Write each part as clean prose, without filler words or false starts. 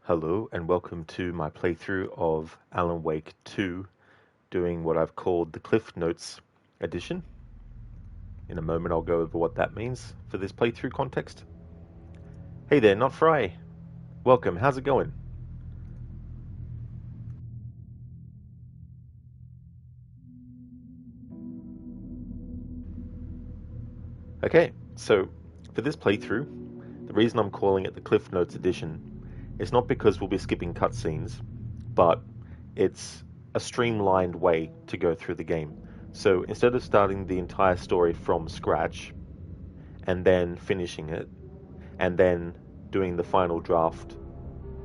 Hello and welcome to my playthrough of Alan Wake 2, doing what I've called the Cliff Notes edition. In a moment I'll go over what that means for this playthrough context. Hey there, Not Fry. Welcome, how's it going? Okay, so for this playthrough, the reason I'm calling it the Cliff Notes edition is not because we'll be skipping cutscenes, but it's a streamlined way to go through the game. So instead of starting the entire story from scratch and then finishing it, and then doing the final draft,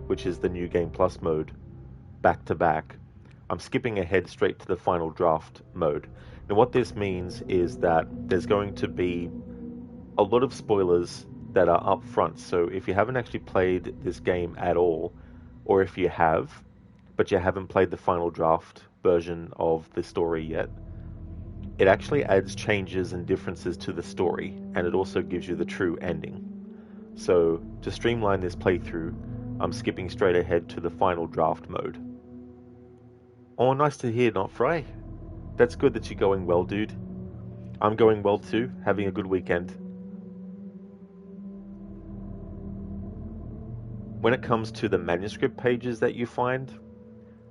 which is the New Game Plus mode, back to back, I'm skipping ahead straight to the final draft mode. Now, what this means is that there's going to be a lot of spoilers that are up front. So if you haven't actually played this game at all, or if you have, but you haven't played the final draft version of the story yet, it actually adds changes and differences to the story, and it also gives you the true ending. So to streamline this playthrough, I'm skipping straight ahead to the final draft mode. Oh, nice to hear, Not Fry. That's good that you're going well, dude. I'm going well too, having a good weekend. When it comes to the manuscript pages that you find,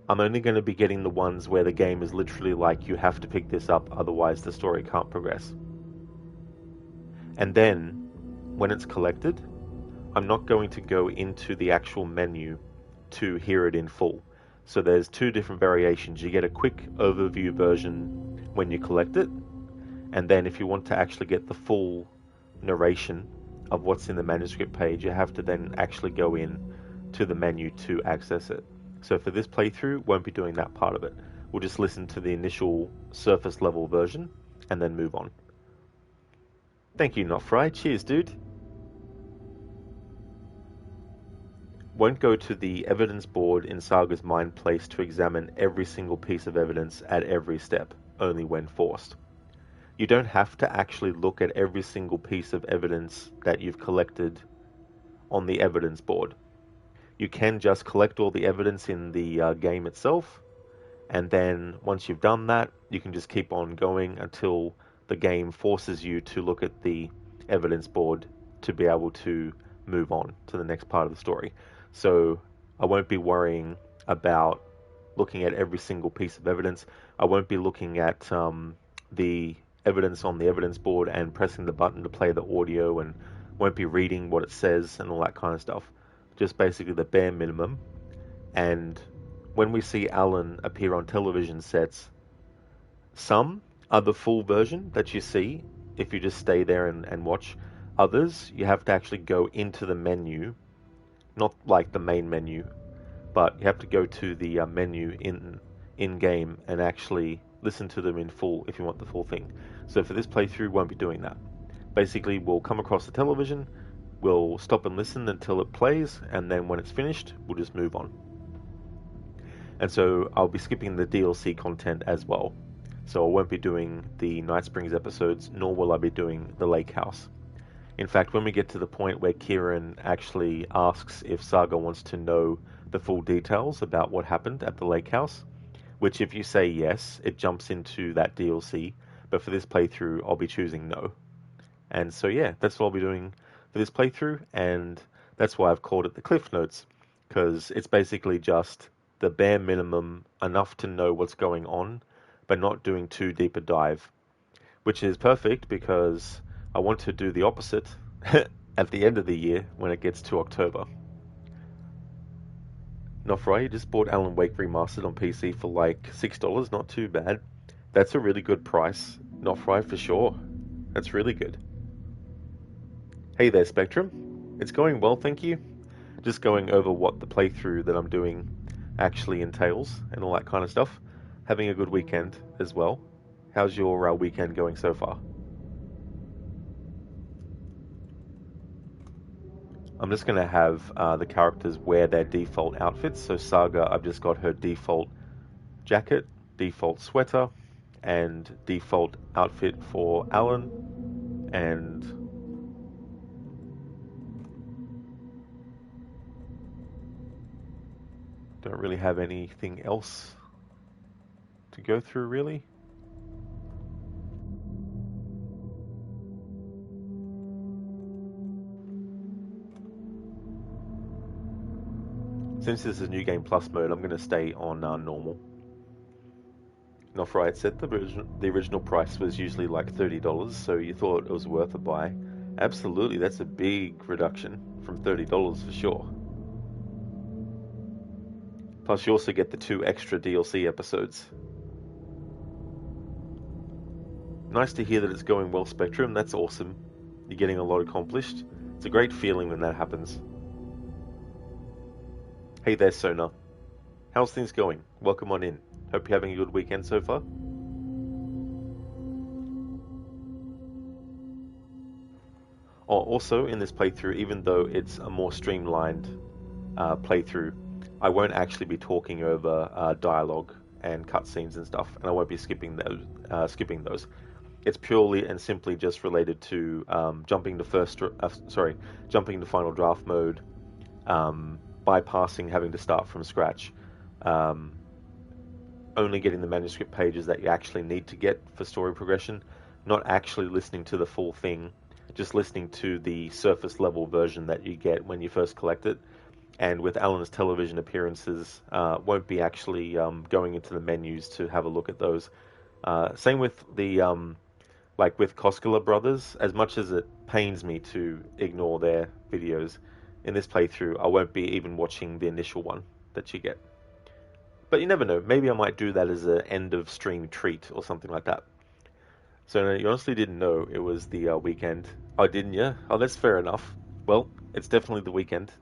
I'm only going to be getting the ones where the game is literally like, you have to pick this up, otherwise the story can't progress. And then, when it's collected, I'm not going to go into the actual menu to hear it in full. So there's two different variations. You get a quick overview version when you collect it, and then if you want to actually get the full narration of what's in the manuscript page, you have to then actually go in to the menu to access it. So for this playthrough, won't be doing that part of it. We'll just listen to the initial surface level version and then move on. Thank you, Not Fry. Cheers, dude. Won't go to the evidence board in Saga's mind place to examine every single piece of evidence at every step, only when forced. You don't have to actually look at every single piece of evidence that you've collected on the evidence board. You can just collect all the evidence in the game itself, and then once you've done that, you can just keep on going until the game forces you to look at the evidence board to be able to move on to the next part of the story. So I won't be worrying about looking at every single piece of evidence. I won't be looking at the evidence on the evidence board and pressing the button to play the audio, and won't be reading what it says and all that kind of stuff. Just basically the bare minimum. And when we see Alan appear on television sets, some are the full version that you see if you just stay there and watch. Others, you have to actually go into the menu, not like the main menu, but you have to go to the menu in game and actually listen to them in full if you want the full thing. So for this playthrough, won't be doing that. Basically, we'll come across the television, we'll stop and listen until it plays, and then when it's finished, we'll just move on. And so I'll be skipping the DLC content as well. So I won't be doing the Night Springs episodes, nor will I be doing the Lake House. In fact, when we get to the point where Kieran actually asks if Saga wants to know the full details about what happened at the lake house, which if you say yes, it jumps into that DLC, but for this playthrough, I'll be choosing no. And so yeah, that's what I'll be doing for this playthrough, and that's why I've called it the Cliff Notes, because it's basically just the bare minimum, enough to know what's going on, but not doing too deep a dive, which is perfect because I want to do the opposite at the end of the year when it gets to October. Nofra, you just bought Alan Wake Remastered on PC for like $6, not too bad. That's a really good price. Nofra, for sure. That's really good. Hey there, Spectrum. It's going well, thank you. Just going over what the playthrough that I'm doing actually entails and all that kind of stuff. Having a good weekend as well. How's your weekend going so far? I'm just going to have the characters wear their default outfits. So Saga, I've just got her default jacket, default sweater, and default outfit for Alan. And Don't really have anything else to go through, really. Since this is New Game Plus mode, I'm going to stay on normal. Not for I had said the original price was usually like $30, so you thought it was worth a buy. Absolutely, that's a big reduction from $30 for sure. Plus you also get the 2 extra DLC episodes. Nice to hear that it's going well, Spectrum. That's awesome. You're getting a lot accomplished. It's a great feeling when that happens. Hey there, Sona. How's things going? Welcome on in. Hope you're having a good weekend so far. Oh, also in this playthrough, even though it's a more streamlined playthrough, I won't actually be talking over dialogue and cutscenes and stuff, and I won't be skipping those. It's purely and simply just related to jumping to final draft mode, bypassing having to start from scratch, only getting the manuscript pages that you actually need to get for story progression, not actually listening to the full thing, just listening to the surface level version that you get when you first collect it. And with Alan's television appearances, won't be actually going into the menus to have a look at those. Same with the like with Koskela Brothers. As much as it pains me to ignore their videos, in this playthrough I won't be even watching the initial one that you get. But you never know, maybe I might do that as an end of stream treat or something like that. So no, you honestly didn't know it was the weekend. Oh, didn't you? Oh, that's fair enough. Well, it's definitely the weekend.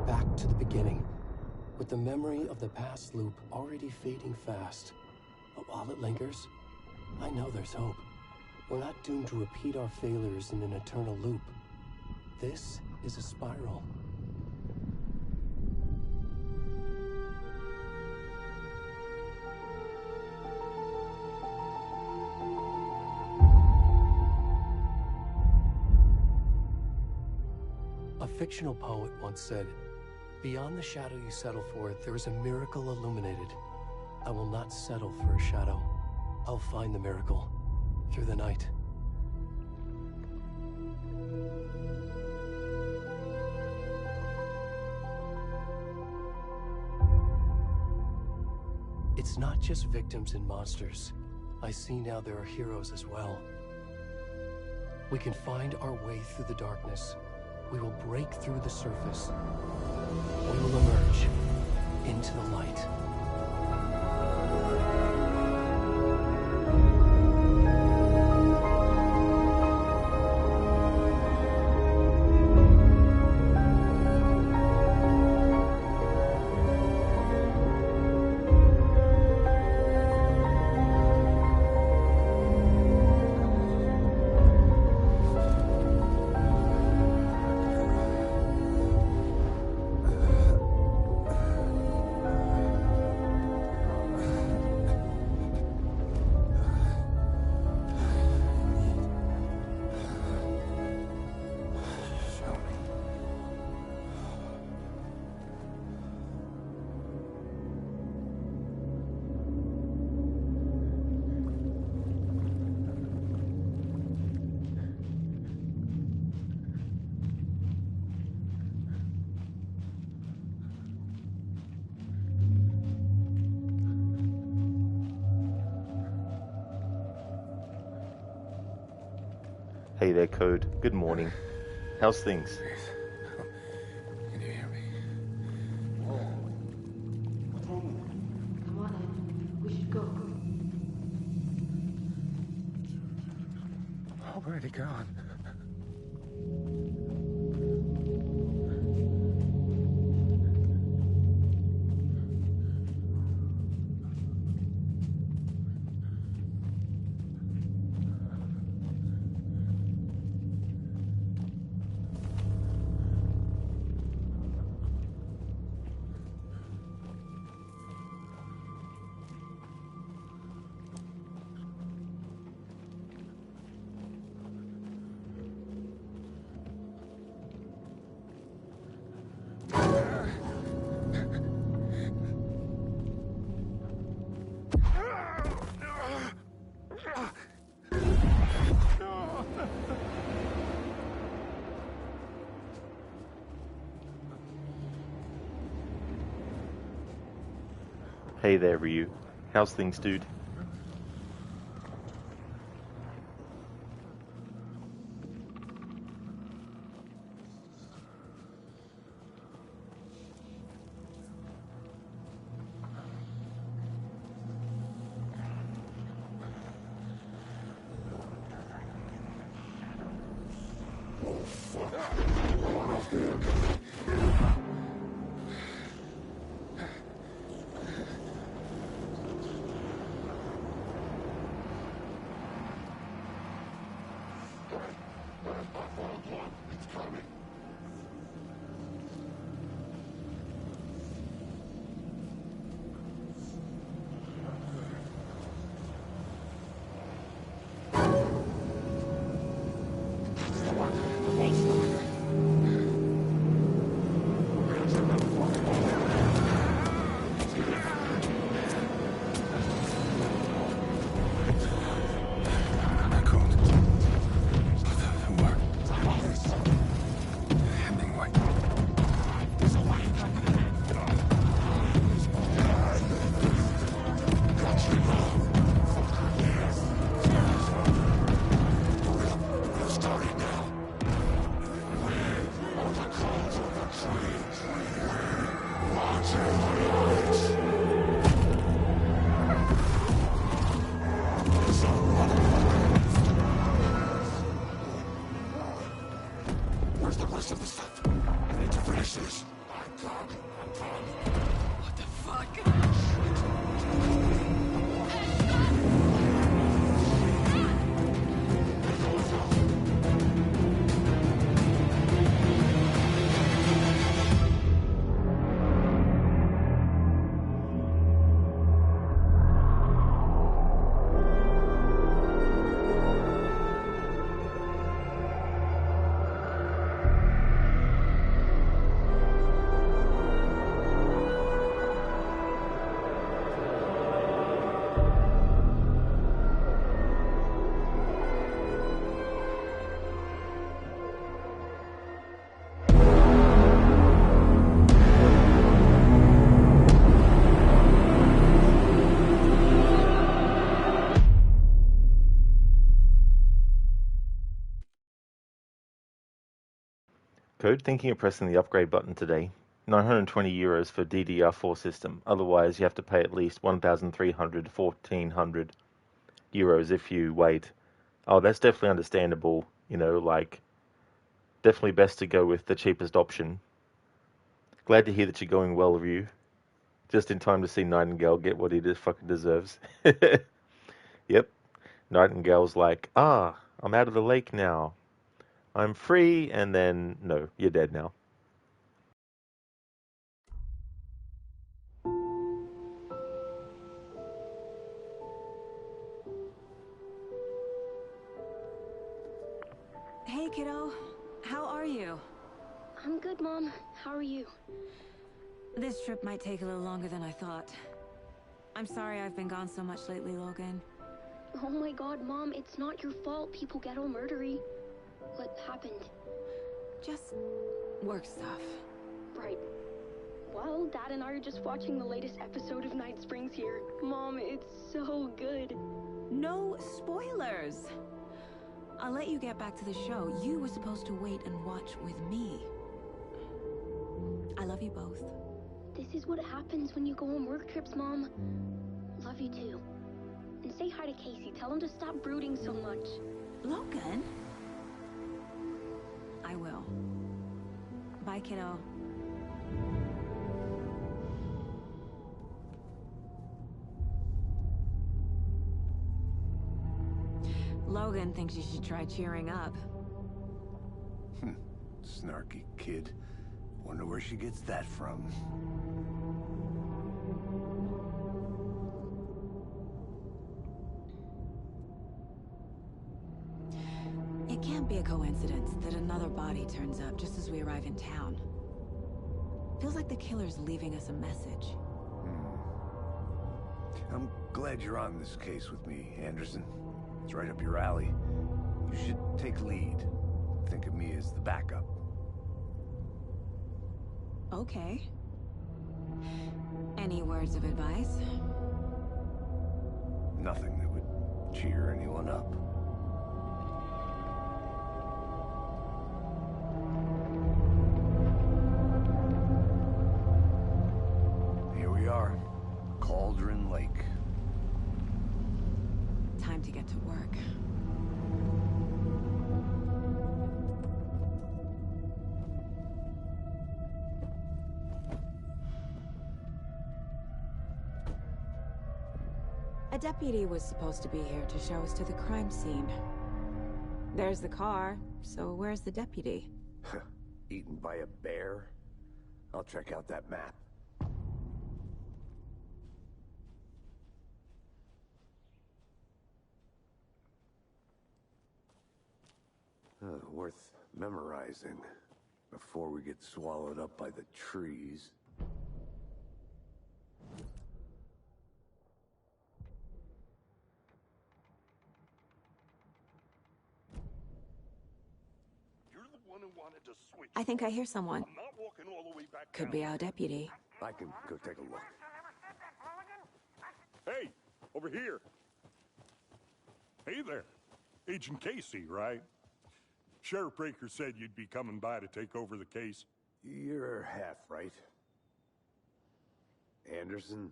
Back to the beginning, with the memory of the past loop already fading fast. But while it lingers, I know there's hope. We're not doomed to repeat our failures in an eternal loop. This is a spiral. A fictional poet once said, "Beyond the shadow you settle for, there is a miracle illuminated. I will not settle for a shadow. I'll find the miracle through the night." It's not just victims and monsters. I see now there are heroes as well. We can find our way through the darkness. We will break through the surface. We will emerge into the light. Hey there, Code. Good morning. How's things? Can you hear me? What's wrong? Come on in. We should go. Oh, where'd he gone? Hey there, Ryu. How's things, dude? Code thinking of pressing the upgrade button today. 920 euros for DDR4 system. Otherwise, you have to pay at least 1,300 to 1,400 euros if you wait. Oh, that's definitely understandable. You know, like, definitely best to go with the cheapest option. Glad to hear that you're going well, Ryu. Just in time to see Nightingale get what he fucking deserves. Yep. Nightingale's like, I'm out of the lake now. I'm free, and then, no, you're dead now. Hey, kiddo. How are you? I'm good, Mom. How are you? This trip might take a little longer than I thought. I'm sorry I've been gone so much lately, Logan. Oh my god, Mom, it's not your fault people get all murdery. What happened? Just work stuff. Right. Well, Dad and I are just watching the latest episode of Night Springs here. Mom, it's so good. No spoilers! I'll let you get back to the show. You were supposed to wait and watch with me. I love you both. This is what happens when you go on work trips, Mom. Love you too. And say hi to Casey. Tell him to stop brooding so much. Logan? I will. Bye, kiddo. Logan thinks you should try cheering up. Snarky kid. Wonder where she gets that from. It can't be a coincidence that another body turns up just as we arrive in town. Feels like the killer's leaving us a message. I'm glad you're on this case with me, Anderson. It's right up your alley. You should take lead. Think of me as the backup. Okay. Any words of advice? Nothing that would cheer anyone up. Here we are. Cauldron Lake. Time to get to work. A deputy was supposed to be here to show us to the crime scene. There's the car, so where's the deputy? Eaten by a bear? I'll check out that map. Worth memorizing before we get swallowed up by the trees. You're the one who wanted to switch. I think I hear someone. I'm not walking all the way back Could down. be our deputy. I can go take a look. Hey, over here. Hey there. Agent Casey, right? Sheriff Breaker said you'd be coming by to take over the case. You're half right. Anderson?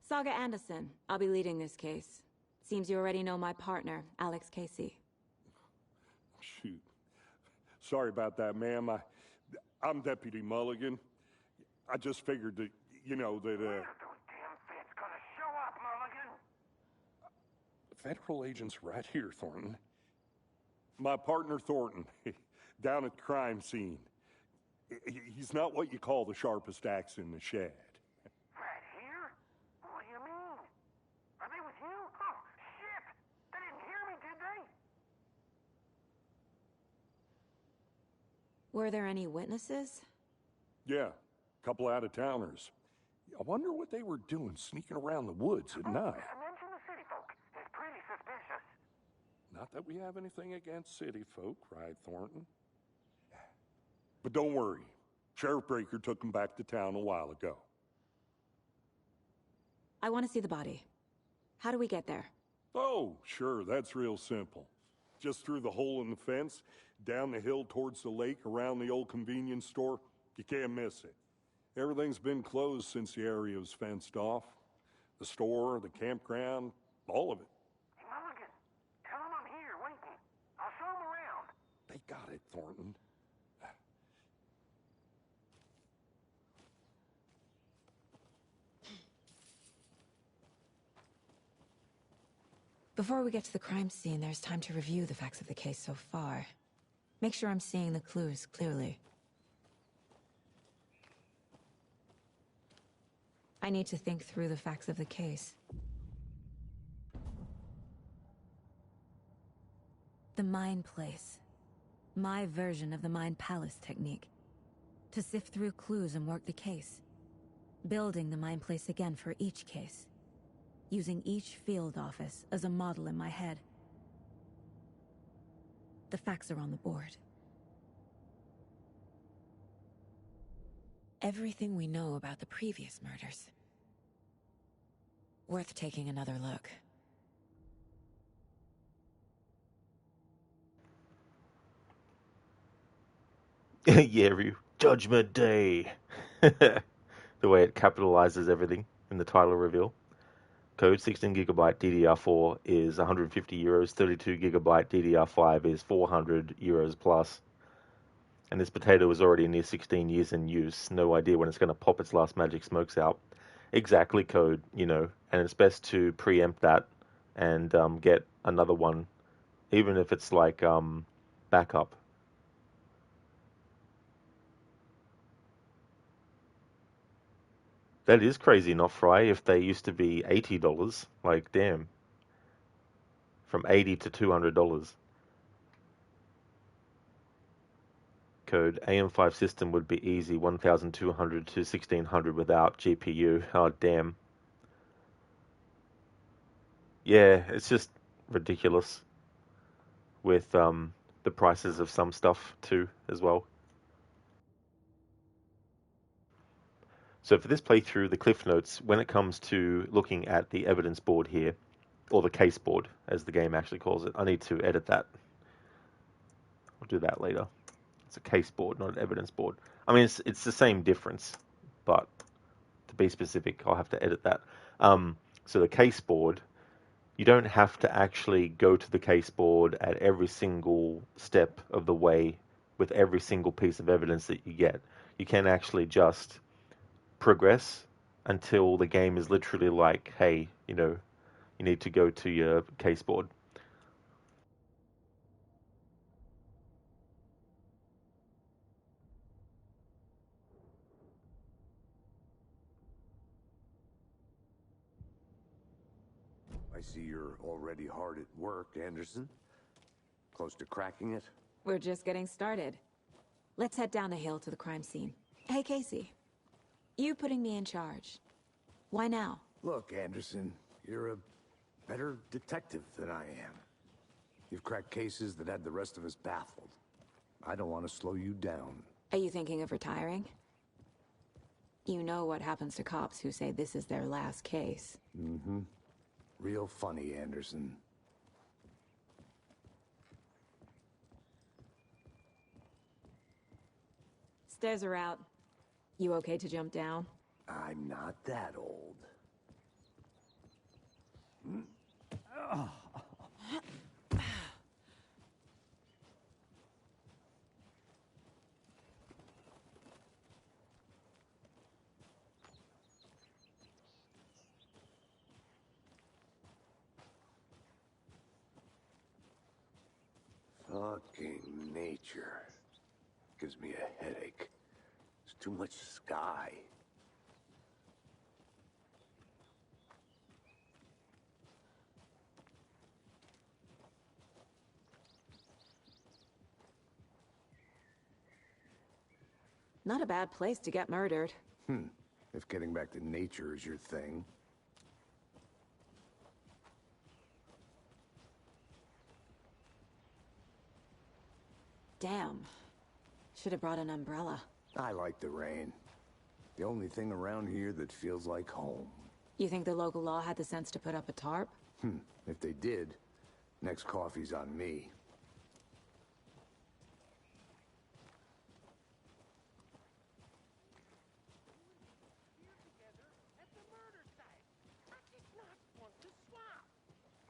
Saga Anderson. I'll be leading this case. Seems you already know my partner, Alex Casey. Shoot. Sorry about that, ma'am. I'm Deputy Mulligan. I just figured that, you know, that, Federal agents right here, Thornton. My partner, Thornton, down at the crime scene. He's not what you call the sharpest axe in the shed. Right here? What do you mean? Are they with you? Oh, shit! They didn't hear me, did they? Were there any witnesses? Yeah, a couple out-of-towners. I wonder what they were doing sneaking around the woods at night. Mention the city folk. It's pretty suspicious. Not that we have anything against city folk, cried Thornton. But don't worry. Sheriff Breaker took them back to town a while ago. I want to see the body. How do we get there? Oh, sure, that's real simple. Just through the hole in the fence, down the hill towards the lake, around the old convenience store. You can't miss it. Everything's been closed since the area was fenced off. The store, the campground, all of it. Hey, Mulligan, tell them I'm here waiting. I'll show them around. They got it, Thornton. Before we get to the crime scene, there's time to review the facts of the case so far. Make sure I'm seeing the clues clearly. I need to think through the facts of the case. The Mind Place. My version of the Mind Palace technique. To sift through clues and work the case. Building the Mind Place again for each case. Using each field office as a model in my head. The facts are on the board. Everything we know about the previous murders. Worth taking another look. Yeah, Judgment Day. The way it capitalizes everything in the title reveal. Code 16GB DDR4 is 150 euros, 32GB DDR5 is 400 euros plus. And this potato is already near 16 years in use. No idea when it's going to pop its last magic smokes out. Exactly, Code, you know, and it's best to preempt that and get another one, even if it's like backup. That is crazy, not Fry, if they used to be $80. Like, damn. From $80 to $200. Code AM5 system would be easy, 1,200 to 1,600 without GPU. Oh, damn. Yeah, it's just ridiculous. With the prices of some stuff, too, as well. So for this playthrough, the Cliff Notes, when it comes to looking at the evidence board here, or the case board, as the game actually calls it, I need to edit that. I'll do that later. It's a case board, not an evidence board. I mean, it's the same difference, but to be specific, I'll have to edit that. So the case board, you don't have to actually go to the case board at every single step of the way with every single piece of evidence that you get. You can actually just progress until the game is literally like, hey, you need to go to your case board. I see you're already hard at work, Anderson. Close to cracking it? We're just getting started. Let's head down the hill to the crime scene. Hey, Casey. You putting me in charge. Why now? Look, Anderson, you're a better detective than I am. You've cracked cases that had the rest of us baffled. I don't want to slow you down. Are you thinking of retiring? You know what happens to cops who say this is their last case. Mm-hmm. Real funny, Anderson. Stairs are out. You okay to jump down? I'm not that old. Fucking nature. Gives me a headache. There's too much sky. Not a bad place to get murdered. If getting back to nature is your thing. Damn. Should have brought an umbrella. I like the rain. The only thing around here that feels like home. You think the local law had the sense to put up a tarp? If they did, next coffee's on me.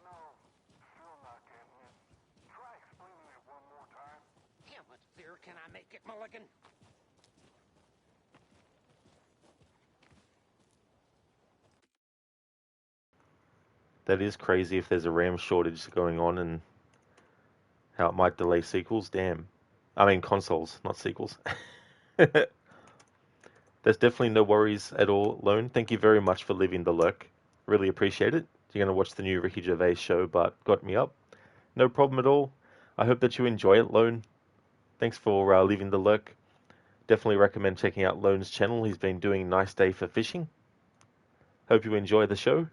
No, still not getting it. Try explaining it one more time. How much clearer can I make it, Mulligan? That is crazy if there's a RAM shortage going on and how it might delay sequels. Damn. I mean consoles, not sequels. There's definitely no worries at all, Lone. Thank you very much for leaving the lurk. Really appreciate it. You're going to watch the new Ricky Gervais show, but got me up. No problem at all. I hope that you enjoy it, Lone. Thanks for leaving the lurk. Definitely recommend checking out Lone's channel. He's been doing Nice Day for Fishing. Hope you enjoy the show.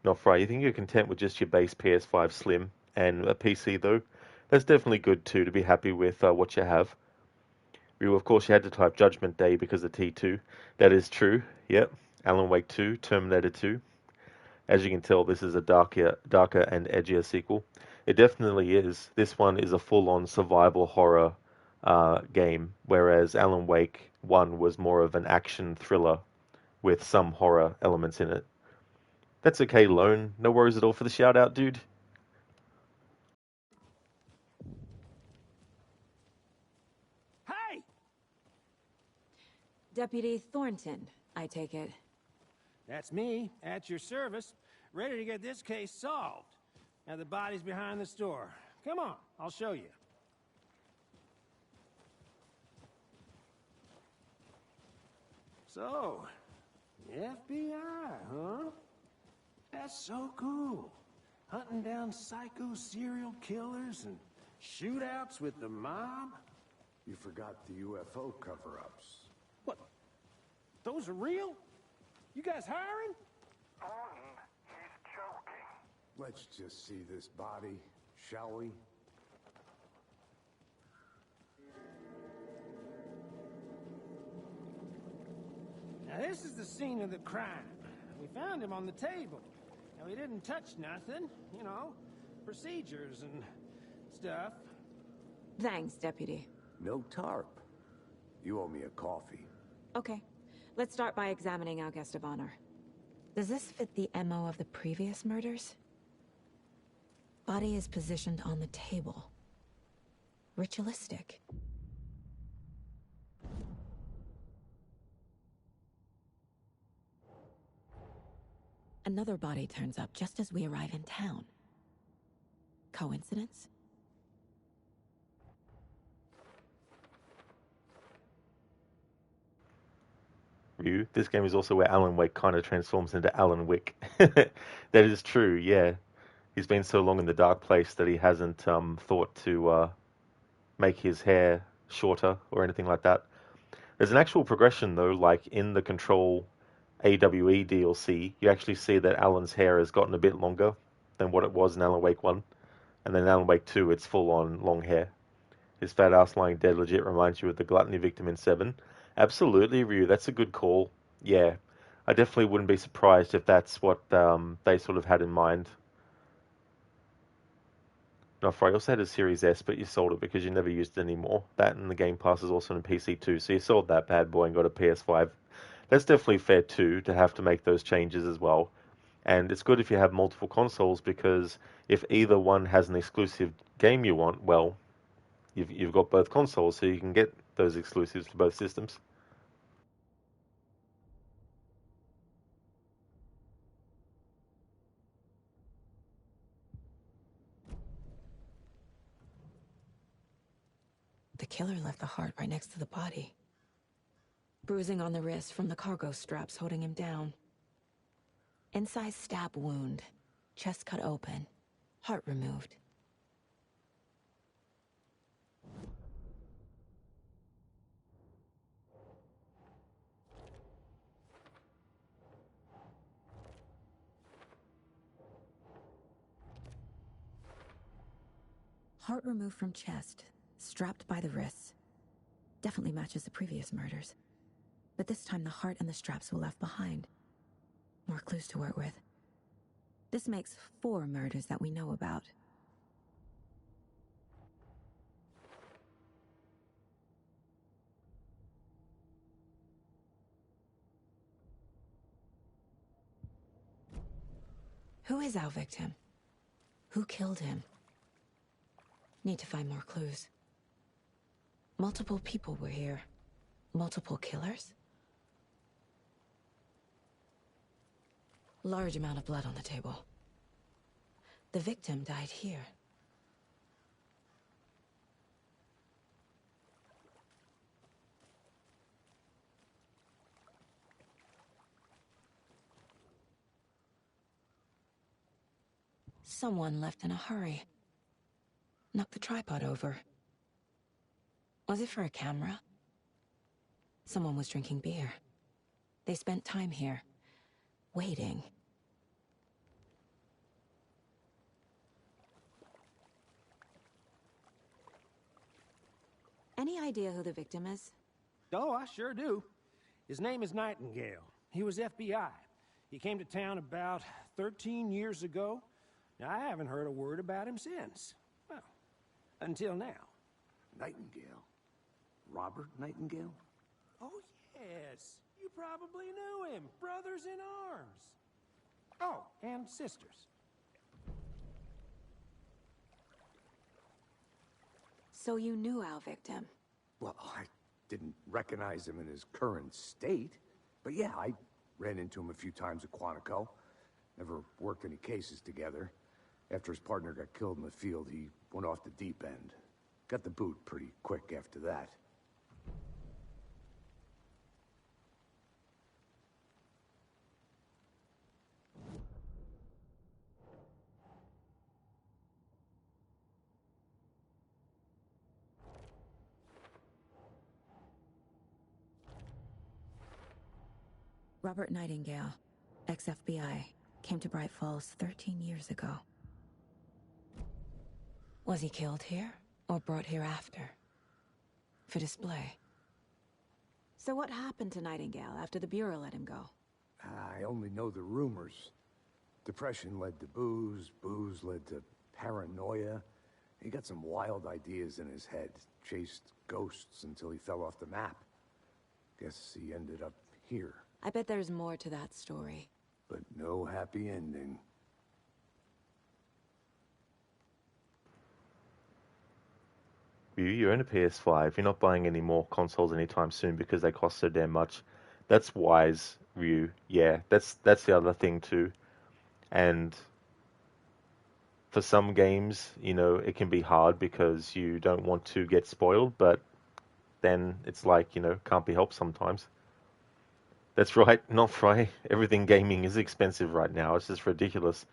Not Fry, you think you're content with just your base PS5 Slim and a PC though? That's definitely good too, to be happy with what you have. Ryu, of course, you had to type Judgment Day because of T2. That is true, yep. Alan Wake 2, Terminator 2. As you can tell, this is a darker and edgier sequel. It definitely is. This one is a full-on survival horror game, whereas Alan Wake 1 was more of an action thriller with some horror elements in it. That's okay, Lone. No worries at all for the shout-out, dude. Hey! Deputy Thornton, I take it. That's me, at your service, ready to get this case solved. Now the body's behind the store. Come on, I'll show you. So, the FBI, huh? That's so cool. Hunting down psycho serial killers and shootouts with the mob. You forgot the UFO cover-ups. What? Those are real? You guys hiring? Thornton, he's joking. Let's just see this body, shall we? Now, this is the scene of the crime. We found him on the table. Now, he didn't touch nothing, you know, procedures and stuff. Thanks, Deputy. No tarp. You owe me a coffee. Okay, let's start by examining our guest of honor. Does this fit the MO of the previous murders? Body is positioned on the table. Ritualistic. Another body turns up just as we arrive in town. Coincidence? Ryu, this game is also where Alan Wake kind of transforms into Alan Wick. That is true, yeah. He's been so long in the dark place that he hasn't thought to make his hair shorter or anything like that. There's an actual progression though, like in the Control AWE DLC, you actually see that Alan's hair has gotten a bit longer than what it was in Alan Wake 1. And then in Alan Wake 2, it's full on long hair. His fat ass lying dead legit reminds you of the gluttony victim in 7. Absolutely, Ryu, that's a good call. Yeah, I definitely wouldn't be surprised if that's what they sort of had in mind. No, I also had a Series S, but you sold it because you never used it anymore. That and the Game Pass is also on PC too, so you sold that bad boy and got a PS5. That's definitely fair too, to have to make those changes as well. And it's good if you have multiple consoles, because if either one has an exclusive game you want, well, you've got both consoles, so you can get those exclusives for both systems. The killer left the heart right next to the body. Bruising on the wrist from the cargo straps holding him down. Inside stab wound. Chest cut open. Heart removed. Heart removed from chest. Strapped by the wrists. Definitely matches the previous murders. But this time the heart and the straps were left behind. More clues to work with. This makes 4 murders that we know about. Who is our victim? Who killed him? Need to find more clues. Multiple people were here. Multiple killers? Large amount of blood on the table. The victim died here. Someone left in a hurry. Knocked the tripod over. Was it for a camera? Someone was drinking beer. They spent time here, waiting. Any idea who the victim is? Oh, I sure do. His name is Nightingale. He was FBI. He came to town about 13 years ago. Now, I haven't heard a word about him since. Well, until now. Nightingale? Robert Nightingale? Oh, yes. You probably knew him. Brothers in arms. Oh, and sisters. So you knew our victim? Well, I didn't recognize him in his current state. But yeah, I ran into him a few times at Quantico. Never worked any cases together. After his partner got killed in the field, he went off the deep end. Got the boot pretty quick after that. Robert Nightingale, ex-FBI, came to Bright Falls 13 years ago. Was he killed here, or brought here after? For display? So what happened to Nightingale after the Bureau let him go? I only know the rumors. Depression led to booze, booze led to paranoia. He got some wild ideas in his head, chased ghosts until he fell off the map. Guess he ended up here. I bet there's more to that story. But no happy ending. You own a PS5. You're not buying any more consoles anytime soon because they cost so damn much. That's wise, Ryu. Yeah, that's the other thing too. And for some games, you know, it can be hard because you don't want to get spoiled, but then it's like, you know, can't be helped sometimes. That's right, not Fry. Everything gaming is expensive right now. It's just ridiculous.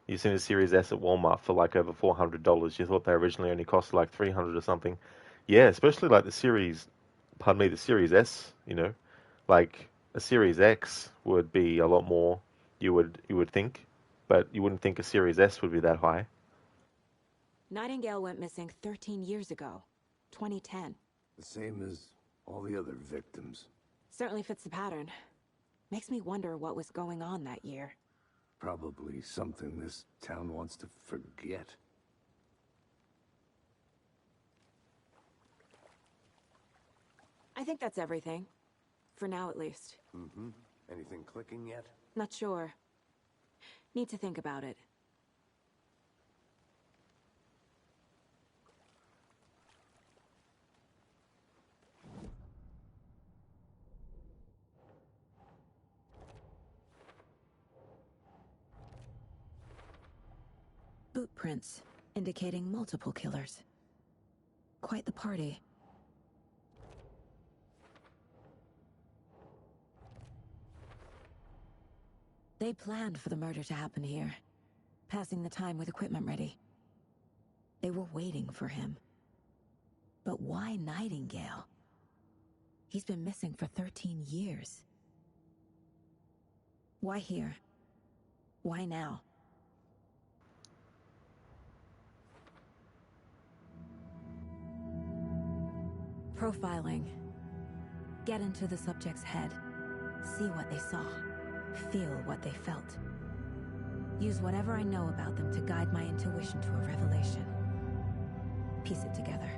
You've seen a Series S at Walmart for like over $400. You thought they originally only cost like 300 or something. Yeah, especially like the Series S, you know. Like a Series X would be a lot more, you would think, but you wouldn't think a Series S would be that high. Nightingale went missing 13 years ago, 2010. The same as all the other victims. Certainly fits the pattern. Makes me wonder what was going on that year. Probably something this town wants to forget. I think that's everything. For now, at least. Mm-hmm. Anything clicking yet? Not sure. Need to think about it. Boot prints, indicating multiple killers. Quite the party. They planned for the murder to happen here, passing the time with equipment ready. They were waiting for him. But why Nightingale? He's been missing for 13 years. Why here? Why now? Profiling. Get into the subject's head. See what they saw. Feel what they felt. Use whatever I know about them to guide my intuition to a revelation. Piece it together.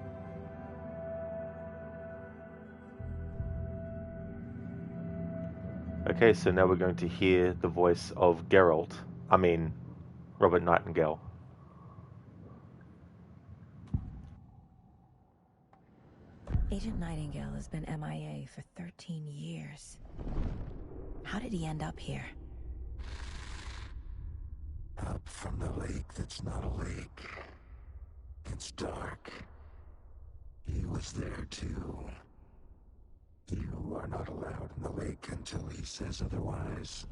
Okay, so now we're going to hear the voice of Geralt. I mean, Robert Nightingale. Agent Nightingale has been MIA for 13 years. How did he end up here? Up from the lake that's not a lake. It's dark. He was there too. You are not allowed in the lake until he says otherwise.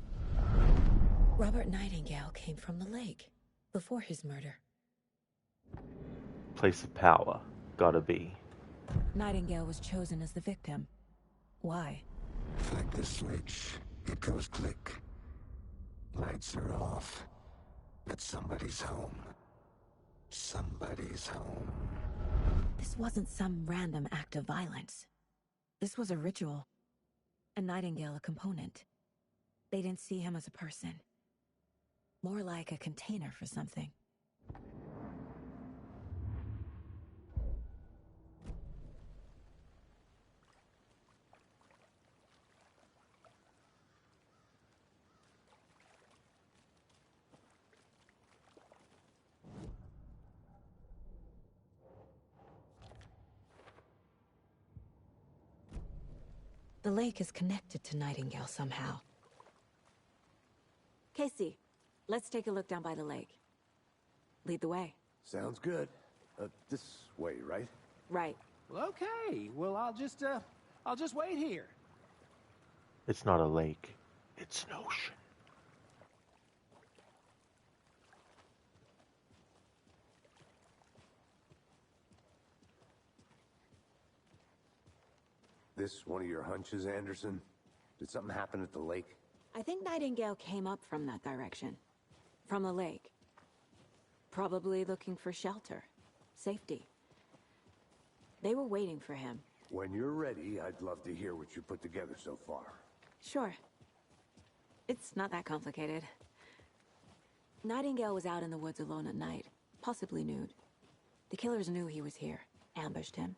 Robert Nightingale came from the lake, before his murder. Place of power. Gotta be. Nightingale was chosen as the victim. Why? Flick the switch. It goes click. Lights are off. But somebody's home. Somebody's home. This wasn't some random act of violence. This was a ritual. And Nightingale a component. They didn't see him as a person. More like a container for something. The lake is connected to Nightingale somehow. Casey, let's take a look down by the lake. Lead the way. Sounds good. This way, right? Right. Well, okay. Well, I'll just wait here. It's not a lake. It's an ocean. This one of your hunches, Anderson? Did something happen at the lake? I think Nightingale came up from that direction. From the lake. Probably looking for shelter. Safety. They were waiting for him. When you're ready, I'd love to hear what you put together so far. Sure. It's not that complicated. Nightingale was out in the woods alone at night, possibly nude. The killers knew he was here, ambushed him,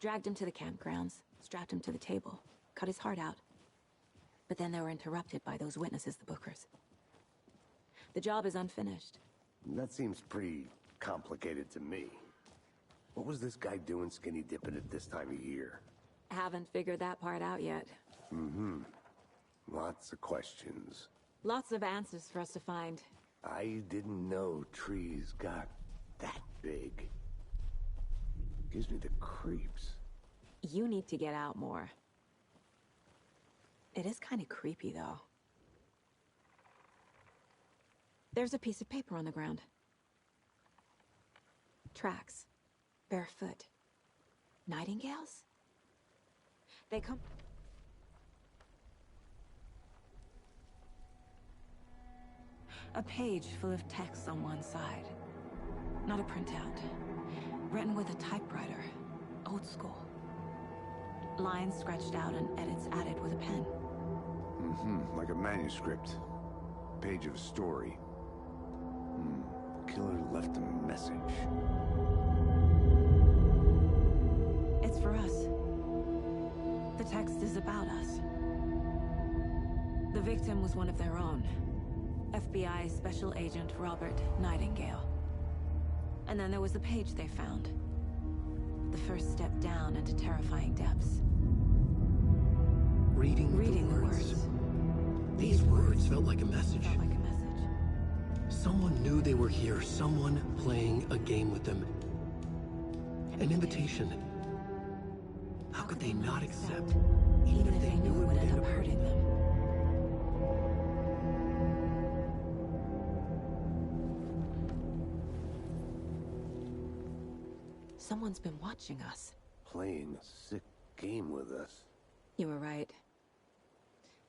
dragged him to the campgrounds, strapped him to the table, cut his heart out. But then they were interrupted by those witnesses, the Bookers. The job is unfinished. That seems pretty complicated to me. What was this guy doing skinny dipping at this time of year? Haven't figured that part out yet. Mm-hmm. Lots of questions. Lots of answers for us to find. I didn't know trees got that big. Gives me the creeps. You need to get out more. It is kind of creepy, though. There's a piece of paper on the ground. Tracks. Barefoot. Nightingales? They come... A page full of text on one side. Not a printout. Written with a typewriter. Old school. Lines scratched out and edits added with a pen. Mm-hmm. Like a manuscript. Page of a story. Killer left a message. It's for us. The text is about us. The victim was one of their own. FBI Special Agent Robert Nightingale. And then there was the page they found. The first step down into terrifying depths. Reading the words. These words felt like a message. Someone knew they were here, someone playing a game with them. An invitation. How could they not accept, even if they knew it would end up hurting them? Someone's been watching us. Playing a sick game with us. You were right.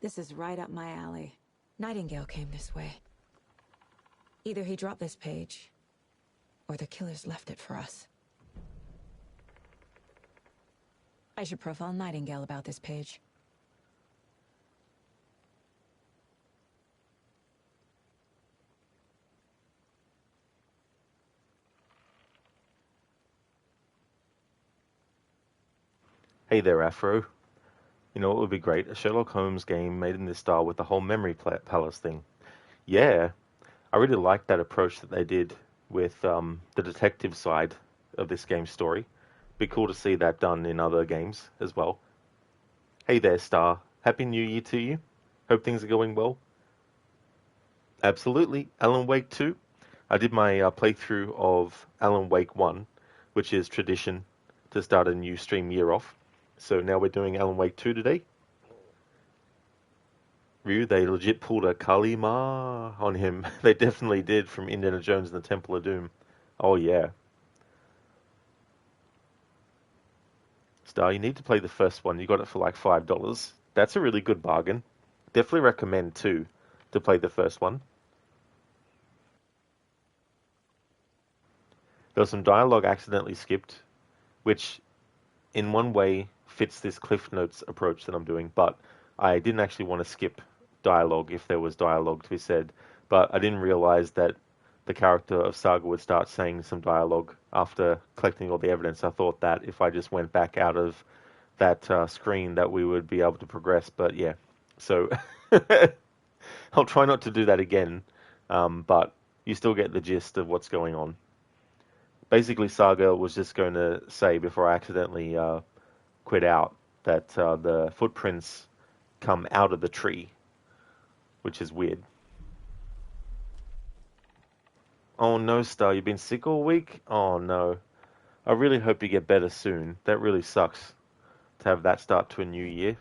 This is right up my alley. Nightingale came this way. Either he dropped this page, or the killers left it for us. I should profile Nightingale about this page. Hey there, Afro. You know what would be great? A Sherlock Holmes game made in this style with the whole memory palace thing. Yeah, I really like that approach that they did with the detective side of this game's story. Be cool to see that done in other games as well. Hey there, Star. Happy New Year to you. Hope things are going well. Absolutely. Alan Wake 2. I did my playthrough of Alan Wake 1, which is tradition to start a new stream year off. So now we're doing Alan Wake 2 today. Ryu, they legit pulled a Kalima on him. They definitely did from Indiana Jones and the Temple of Doom. Oh yeah. Star, you need to play the first one. You got it for like $5. That's a really good bargain. Definitely recommend too to play the first one. There was some dialogue accidentally skipped, which in one way fits this Cliff Notes approach that I'm doing, but I didn't actually want to skip dialogue if there was dialogue to be said, but I didn't realize that the character of Saga would start saying some dialogue after collecting all the evidence. I thought that if I just went back out of that screen that we would be able to progress, but yeah. So I'll try not to do that again, but you still get the gist of what's going on. Basically, Saga was just going to say, before I accidentally quit out, that the footprints come out of the tree, which is weird. Oh no, Star, you've been sick all week? Oh no. I really hope you get better soon. That really sucks to have that start to a new year.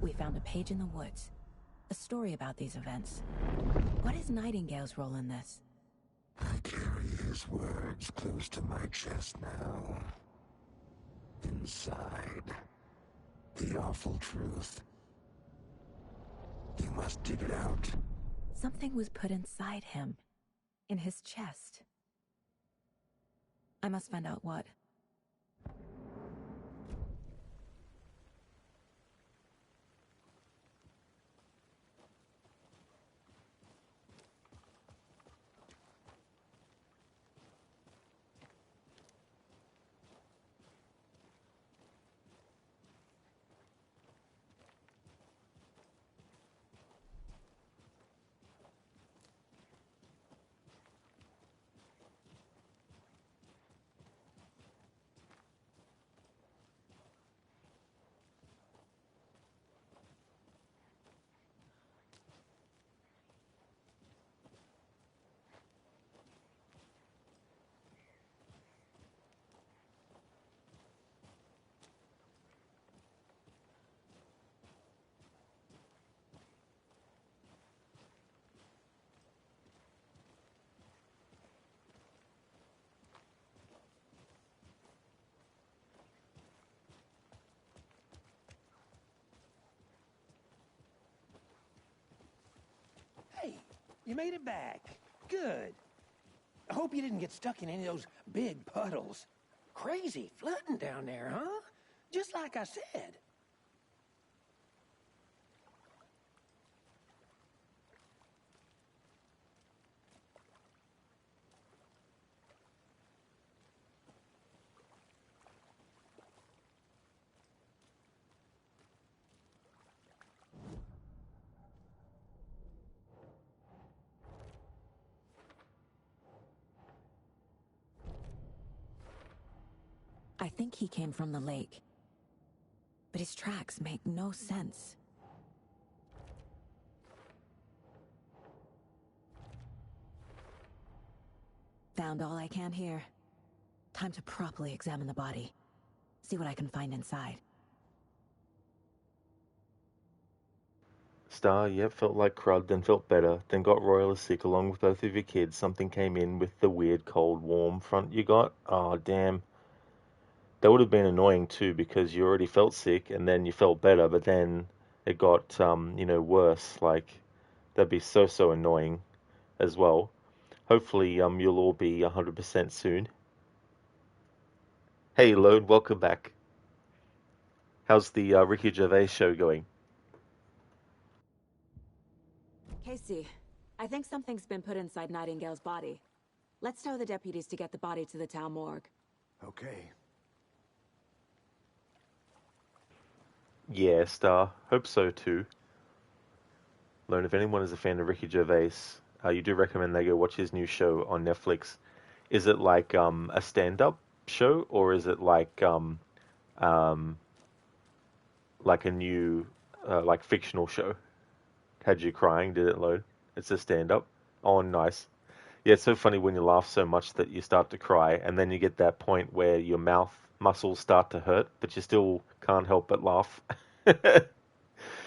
We found a page in the woods. A story about these events. What is Nightingale's role in this? I carry his words close to my chest now. Inside. The awful truth. You must dig it out. Something was put inside him. In his chest. I must find out what. Hey, you made it back. Good. I hope you didn't get stuck in any of those big puddles. Crazy flooding down there, huh? Just like I said. I think he came from the lake. But his tracks make no sense. Found all I can here. Time to properly examine the body. See what I can find inside. Star, yep, felt like crud, then felt better, then got royally sick along with both of your kids. Something came in with the weird, cold, warm front you got. Oh, damn. That would have been annoying too, because you already felt sick and then you felt better, but then it got, worse. Like, that'd be so annoying as well. Hopefully, you'll all be 100% soon. Hey, Lone, welcome back. How's the Ricky Gervais show going? Casey, I think something's been put inside Nightingale's body. Let's tell the deputies to get the body to the town morgue. Okay. Yeah, Star. Hope so too. Lone, if anyone is a fan of Ricky Gervais, you do recommend they go watch his new show on Netflix. Is it like a stand-up show, or is it um, like a new like fictional show? Had you crying? Did it load? It's a stand-up. Oh, nice. Yeah, it's so funny when you laugh so much that you start to cry, and then you get that point where your mouth muscles start to hurt, but you still can't help but laugh.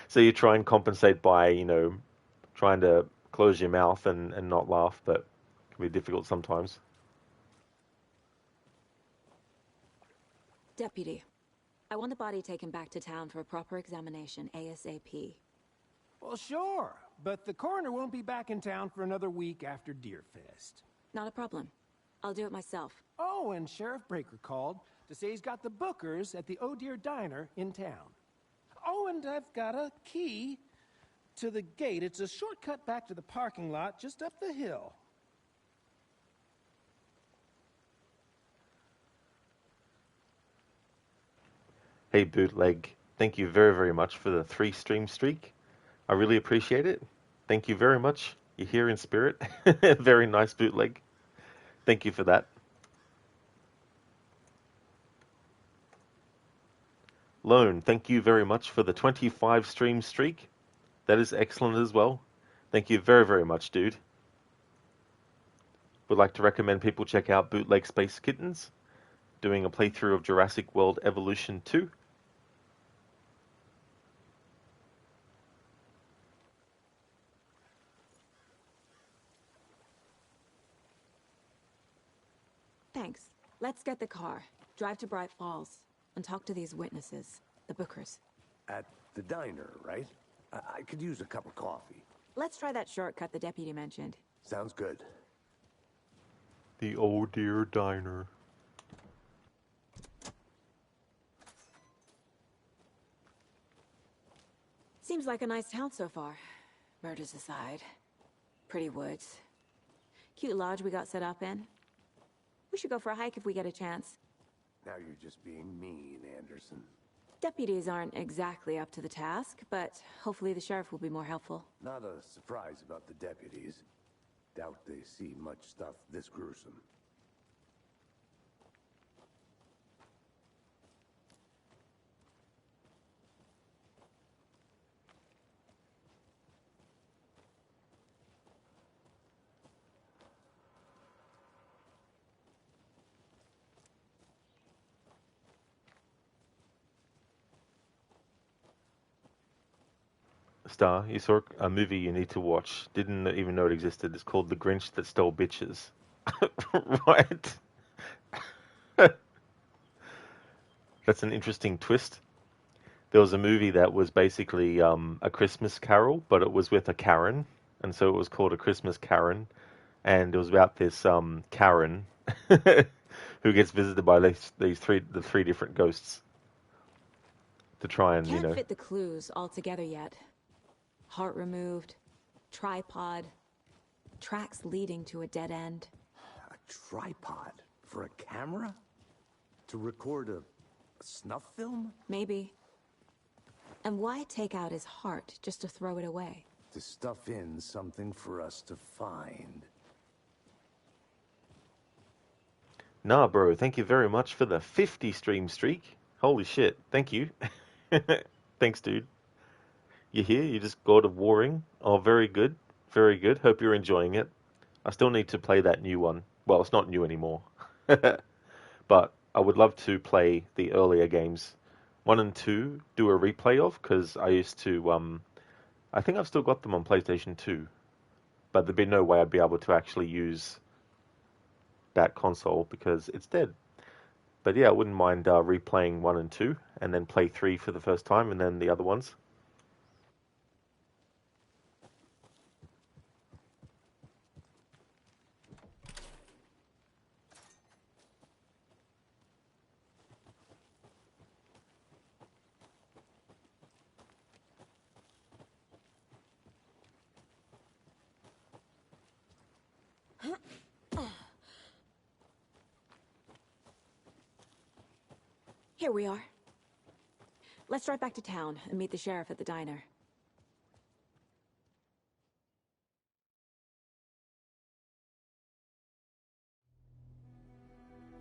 So you try and compensate by, trying to close your mouth and not laugh, but it can be difficult sometimes. Deputy, I want the body taken back to town for a proper examination ASAP. Well, sure, but the coroner won't be back in town for another week after Deerfest. Not a problem. I'll do it myself. Oh, and Sheriff Breaker called to say he's got the Bookers at the Oh Dear Diner in town. Oh, and I've got a key to the gate. It's a shortcut back to the parking lot just up the hill. Hey, Bootleg, thank you very much for the 3-stream streak. I really appreciate it. Thank you very much. You're here in spirit. Very nice, Bootleg. Thank you for that. Lone, thank you very much for the 25-stream streak. That is excellent as well. Thank you very much, dude. Would like to recommend people check out Bootleg Space Kittens, doing a playthrough of Jurassic World Evolution 2. Thanks. Let's get the car. Drive to Bright Falls. and talk to these witnesses, the Bookers. At the diner, right? I could use a cup of coffee. Let's try that shortcut the deputy mentioned. Sounds good. The Oh Dear Diner. Seems like a nice town so far. Murders aside. Pretty woods. Cute lodge we got set up in. We should go for a hike if we get a chance. Now you're just being mean, Anderson. Deputies aren't exactly up to the task, but hopefully the sheriff will be more helpful. Not a surprise about the deputies. Doubt they see much stuff this gruesome. Star, you saw a movie you need to watch. Didn't even know it existed. It's called The Grinch That Stole Bitches. Right? That's an interesting twist. There was a movie that was basically a Christmas Carol, but it was with a Karen, and so it was called A Christmas Karen, and it was about this Karen who gets visited by the three different ghosts to try and Can't fit the clues all together yet. Heart removed, tripod, tracks leading to a dead end. A tripod for a camera? To record a snuff film? Maybe. And why take out his heart just to throw it away? To stuff in something for us to find. Nah, bro, thank you very much for the 50 stream streak. Holy shit, thank you. Thanks, dude. You're here, you just God of Warring. Oh, very good. Very good. Hope you're enjoying it. I still need to play that new one. Well, it's not new anymore. But I would love to play the earlier games. 1 and 2, do a replay of, because I used to, I think I've still got them on PlayStation 2. But there'd be no way I'd be able to actually use that console, because it's dead. But yeah, I wouldn't mind replaying 1 and 2, and then play 3 for the first time, and then the other ones. Here we are. Let's drive back to town and meet the sheriff at the diner.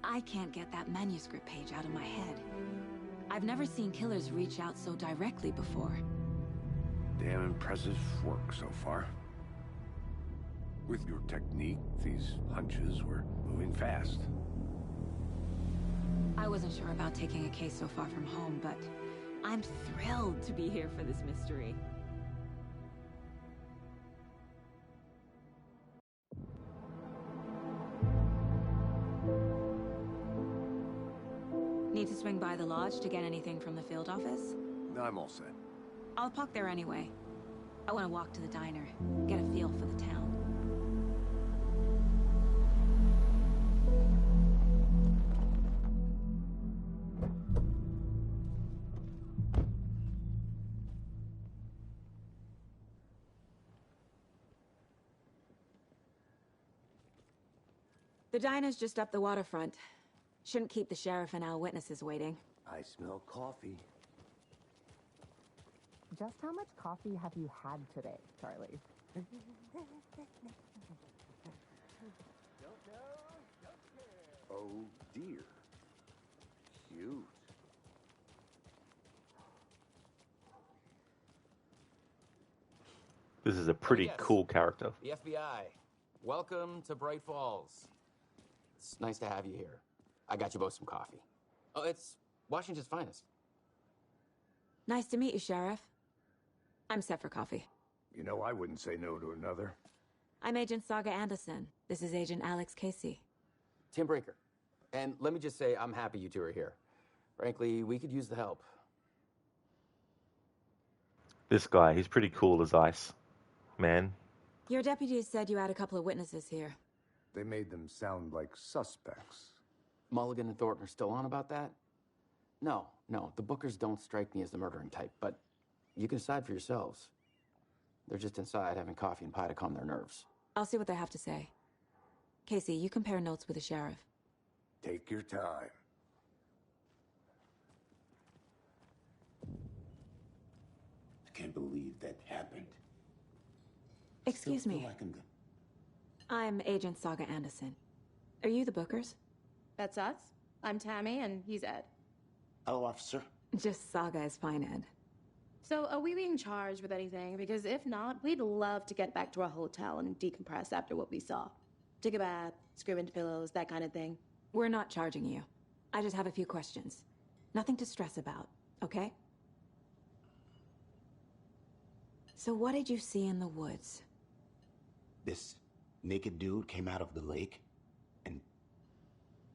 I can't get that manuscript page out of my head. I've never seen killers reach out so directly before. Damn impressive work so far. With your technique, these hunches were moving fast. I wasn't sure about taking a case so far from home, but I'm thrilled to be here for this mystery. Need to swing by the lodge to get anything from the field office? No, I'm all set. I'll park there anyway. I want to walk to the diner, get a feel for the town. The diner's just up the waterfront. Shouldn't keep the sheriff and our witnesses waiting. I smell coffee. Just how much coffee have you had today, Charlie? Oh dear. Cute. This is a pretty cool character. The FBI. Welcome to Bright Falls. It's nice to have you here. I got you both some coffee. Oh, it's Washington's finest. Nice to meet you, Sheriff. I'm set for coffee. You know, I wouldn't say no to another. I'm Agent Saga Anderson. This is Agent Alex Casey. Tim Brinker. And let me just say, I'm happy you two are here. Frankly, we could use the help. This guy, he's pretty cool as ice. Man. Your deputies said you had a couple of witnesses here. They made them sound like suspects. Mulligan and Thornton are still on about that? No, the Bookers don't strike me as the murdering type, but you can decide for yourselves. They're just inside having coffee and pie to calm their nerves. I'll see what they have to say. Casey, you compare notes with the sheriff. Take your time. I can't believe that happened. Excuse Still me. feel like I'm I'm Agent Saga Anderson. Are you the Bookers? That's us. I'm Tammy, and he's Ed. Hello, officer. Just Saga is fine, Ed. So, are we being charged with anything? Because if not, we'd love to get back to our hotel and decompress after what we saw. Take a bath, scream into pillows, that kind of thing. We're not charging you. I just have a few questions. Nothing to stress about, okay? So what did you see in the woods? This naked dude came out of the lake, and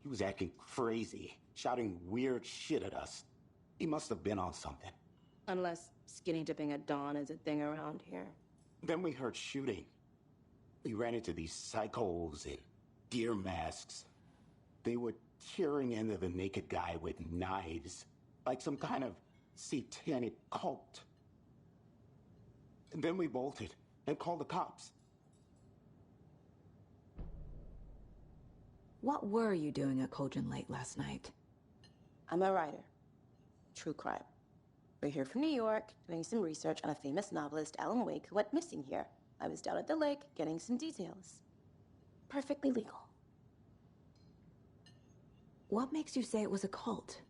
he was acting crazy, shouting weird shit at us. He must have been on something. Unless skinny dipping at dawn is a thing around here. Then we heard shooting. We ran into these psychos in deer masks. They were tearing into the naked guy with knives, like some kind of satanic cult. And then we bolted and called the cops. What were you doing at Cauldron Lake last night? I'm a writer. True crime. We're here from New York, doing some research on a famous novelist, Alan Wake, who went missing here. I was down at the lake, getting some details. Perfectly legal. What makes you say it was a cult?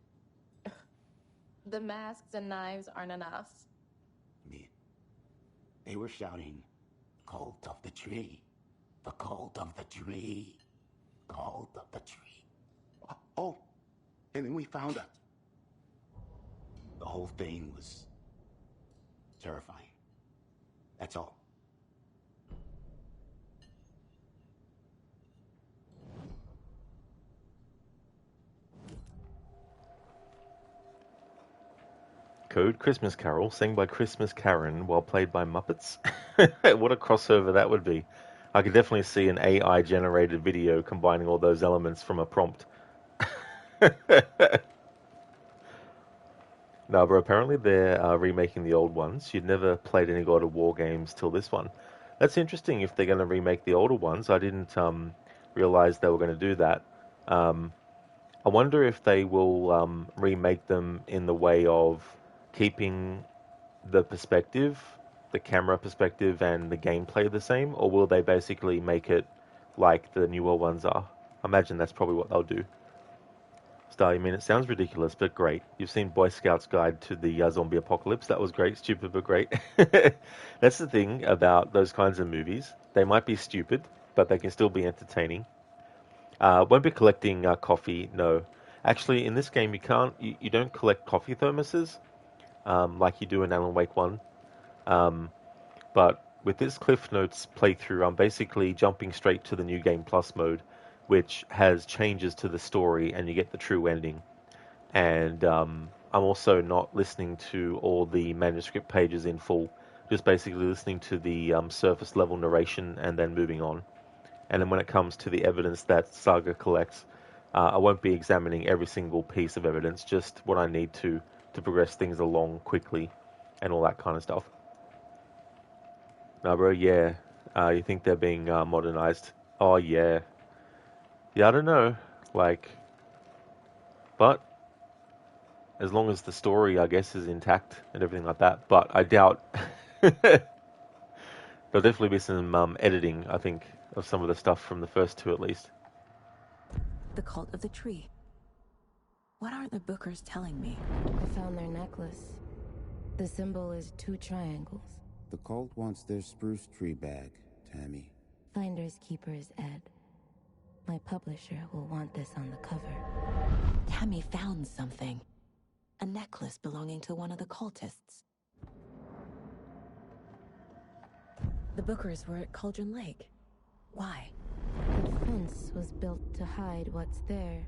The masks and knives aren't enough. They were shouting, "Cult of the tree, the cult of the tree, cult of the tree." Oh, and then we found it. The whole thing was terrifying. That's all. Code Christmas Carol, sang by Christmas Karen while played by Muppets. What a crossover that would be. I could definitely see an AI-generated video combining all those elements from a prompt. No, but apparently they're remaking the old ones. You'd never played any God of War games till this one. That's interesting if they're going to remake the older ones. I didn't realize they were going to do that. I wonder if they will remake them in the way of keeping the perspective, the camera perspective, and the gameplay the same, or will they basically make it like the newer ones are? I imagine that's probably what they'll do. Star, I mean, it sounds ridiculous, but great. You've seen Boy Scout's Guide to the Zombie Apocalypse. That was great. Stupid, but great. That's the thing about those kinds of movies. They might be stupid, but they can still be entertaining. Won't be collecting coffee, no. Actually, in this game, you don't collect coffee thermoses like you do in Alan Wake 1. But with this Cliff Notes playthrough, I'm basically jumping straight to the New Game Plus mode, which has changes to the story, and you get the true ending. And I'm also not listening to all the manuscript pages in full, just basically listening to the surface level narration and then moving on. And then when it comes to the evidence that Saga collects, I won't be examining every single piece of evidence, just what I need to progress things along quickly and all that kind of stuff. No, bro, yeah. You think they're being modernized? Oh, yeah. Yeah, I don't know. But as long as the story, I guess, is intact and everything like that. But I doubt. There'll definitely be some editing, I think, of some of the stuff from the first two at least. The cult of the tree. What are the Bookers telling me? I found their necklace. The symbol is 2 triangles. The cult wants their spruce tree back, Tammy. Finders keepers, Ed. My publisher will want this on the cover. Tammy found something. A necklace belonging to one of the cultists. The Bookers were at Cauldron Lake. Why? The fence was built to hide what's there.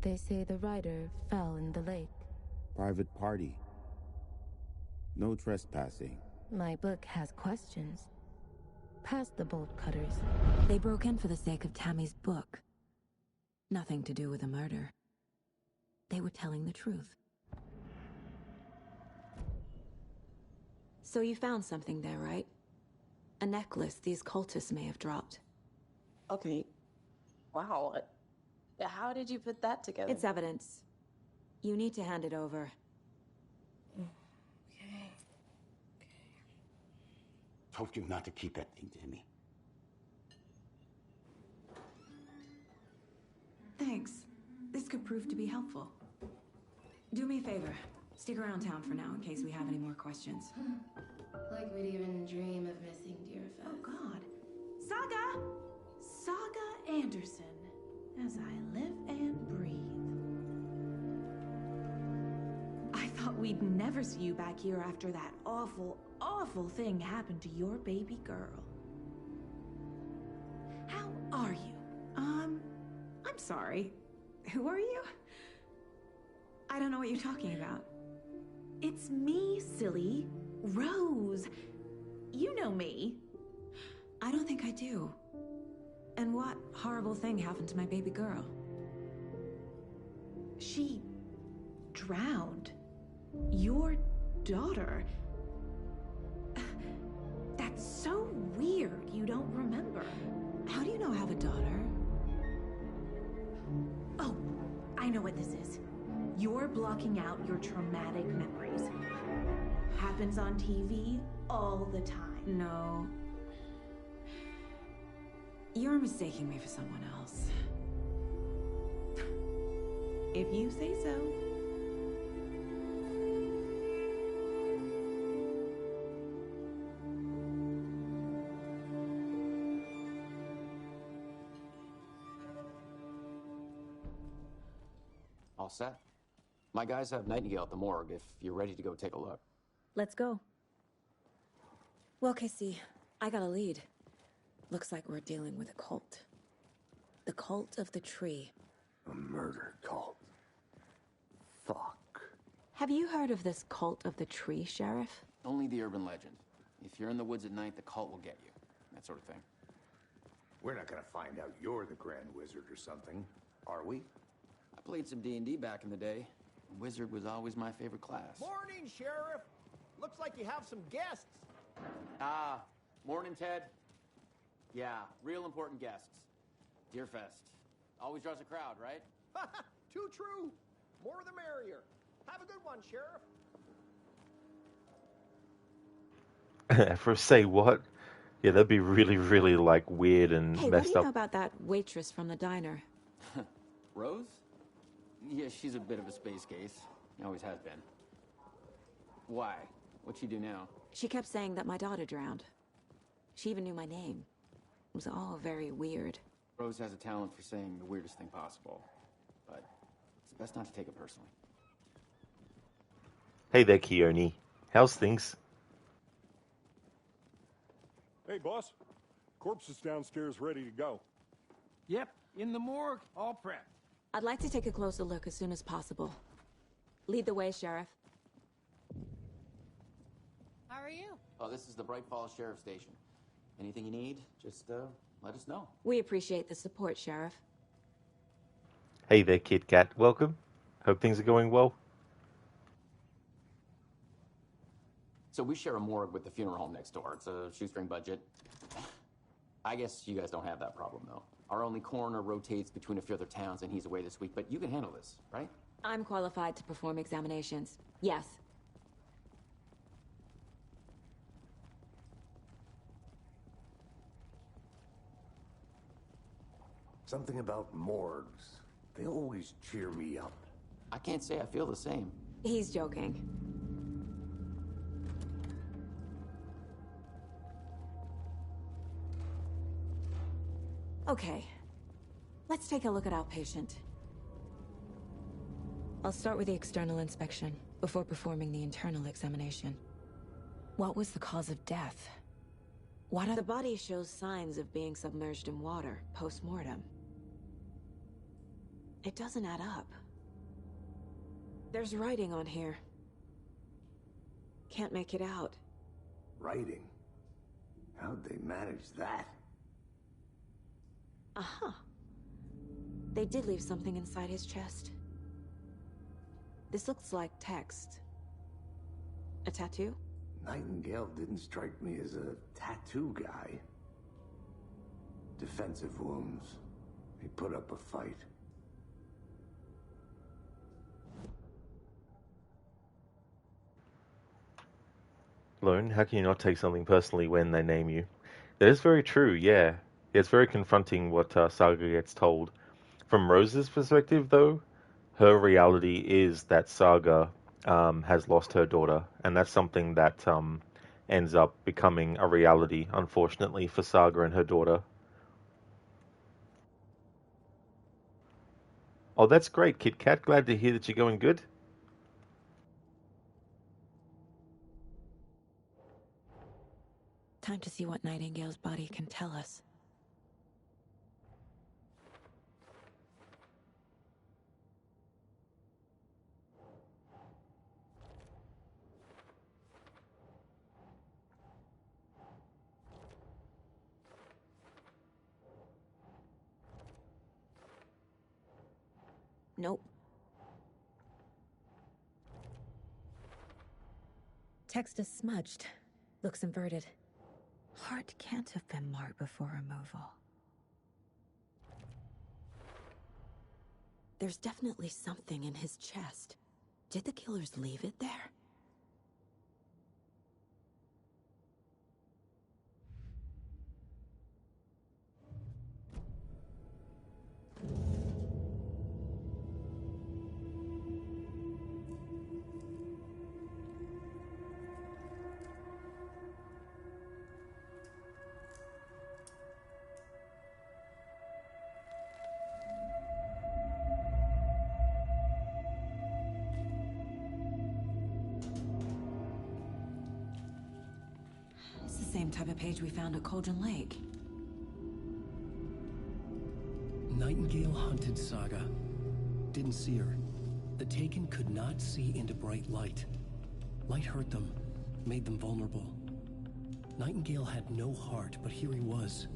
They say the rider fell in the lake. Private party. No trespassing. My book has questions. Past the bolt cutters. They broke in for the sake of Tammy's book. Nothing to do with a murder. They were telling the truth. So you found something there, right? A necklace these cultists may have dropped. Okay. Wow. How did you put that together? It's evidence. You need to hand it over. Okay. Told you not to keep that thing, Timmy. Thanks. This could prove to be helpful. Do me a favor. Stick around town for now in case we have any more questions. Like we'd even dream of missing Deerfest. Oh, God. Saga! Saga Anderson. As I live and breathe. I thought we'd never see you back here after that awful, awful thing happened to your baby girl. How are you? I'm sorry. Who are you? I don't know what you're talking about. It's me, silly. Rose. You know me. I don't think I do. And what horrible thing happened to my baby girl? She drowned. Your daughter. That's so weird you don't remember. How do you know I have a daughter? Oh, I know what this is. You're blocking out your traumatic memories. Happens on TV all the time. No. You're mistaking me for someone else. If you say so. All set. My guys have Nightingale at the morgue if you're ready to go take a look. Let's go. Well, Casey, I got a lead. Looks like we're dealing with a cult. The cult of the tree. A murder cult. Fuck. Have you heard of this cult of the tree, Sheriff? Only the urban legend. If you're in the woods at night, the cult will get you. That sort of thing. We're not gonna find out you're the Grand Wizard or something, are we? I played some D&D back in the day. Wizard was always my favorite class. Morning, Sheriff. Looks like you have some guests. Ah, morning, Ted. Yeah, real important guests. Deerfest. Always draws a crowd, right? Too true. More the merrier. Have a good one, Sheriff. For say what? Yeah, that'd be really, really like weird and Hey, what do messed you up. know about that waitress from the diner? Rose? Yeah, she's a bit of a space case. Always has been. Why? What'd she do now? She kept saying that my daughter drowned. She even knew my name. It was all very weird. Rose has a talent for saying the weirdest thing possible. But it's best not to take it personally. Hey there, Keone. How's things? Hey, boss. Corpse is downstairs ready to go. Yep, in the morgue, all prepped. I'd like to take a closer look as soon as possible. Lead the way, Sheriff. How are you? Oh, this is the Bright Falls Sheriff Station. Anything you need, just let us know. We appreciate the support, Sheriff. Hey there, Kit Kat. Welcome. Hope things are going well. So we share a morgue with the funeral home next door. It's a shoestring budget. I guess you guys don't have that problem, though. Our only coroner rotates between a few other towns, and he's away this week. But you can handle this, right? I'm qualified to perform examinations. Yes. Something about morgues. They always cheer me up. I can't say I feel the same. He's joking. Okay. Let's take a look at outpatient. I'll start with the external inspection before performing the internal examination. What was the cause of death? The body shows signs of being submerged in water post-mortem. It doesn't add up. There's writing on here. Can't make it out. Writing? How'd they manage that? Uh-huh. They did leave something inside his chest. This looks like text. A tattoo? Nightingale didn't strike me as a tattoo guy. Defensive wounds. He put up a fight. Lone, how can you not take something personally when they name you? That is very true, yeah. It's very confronting what Saga gets told. From Rose's perspective, though, her reality is that Saga has lost her daughter, and that's something that ends up becoming a reality, unfortunately, for Saga and her daughter. Oh, that's great, Kit Kat. Glad to hear that you're going good. Time to see what Nightingale's body can tell us. Nope. Text is smudged. Looks inverted. Heart can't have been marked before removal. There's definitely something in his chest. Did the killers leave it there? It's the same type of page we found at Cauldron Lake. Nightingale hunted Saga. Didn't see her. The Taken could not see into bright light. Light hurt them, made them vulnerable. Nightingale had no heart, but here he was,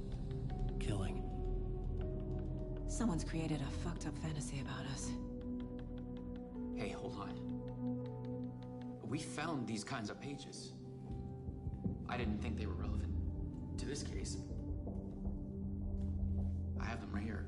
killing. Someone's created a fucked up fantasy about us. Hey, hold on. We found these kinds of pages. I didn't think they were relevant to this case. I have them right here.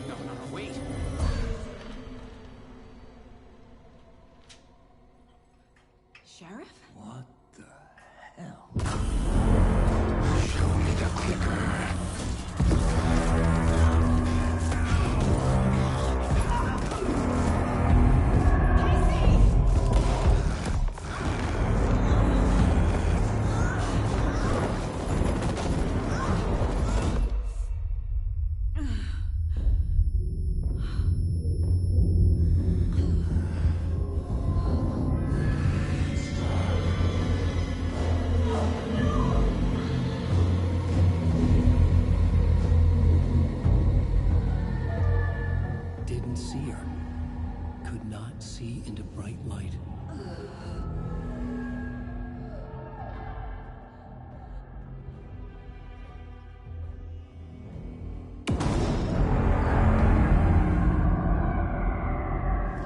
No, wait. Sheriff? What the hell? Show me the clicker. Didn't see her. Could not see into bright light.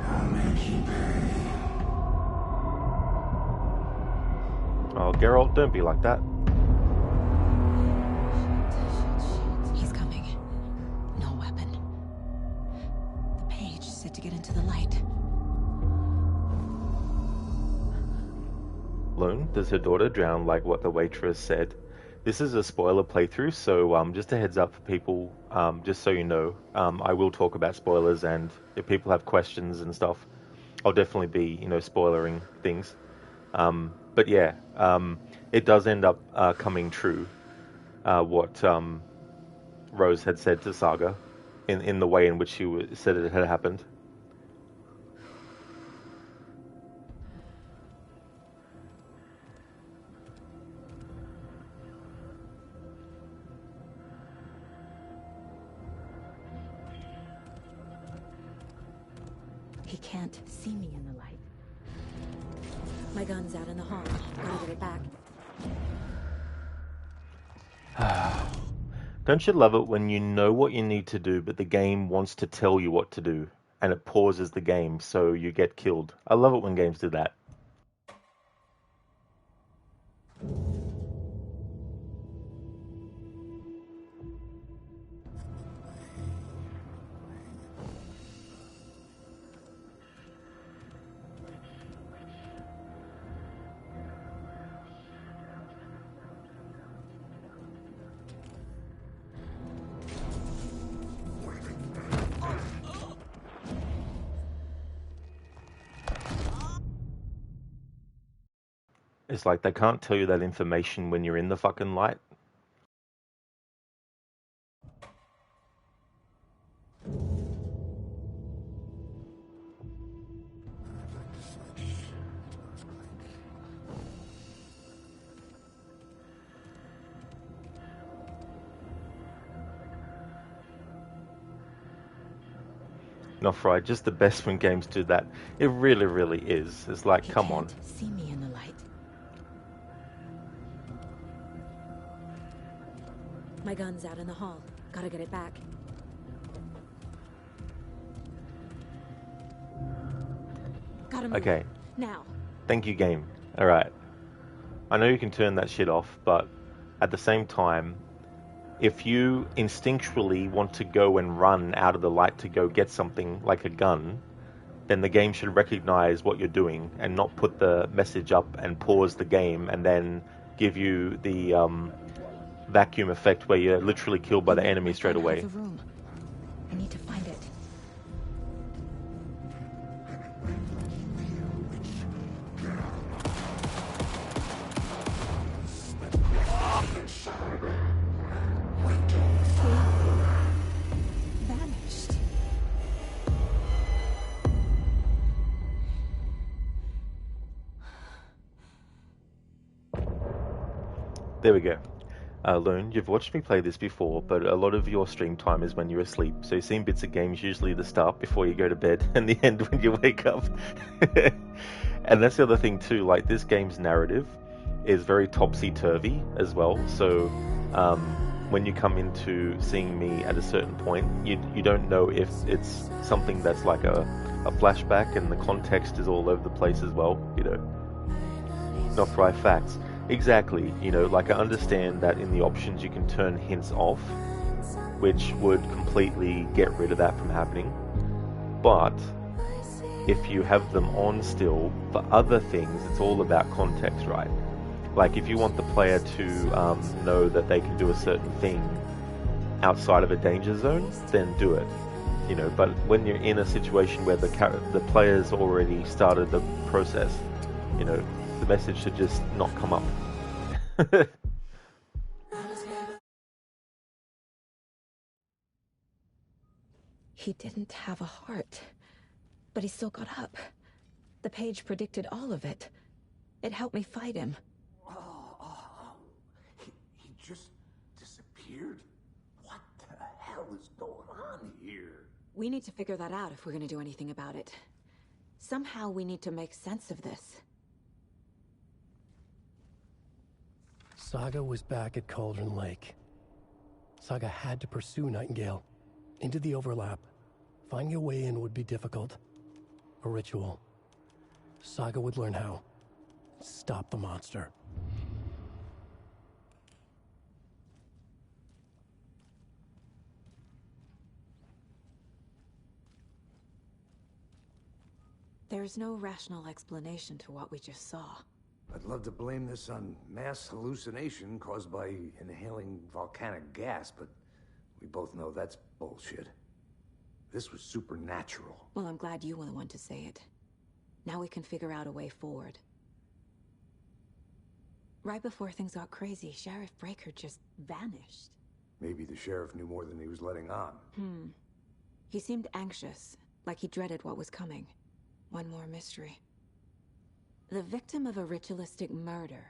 I'll make you pay. Oh, Geralt, don't be like that. He's coming. No weapon. The page said to get into the light. Lone, does her daughter drown like what the waitress said? This is a spoiler playthrough, so just a heads up for people, just so you know, I will talk about spoilers, and if people have questions and stuff, I'll definitely be, spoilering things. But yeah, it does end up coming true, what Rose had said to Saga, in the way in which she said it had happened. He can't see me in the light. My gun's out in the hall. Gotta get it back. Don't you love it when you know what you need to do, but the game wants to tell you what to do, and it pauses the game so you get killed? I love it when games do that. It's like they can't tell you that information when you're in the fucking light. Not fried, just the best when games do that. It really, really is. It's like, come on. See me in the light. My gun's out in the hall. Gotta get it back. Gotta move. Okay. Now. Thank you, game. Alright. I know you can turn that shit off, but at the same time, if you instinctually want to go and run out of the light to go get something like a gun, then the game should recognize what you're doing and not put the message up and pause the game and then give you the vacuum effect where you're literally killed by the enemy straight away. I need to find it. Vanished. There we go. Loon, you've watched me play this before, but a lot of your stream time is when you're asleep, so you've seen bits of games usually the start before you go to bed and the end when you wake up. And that's the other thing too, like this game's narrative is very topsy-turvy as well, so when you come into seeing me at a certain point, you don't know if it's something that's like a flashback and the context is all over the place as well, you know. Not right facts. Exactly, you know, like I understand that in the options you can turn hints off, which would completely get rid of that from happening. But if you have them on still, for other things, it's all about context, right? Like if you want the player to know that they can do a certain thing outside of a danger zone, then do it. You know, but when you're in a situation where the player's already started the process, you know, the message should just not come up. He didn't have a heart, but he still got up. The page predicted all of it. It helped me fight him. He just disappeared? What the hell is going on here? We need to figure that out if we're gonna do anything about it. Somehow we need to make sense of this. Saga was back at Cauldron Lake. Saga had to pursue Nightingale into the overlap. Finding a way in would be difficult. A ritual. Saga would learn how. Stop the monster. There's no rational explanation to what we just saw. I'd love to blame this on mass hallucination caused by inhaling volcanic gas, but we both know that's bullshit. This was supernatural. Well, I'm glad you were the one to say it. Now we can figure out a way forward. Right before things got crazy, Sheriff Breaker just vanished. Maybe the sheriff knew more than he was letting on. He seemed anxious, like he dreaded what was coming. One more mystery. The victim of a ritualistic murder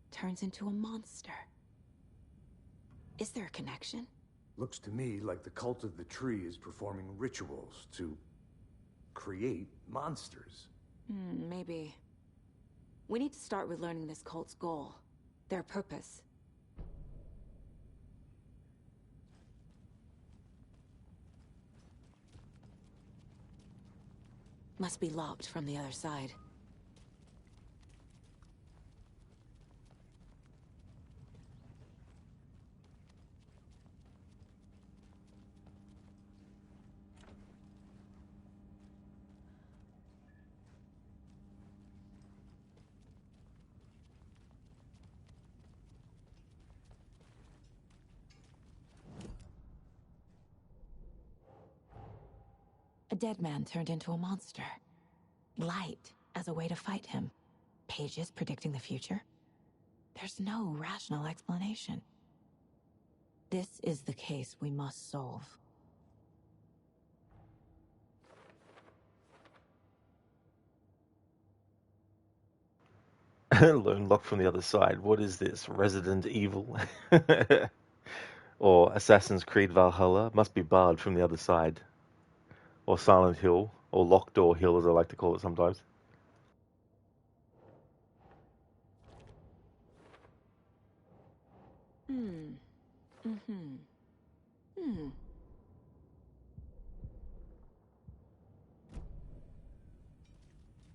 turns into a monster. Is there a connection? Looks to me like the cult of the tree is performing rituals to create monsters. Maybe. We need to start with learning this cult's goal. Their purpose. Must be locked from the other side. A dead man turned into a monster. Light as a way to fight him. Pages predicting the future? There's no rational explanation. This is the case we must solve. Learn locked from the other side. What is this? Resident Evil? Or Assassin's Creed Valhalla? Must be barred from the other side. Or Silent Hill. Or Locked Door Hill, as I like to call it sometimes.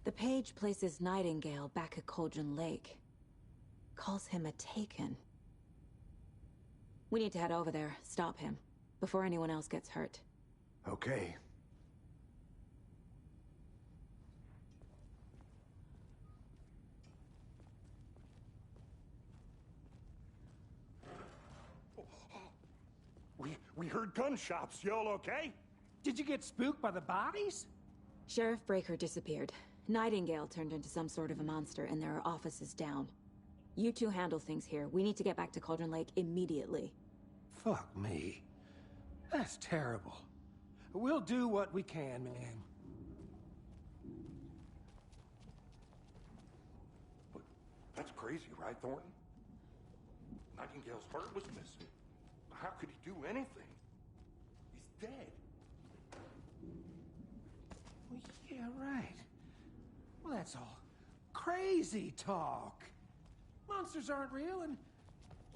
The page places Nightingale back at Cauldron Lake. Calls him a Taken. We need to head over there, stop him, before anyone else gets hurt. Okay. We heard gunshots. Y'all okay? Did you get spooked by the bodies? Sheriff Breaker disappeared. Nightingale turned into some sort of a monster, and there are offices down. You two handle things here. We need to get back to Cauldron Lake immediately. Fuck me. That's terrible. We'll do what we can, man. But that's crazy, right, Thornton? Nightingale's heart was missing. How could he do anything? He's dead. Well, yeah, right. Well, that's all crazy talk. Monsters aren't real, and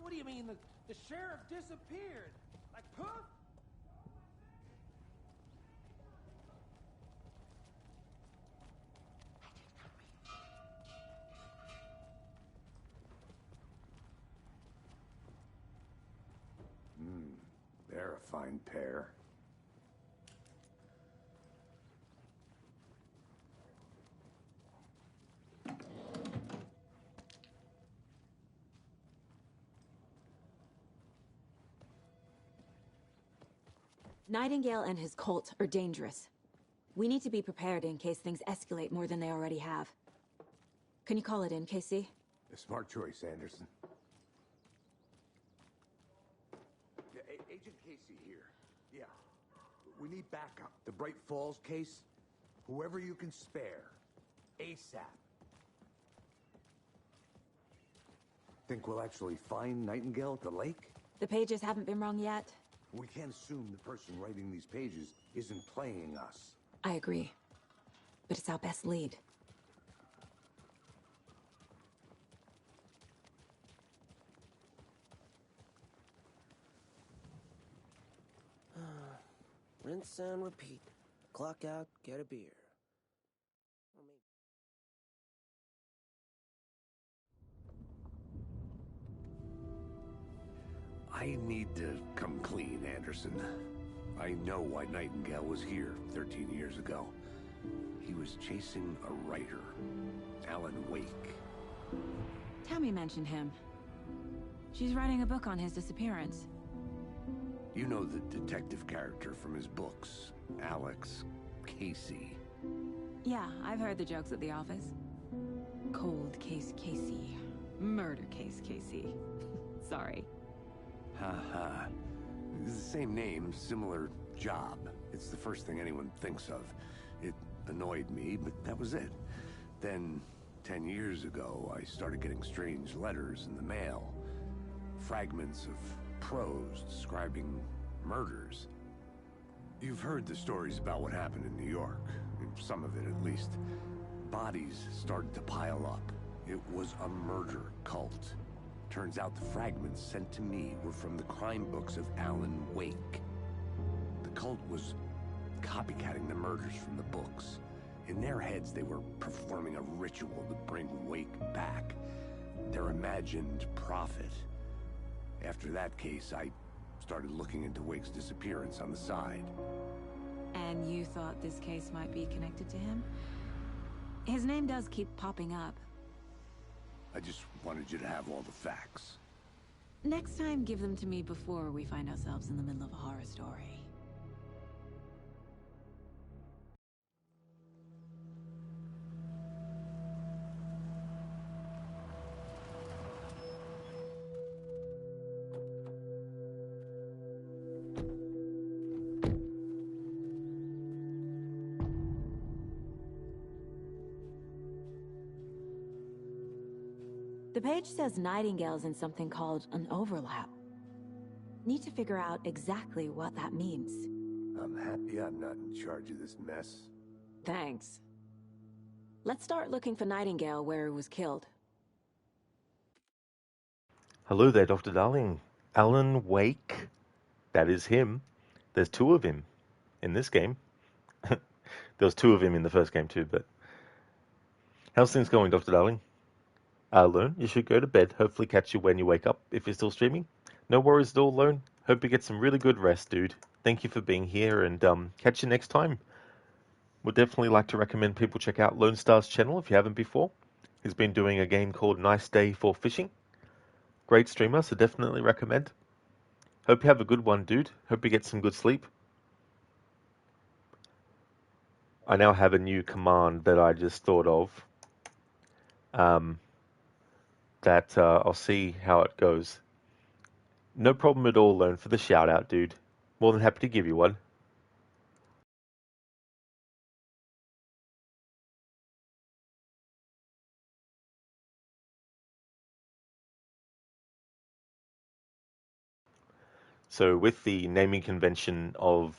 what do you mean the sheriff disappeared? Like poof? They're a fine pair. Nightingale and his cult are dangerous. We need to be prepared in case things escalate more than they already have. Can you call it in, Casey? A smart choice, Anderson. Yeah, Agent Casey here. Yeah. We need backup. The Bright Falls case, whoever you can spare. ASAP. Think we'll actually find Nightingale at the lake? The pages haven't been wrong yet. We can't assume the person writing these pages isn't playing us. I agree. But it's our best lead. Rinse and repeat. Clock out, get a beer. I need to come clean, Anderson. I know why Nightingale was here 13 years ago. He was chasing a writer, Alan Wake. Tammy mentioned him. She's writing a book on his disappearance. You know the detective character from his books, Alex Casey. Yeah, I've heard the jokes at the office. Cold case Casey. Murder case Casey. Sorry. Ha. It's the same name, similar job. It's the first thing anyone thinks of. It annoyed me, but that was it. Then, 10 years ago, I started getting strange letters in the mail. Fragments of prose describing murders. You've heard the stories about what happened in New York. Some of it, at least. Bodies started to pile up. It was a murder cult. Turns out the fragments sent to me were from the crime books of Alan Wake. The cult was copycatting the murders from the books. In their heads, they were performing a ritual to bring Wake back. Their imagined prophet. After that case, I started looking into Wake's disappearance on the side. And you thought this case might be connected to him? His name does keep popping up. I just wanted you to have all the facts. Next time, give them to me before we find ourselves in the middle of a horror story. The page says Nightingale's in something called an overlap. Need to figure out exactly what that means. I'm happy I'm not in charge of this mess. Thanks. Let's start looking for Nightingale where he was killed. Hello there, Dr. Darling. Alan Wake. That is him. There's two of him in this game. There was two of him in the first game too, but... How's things going, Dr. Darling? Lone, you should go to bed. Hopefully catch you when you wake up, if you're still streaming. No worries at all, Lone. Hope you get some really good rest, dude. Thank you for being here, and catch you next time. Would definitely like to recommend people check out Lone Star's channel if you haven't before. He's been doing a game called Nice Day for Fishing. Great streamer, so definitely recommend. Hope you have a good one, dude. Hope you get some good sleep. I now have a new command that I just thought of. That I'll see how it goes. No problem at all, Lone, for the shout out, dude. More than happy to give you one. So with the naming convention of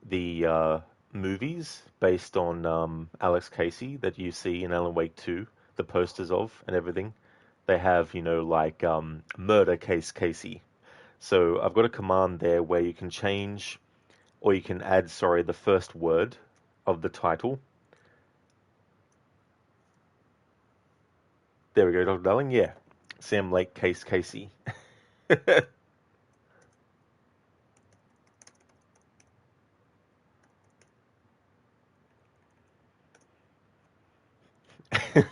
the movies based on Alex Casey that you see in Alan Wake 2, the posters of and everything, they have, like Murder Case Casey. So I've got a command there where you can change, or you can add, the first word of the title. There we go, Dr. Darling. Yeah. Sam Lake Case Casey.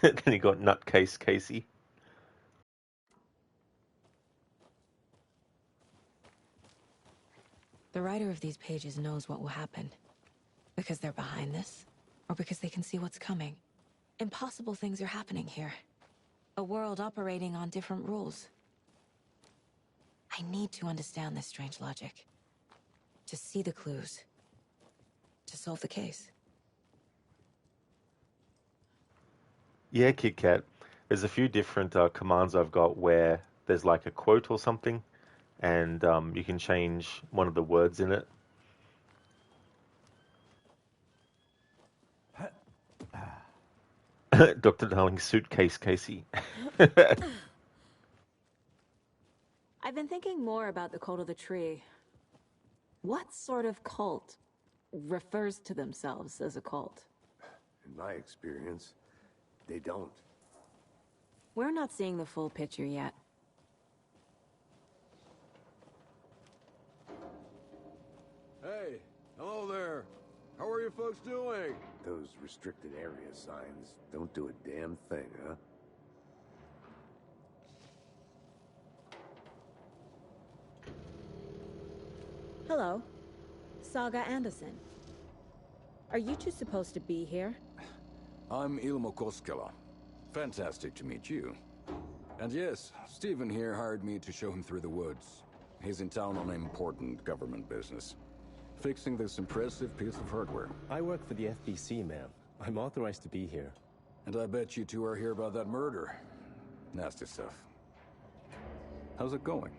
Then you got Nutcase Casey. The writer of these pages knows what will happen. Because they're behind this, or because they can see what's coming. Impossible things are happening here. A world operating on different rules. I need to understand this strange logic. To see the clues. To solve the case. Yeah, Kit Kat. There's a few different commands I've got where there's like a quote or something, and you can change one of the words in it. Dr. Darling's suitcase Casey. I've been thinking more about the cult of the tree. What sort of cult refers to themselves as a cult? In my experience, they don't. We're not seeing the full picture yet. Hey, hello there. How are you folks doing? Those restricted area signs don't do a damn thing, huh? Hello. Saga Anderson. Are you two supposed to be here? I'm Ilmo Koskela. Fantastic to meet you. And yes, Stephen here hired me to show him through the woods. He's in town on important government business. Fixing this impressive piece of hardware. I work for the FBC, ma'am. I'm authorized to be here. And I bet you two are here about that murder. Nasty stuff. How's it going?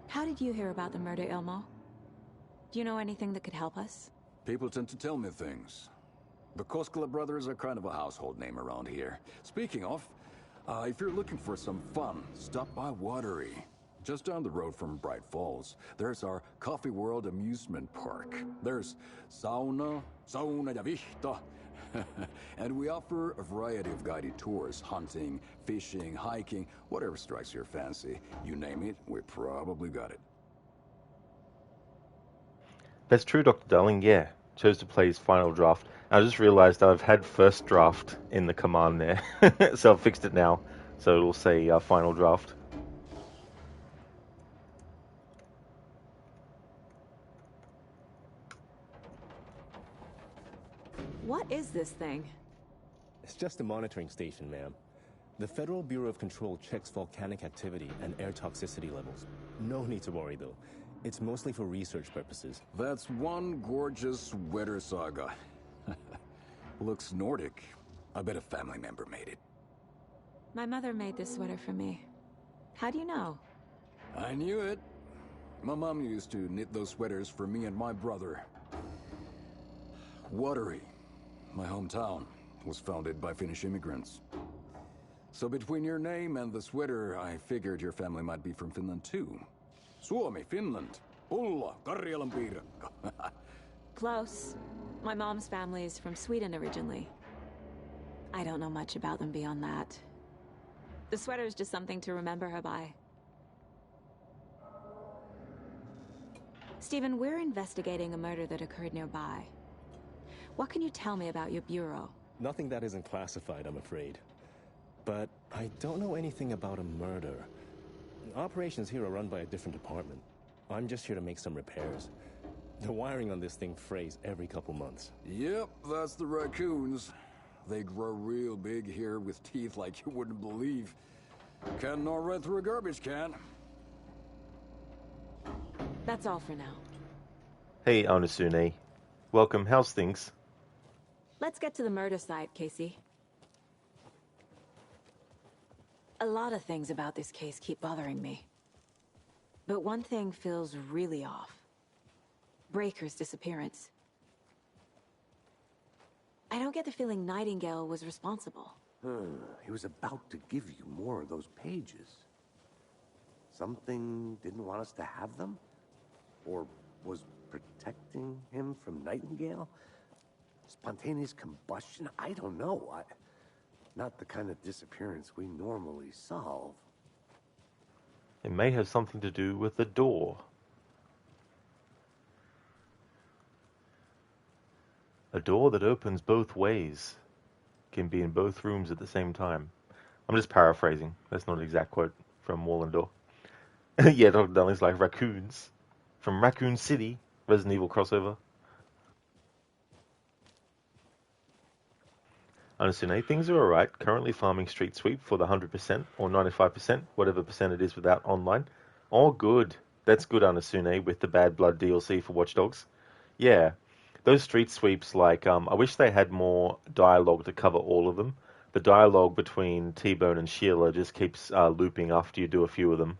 How did you hear about the murder, Ilmo? Do you know anything that could help us? People tend to tell me things. The Koskela brothers are kind of a household name around here. Speaking of, if you're looking for some fun, stop by Watery. Just down the road from Bright Falls, there's our Coffee World amusement park. There's sauna ja vihta. And we offer a variety of guided tours, hunting, fishing, hiking, whatever strikes your fancy. You name it, we probably got it. That's true, Dr. Darling, yeah. Chose to play his final draft. I just realized I've had first draft in the command there. So I've fixed it now. So it'll say final draft. What is this thing? It's just a monitoring station, ma'am. The Federal Bureau of Control checks volcanic activity and air toxicity levels. No need to worry, though. It's mostly for research purposes. That's one gorgeous weather saga. Looks Nordic. I bet a family member made it. My mother made this sweater for me. How do you know? I knew it. My mom used to knit those sweaters for me and my brother. Watery, my hometown, was founded by Finnish immigrants. So between your name and the sweater, I figured your family might be from Finland too. Suomi, Finland. Ulla, Karjalan piirakka. Close. My mom's family is from Sweden originally. I don't know much about them beyond that. The sweater is just something to remember her by. Stephen, we're investigating a murder that occurred nearby. What can you tell me about your bureau? Nothing that isn't classified, I'm afraid. But I don't know anything about a murder. Operations here are run by a different department. I'm just here to make some repairs. The wiring on this thing frays every couple months. Yep, that's the raccoons. They grow real big here with teeth like you wouldn't believe. Can't gnaw right through a garbage can. That's all for now. Hey, Onasune. Welcome. How's things? Let's get to the murder site, Casey. A lot of things about this case keep bothering me. But one thing feels really off. Breaker's disappearance. I don't get the feeling Nightingale was responsible. He was about to give you more of those pages. Something didn't want us to have them? Or was protecting him from Nightingale? Spontaneous combustion? I don't know. Not the kind of disappearance we normally solve. It may have something to do with the door. A door that opens both ways. Can be in both rooms at the same time. I'm just paraphrasing. That's not an exact quote from Wall and Door. Yeah, Dr. Darling's like raccoons. From Raccoon City, Resident Evil crossover. Onasune, things are alright. Currently farming Street Sweep for the 100% or 95%, whatever percent it is without online. Oh, good. That's good, Onasune, with the Bad Blood DLC for Watch Dogs. Yeah, those Street Sweeps, like, I wish they had more dialogue to cover all of them. The dialogue between T-Bone and Sheila just keeps looping after you do a few of them.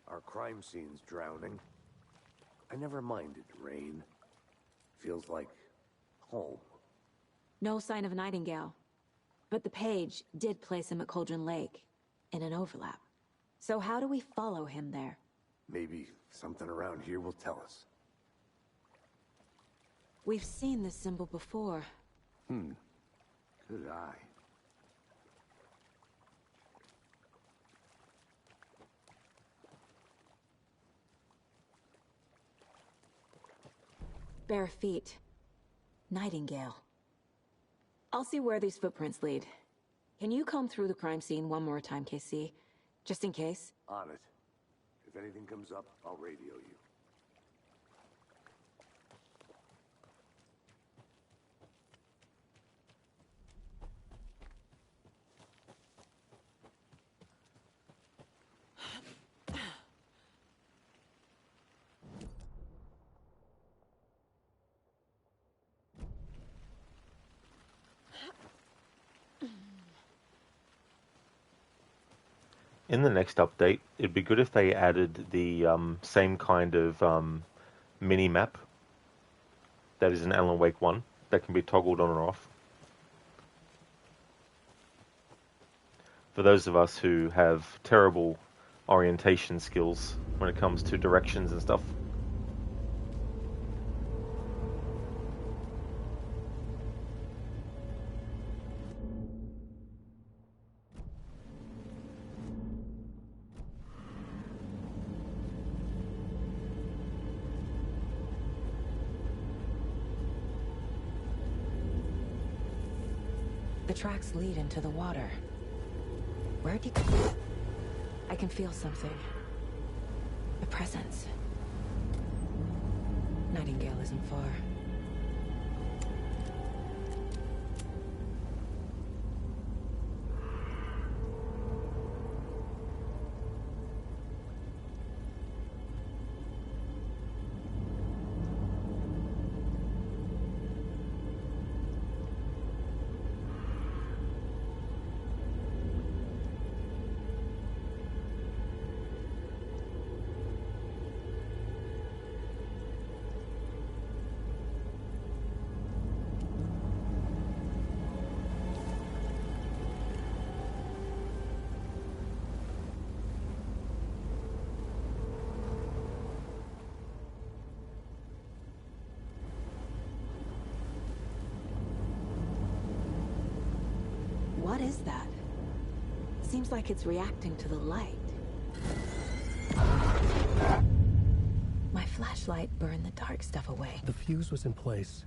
Our crime scene's drowning. I never minded rain. Feels like home. No sign of Nightingale. But the page did place him at Cauldron Lake, in an overlap. So how do we follow him there? Maybe something around here will tell us. We've seen this symbol before. Good eye. Bare feet. Nightingale. I'll see where these footprints lead. Can you comb through the crime scene one more time, KC? Just in case? On it. If anything comes up, I'll radio you. in the next update, it'd be good if they added the same kind of mini map that is in Alan Wake 1 that can be toggled on or off. For those of us who have terrible orientation skills when it comes to directions and stuff. The tracks lead into the water. Where'd you... I can feel something. A presence. Nightingale isn't far. What is that? Seems like it's reacting to the light. My flashlight burned the dark stuff away. The fuse was in place.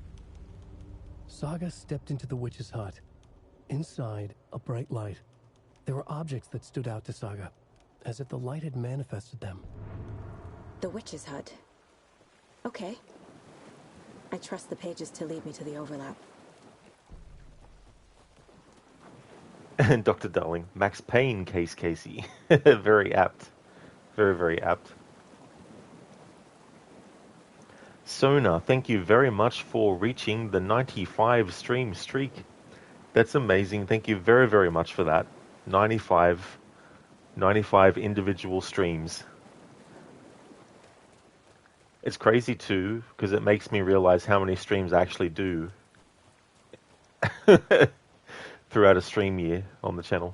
Saga stepped into the witch's hut. Inside, a bright light. There were objects that stood out to Saga, as if the light had manifested them. The witch's hut. Okay. I trust the pages to lead me to the overlap. And Dr. Darling, Max Payne case Casey. Very apt. Very, very apt. Sona, thank you very much for reaching the 95 stream streak. That's amazing. Thank you very, very much for that. 95 individual streams. It's crazy too, because it makes me realize how many streams I actually do throughout a stream year on the channel.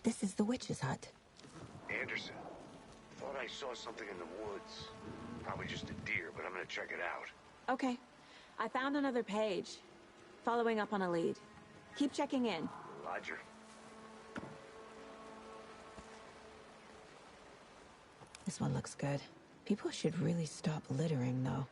This is the witch's hut. Anderson, thought I saw something in the woods. Probably just a deer, but I'm gonna check it out. Okay. I found another page. Following up on a lead. Keep checking in. Roger. This one looks good. People should really stop littering, though.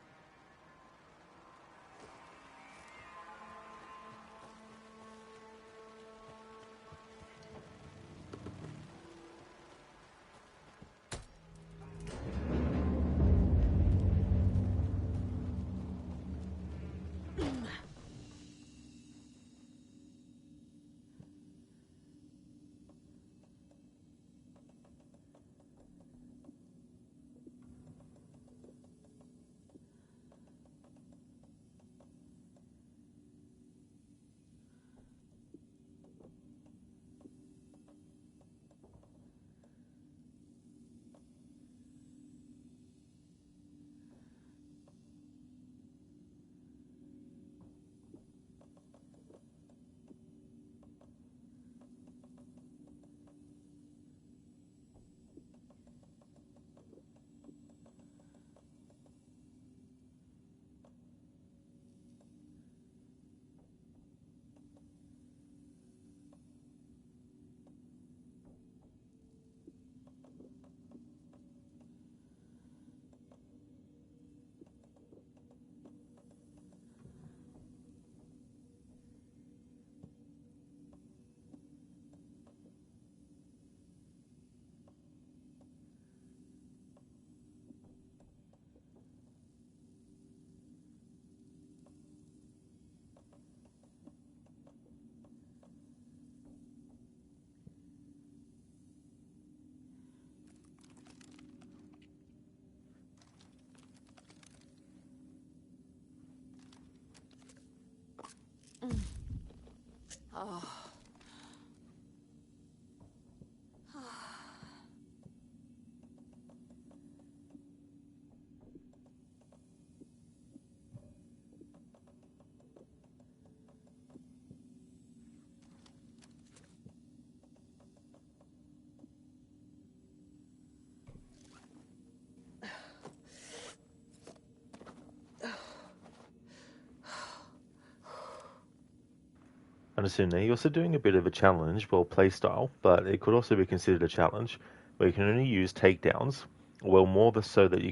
Understood. Now, you're also doing a bit of a challenge, well, playstyle, but it could also be considered a challenge where you can only use takedowns. Well, more so that you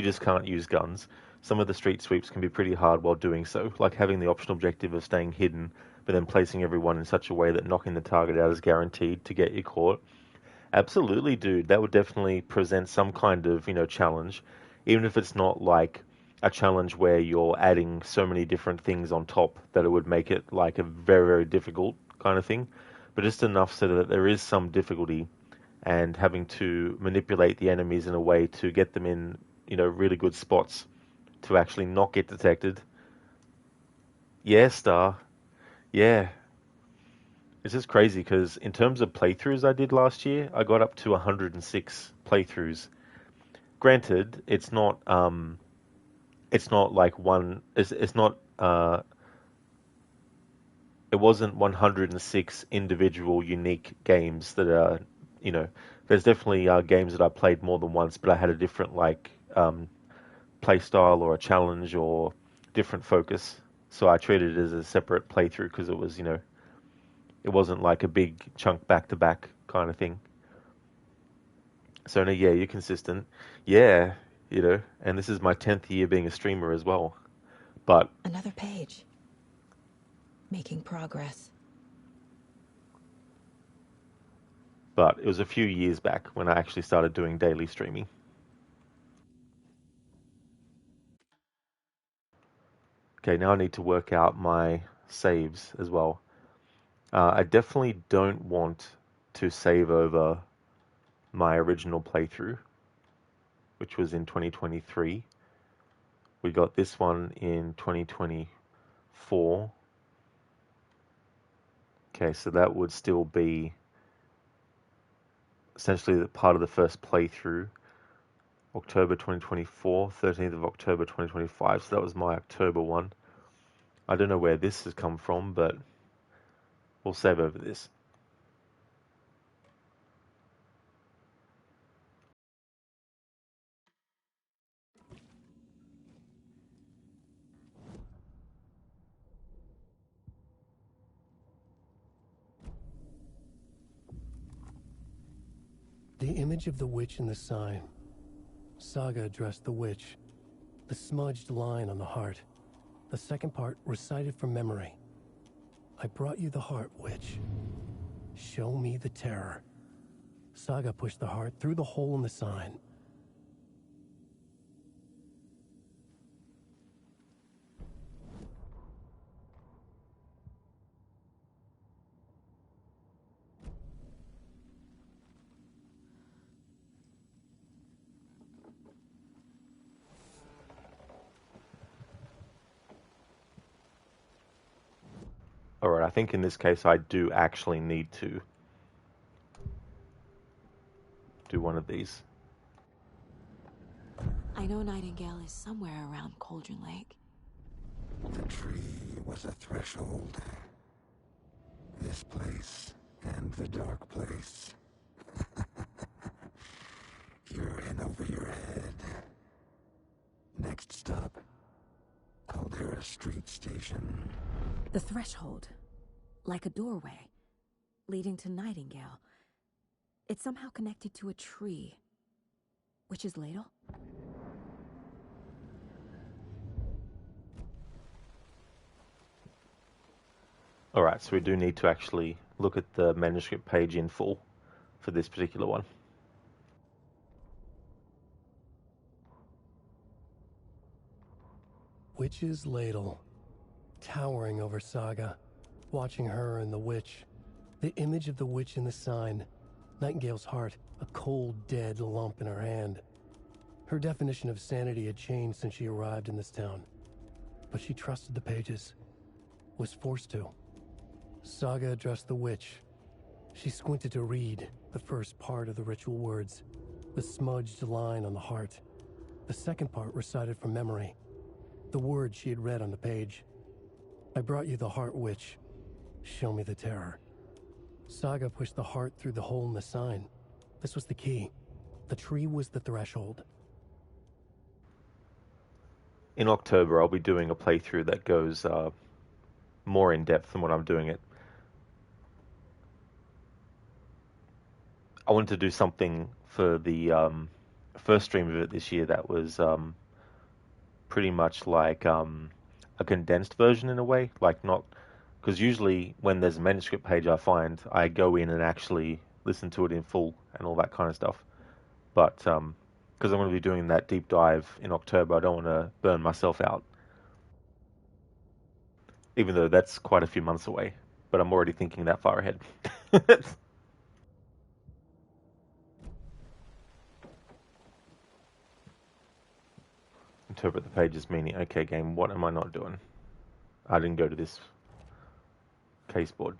just can't use guns. Some of the street sweeps can be pretty hard while doing so, like having the optional objective of staying hidden, but then placing everyone in such a way that knocking the target out is guaranteed to get you caught. Absolutely, dude. That would definitely present some kind of, challenge, even if it's not like a challenge where you're adding so many different things on top that it would make it like a very, very difficult kind of thing, but just enough so that there is some difficulty and having to manipulate the enemies in a way to get them in, really good spots to actually not get detected. Yeah, Star. Yeah. It's just crazy because in terms of playthroughs I did last year, I got up to 106 playthroughs. Granted, it's not like it's not it wasn't 106 individual unique games that are, there's definitely games that I played more than once, but I had a different play style or a challenge or different focus. So I treated it as a separate playthrough because it was, it wasn't like a big chunk back to back kind of thing. So no, yeah, you're consistent. Yeah, and this is my 10th year being a streamer as well. But another page. Making progress. But it was a few years back when I actually started doing daily streaming. Okay, now I need to work out my saves as well. I definitely don't want to save over my original playthrough, which was in 2023. We got this one in 2024. Okay, so that would still be essentially the part of the first playthrough. October 2024, 13th of October 2025. So that was my October one. I don't know where this has come from, but we'll save over this. The image of the witch in the sign. Saga addressed the witch. The smudged line on the heart. The second part recited from memory. I brought you the heart, witch. Show me the terror. Saga pushed the heart through the hole in the sign. Alright, I think in this case I do actually need to do one of these. I know Nightingale is somewhere around Cauldron Lake. The tree was a threshold. This place and the dark place. You're in over your head. Next stop, Caldera Street Station. The threshold. Like a doorway. Leading to Nightingale. It's somehow connected to a tree. Witch's Ladle? Alright, so we do need to actually look at the manuscript page in full for this particular one. Witch's Ladle. Towering over Saga. Watching her and the witch. The image of the witch in the sign. Nightingale's heart, a cold, dead lump in her hand. Her definition of sanity had changed since she arrived in this town. But she trusted the pages. Was forced to. Saga addressed the witch. She squinted to read the first part of the ritual words, the smudged line on the heart. The second part recited from memory, the words she had read on the page. I brought you the heart, witch. Show me the terror. Saga pushed the heart through the hole in the sign. This was the key. The tree was the threshold. In October, I'll be doing a playthrough that goes more in depth than what I'm doing it. I wanted to do something for the first stream of it this year that was pretty much like a condensed version in a way, like not, because usually when there's a manuscript page, I find I go in and actually listen to it in full and all that kind of stuff. But because I'm going to be doing that deep dive in October, I don't want to burn myself out. Even though that's quite a few months away, but I'm already thinking that far ahead. Interpret the pages meaning, okay game, what am I not doing? I didn't go to this case board.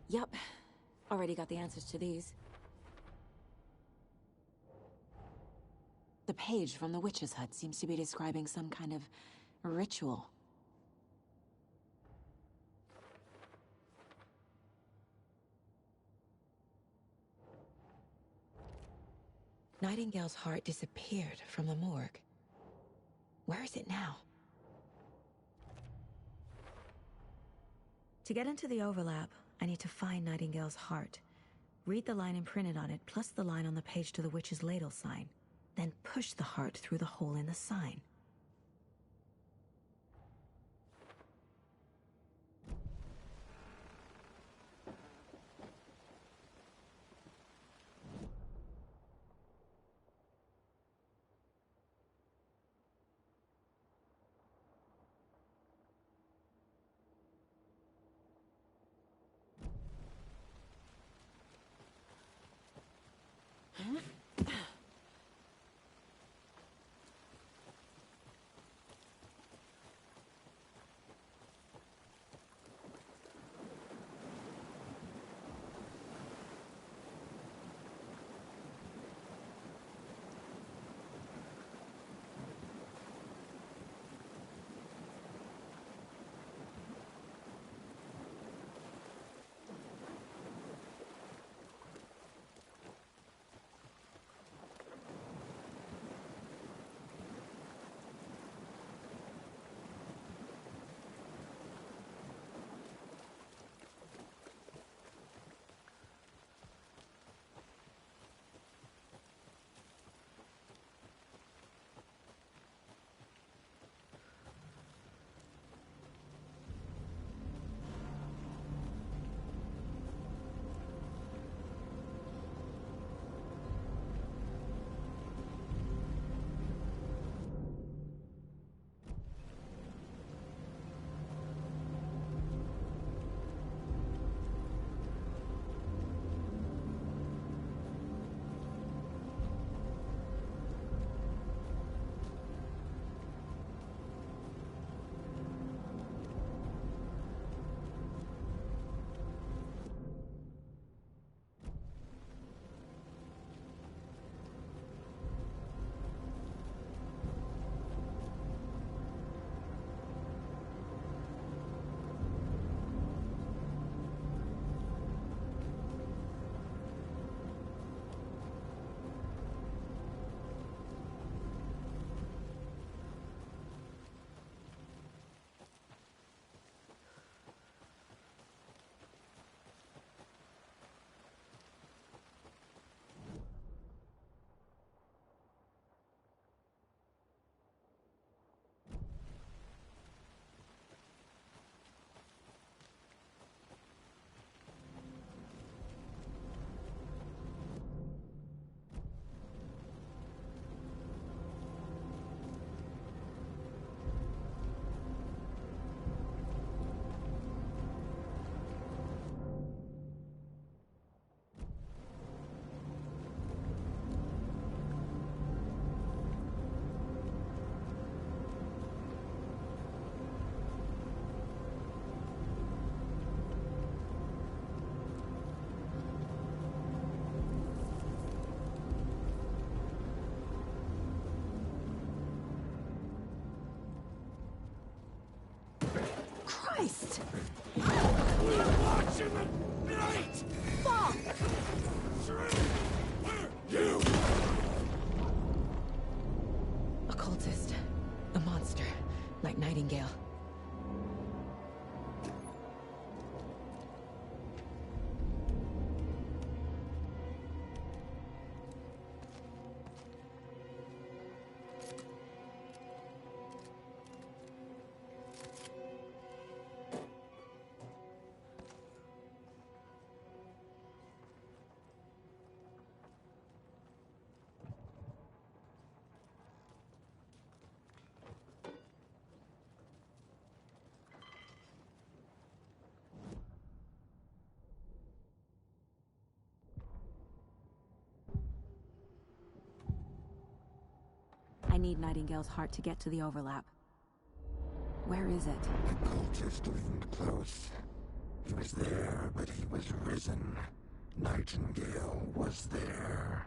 Yep. Already got the answers to these. The page from the witch's hut seems to be describing some kind of ritual. Nightingale's heart disappeared from the morgue. Where is it now? To get into the overlap, I need to find Nightingale's heart. Read the line imprinted on it, plus the line on the page to the witch's ladle sign. Then push the heart through the hole in the sign. Christ! Watch in the night! Fuck! You! A cultist. A monster. Like Nightingale. I need Nightingale's heart to get to the overlap. Where is it? The cultist leaned close. He was there, but he was risen. Nightingale was there.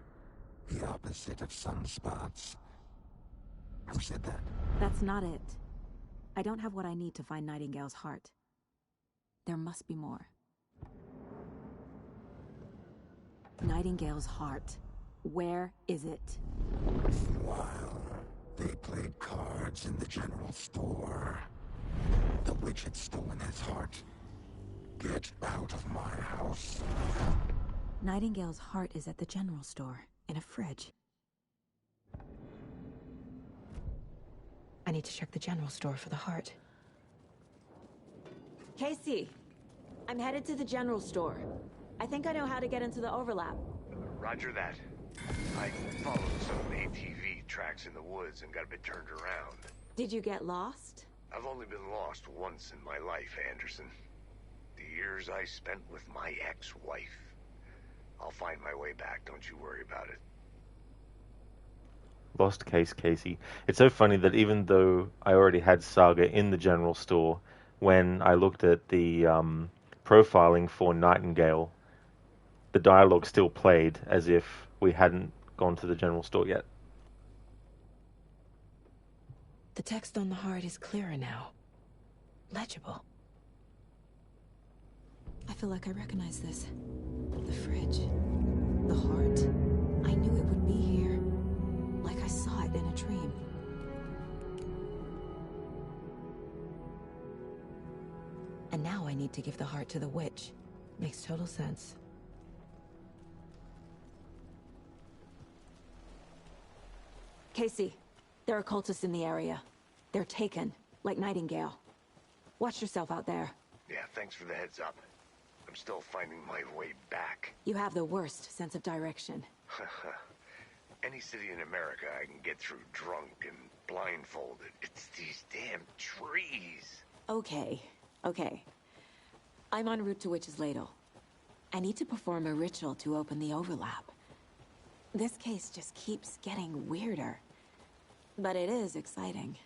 The opposite of sunspots. Who said that? That's not it. I don't have what I need to find Nightingale's heart. There must be more. Nightingale's heart. Where is it? While they played cards in the general store, the witch had stolen his heart. Get out of my house. Nightingale's heart is at the general store, in a fridge. I need to check the general store for the heart. Casey, I'm headed to the general store. I think I know how to get into the overlap. Roger that. I followed some ATV tracks in the woods and got a bit turned around. Did you get lost? I've only been lost once in my life, Anderson. The years I spent with my ex-wife. I'll find my way back, don't you worry about it. Lost case, Casey. It's so funny that even though I already had Saga in the general store, when I looked at the profiling for Nightingale, the dialogue still played as if we hadn't gone to the general store yet. The text on the heart is clearer now. Legible. I feel like I recognize this. The fridge. The heart. I knew it would be here. Like I saw it in a dream. And now I need to give the heart to the witch. Makes total sense. Casey, there are cultists in the area. They're taken, like Nightingale. Watch yourself out there. Yeah, thanks for the heads up. I'm still finding my way back. You have the worst sense of direction. Any city in America I can get through drunk and blindfolded. It's these damn trees. Okay. I'm en route to Witch's Ladle. I need to perform a ritual to open the overlap. This case just keeps getting weirder. But it is exciting.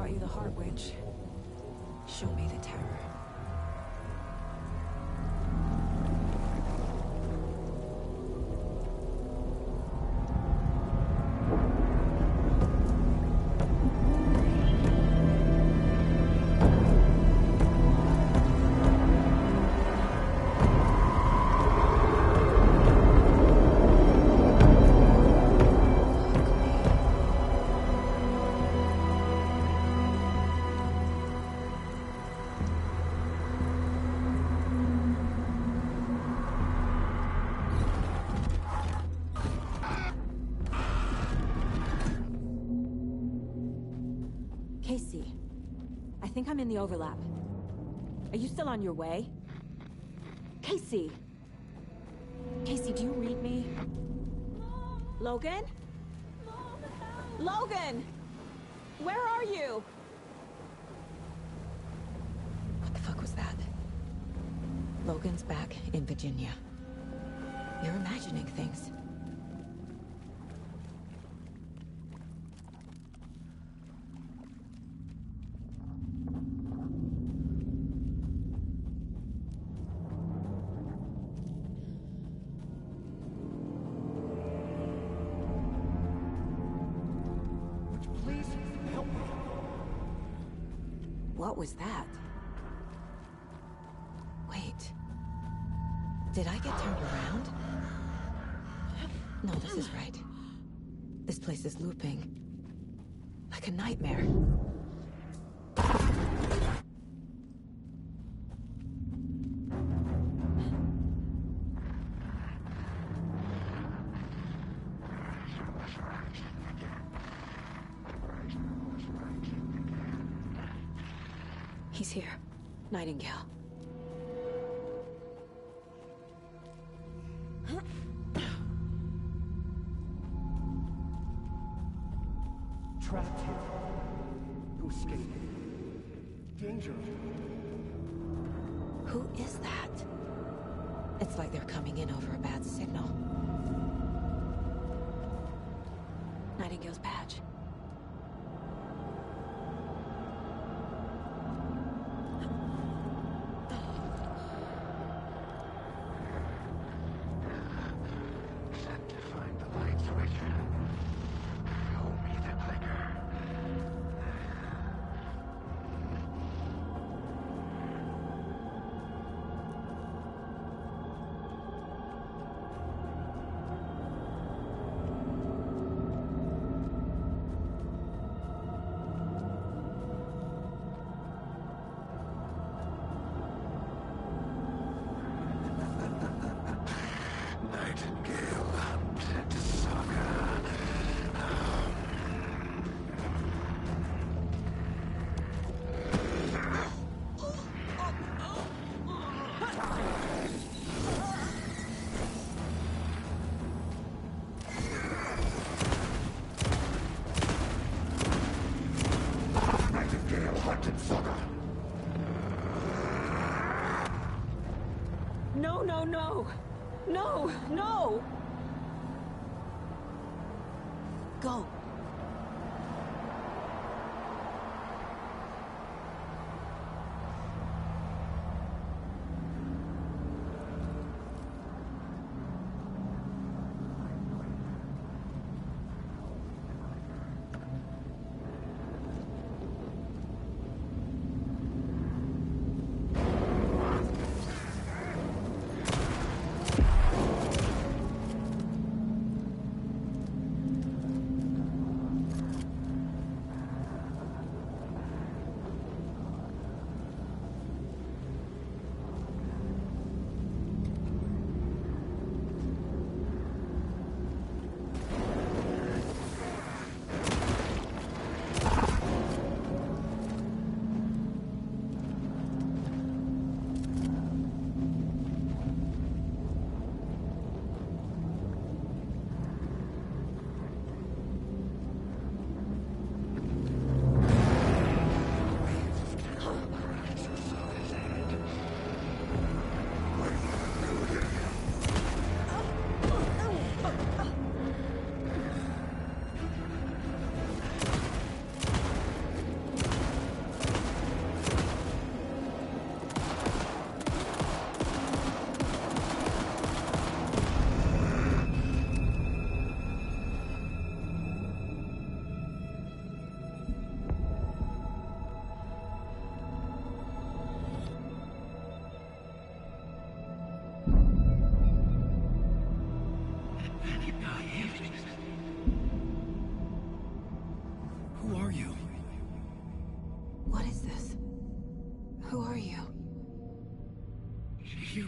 brought you the Heart Witch. Show me the terror. Casey, I think I'm in the overlap. Are you still on your way? Casey! Casey, do you read me? Logan? Logan! Where are you? What the fuck was that? Logan's back in Virginia. You're imagining things. What was that? Wait. Did I get turned around? No, this is right. This place is looping. Like a nightmare. He's here. Nightingale. Trapped here. No escape. Danger. Who is that? It's like they're coming in over a bad signal. Nightingale's badge. No, no, no! No, no! Go.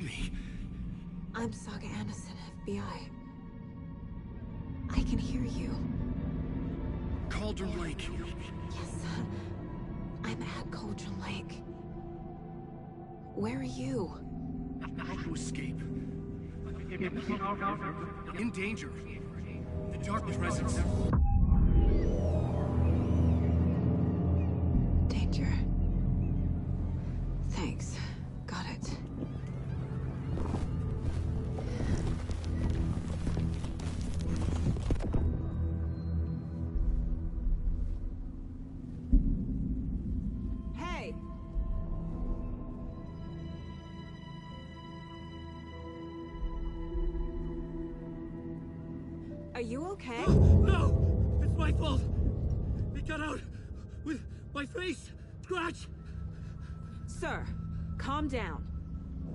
me? I'm Saga Anderson, FBI. I can hear you. Cauldron Lake. Yes, I'm at Cauldron Lake. Where are you? How to escape? In danger. The dark presence. Danger. Thanks. Got it. Hey! Are you okay? No! It's my fault! It got out with my face scratch! Sir, calm down.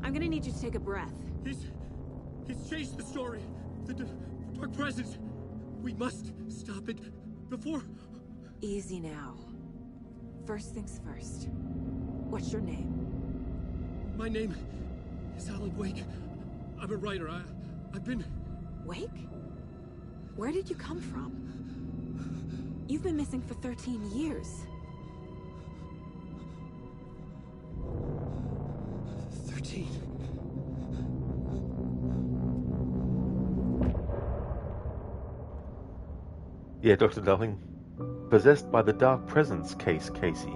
I'm gonna need you to take a breath. He's changed the story. The dark presence. We must stop it before... Easy now. First things first. What's your name? My name is Alan Wake. I'm a writer. I've been... Wake? Where did you come from? You've been missing for 13 years. 13. Yeah, Dr. Darling. Possessed by the Dark Presence case, Casey.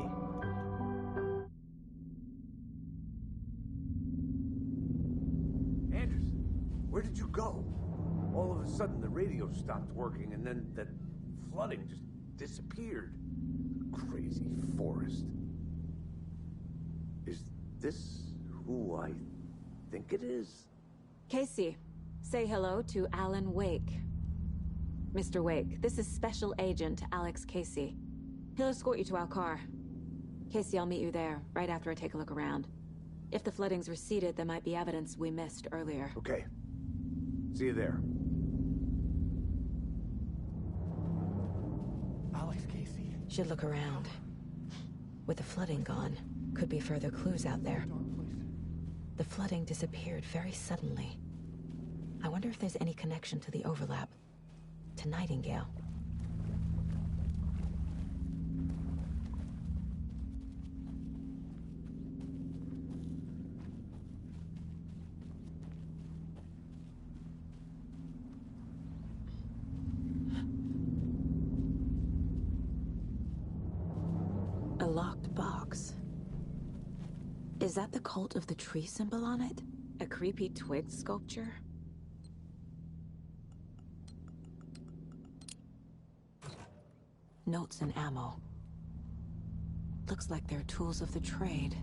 Anderson, where did you go? All of a sudden the radio stopped working and then that flooding just disappeared. Crazy forest. Is this who I think it is? Casey, say hello to Alan Wake. Mr. Wake, this is Special Agent Alex Casey. He'll escort you to our car. Casey, I'll meet you there, right after I take a look around. If the flooding's receded, there might be evidence we missed earlier. Okay. See you there. Alex Casey. Should look around. With the flooding gone, could be further clues out there. The flooding disappeared very suddenly. I wonder if there's any connection to the overlap. To Nightingale. A locked box. Is that the cult of the tree symbol on it? A creepy twig sculpture? Notes and ammo. Looks like they're tools of the trade.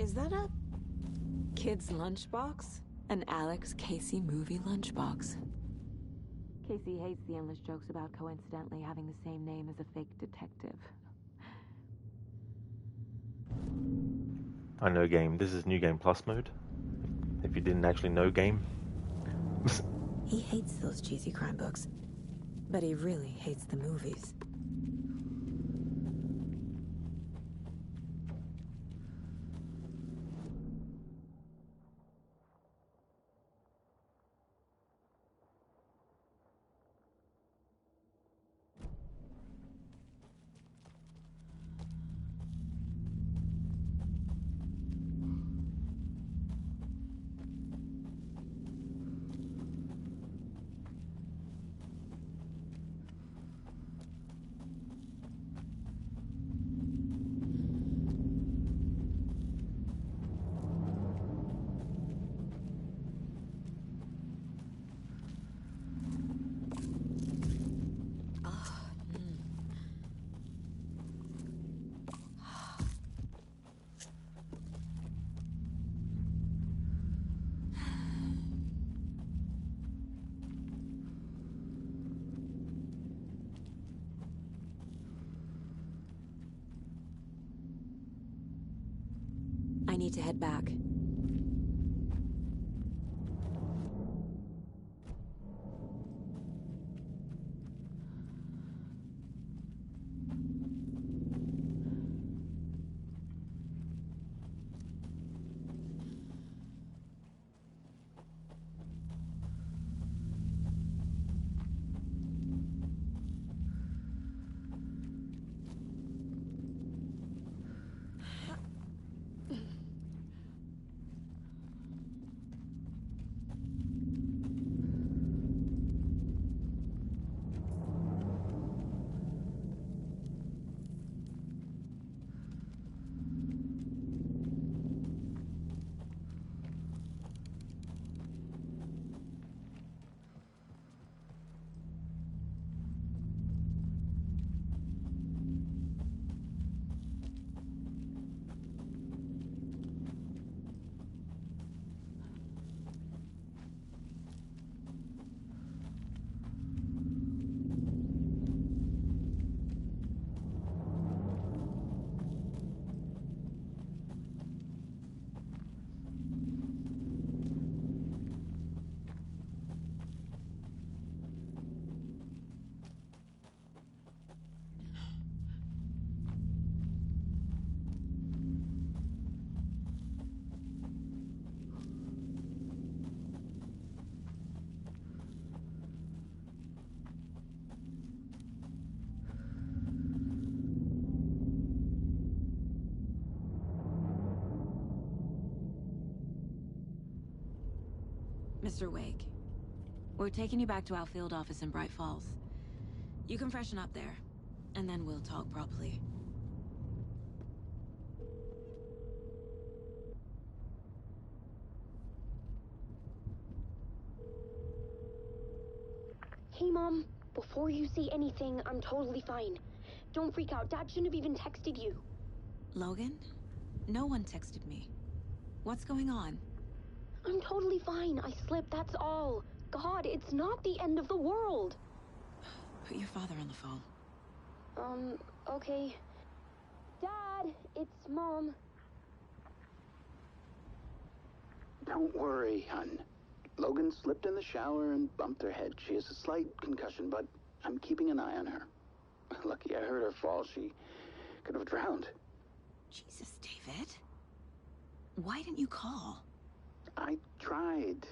Is that a kid's lunchbox? An Alex Casey movie lunchbox. Casey hates the endless jokes about coincidentally having the same name as a fake detective. I know game. This is New Game Plus mode. If you didn't actually know game. He hates those cheesy crime books, but he really hates the movies. I need to head back. Mr. Wake, we're taking you back to our field office in Bright Falls. You can freshen up there, and then we'll talk properly. Hey, Mom. Before you say anything, I'm totally fine. Don't freak out. Dad shouldn't have even texted you. Logan? No one texted me. What's going on? I'm totally fine. I slipped, that's all. God, it's not the end of the world. Put your father on the phone. Okay. Dad, it's Mom. Don't worry, hon. Logan slipped in the shower and bumped her head. She has a slight concussion, but I'm keeping an eye on her. Lucky I heard her fall. She could have drowned. Jesus, David. Why didn't you call? I tried.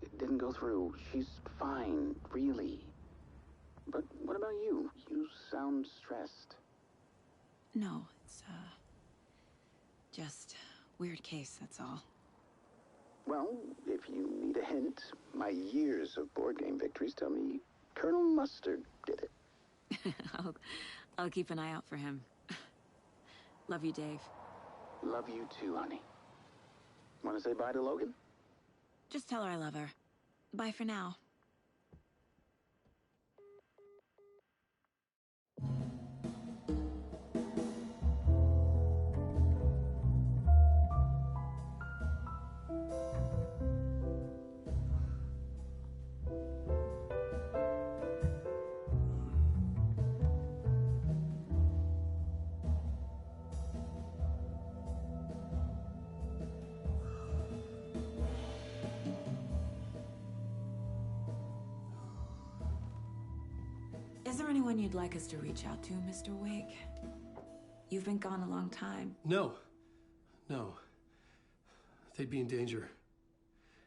It didn't go through. She's fine, really. But what about you? You sound stressed. No, it's, just weird case, that's all. Well, if you need a hint, my years of board game victories tell me Colonel Mustard did it. I'll keep an eye out for him. Love you, Dave. Love you too, honey. Want to say bye to Logan? Just tell her I love her. Bye for now. Is there anyone you'd like us to reach out to, Mr. Wake? You've been gone a long time. No. No. They'd be in danger.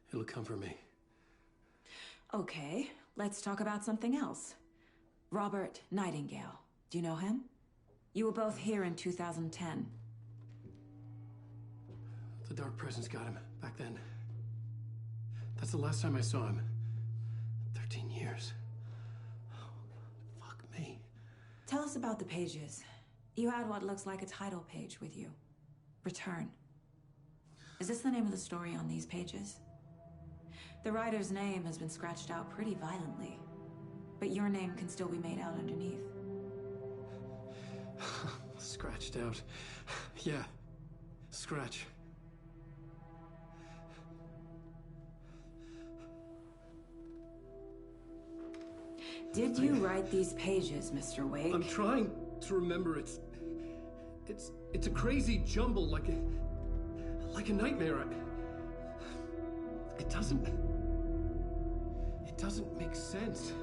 It'll come for me. Okay, let's talk about something else. Robert Nightingale. Do you know him? You were both here in 2010. The Dark Presence got him back then. That's the last time I saw him. 13 years. Oh, fuck me. Tell us about the pages. You had what looks like a title page with you. Return. Is this the name of the story on these pages? The writer's name has been scratched out pretty violently, but your name can still be made out underneath. Scratched out. Yeah. Scratch. Did you write these pages, Mr. Wake? I'm trying to remember. It's a crazy jumble, like a nightmare. It doesn't make sense.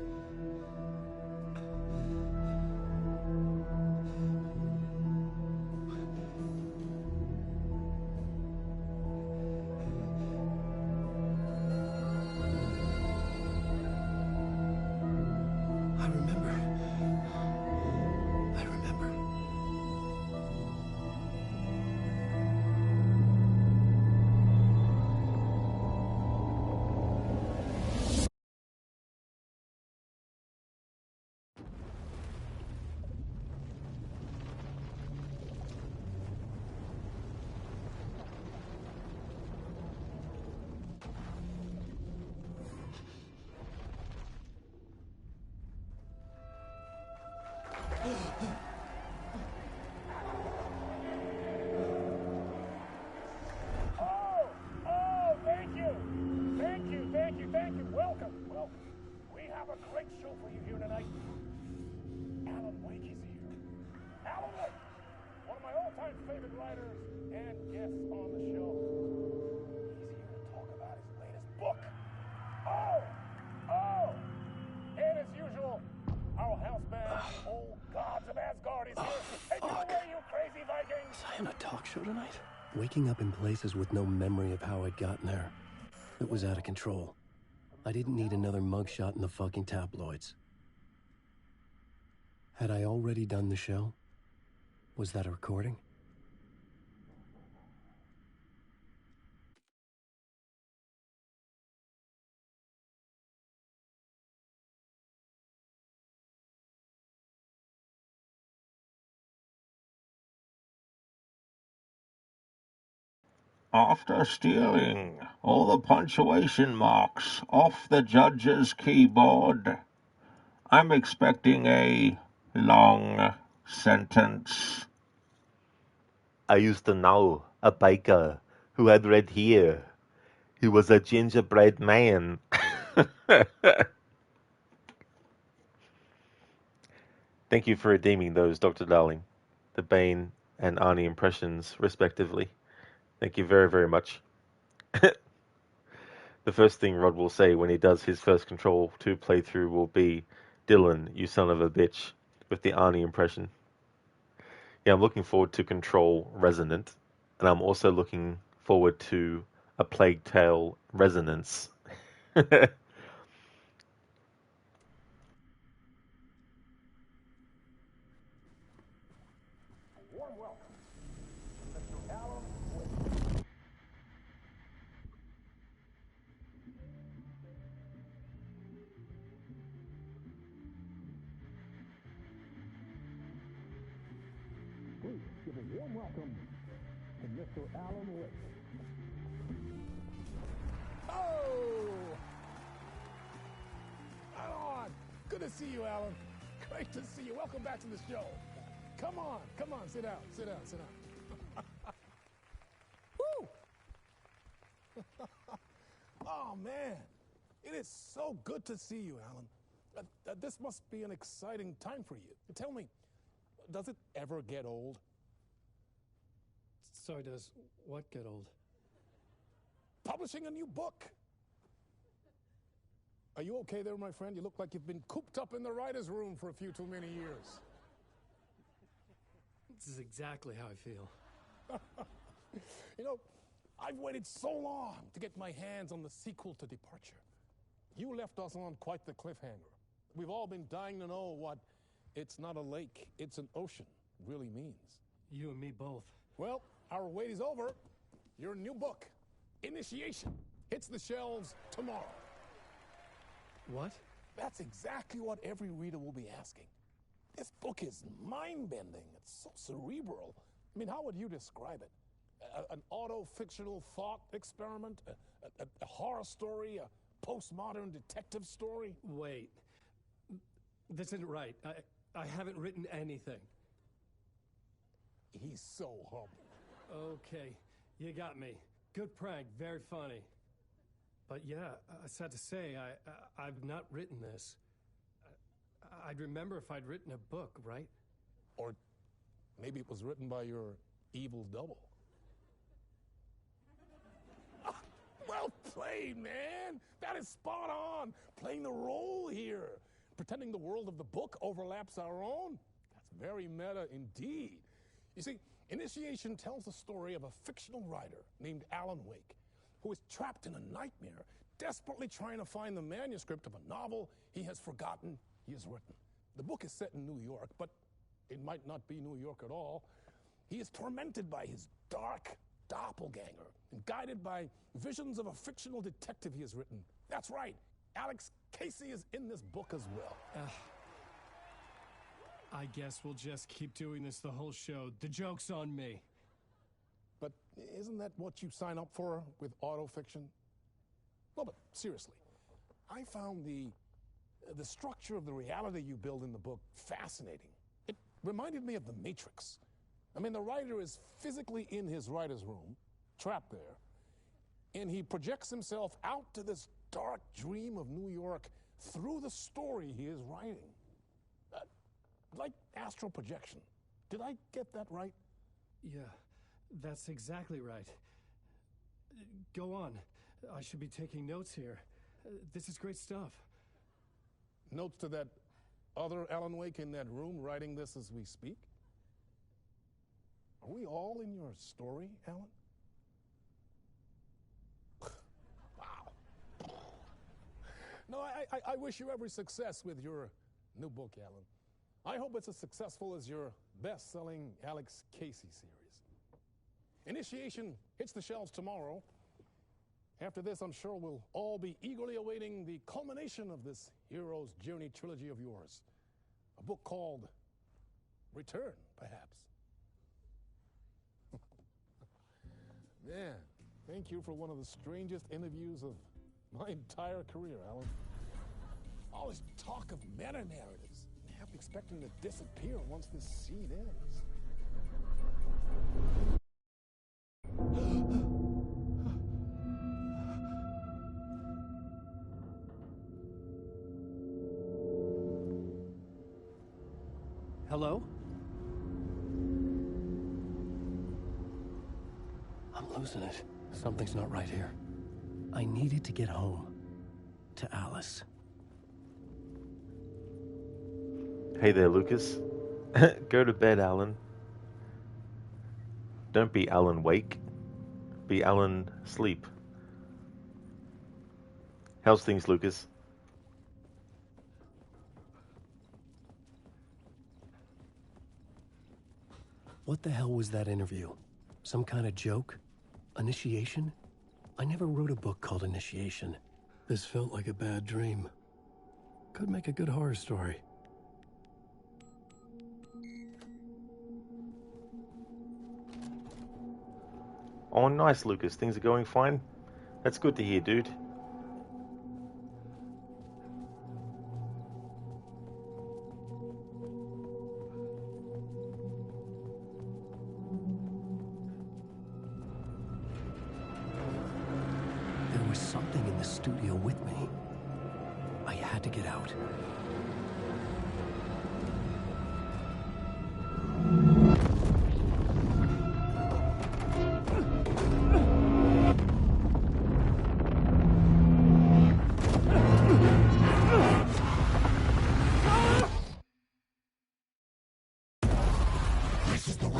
Thank you. Welcome. We have a great show for you here tonight. Alan Wake is here. Alan Wake, one of my all-time favorite writers and guests on the show. He's here to talk about his latest book. And as usual, our house band, Old Gods of Asgard, is here. Take it away, you crazy Vikings! Was I on a talk show tonight? Waking up in places with no memory of how I'd gotten there. It was out of control. I didn't need another mugshot in the fucking tabloids. Had I already done the show? Was that a recording? After stealing all the punctuation marks off the judge's keyboard, I'm expecting a long sentence. I used to know a baker who had red hair. He was a gingerbread man. Thank you for redeeming those, Dr. Darling. The Bane and Arnie impressions, respectively. Thank you very, very much. The first thing Rod will say when he does his first Control 2 playthrough will be, "Dylan, you son of a bitch," with the Arnie impression. Yeah, I'm looking forward to Control Resonant, and I'm also looking forward to A Plague Tale Resonance. Warm welcome, Mr. Alan Wake. Please give a warm welcome to Mr. Alan Wake. Alan! Good to see you, Alan. Great to see you. Welcome back to the show. Come on, sit down. Woo! Oh, man. It is so good to see you, Alan. This must be an exciting time for you. Tell me, does it ever get old? Sorry, does what get old? Publishing a new book. Are you okay there, my friend? You look like you've been cooped up in the writer's room for a few too many years. This is exactly how I feel. You know, I've waited so long to get my hands on the sequel to Departure. You left us on quite the cliffhanger. We've all been dying to know what "it's not a lake, it's an ocean" really means. You and me both. Well, our wait is over. Your new book, Initiation, hits the shelves tomorrow. What? That's exactly what every reader will be asking. This book is mind-bending. It's so cerebral. I mean, how would you describe it? An auto-fictional thought experiment? A horror story? A postmodern detective story? Wait. This isn't right. I haven't written anything. He's so humble. Okay, you got me. Good prank, very funny. But yeah, sad to say, I've not written this. I'd remember if I'd written a book, right? Or maybe it was written by your evil double. Well played, man! That is spot on! Playing the role here. Pretending the world of the book overlaps our own. That's very meta indeed. You see, Initiation tells the story of a fictional writer named Alan Wake, who is trapped in a nightmare, desperately trying to find the manuscript of a novel he has forgotten he has written. The book is set in New York, but it might not be New York at all. He is tormented by his dark doppelganger and guided by visions of a fictional detective he has written. That's right, Alex Casey is in this book as well. I guess we'll just keep doing this the whole show. The joke's on me. But isn't that what you sign up for with autofiction? No, but seriously, I found the structure of the reality you build in the book fascinating. It reminded me of The Matrix. I mean, the writer is physically in his writer's room, trapped there, and he projects himself out to this dark dream of New York through the story he is writing. Like astral projection. Did I get that right? Yeah, that's exactly right. Go on. I should be taking notes here. This is great stuff. Notes to that other Alan Wake in that room writing this as we speak? Are we all in your story, Alan? Wow. No, I wish you every success with your new book, Alan. I hope it's as successful as your best-selling Alex Casey series. Initiation hits the shelves tomorrow. After this, I'm sure we'll all be eagerly awaiting the culmination of this hero's journey trilogy of yours. A book called Return, perhaps. Man, thank you for one of the strangest interviews of my entire career, Alan. All this talk of meta-narratives, half expecting to disappear once this scene ends. Hello? I'm losing it. Something's not right here. I needed to get home. To Alice. Hey there, Lucas. Go to bed, Alan. Don't be Alan Wake. Be Alan Sleep. How's things, Lucas? What the hell was that interview? Some kind of joke? Initiation? I never wrote a book called Initiation. This felt like a bad dream. Could make a good horror story. Oh, nice, Lucas. Things are going fine? That's good to hear, dude. There was something in the studio with me. I had to get out.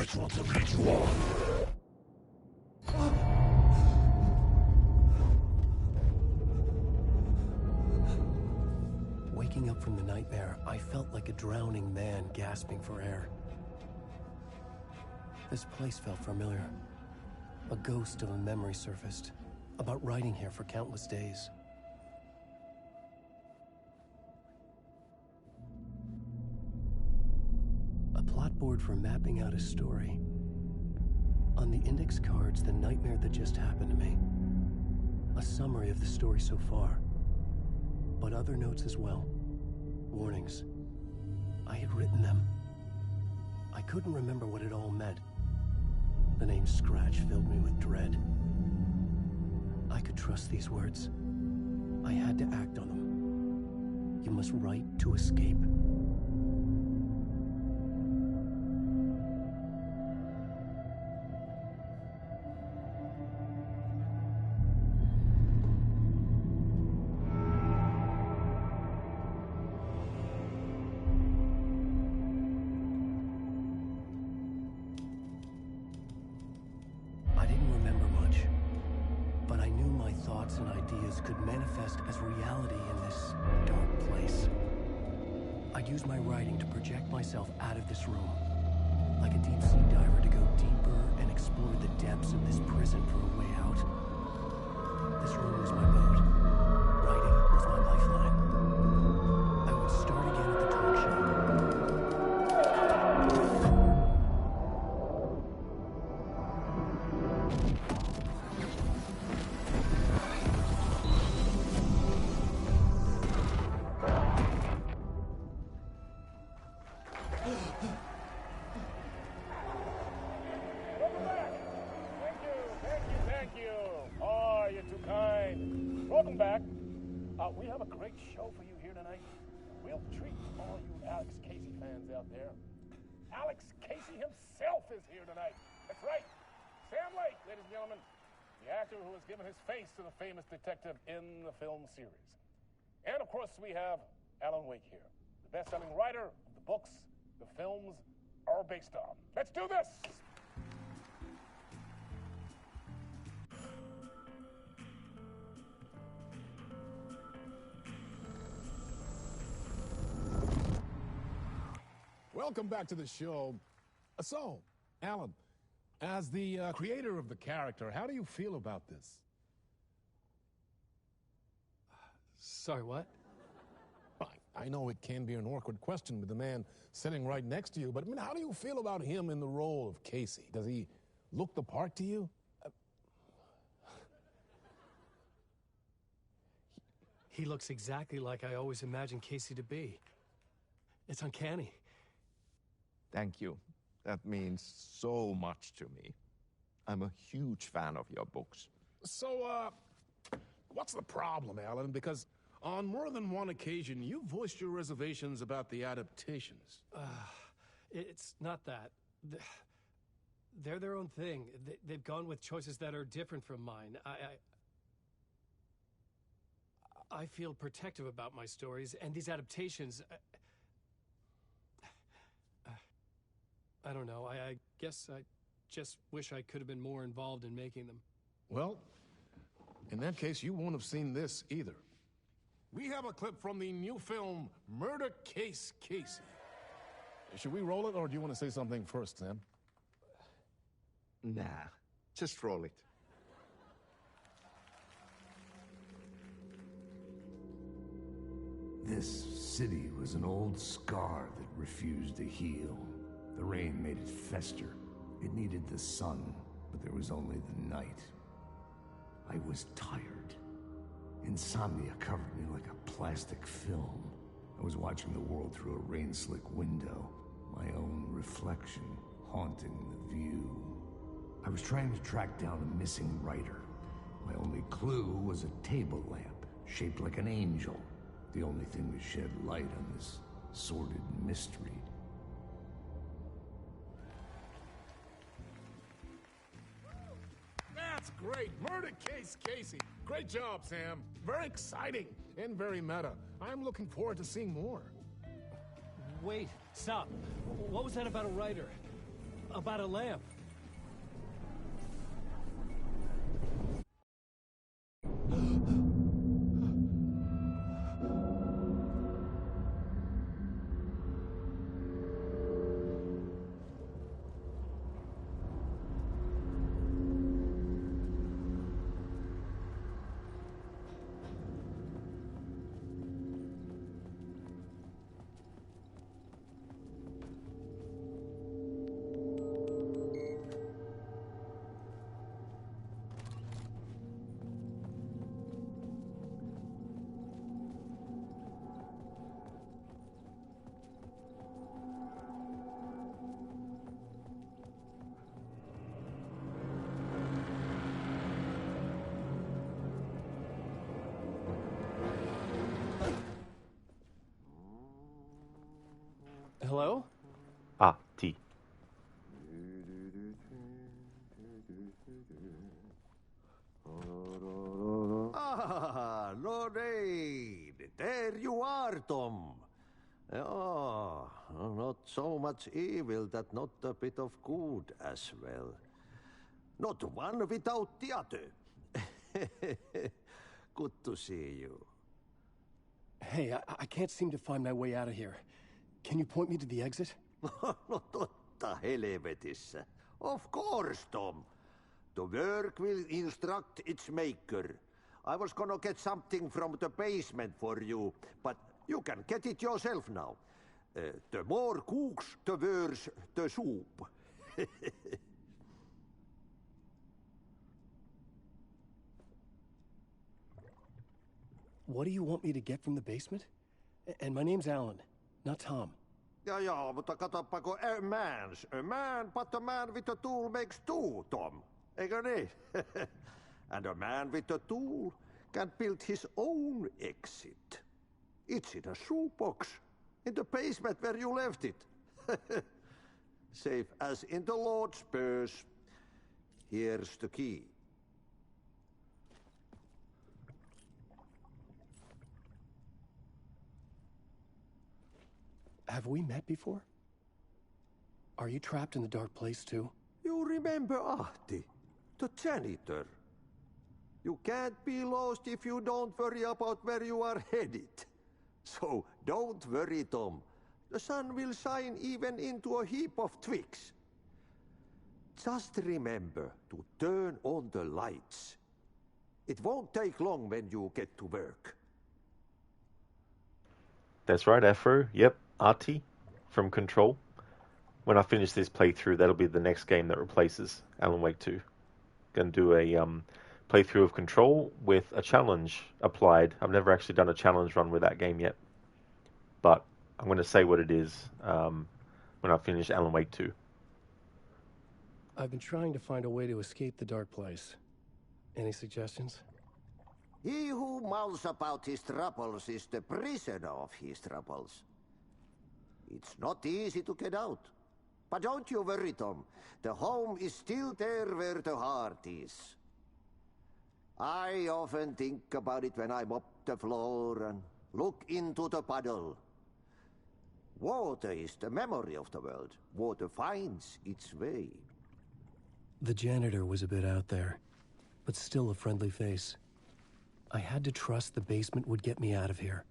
ritual to lead you on. Waking up from the nightmare, I felt like a drowning man gasping for air. This place felt familiar. A ghost of a memory surfaced, about riding here for countless days. A plot board for mapping out a story. On the index cards, the nightmare that just happened to me. A summary of the story so far. But other notes as well. Warnings. I had written them. I couldn't remember what it all meant. The name Scratch filled me with dread. I could trust these words. I had to act on them. You must write to escape. I didn't remember much, but I knew my thoughts and ideas could manifest as reality in this dark place. I'd use my writing to project myself out of this room, like a deep-sea diver to go deeper and explore the depths of this prison for a way out. This room was my boat. Writing was my lifeline. I would start again at the talk show. Thank you. Oh, you're too kind. Welcome back. We have a great show for you here tonight. We'll treat all you Alex Casey fans out there. Alex Casey himself is here tonight. That's right. Sam Lake, ladies and gentlemen. The actor who has given his face to the famous detective in the film series. And of course, we have Alan Wake here, the best-selling writer of the books the films are based on. Let's do this! Welcome back to the show. So, Alan, as the creator of the character, how do you feel about this? Sorry, what? I know it can be an awkward question with the man sitting right next to you, but I mean, how do you feel about him in the role of Casey? Does he look the part to you? He looks exactly like I always imagined Casey to be. It's uncanny. Thank you. That means so much to me. I'm a huge fan of your books. So, what's the problem, Alan? Because on more than one occasion, you voiced your reservations about the adaptations. It's not that. They're their own thing. They've gone with choices that are different from mine. I feel protective about my stories, and these adaptations... I don't know. I guess I just wish I could have been more involved in making them. Well, in that case, you won't have seen this either. We have a clip from the new film, Murder Case Casey. Should we roll it, or do you want to say something first, Sam? Nah, just roll it. This city was an old scar that refused to heal. The rain made it fester. It needed the sun, but there was only the night. I was tired. Insomnia covered me like a plastic film. I was watching the world through a rain-slick window, my own reflection haunting the view. I was trying to track down a missing writer. My only clue was a table lamp, shaped like an angel. The only thing to shed light on this sordid mystery. That's great! Murder Case Casey! Great job, Sam. Very exciting and very meta. I'm looking forward to seeing more. Wait, stop. What was that about a writer? About a lamp. Hello? Ah, T. Ah, Lorraine! There you are, Tom. Oh, not so much evil that not a bit of good as well. Not one without the other. Good to see you. Hey, I can't seem to find my way out of here. Can you point me to the exit? No totta helvetissä. Of course, Tom. The work will instruct its maker. I was gonna get something from the basement for you, but you can get it yourself now. The more cooks, the worse the soup. What do you want me to get from the basement? And my name's Alan, not Tom. Ja, mutta katoppa, kun a man, but a man with a tool makes two, Tom. Eikö niin? And a man with a tool can build his own exit. It's in a shoebox, in the basement where you left it. Safe as in the Lord's purse. Here's the key. Have we met before? Are you trapped in the dark place too? You remember Ahti, the janitor. You can't be lost if you don't worry about where you are headed. So don't worry, Tom. The sun will shine even into a heap of twigs. Just remember to turn on the lights. It won't take long when you get to work. That's right, Afro. Yep, Artie from Control. When I finish this playthrough, that'll be the next game that replaces Alan Wake 2. Gonna do a playthrough of Control with a challenge applied. I've never actually done a challenge run with that game yet, but I'm going to say what it is when I finish Alan Wake 2. I've been trying to find a way to escape the dark place. Any suggestions? He who mouths about his troubles is the prisoner of his troubles. It's not easy to get out. But don't you worry, Tom. The home is still there where the heart is. I often think about it when I mop the floor and look into the puddle. Water is the memory of the world. Water finds its way. The janitor was a bit out there, but still a friendly face. I had to trust the basement would get me out of here.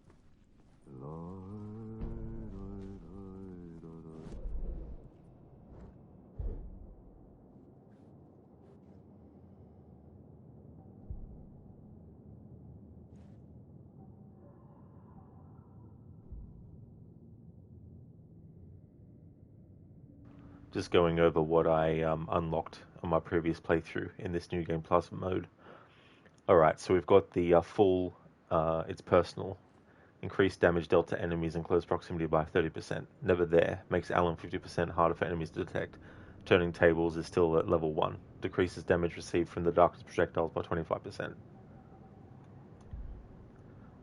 Just going over what I unlocked on my previous playthrough in this New Game Plus mode. Alright, so we've got the full, it's personal. Increased damage dealt to enemies in close proximity by 30%. Never there. Makes Alan 50% harder for enemies to detect. Turning tables is still at level 1. Decreases damage received from the darkest projectiles by 25%.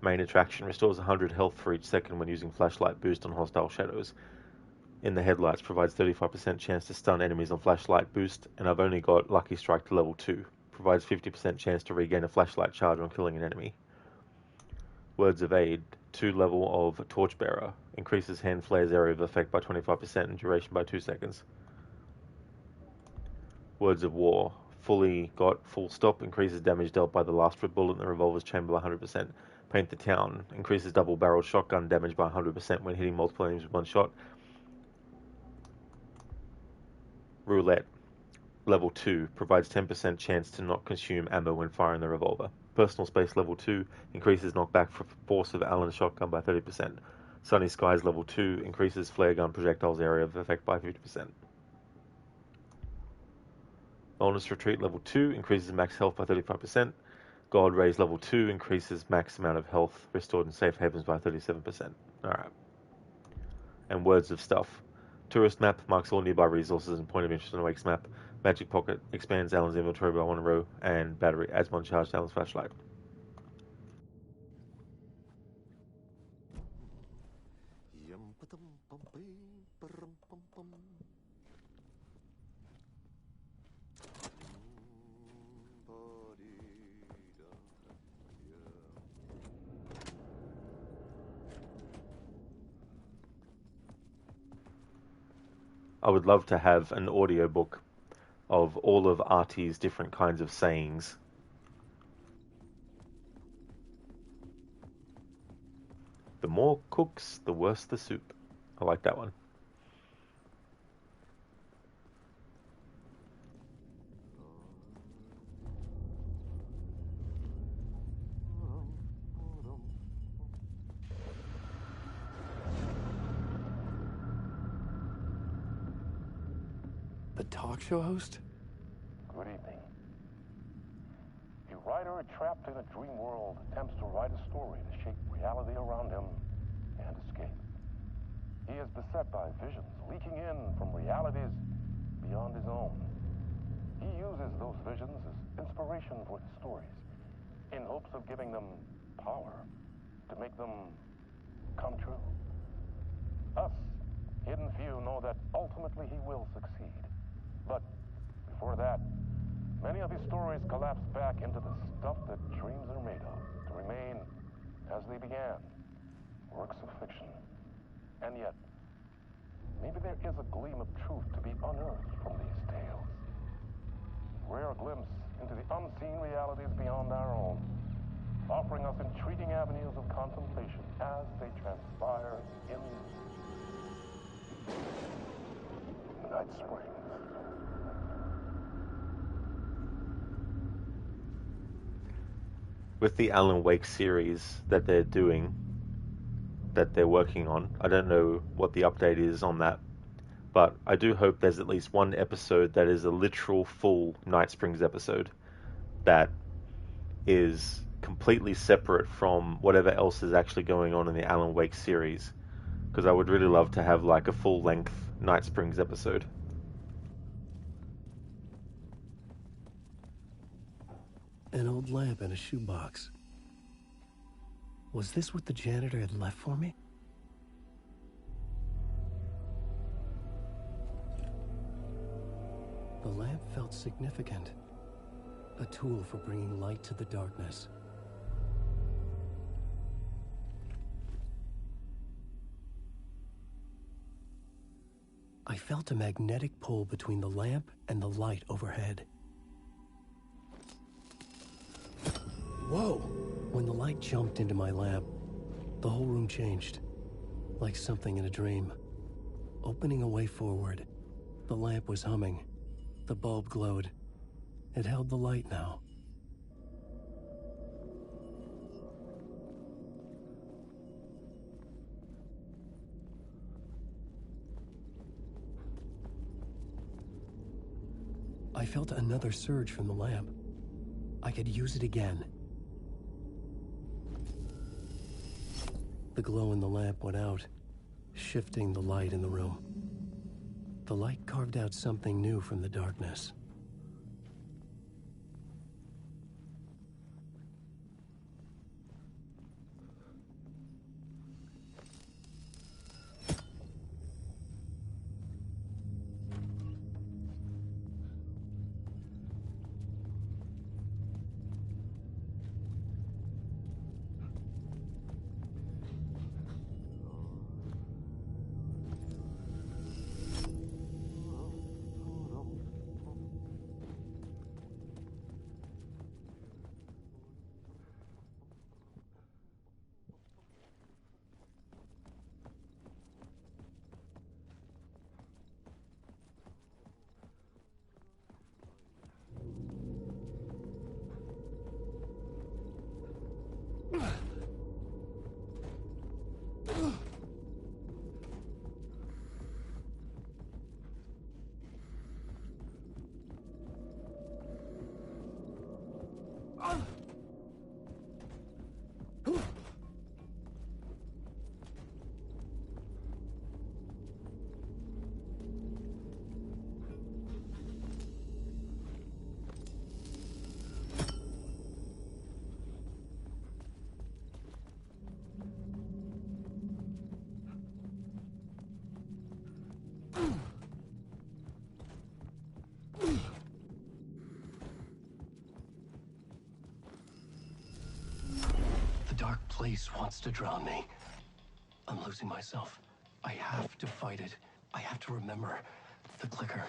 Main attraction restores 100 health for each second when using flashlight boost on hostile shadows. In the headlights provides 35% chance to stun enemies on flashlight boost, and I've only got Lucky Strike to level 2. Provides 50% chance to regain a flashlight charge on killing an enemy. Words of Aid, 2 level of Torchbearer. Increases hand flare's area of effect by 25% and duration by 2 seconds. Words of War. Fully got full stop, increases damage dealt by the last bullet in the revolver's chamber by 100%. Paint the Town. Increases double-barreled shotgun damage by 100% when hitting multiple enemies with one shot. Roulette. Level 2. Provides 10% chance to not consume ammo when firing the revolver. Personal Space Level 2. Increases knockback for force of Allen's shotgun by 30%. Sunny Skies Level 2. Increases flare gun projectiles area of effect by 50%. Bonus Retreat Level 2. Increases max health by 35%. God Rays Level 2 increases max amount of health restored in safe havens by 37%. Alright. And Words of Stuff. Tourist Map marks all nearby resources and point of interest on Awake's map. Magic Pocket expands Alan's inventory by 1 row. And Battery adds 1 charge to Alan's flashlight. I would love to have an audiobook of all of Artie's different kinds of sayings. The more cooks, the worse the soup. I like that one. The talk show host? Good evening. A writer trapped in a dream world attempts to write a story to shape reality around him and escape. He is beset by visions leaking in from realities beyond his own. He uses those visions as inspiration for his stories, in hopes of giving them power to make them come true. Us, hidden few, know that ultimately he will succeed. But before that, many of his stories collapse back into the stuff that dreams are made of, to remain as they began, works of fiction. And yet, maybe there is a gleam of truth to be unearthed from these tales. A rare glimpse into the unseen realities beyond our own, offering us intriguing avenues of contemplation as they transpire in Night Springs. With the Alan Wake series that they're doing, that they're working on, I don't know what the update is on that, but I do hope there's at least one episode that is a literal full Night Springs episode that is completely separate from whatever else is actually going on in the Alan Wake series, because I would really love to have like a full-length Night Springs episode. An old lamp in a shoebox. Was this what the janitor had left for me? The lamp felt significant. A tool for bringing light to the darkness. I felt a magnetic pull between the lamp and the light overhead. Whoa! When the light jumped into my lamp, the whole room changed, like something in a dream. Opening a way forward, the lamp was humming. The bulb glowed. It held the light now. I felt another surge from the lamp. I could use it again. The glow in the lamp went out, shifting the light in the room. The light carved out something new from the darkness. place wants to drown me. I'm losing myself. I have to fight it. I have to remember the clicker,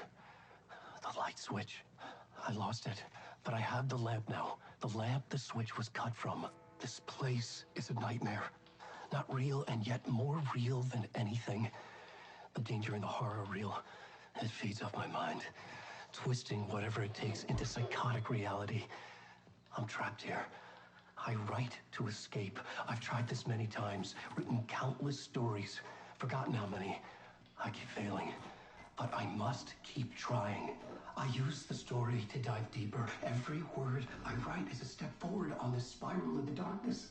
the light switch. I lost it, but I have the lamp now. The lamp the switch was cut from. This place is a nightmare. Not real, and yet more real than anything. The danger and the horror real. It feeds off my mind, twisting whatever it takes into psychotic reality. I'm trapped here. I write to escape. I've tried this many times, written countless stories, forgotten how many. I keep failing, but I must keep trying. I use the story to dive deeper. Every word I write is a step forward on this spiral of the darkness.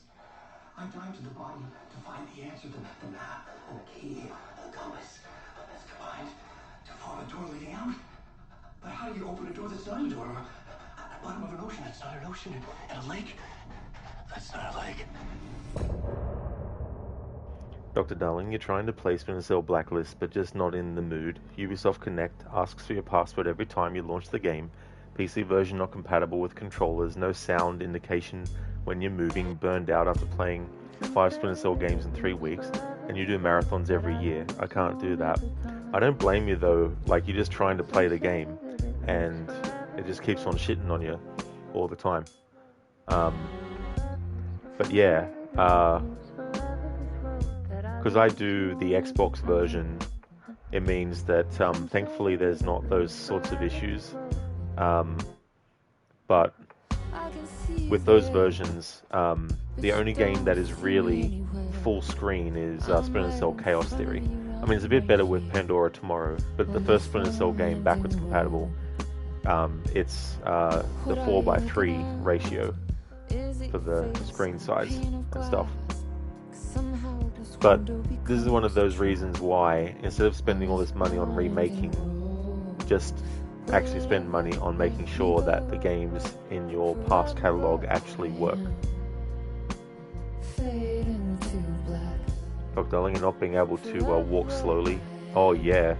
I dive to the bottom to find the answer, the map, and the key, the compass. That's combined to form a door leading out. But how do you open a door that's not a door? At the bottom of an ocean that's not an ocean, and a lake that's not a lake. Dr. Darling, you're trying to play Splinter Cell Blacklist, but just not in the mood. Ubisoft Connect asks for your password every time you launch the game. PC version not compatible with controllers, no sound indication when you're moving, burned out after playing 5 Splinter Cell games in 3 weeks, and you do marathons every year. I can't do that. I don't blame you though, like you're just trying to play the game, and it just keeps on shitting on you all the time. But yeah, because I do the Xbox version, it means that thankfully there's not those sorts of issues. But with those versions, the only game that is really full screen is Splinter Cell Chaos Theory. I mean, it's a bit better with Pandora Tomorrow, but the first Splinter Cell game, backwards compatible, it's the 4:3 ratio for the screen size and stuff. But this is one of those reasons why, instead of spending all this money on remaking, just actually spend money on making sure that the games in your past catalog actually work. Dr. Darling, and not being able to walk slowly. Oh yeah.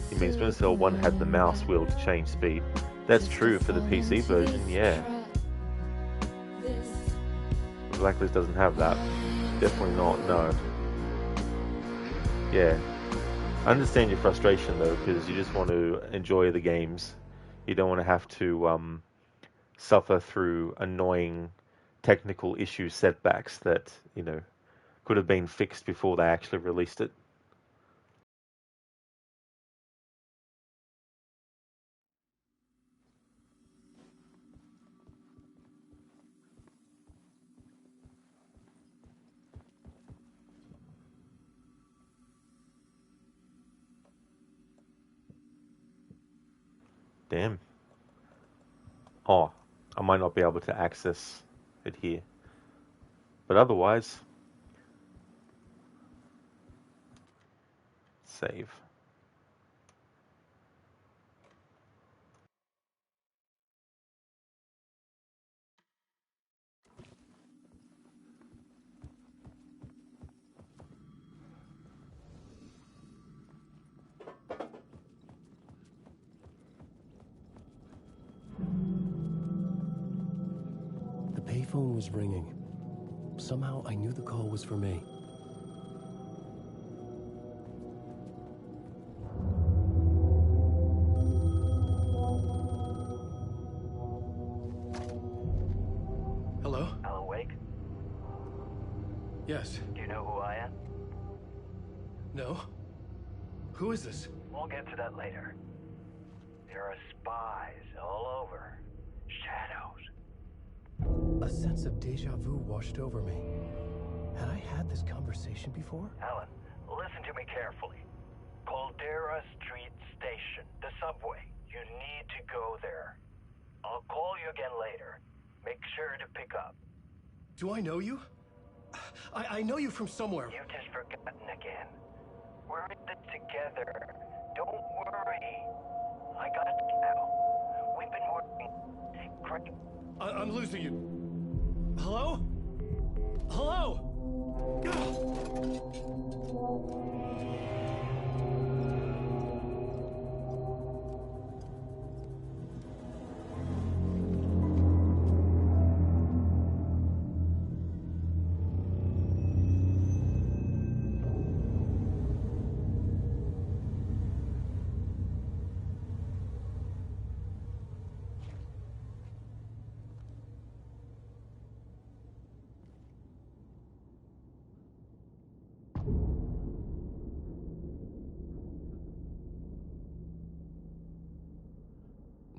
You mean Splinter Cell 1 had the mouse wheel to change speed. That's true for the PC version, yeah. Blacklist doesn't have that. Definitely not, no. Yeah. I understand your frustration though, because you just want to enjoy the games. You don't want to have to suffer through annoying technical issue setbacks that, you know, could have been fixed before they actually released it. Damn. Oh, I might not be able to access it here. But otherwise, save. The payphone was ringing. Somehow I knew the call was for me. Hello? Alan Wake? Yes. Do you know who I am? No? Who is this? We'll get to that later. There are spies all over. Shadows. A sense of deja vu washed over me. Had I had this conversation before? Alan, listen to me carefully. Caldera Street Station, the subway. You need to go there. I'll call you again later. Make sure to pick up. Do I know you? I know you from somewhere. You've just forgotten again. We're in this together. Don't worry. I got you now. We've been working great. I'm losing you. Hello? Hello?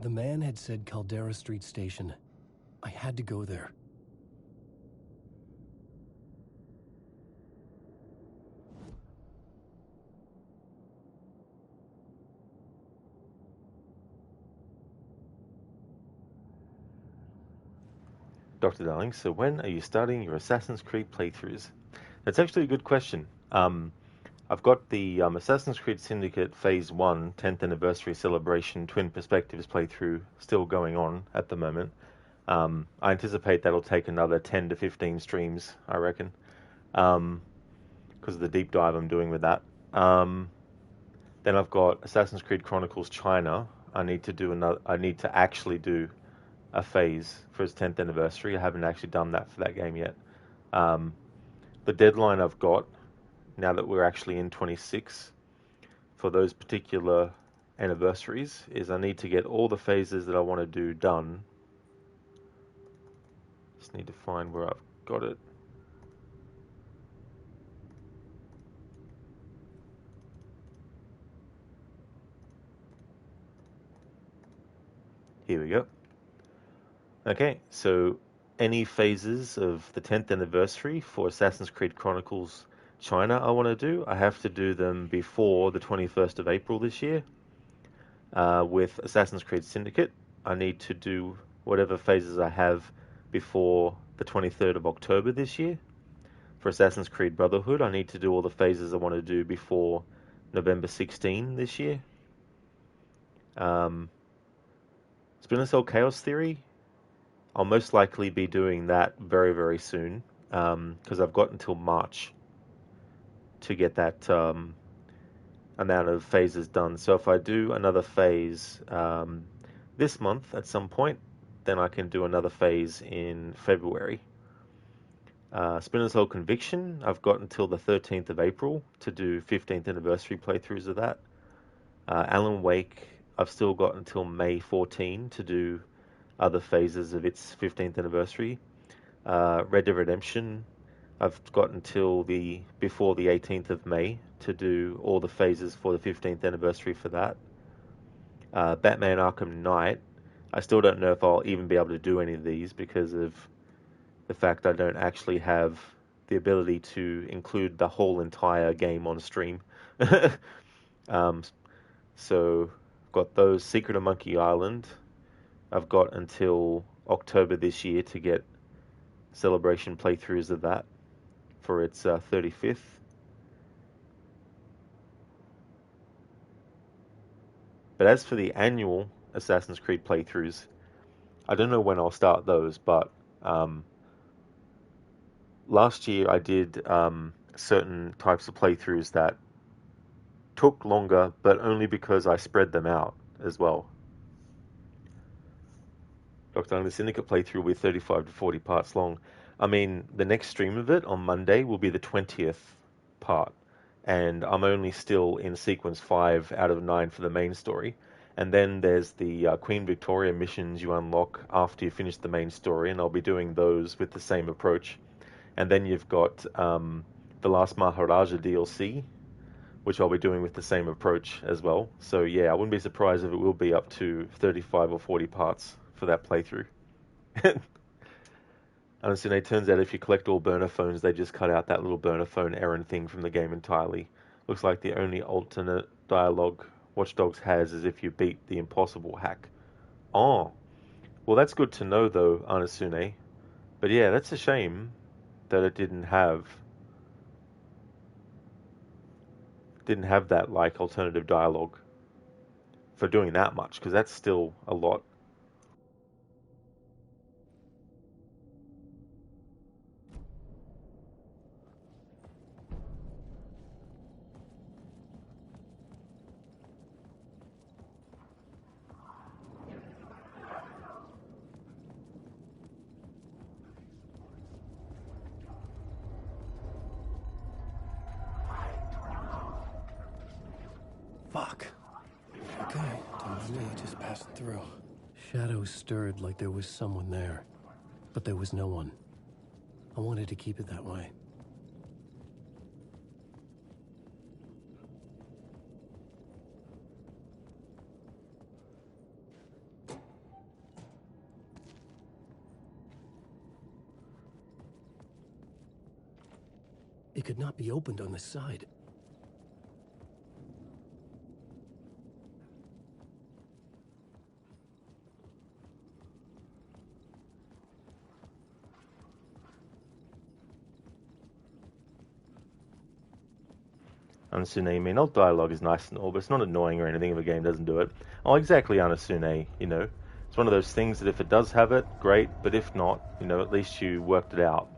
The man had said Caldera Street Station. I had to go there. Dr. Darling, so when are you starting your Assassin's Creed playthroughs? That's actually a good question. I've got the Assassin's Creed Syndicate Phase 1 10th Anniversary Celebration Twin Perspectives playthrough still going on at the moment. I anticipate that'll take another 10 to 15 streams, I reckon, because of the deep dive I'm doing with that. Then I've got Assassin's Creed Chronicles China. I need to actually do a phase for its 10th anniversary. I haven't actually done that for that game yet. The deadline I've got, now that we're actually in 26, for those particular anniversaries, is I need to get all the phases that I want to do done. Just need to find where I've got it. Here we go. Okay, so any phases of the 10th anniversary for Assassin's Creed Chronicles China I want to do, I have to do them before the 21st of April this year. With Assassin's Creed Syndicate, I need to do whatever phases I have before the 23rd of October this year. For Assassin's Creed Brotherhood, I need to do all the phases I want to do before November 16 this year. Splinter Cell Chaos Theory, I'll most likely be doing that very, very soon, because I've got until March to get that amount of phases done. So if I do another phase this month at some point, then I can do another phase in February. Splinter Cell Conviction, I've got until the 13th of April to do 15th anniversary playthroughs of that. Alan Wake, I've still got until May 14 to do other phases of its 15th anniversary. Red Dead Redemption, I've got until before the 18th of May to do all the phases for the 15th anniversary for that. Batman Arkham Knight, I still don't know if I'll even be able to do any of these because of the fact I don't actually have the ability to include the whole entire game on stream. So I've got those. Secret of Monkey Island, I've got until October this year to get celebration playthroughs of that for its 35th. But as for the annual Assassin's Creed playthroughs, I don't know when I'll start those, but last year I did certain types of playthroughs that took longer, but only because I spread them out as well. Dr. The Syndicate playthrough will be 35 to 40 parts long. I mean, the next stream of it on Monday will be the 20th part, and I'm only still in sequence 5 out of 9 for the main story. And then there's the Queen Victoria missions you unlock after you finish the main story, and I'll be doing those with the same approach. And then you've got the Last Maharaja DLC, which I'll be doing with the same approach as well. So yeah, I wouldn't be surprised if it will be up to 35 or 40 parts for that playthrough. Honestly, it turns out if you collect all burner phones, they just cut out that little burner phone errand thing from the game entirely. Looks like the only alternate dialogue Watch Dogs has is if you beat the impossible hack. Oh, well that's good to know though, Anasune. But yeah, that's a shame that it didn't have that like alternative dialogue for doing that much, because that's still a lot. Fuck. Okay, Tuesday just passed through. Shadows stirred like there was someone there, but there was no one. I wanted to keep it that way. It could not be opened on the side. Anasune, I mean, all dialogue is nice and all, but it's not annoying or anything if a game doesn't do it. Oh, exactly, Anasune, you know. It's one of those things that if it does have it, great, but if not, you know, at least you worked it out.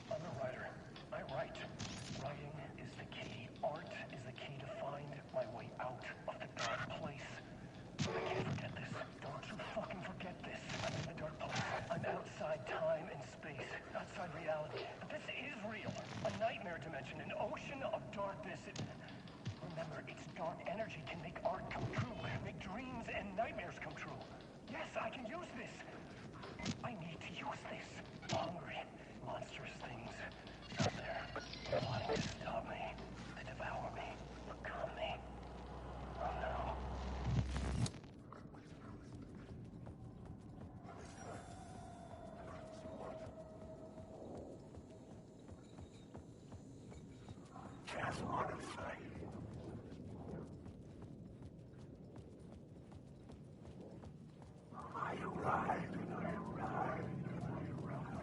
I'm a writer. I write. Writing is the key. Art is the key to find my way out of the dark place. I can't forget this. Don't you fucking forget this. I'm in the dark place. I'm outside time and space. Outside reality. But this is real. A nightmare dimension. An ocean of darkness. Remember, its dark energy can make art come true. Make dreams and nightmares come true. Yes, I can use this. I need to use this. Hungry, monstrous things out there. Wanting to stop me. To devour me. Become me. Oh no. Just want to fight. I arrived and I arrived and I arrived.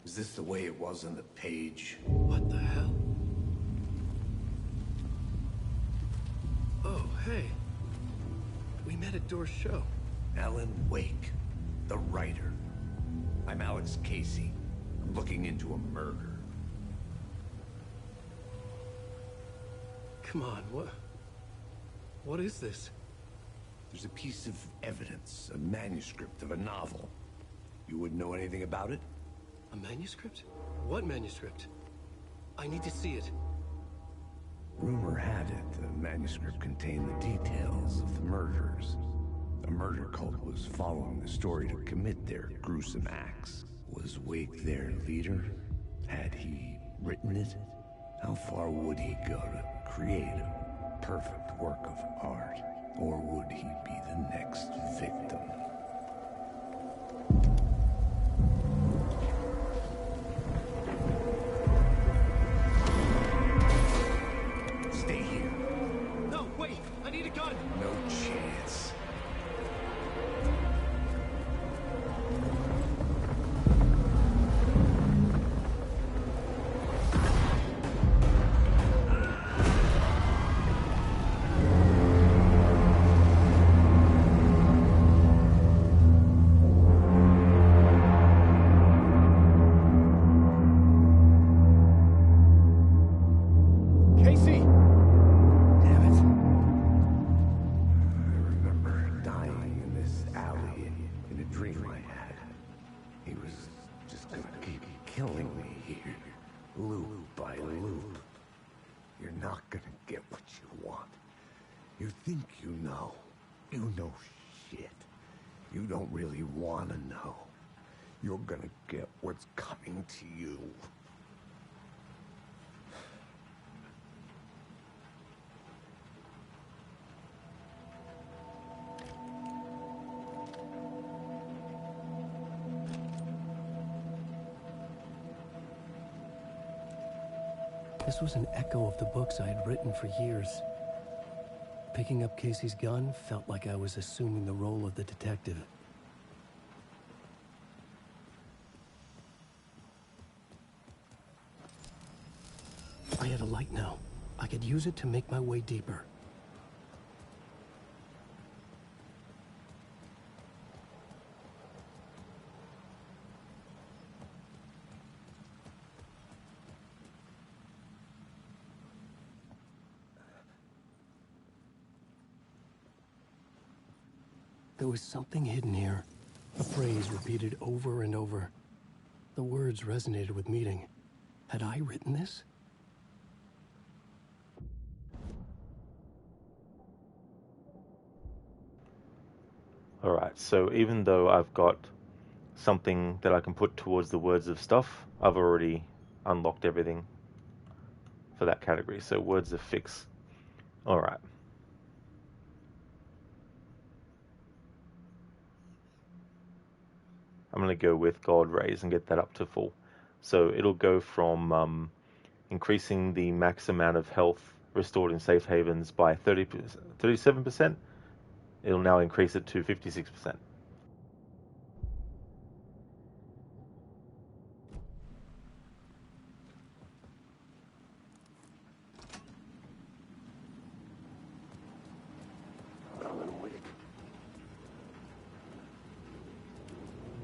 Is this the way it was on the page? What the hell? Oh, hey. We met at Door's show. Alan Wake, the writer. I'm Alex Casey. I'm looking into a murder. Come on, what is this? There's a piece of evidence, a manuscript of a novel. You wouldn't know anything about it? A manuscript? What manuscript? I need to see it. Rumor had it the manuscript contained the details of the murders. A murder cult was following the story to commit their gruesome acts. Was Wake their leader? Had he written it? How far would he go to create a perfect work of art? Or would he be the next victim? Stay here. No, wait! I need a gun! No chance. Casey! Damn it. I remember dying in this alley in a dream I had. He was just gonna keep killing me here, loop by loop. You're not gonna get what you want. You think you know. You know shit. You don't really want to know. You're gonna get what's coming to you. This was an echo of the books I had written for years. Picking up Casey's gun felt like I was assuming the role of the detective. I had a light now. I could use it to make my way deeper. There was something hidden here. A phrase repeated over and over. The words resonated with meaning. Had I written this? Alright, so even though I've got something that I can put towards the words of stuff, I've already unlocked everything for that category. So words are fix. All right. I'm going to go with God rays and get that up to full. So it'll go from increasing the max amount of health restored in safe havens by 37%. It'll now increase it to 56%.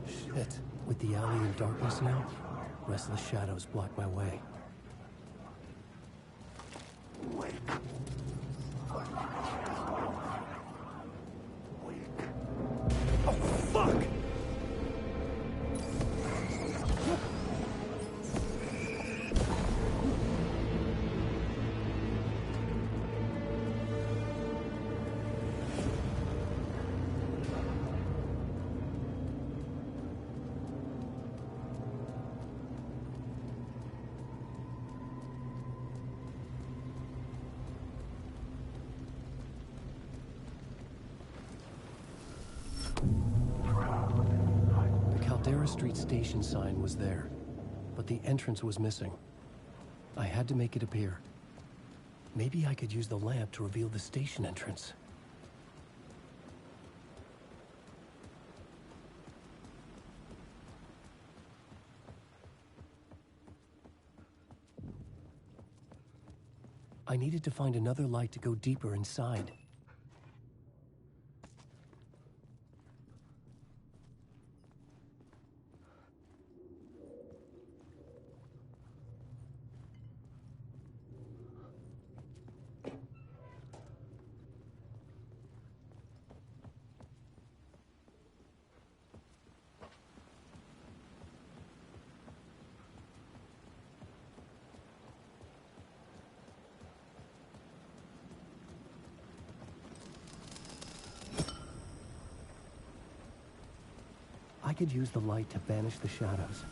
Shit. With the alley in darkness now, restless shadows block my way. Oh, fuck! The Caldera Street station sign was there, but the entrance was missing. I had to make it appear. Maybe I could use the lamp to reveal the station entrance. I needed to find another light to go deeper inside. I could use the light to banish the shadows.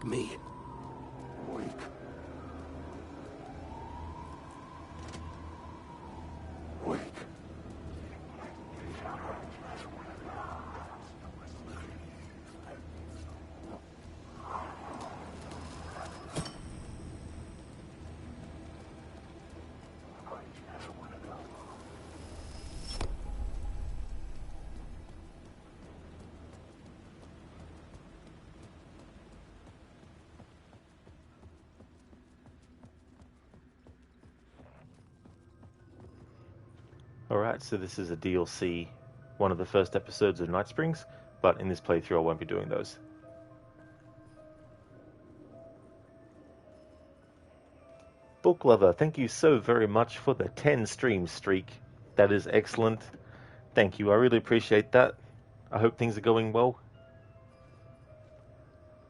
Me. Wake. Wake. Alright, so this is a DLC, one of the first episodes of Night Springs, but in this playthrough I won't be doing those. Book Lover, thank you so very much for the 10 stream streak. That is excellent. Thank you, I really appreciate that. I hope things are going well.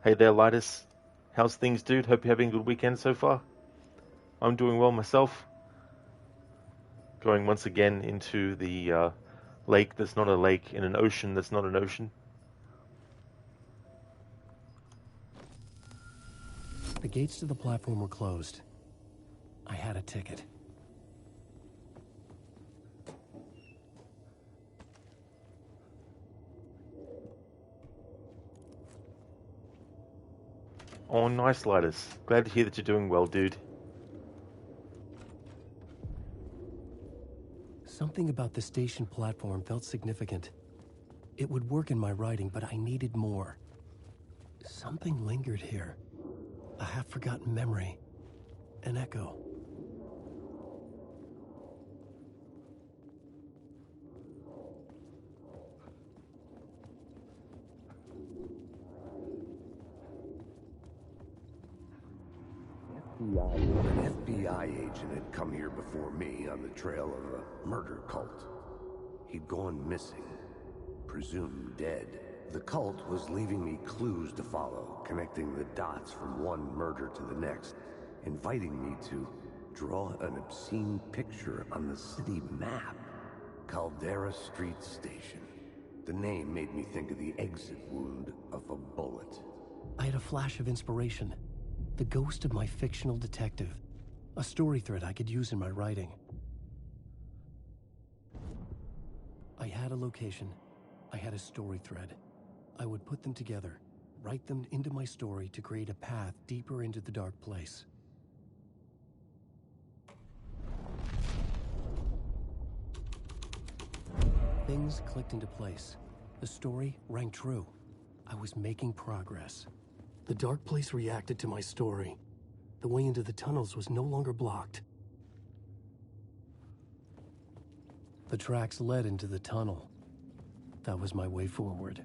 Hey there, Lightus. How's things, dude? Hope you're having a good weekend so far. I'm doing well myself. Going once again into the lake that's not a lake, in an ocean that's not an ocean. The gates to the platform were closed. I had a ticket. Oh, nice, Lightus. Glad to hear that you're doing well, dude. Something about the station platform felt significant. It would work in my writing, but I needed more. Something lingered here. A half-forgotten memory. An echo. An FBI agent had come here before me on the trail of a murder cult. He'd gone missing, presumed dead. The cult was leaving me clues to follow, connecting the dots from one murder to the next, inviting me to draw an obscene picture on the city map. Caldera Street Station. The name made me think of the exit wound of a bullet. I had a flash of inspiration. The ghost of my fictional detective. A story thread I could use in my writing. I had a location. I had a story thread. I would put them together, write them into my story to create a path deeper into the dark place. Things clicked into place. The story rang true. I was making progress. The dark place reacted to my story. The way into the tunnels was no longer blocked. The tracks led into the tunnel. That was my way forward.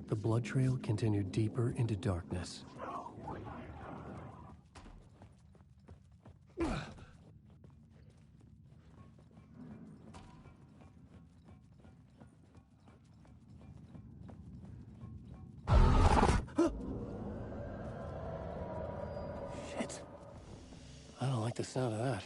The blood trail continued deeper into darkness. Shit. I don't like the sound of that.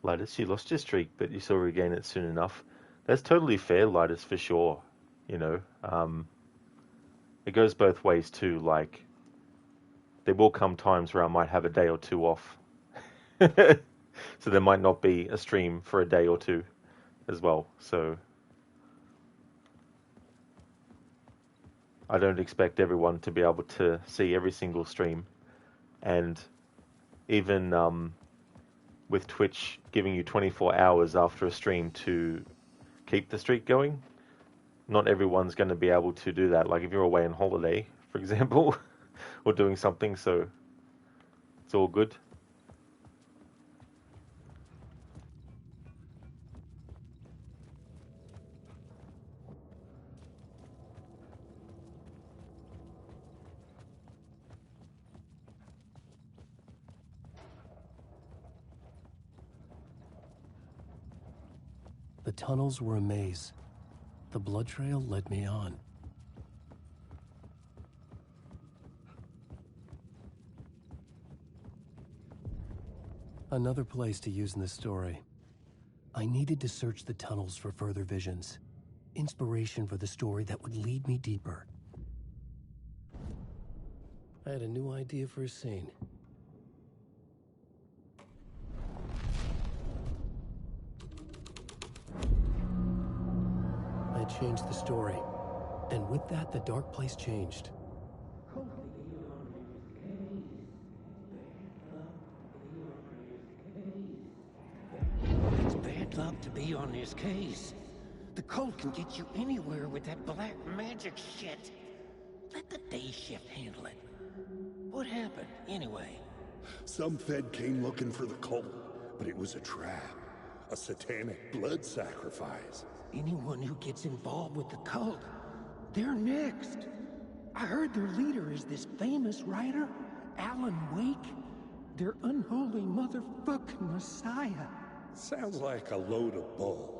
Lidus, you lost your streak, but you still regain it soon enough. That's totally fair, Lidus, for sure. You know, it goes both ways too. Like, there will come times where I might have a day or two off. So there might not be a stream for a day or two as well. So I don't expect everyone to be able to see every single stream. And even with Twitch giving you 24 hours after a stream to keep the streak going, not everyone's going to be able to do that. Like if you're away on holiday, for example, or doing something, so it's all good. The tunnels were a maze. The blood trail led me on. Another place to use in this story. I needed to search the tunnels for further visions. Inspiration for the story that would lead me deeper. I had a new idea for a scene. I changed the story. And with that, the dark place changed. It's bad luck to be on this case. The cult can get you anywhere with that black magic shit. Let the day shift handle it. What happened, anyway? Some Fed came looking for the cult, but it was a trap. A satanic blood sacrifice. Anyone who gets involved with the cult, they're next. I heard their leader is this famous writer, Alan Wake. Their unholy motherfucking messiah. Sounds like a load of bull.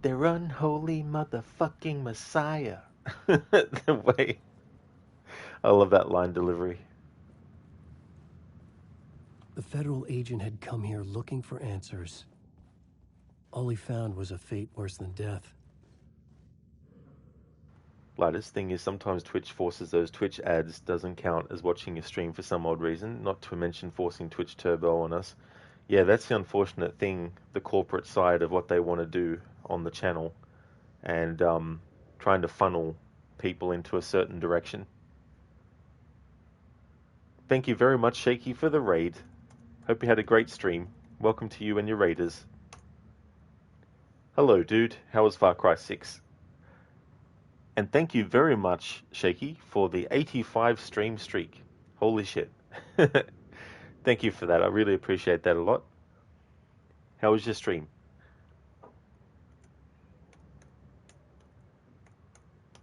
Their unholy motherfucking messiah. The way. I love that line delivery. The federal agent had come here looking for answers. All he found was a fate worse than death. Lightest thing is sometimes Twitch forces those Twitch ads doesn't count as watching your stream for some odd reason, not to mention forcing Twitch Turbo on us. Yeah, that's the unfortunate thing, the corporate side of what they want to do on the channel, and trying to funnel people into a certain direction. Thank you very much, Shaky, for the raid. Hope you had a great stream. Welcome to you and your raiders. Hello, dude. How was Far Cry 6? And thank you very much, Shaky, for the 85 stream streak. Holy shit. Thank you for that. I really appreciate that a lot. How was your stream?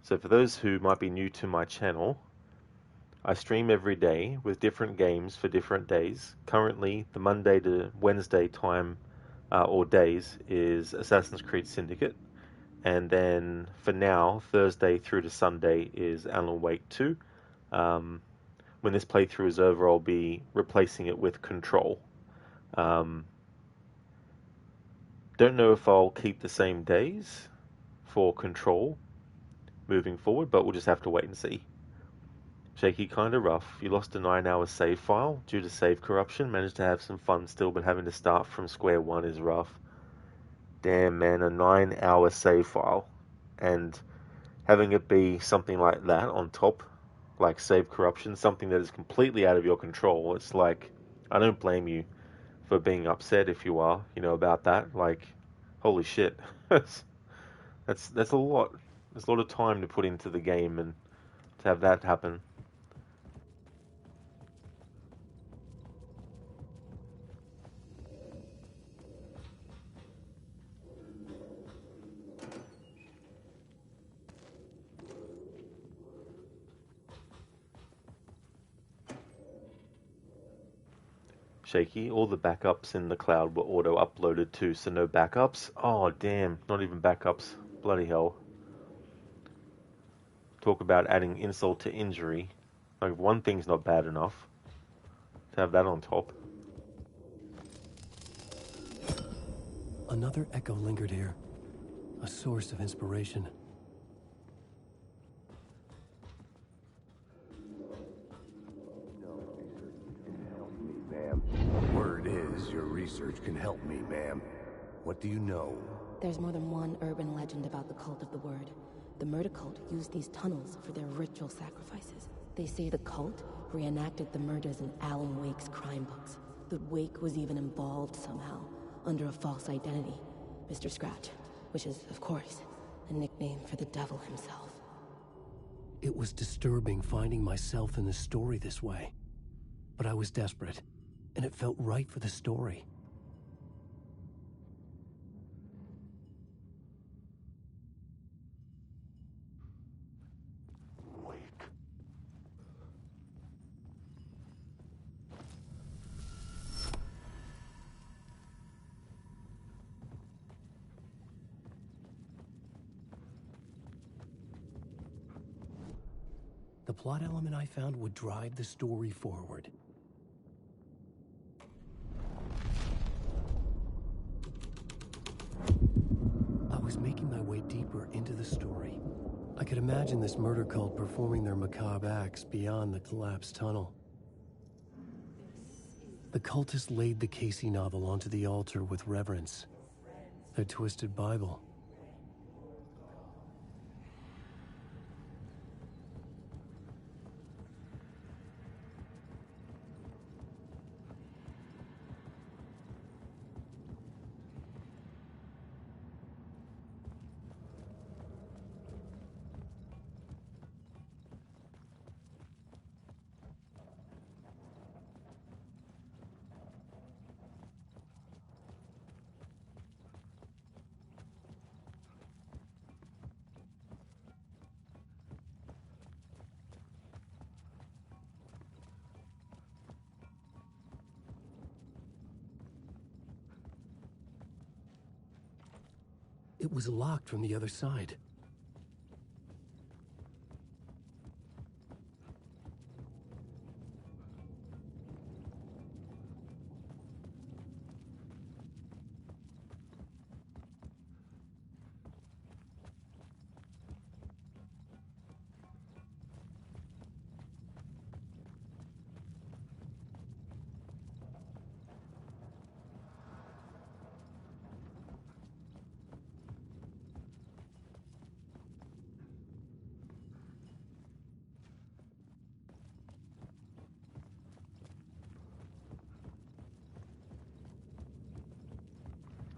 So for those who might be new to my channel, I stream every day with different games for different days. Currently, the Monday to Wednesday time or days is Assassin's Creed Syndicate. And then for now, Thursday through to Sunday is Alan Wake 2. When this playthrough is over, I'll be replacing it with Control. Don't know if I'll keep the same days for Control moving forward, but we'll just have to wait and see. Shaky, kinda rough. You lost a 9-hour save file due to save corruption. Managed to have some fun still, but having to start from square one is rough. Damn, man, a 9-hour save file. And having it be something like that on top, like save corruption, something that is completely out of your control. It's like, I don't blame you for being upset if you are, about that. Like, holy shit. that's a lot. There's a lot of time to put into the game, and to have that happen. Shaky, all the backups in the cloud were auto-uploaded too, so no backups? Oh, damn, not even backups. Bloody hell. Talk about adding insult to injury. Like, one thing's not bad enough. To have that on top. Another echo lingered here. A source of inspiration. Word is, your research can help me, ma'am. What do you know? There's more than one urban legend about the Cult of the Word. The murder cult used these tunnels for their ritual sacrifices. They say the cult reenacted the murders in Alan Wake's crime books. That Wake was even involved somehow, under a false identity. Mr. Scratch, which is, of course, a nickname for the devil himself. It was disturbing finding myself in the story this way. But I was desperate, and it felt right for the story. The plot element I found would drive the story forward. I was making my way deeper into the story. I could imagine this murder cult performing their macabre acts beyond the collapsed tunnel. The cultists laid the Casey novel onto the altar with reverence. Their twisted Bible. It was locked from the other side.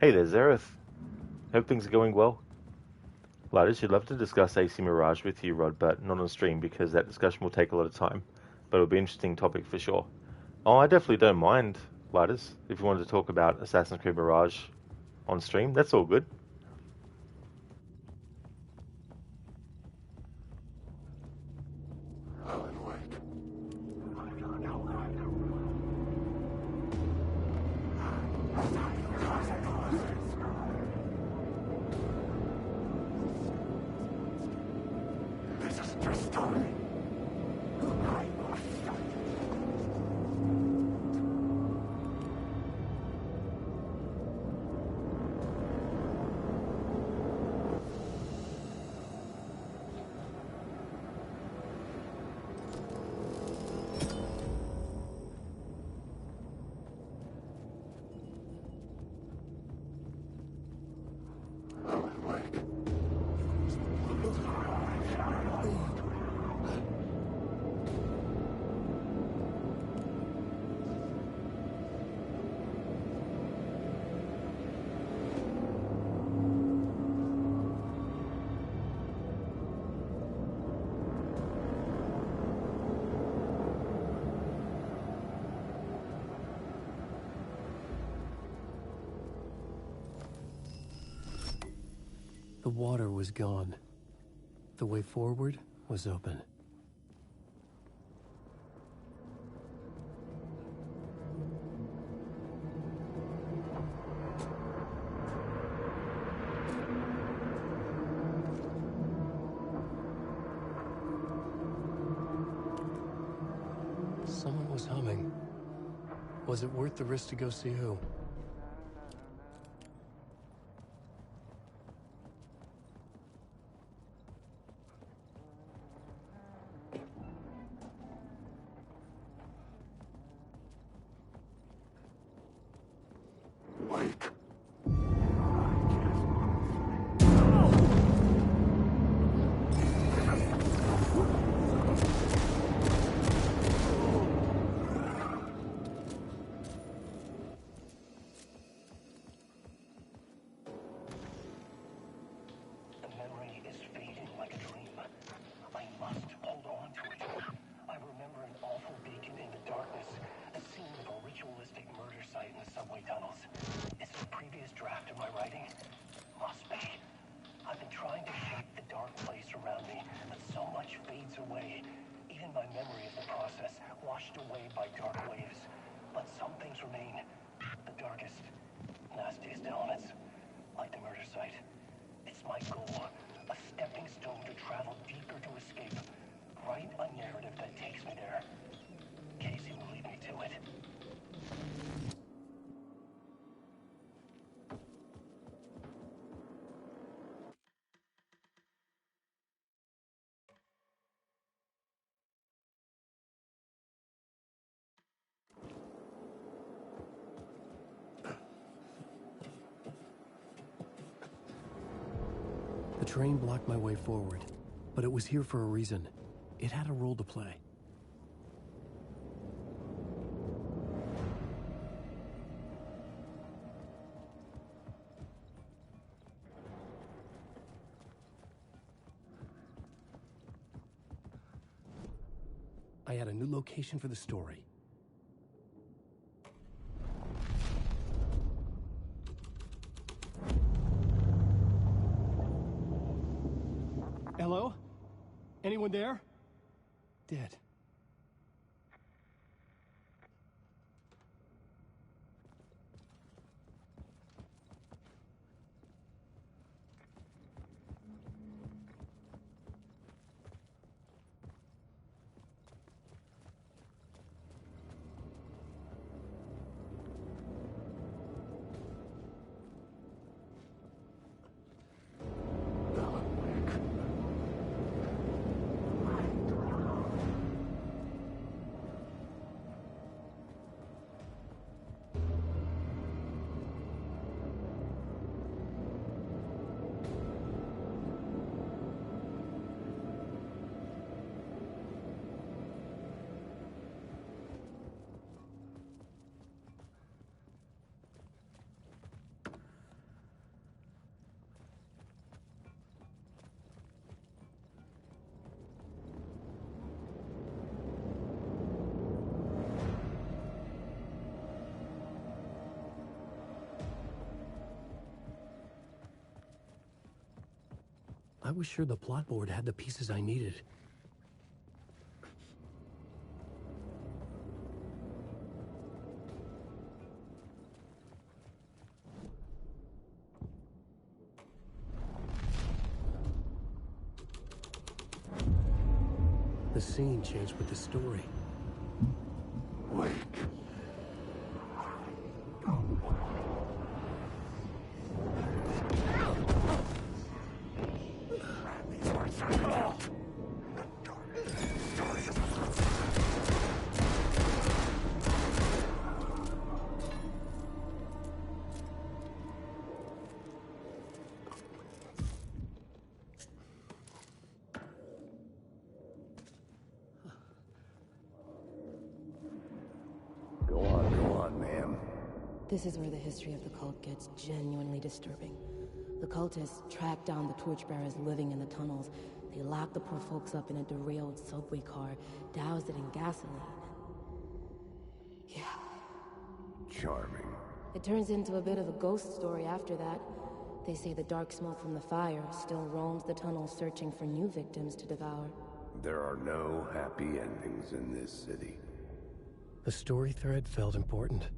Hey there, Zareth. Hope things are going well. Lighters, you'd love to discuss AC Mirage with you, Rod, but not on stream because that discussion will take a lot of time. But it'll be an interesting topic for sure. Oh, I definitely don't mind, Lighters. If you wanted to talk about Assassin's Creed Mirage on stream, that's all good. The water was gone. The way forward was open. Someone was humming. Was it worth the risk to go see who? The train blocked my way forward, but it was here for a reason. It had a role to play. I had a new location for the story. Hello? Anyone there? Dead. I was sure the plot board had the pieces I needed. The scene changed with the story. Wait. Go on, ma'am. This is where the history of the cult gets genuinely disturbing. The cultists tracked down the torchbearers living in the tunnels. They locked the poor folks up in a derailed subway car, doused it in gasoline. Yeah. Charming. It turns into a bit of a ghost story after that. They say the dark smoke from the fire still roams the tunnels searching for new victims to devour. There are no happy endings in this city. The story thread felt important.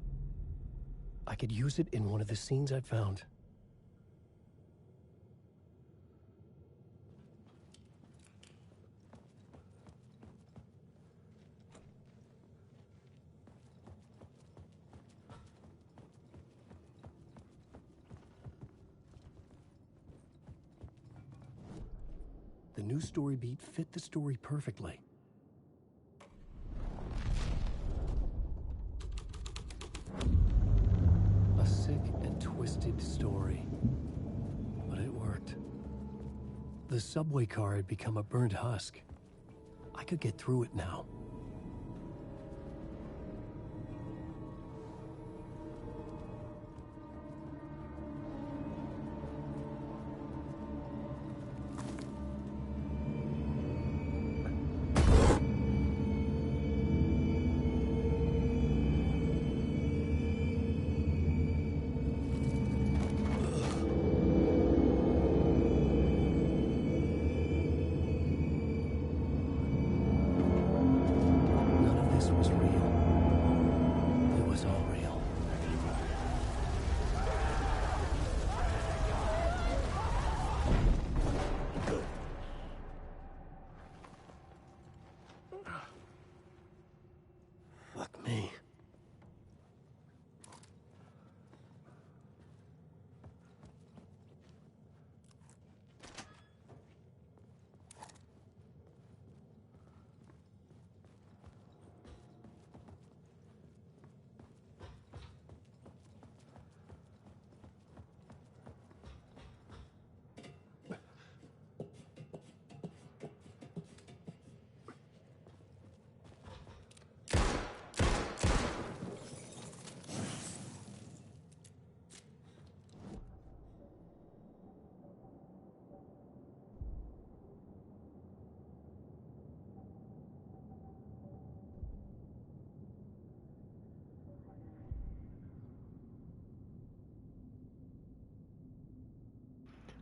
I could use it in one of the scenes I'd found. The new story beat fit the story perfectly. A sick and twisted story. But it worked. The subway car had become a burnt husk. I could get through it now. None of this was real. It was all real. Fuck me.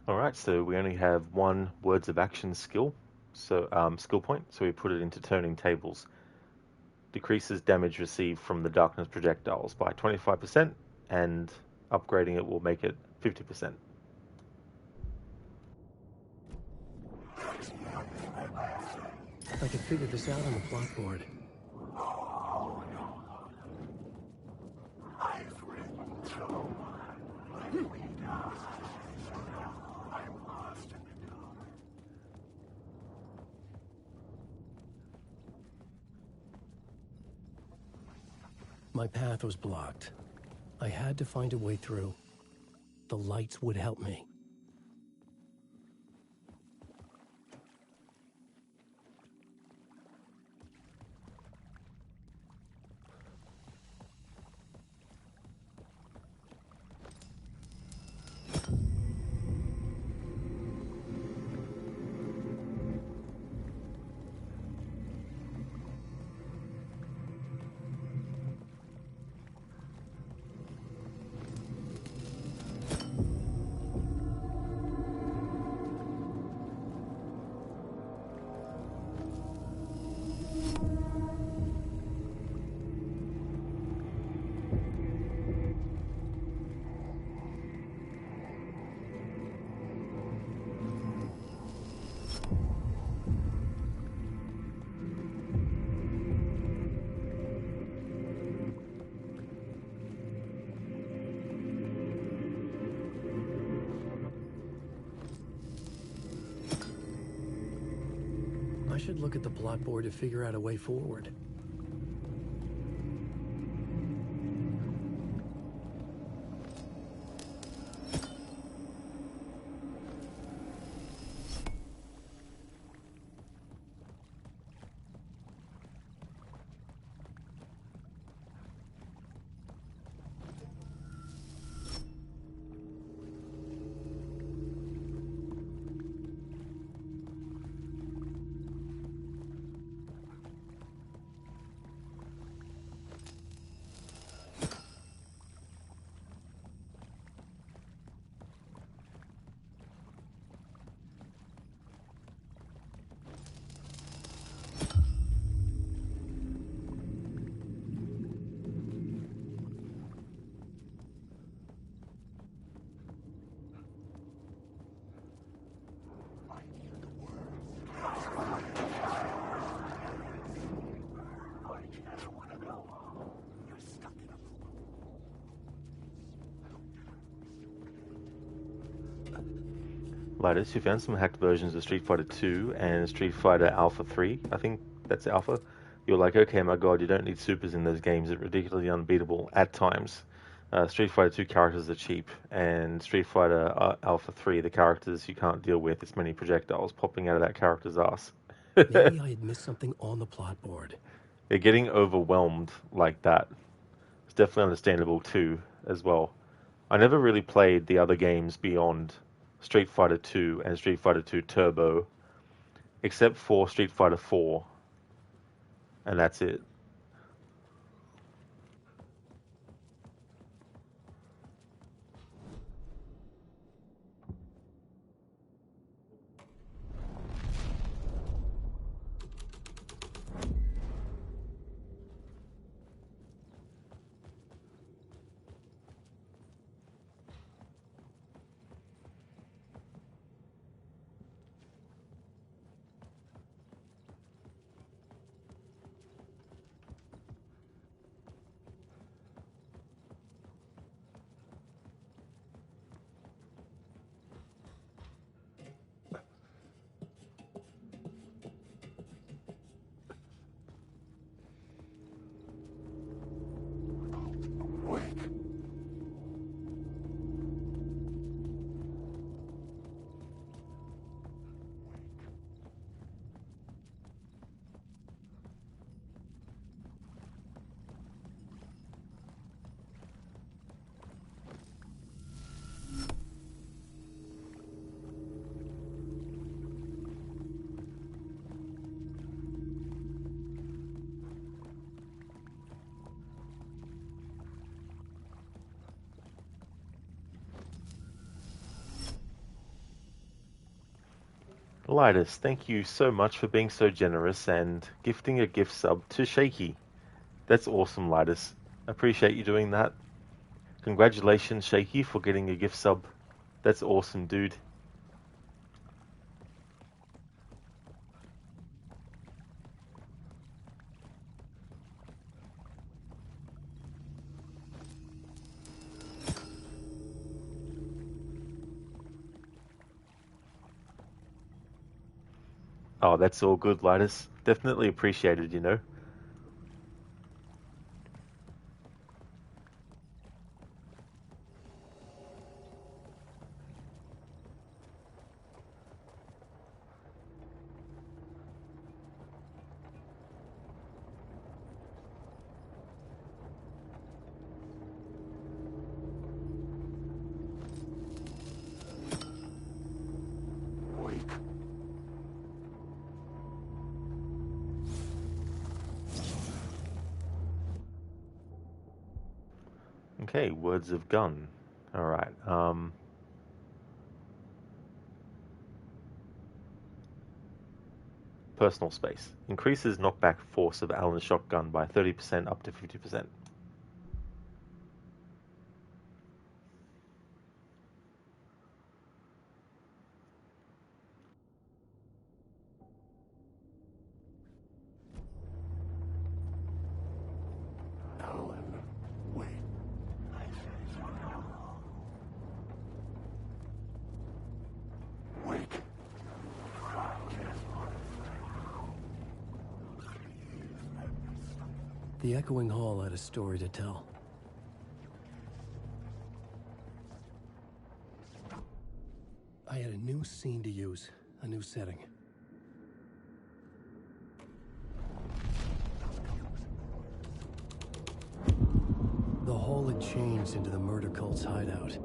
Alright, so we only have one words of action skill, so skill point, so we put it into turning tables. Decreases damage received from the darkness projectiles by 25%, and upgrading it will make it 50%. I could figure this out on the plot board. I've written so much. I'm lost in the dark. My path was blocked. I had to find a way through. The lights would help me. should look at the plot board to figure out a way forward. Linus, you found some hacked versions of Street Fighter 2 and Street Fighter Alpha 3. I think that's Alpha. You're like, okay, my god, you don't need supers in those games. It's ridiculously unbeatable at times. Street Fighter 2 characters are cheap, and Street Fighter Alpha 3, the characters you can't deal with as many projectiles popping out of that character's ass. Maybe I had missed something on the plot board. Yeah, getting overwhelmed like that is definitely understandable too, as well. I never really played the other games beyond Street Fighter 2 and Street Fighter 2 Turbo, except for Street Fighter 4, and that's it. Lidus, thank you so much for being so generous and gifting a gift sub to Shaky. That's awesome, Lidus. Appreciate you doing that. Congratulations, Shaky, for getting a gift sub. That's awesome, dude. Oh, that's all good, Lidus. Definitely appreciated, you know. Okay, words of gun. Alright, personal space. Increases knockback force of Allen's shotgun by 30% up to 50%. The echoing hall had a story to tell. I had a new scene to use, a new setting. The hall had changed into the murder cult's hideout.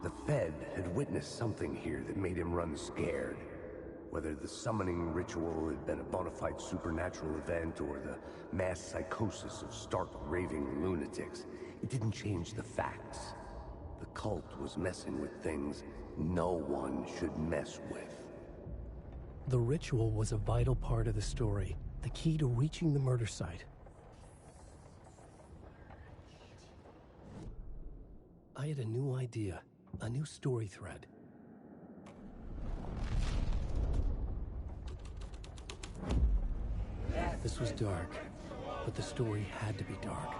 The Fed had witnessed something here that made him run scared. Whether the summoning ritual had been a bona fide supernatural event or the mass psychosis of stark raving lunatics, it didn't change the facts. The cult was messing with things no one should mess with. The ritual was a vital part of the story, the key to reaching the murder site. I had a new idea, a new story thread. This was dark, but the story had to be dark.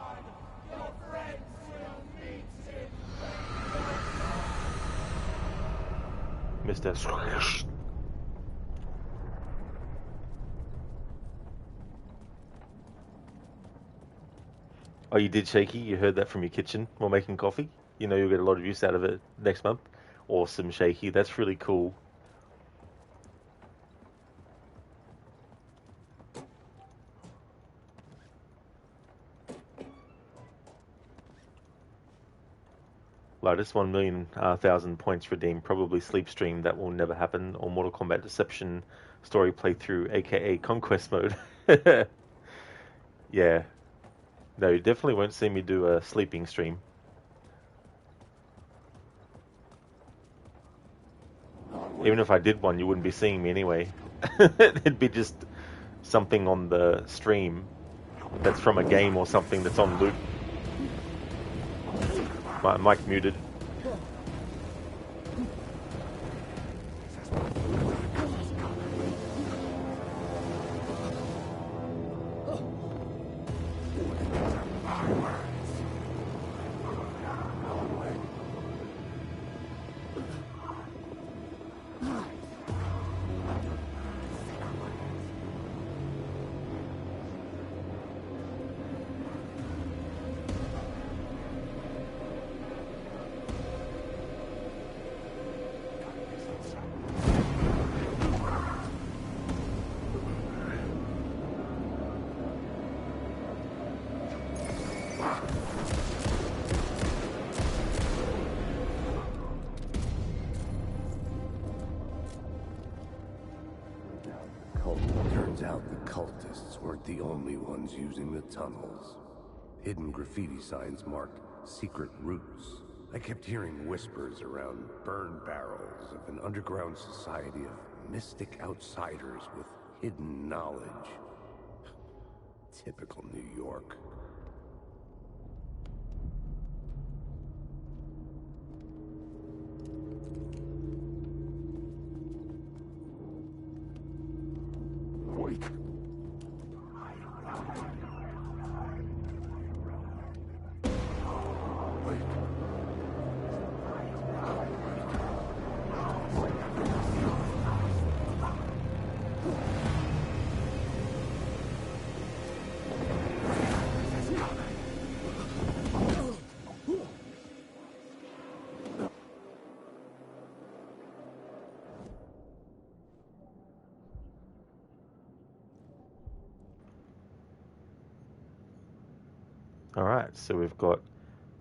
Mr. Swish. Oh, you did, Shaky? You heard that from your kitchen while making coffee? You know you'll get a lot of use out of it next month. Awesome, Shaky. That's really cool. Lotus, 1,000,000 points redeemed. Probably sleep stream. That will never happen. Or Mortal Kombat Deception story playthrough, aka Conquest mode. Yeah. No, you definitely won't see me do a sleeping stream. Even if I did one, you wouldn't be seeing me anyway. It'd be just something on the stream that's from a game or something that's on loop. My mic muted. Turns out the cultists weren't the only ones using the tunnels. Hidden graffiti signs marked secret routes. I kept hearing whispers around burn barrels of an underground society of mystic outsiders with hidden knowledge. Typical New York. Wait. Alright, so we've got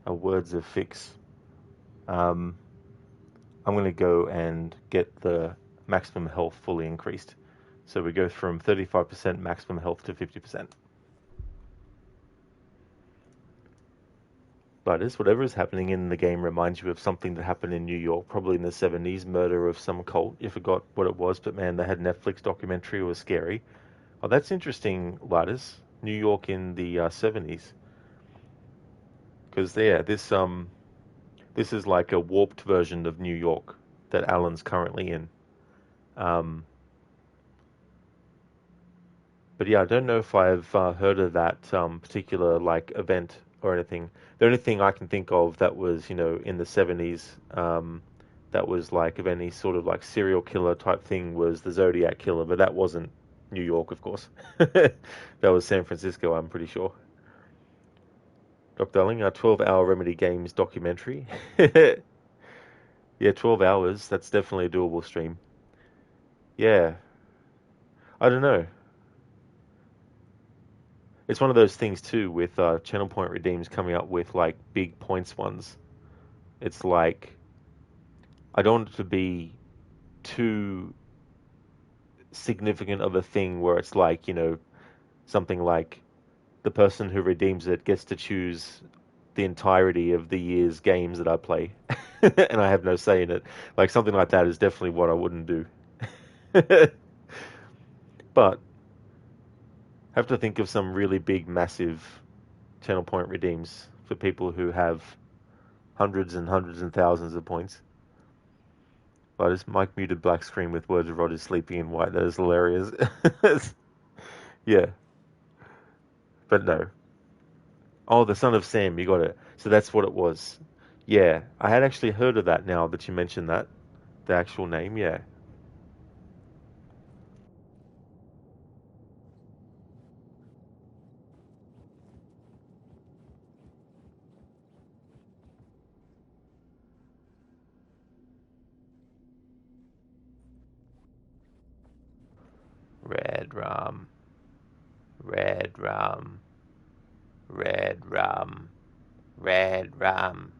a words of fix. I'm going to go and get the maximum health fully increased. So we go from 35% maximum health to 50%. But as whatever is happening in the game reminds you of something that happened in New York, probably in the 70s, murder of some cult. You forgot what it was, but man, they had a Netflix documentary. It was scary. Oh, that's interesting, Lattice. New York in the 70s. Because yeah, this is like a warped version of New York that Alan's currently in. But yeah, I don't know if I've heard of that particular like event or anything. The only thing I can think of that was, in the 70s, that was like of any sort of like serial killer type thing was the Zodiac Killer, but that wasn't New York, of course. That was San Francisco, I'm pretty sure. Dr. Darling, a 12-hour Remedy Games documentary. Yeah, 12 hours. That's definitely a doable stream. Yeah. I don't know. It's one of those things too with Channel Point Redeems coming up with like big points ones. It's like I don't want it to be too significant of a thing where it's like, something like the person who redeems it gets to choose the entirety of the year's games that I play, and I have no say in it. Like something like that is definitely what I wouldn't do. But have to think of some really big, massive Channel Point redeems for people who have hundreds and hundreds and thousands of points. I just Mike muted black screen with words of Roger sleeping in white. That is hilarious. Yeah, but no. Oh, the Son of Sam, you got it. So that's what it was. Yeah, I had actually heard of that now that you mentioned that. The actual name, yeah. Red rum. Red rum. Red rum. Red rum.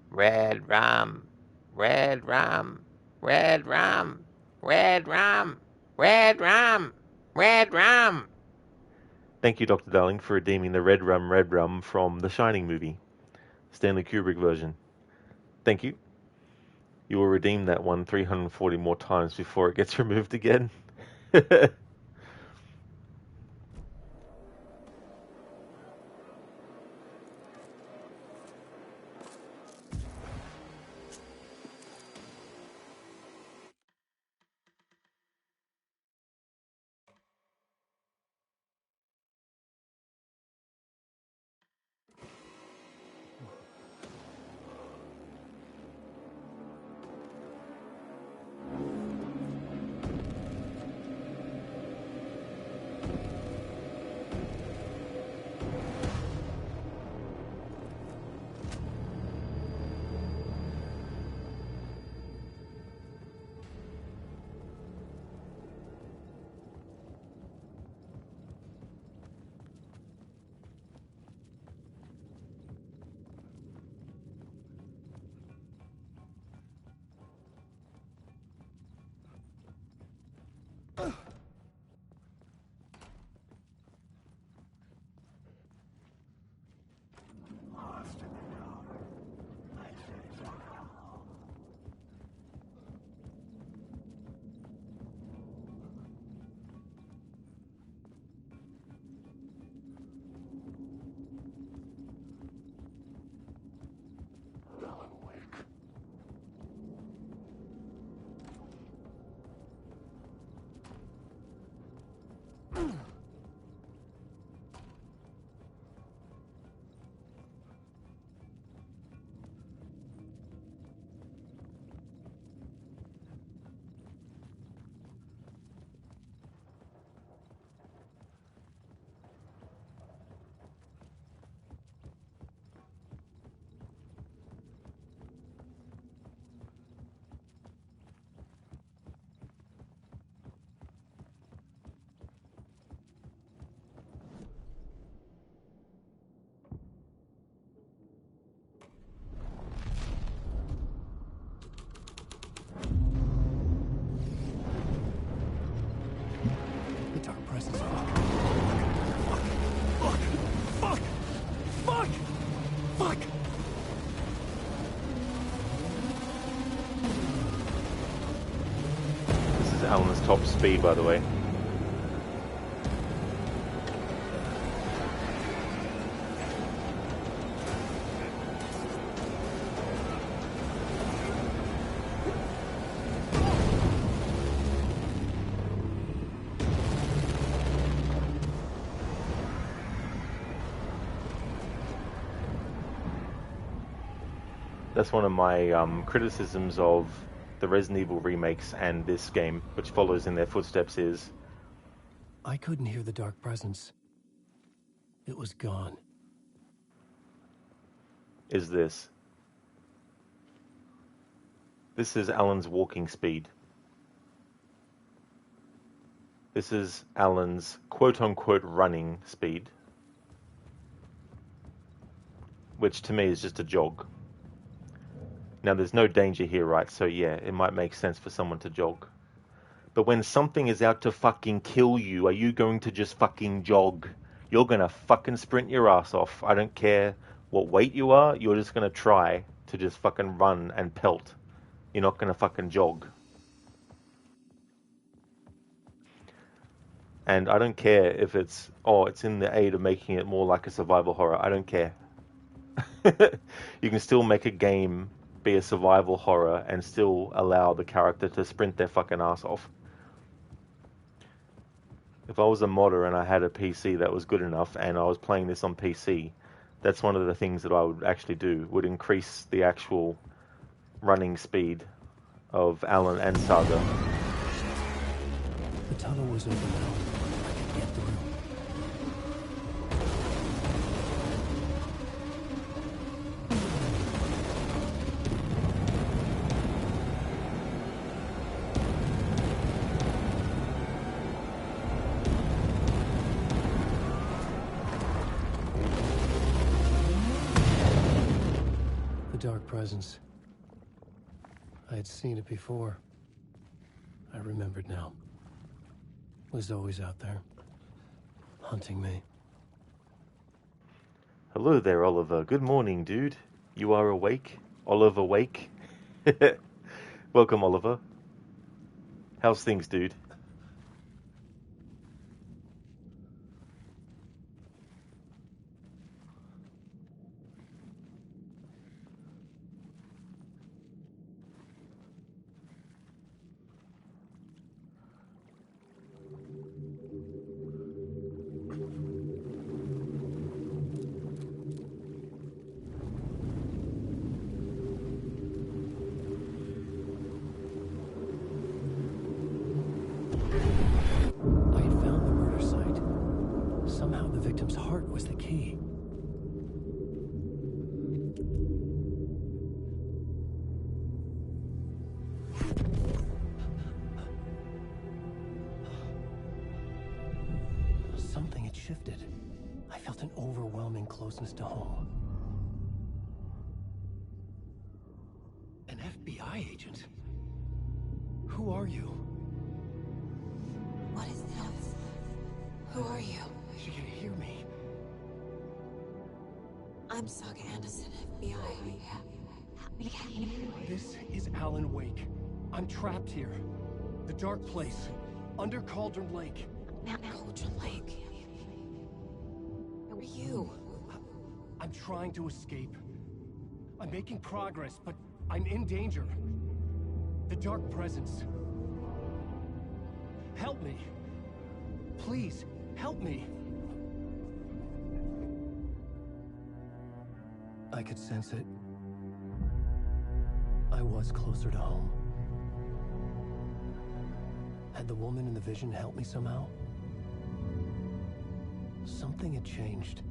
Red rum. Red rum. Red rum. Red rum. Red rum. Red rum. Thank you, Dr. Darling, for redeeming the Red Rum from the Shining movie. Stanley Kubrick version. Thank you. You will redeem that one 340 more times before it gets removed again. This is Alan's top speed, by the way. That's one of my criticisms of the Resident Evil remakes and this game, which follows in their footsteps, is I couldn't hear the dark presence. It was gone. Is this. This is Alan's walking speed. This is Alan's quote-unquote running speed, which to me is just a jog. Now, there's no danger here, right? So yeah, it might make sense for someone to jog. But when something is out to fucking kill you, are you going to just fucking jog? You're gonna fucking sprint your ass off. I don't care what weight you are, you're just gonna try to just fucking run and pelt. You're not gonna fucking jog. And I don't care if it's in the aid of making it more like a survival horror. I don't care. You can still make a game be a survival horror and still allow the character to sprint their fucking ass off. If I was a modder and I had a PC that was good enough and I was playing this on PC, that's one of the things that I would actually do, would increase the actual running speed of Alan and Saga. The tunnel was open now. I could get through. Dark presence. I had seen it before. I remembered now. It was always out there, hunting me. Hello there, Oliver. Good morning, dude. You are awake? Oliver Wake? Welcome, Oliver. How's things, dude? Somehow the victim's heart was the key. Something had shifted. I felt an overwhelming closeness to home. An FBI agent? Who are you? What is this? Who are you? She can hear me. I'm Saga Anderson, FBI. This is Alan Wake. I'm trapped here. The dark place. Under Cauldron Lake. Cauldron Lake? Who are you? I'm trying to escape. I'm making progress, but I'm in danger. The dark presence. Help me. Please, help me. I could sense it. I was closer to home. Had the woman in the vision helped me somehow? Something had changed.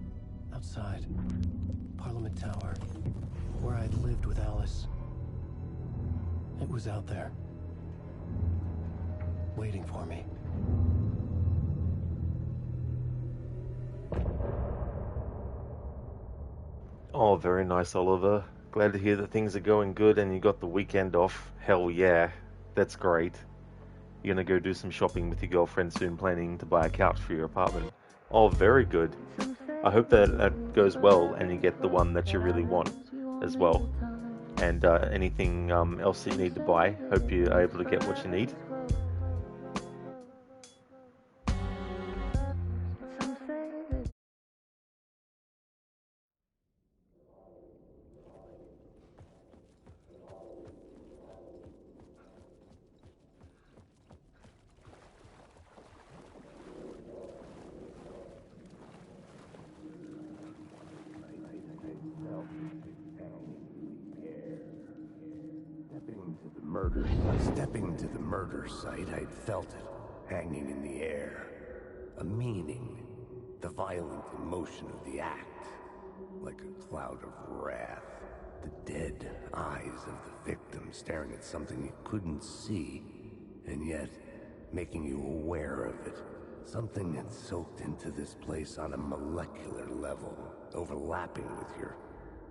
Outside. Parliament Tower. Where I'd lived with Alice. It was out there. Waiting for me. Oh, very nice, Oliver. Glad to hear that things are going good and you got the weekend off. Hell yeah. That's great. You're gonna go do some shopping with your girlfriend soon, planning to buy a couch for your apartment. Oh, very good. I hope that goes well and you get the one that you really want as well. And anything else that you need to buy, hope you're able to get what you need. to the murder. Stepping to the murder site, I'd felt it, hanging in the air. A meaning, the violent emotion of the act, like a cloud of wrath. The dead eyes of the victim staring at something you couldn't see, and yet making you aware of it. Something had soaked into this place on a molecular level, overlapping with your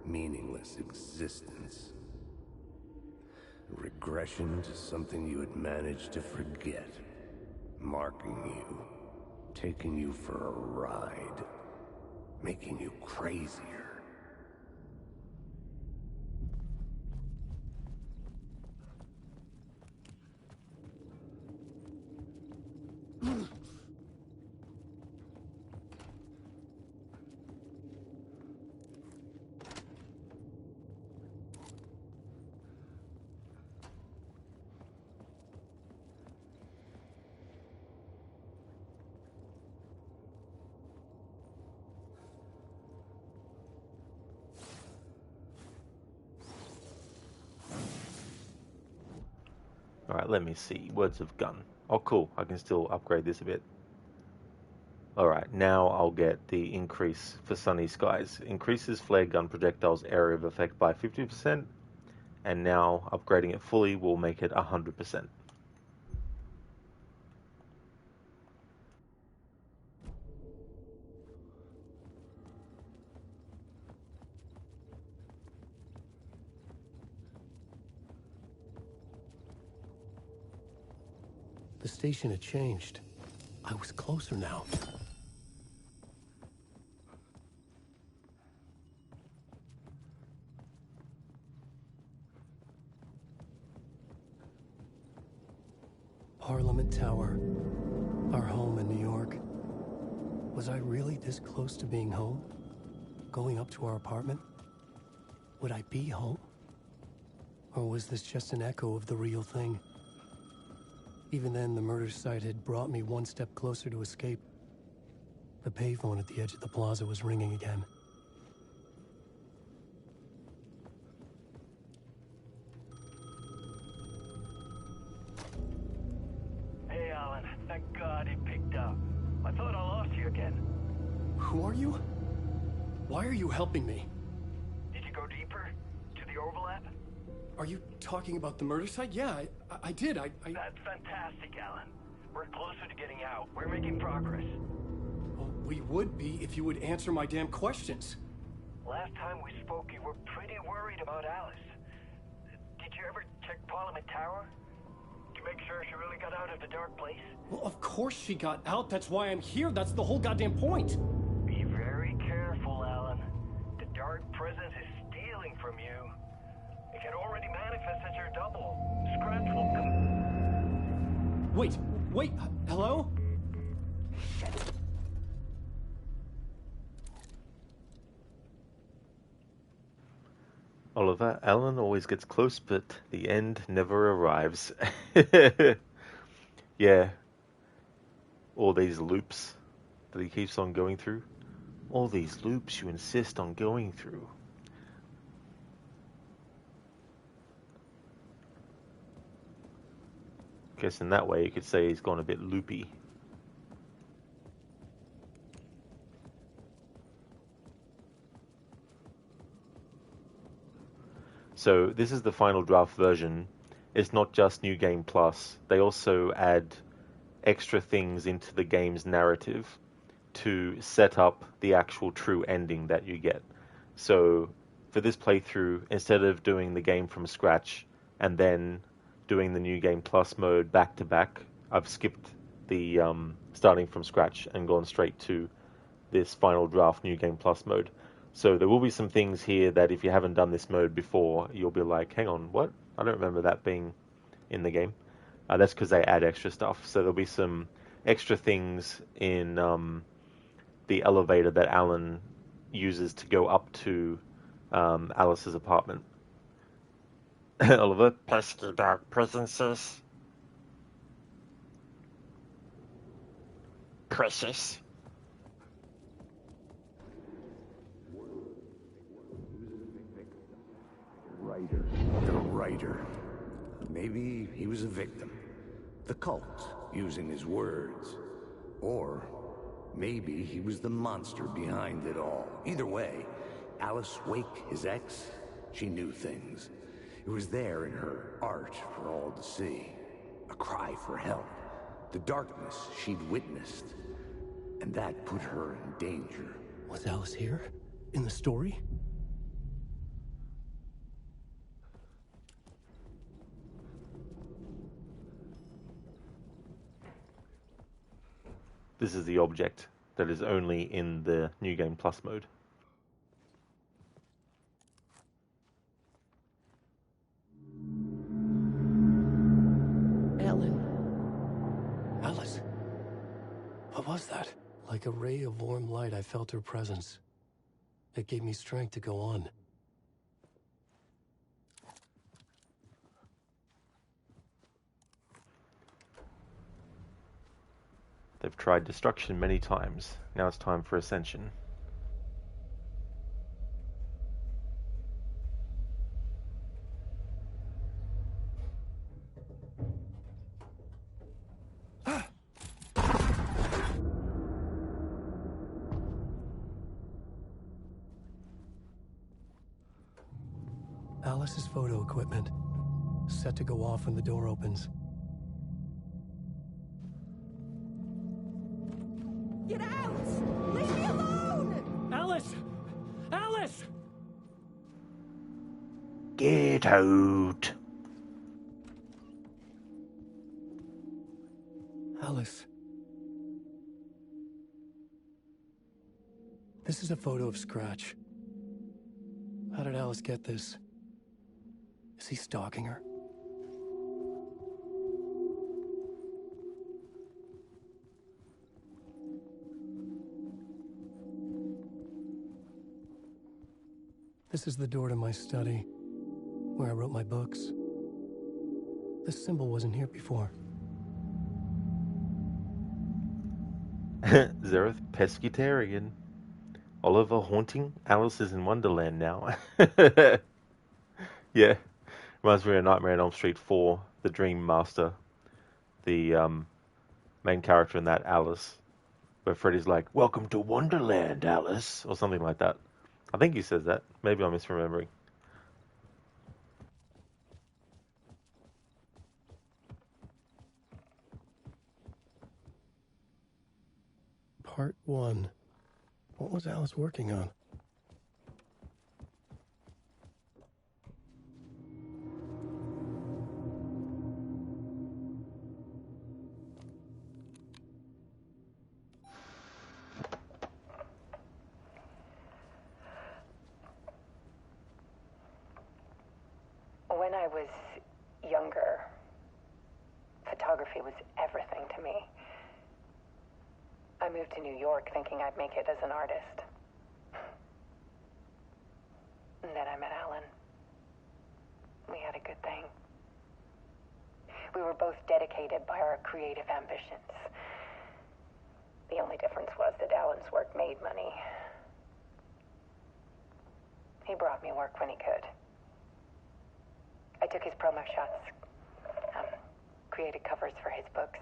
meaningless existence. Regression to something you had managed to forget. Marking you, taking you for a ride, making you crazier. Alright, let me see. Words of gun. Oh, cool. I can still upgrade this a bit. Alright, now I'll get the increase for sunny skies. Increases flare gun projectiles area of effect by 50%, and now upgrading it fully will make it 100%. The station had changed. I was closer now. Parliament Tower. Our home in New York. Was I really this close to being home? Going up to our apartment? Would I be home? Or was this just an echo of the real thing? Even then, the murder site had brought me one step closer to escape. The payphone at the edge of the plaza was ringing again. Hey, Alan. Thank God it picked up. I thought I lost you again. Who are you? Why are you helping me? Did you go deeper? To the overlap? Are you talking about the murder site? Yeah, I did. That's fantastic, Alan. We're closer to getting out. We're making progress. Well, we would be if you would answer my damn questions. Last time we spoke, you were pretty worried about Alice. Did you ever check Parliament Tower? To make sure she really got out of the dark place? Well, of course she got out. That's why I'm here. That's the whole goddamn point. Be very careful, Alan. The dark presence is stealing from you. It can already manifest as your double. Scratch will come. Wait, hello? Oliver, Alan always gets close, but the end never arrives. Yeah. All these loops that he keeps on going through. All these loops you insist on going through. Guess in that way you could say he's gone a bit loopy. So this is the final draft version. It's not just New Game Plus. They also add extra things into the game's narrative to set up the actual true ending that you get. So for this playthrough, instead of doing the game from scratch and then doing the New Game Plus mode back to back, I've skipped the starting from scratch and gone straight to this final draft New Game Plus mode. So there will be some things here that if you haven't done this mode before, you'll be like, hang on, what? I don't remember that being in the game. That's because they add extra stuff. So there'll be some extra things in the elevator that Alan uses to go up to Alice's apartment. Oliver? Pesky dark presences. Precious. The writer. Maybe he was a victim. The cult, using his words. Or maybe he was the monster behind it all. Either way, Alice Wake, his ex, she knew things. It was there in her art for all to see. A cry for help. The darkness she'd witnessed. And that put her in danger. Was Alice here? In the story? This is the object that is only in the New Game Plus mode. Ellen. Alice. What was that? Like a ray of warm light, I felt her presence. It gave me strength to go on. They've tried destruction many times. Now it's time for ascension. Alice's photo equipment. Set to go off when the door opens. Get out! Leave me alone! Alice! Alice! Get out! Alice. This is a photo of Scratch. How did Alice get this? Is he stalking her? This is the door to my study, where I wrote my books. This symbol wasn't here before. Zereth Pescatarian. Oliver haunting Alice in Wonderland now. Yeah. Reminds me of Nightmare on Elm Street 4, the Dream Master. The main character in that, Alice. Where Freddy's like, "Welcome to Wonderland, Alice," or something like that. I think he says that. Maybe I'm misremembering. Part 1. What was Alice working on? When I was younger, photography was everything to me. I moved to New York thinking I'd make it as an artist. And then I met Alan. We had a good thing. We were both dedicated by our creative ambitions. The only difference was that Alan's work made money. He brought me work when he could. I took his promo shots, created covers for his books.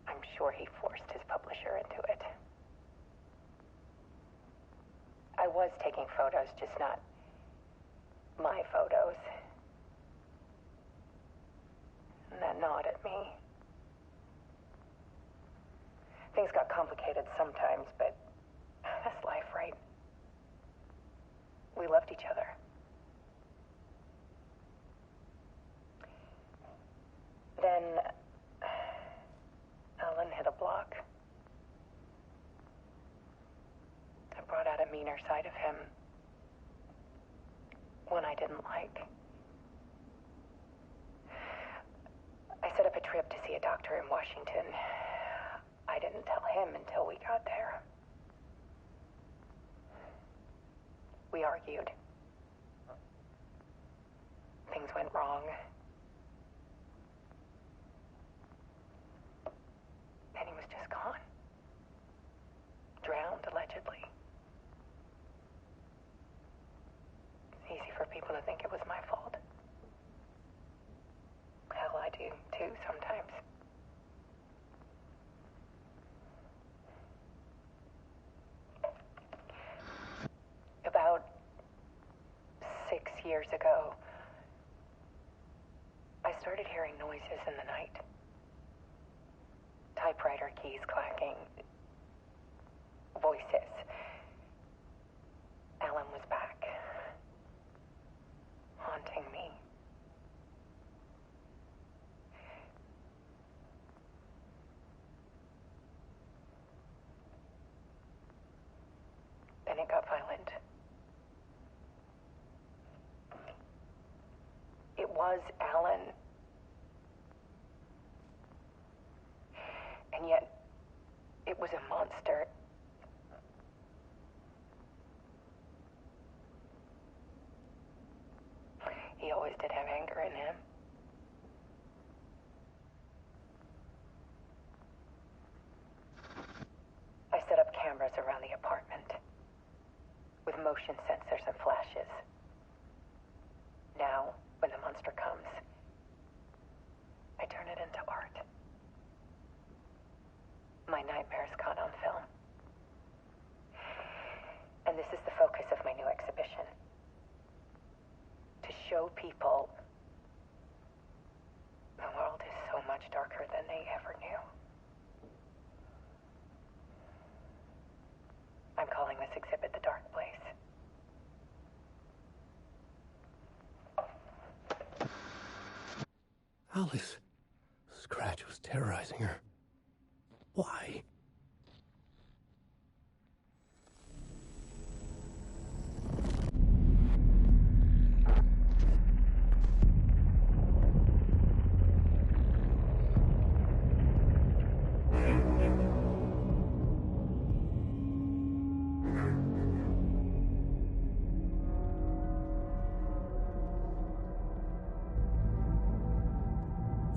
I'm sure he forced his publisher into it. I was taking photos, just not my photos. And that gnawed at me. Things got complicated sometimes, but that's life, right? We loved each other. Then Alan hit a block. I brought out a meaner side of him. One I didn't like. I set up a trip to see a doctor in Washington. I didn't tell him until we got there. We argued. Things went wrong. And he was just gone. Drowned, allegedly. It's easy for people to think it was my fault. years ago, I started hearing noises in the night. Typewriter keys clacking. Voices. Alan was back. Haunting me. Then it got violent. It was Alan. And yet, it was a monster. He always did have anger in him. I set up cameras around the apartment with motion sensors and flashes. Now, when the monster comes, I turn it into art. My nightmares caught on film. And this is the focus of my new exhibition. To show people the world is so much darker than they ever knew. I'm calling this exhibit The Dark Place. Alice. Scratch was terrorizing her. Why?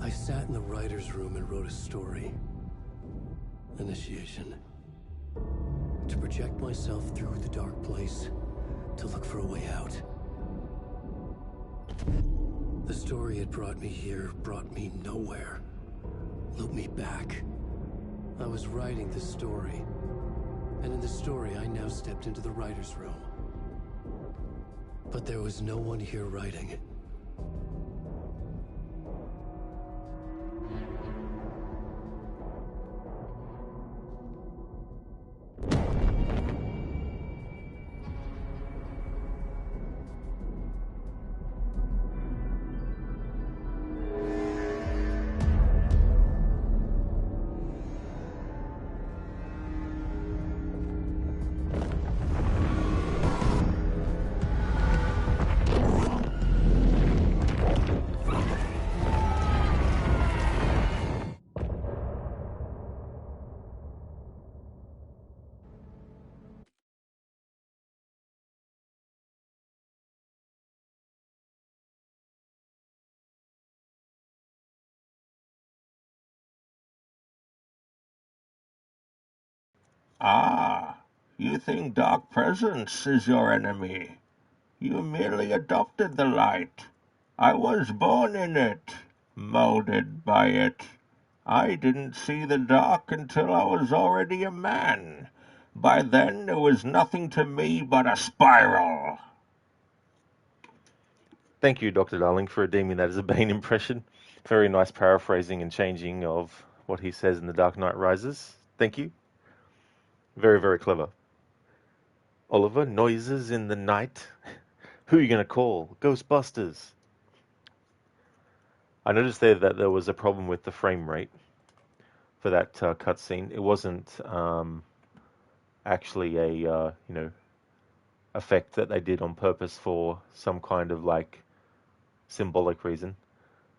I sat in the writer's room and wrote a story. Initiation. To project myself through the dark place, to look for a way out. The story had brought me here, brought me nowhere. Looped me back. I was writing the story. And in the story, I now stepped into the writer's room. But there was no one here writing. Ah, you think dark presence is your enemy. You merely adopted the light. I was born in it, molded by it. I didn't see the dark until I was already a man. By then, there was nothing to me but a spiral. Thank you, Dr. Darling, for redeeming that as a Bane impression. Very nice paraphrasing and changing of what he says in The Dark Knight Rises. Thank you. Very, very clever. Oliver, noises in the night. Who are you going to call? Ghostbusters. I noticed there that there was a problem with the frame rate for that cutscene. It wasn't actually a effect that they did on purpose for some kind of like symbolic reason.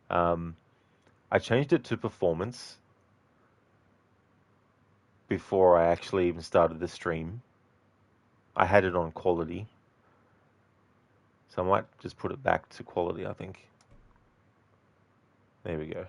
I changed it to performance before I actually even started the stream. I had it on quality, so I might just put it back to quality, I think. There we go.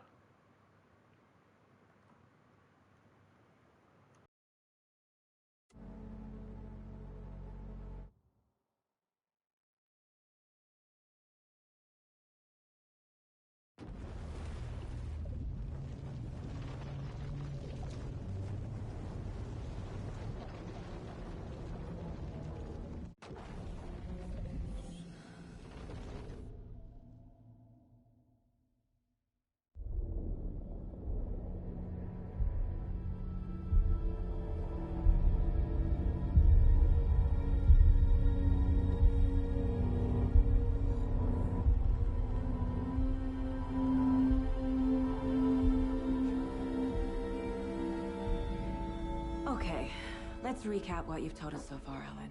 Let's recap what you've told us so far, Alan.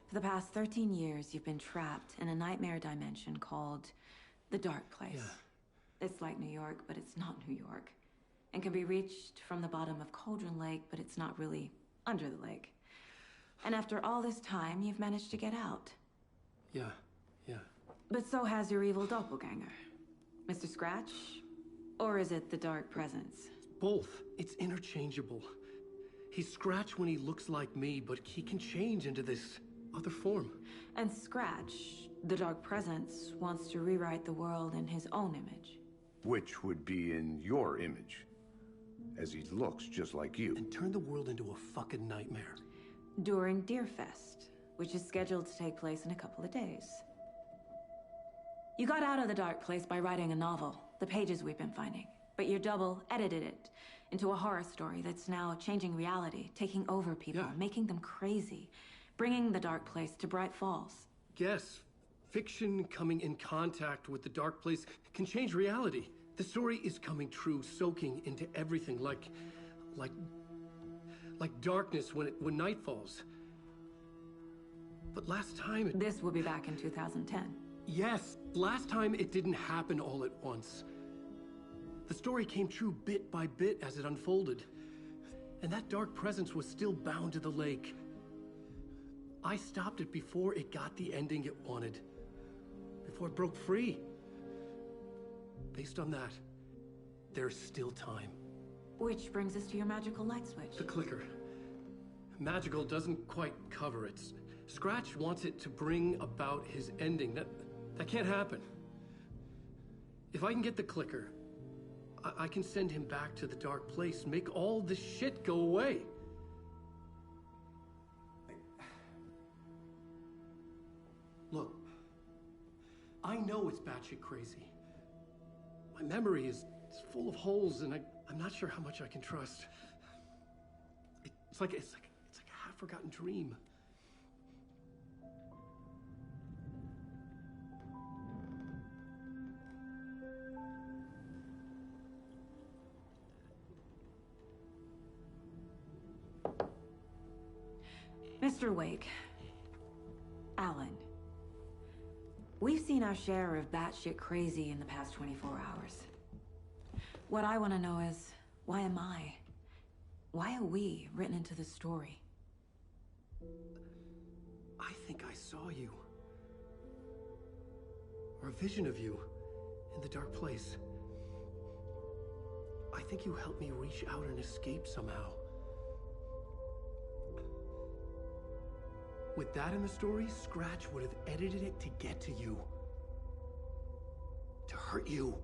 For the past 13 years, you've been trapped in a nightmare dimension called the Dark Place. Yeah. It's like New York, but it's not New York. And can be reached from the bottom of Cauldron Lake, but it's not really under the lake. And after all this time, you've managed to get out. Yeah. But so has your evil doppelganger. Mr. Scratch? Or is it the Dark Presence? Both. It's interchangeable. He's Scratch when he looks like me, but he can change into this other form. And Scratch, the Dark Presence, wants to rewrite the world in his own image. Which would be in your image, as he looks just like you. And turn the world into a fucking nightmare. During Deerfest, which is scheduled to take place in a couple of days. You got out of the Dark Place by writing a novel, the pages we've been finding. But your double edited it into a horror story that's now changing reality, taking over people, making them crazy, bringing the Dark Place to Bright Falls. Yes, fiction coming in contact with the Dark Place can change reality. The story is coming true, soaking into everything like darkness when night falls. But last time This will be back in 2010. Yes, last time it didn't happen all at once. The story came true bit by bit as it unfolded. And that dark presence was still bound to the lake. I stopped it before it got the ending it wanted. Before it broke free. Based on that, there's still time. Which brings us to your magical light switch. The clicker. Magical doesn't quite cover it. Scratch wants it to bring about his ending. That can't happen. If I can get the clicker, I can send him back to the Dark Place, make all this shit go away. Look, I know it's batshit crazy. My memory is full of holes, and I'm not sure how much I can trust. It's like a half-forgotten dream. Mr. Wake, Alan, we've seen our share of batshit crazy in the past 24 hours. What I want to know is, why am I? Why are we written into the story? I think I saw you. Or a vision of you in the Dark Place. I think you helped me reach out and escape somehow. With that in the story, Scratch would have edited it to get to you. To hurt you.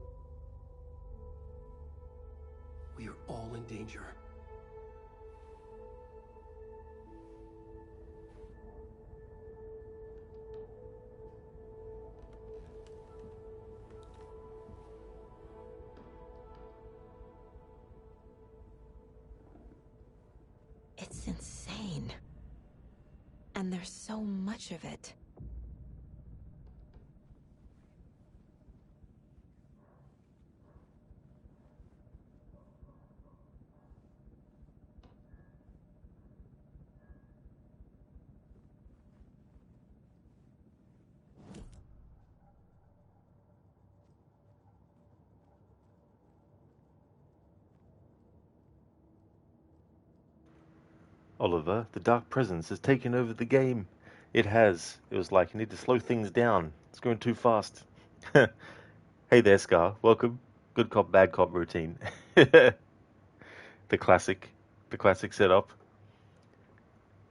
We are all in danger. It's insane. And there's so much of it. Oliver, the Dark Presence has taken over the game. It has. It was like, you need to slow things down. It's going too fast. Hey there, Scar. Welcome. Good cop, bad cop routine. The classic setup.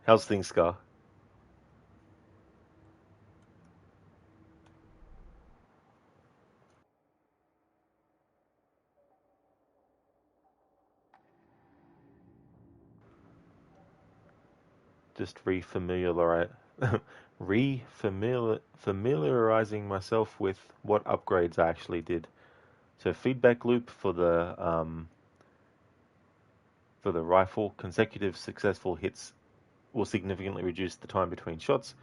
How's things, Scar? Just familiarizing myself with what upgrades I actually did. So feedback loop for the rifle, consecutive successful hits will significantly reduce the time between shots.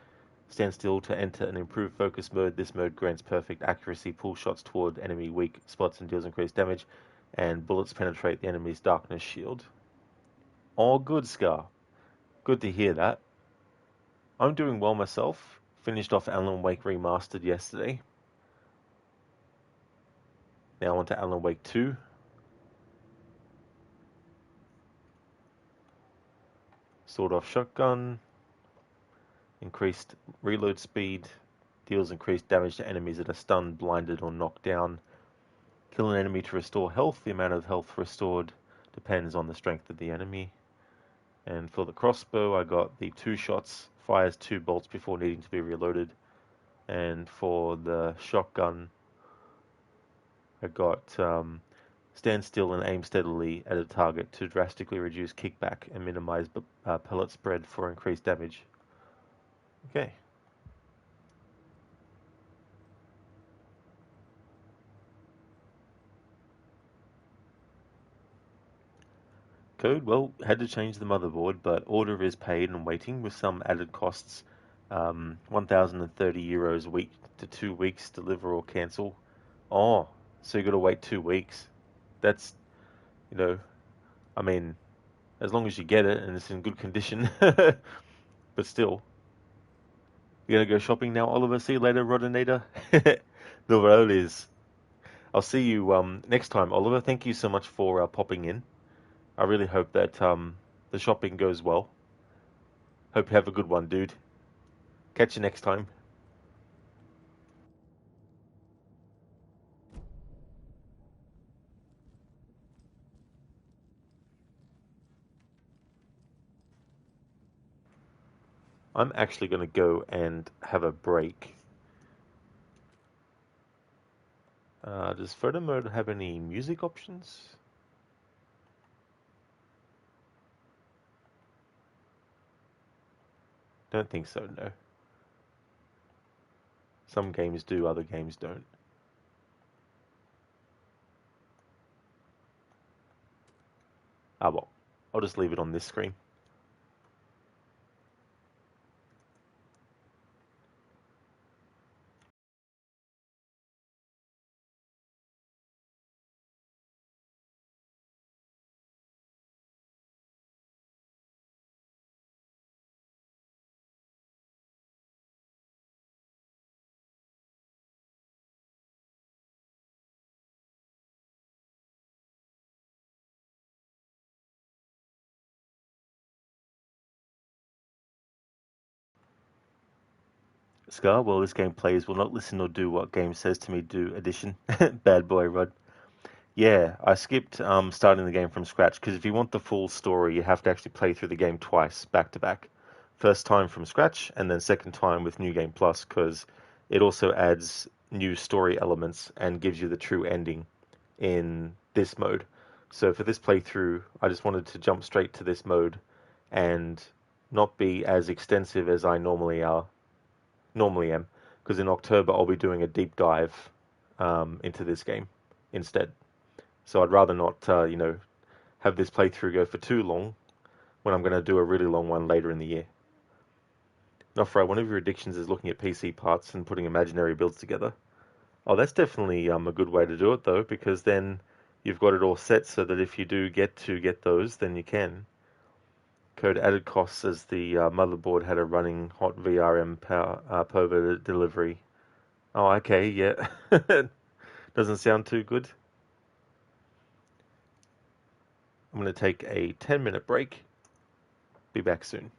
Stand still to enter an improved focus mode. This mode grants perfect accuracy, pull shots toward enemy weak spots and deals increased damage, and bullets penetrate the enemy's darkness shield. All good, Scar. Good to hear that. I'm doing well myself. Finished off Alan Wake Remastered yesterday. Now on to Alan Wake 2. Sawed-off shotgun. Increased reload speed. Deals increased damage to enemies that are stunned, blinded, or knocked down. Kill an enemy to restore health. The amount of health restored depends on the strength of the enemy. And for the crossbow, I got the 2 shots. Fires 2 bolts before needing to be reloaded. And for the shotgun, I got stand still and aim steadily at a target to drastically reduce kickback and minimize pellet spread for increased damage. Okay. Code, well, had to change the motherboard, but order is paid and waiting with some added costs. 1,030 euros a week to 2 weeks, deliver or cancel. Oh, so you got to wait 2 weeks. That's, I mean, as long as you get it and it's in good condition. But still. You're gonna go shopping now, Oliver? See you later, Rodinator. The road is. I'll see you next time, Oliver. Thank you so much for popping in. I really hope that the shopping goes well. Hope you have a good one, dude. Catch you next time. I'm actually going to go and have a break. Does photo mode have any music options? Don't think so, no. Some games do, other games don't. Ah, well, I'll just leave it on this screen. Scar, well, this game plays will not listen or do what game says to me do edition. Bad boy, Rod. Yeah, I skipped starting the game from scratch because if you want the full story, you have to actually play through the game twice, back to back. First time from scratch, and then second time with New Game Plus because it also adds new story elements and gives you the true ending in this mode. So for this playthrough, I just wanted to jump straight to this mode and not be as extensive as I normally am, because in October I'll be doing a deep dive into this game instead. So I'd rather not, have this playthrough go for too long when I'm going to do a really long one later in the year. Nofro, one of your addictions is looking at PC parts and putting imaginary builds together. Oh, that's definitely a good way to do it, though, because then you've got it all set so that if you do get to get those, then you can. Code added costs as the motherboard had a running hot VRM power delivery. Oh, okay, yeah. Doesn't sound too good. I'm going to take a 10-minute break. Be back soon.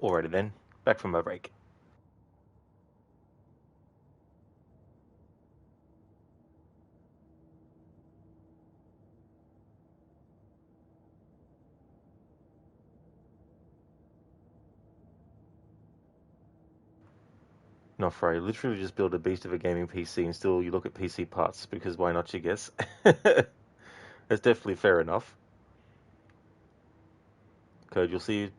Alrighty then, back from my break. Not Frey, literally just build a beast of a gaming PC and still you look at PC parts, because why not, you guess? That's definitely fair enough. Code, you'll see,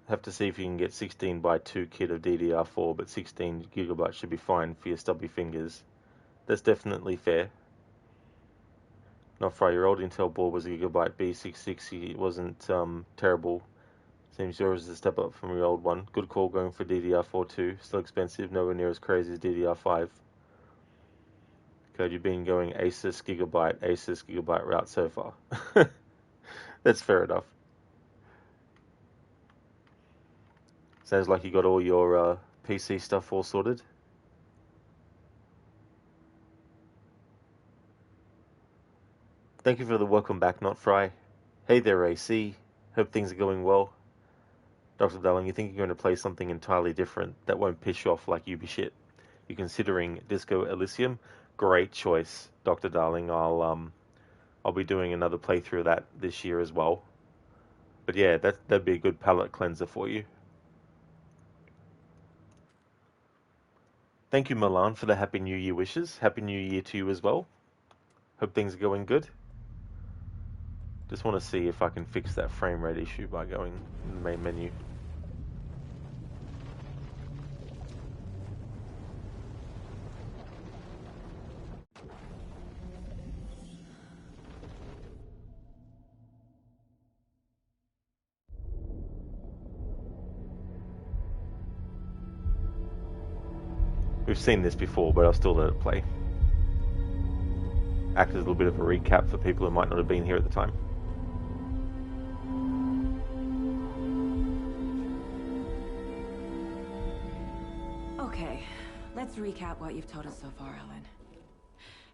have to see if you can get 16 by 2 kit of DDR4, but 16 gigabytes should be fine for your stubby fingers. That's definitely fair. Not Frey, your old Intel board was a Gigabyte B660, it wasn't terrible. Seems yours is a step up from your old one. Good call going for DDR4 too. Still expensive, nowhere near as crazy as DDR5. Code, you've been going Asus Gigabyte route so far. That's fair enough. Sounds like you got all your PC stuff all sorted. Thank you for the welcome back, Not Fry. Hey there, AC. Hope things are going well. Dr. Darling, you think you're going to play something entirely different that won't piss you off like Ubi shit? You're considering Disco Elysium? Great choice, Dr. Darling. I'll be doing another playthrough of that this year as well. But yeah, that'd be a good palate cleanser for you. Thank you, Milan, for the Happy New Year wishes. Happy New Year to you as well. Hope things are going good. Just want to see if I can fix that frame rate issue by going in the main menu. We've seen this before, but I'll still let it play. Act as a little bit of a recap for people who might not have been here at the time. Okay, let's recap what you've told us so far, Alan.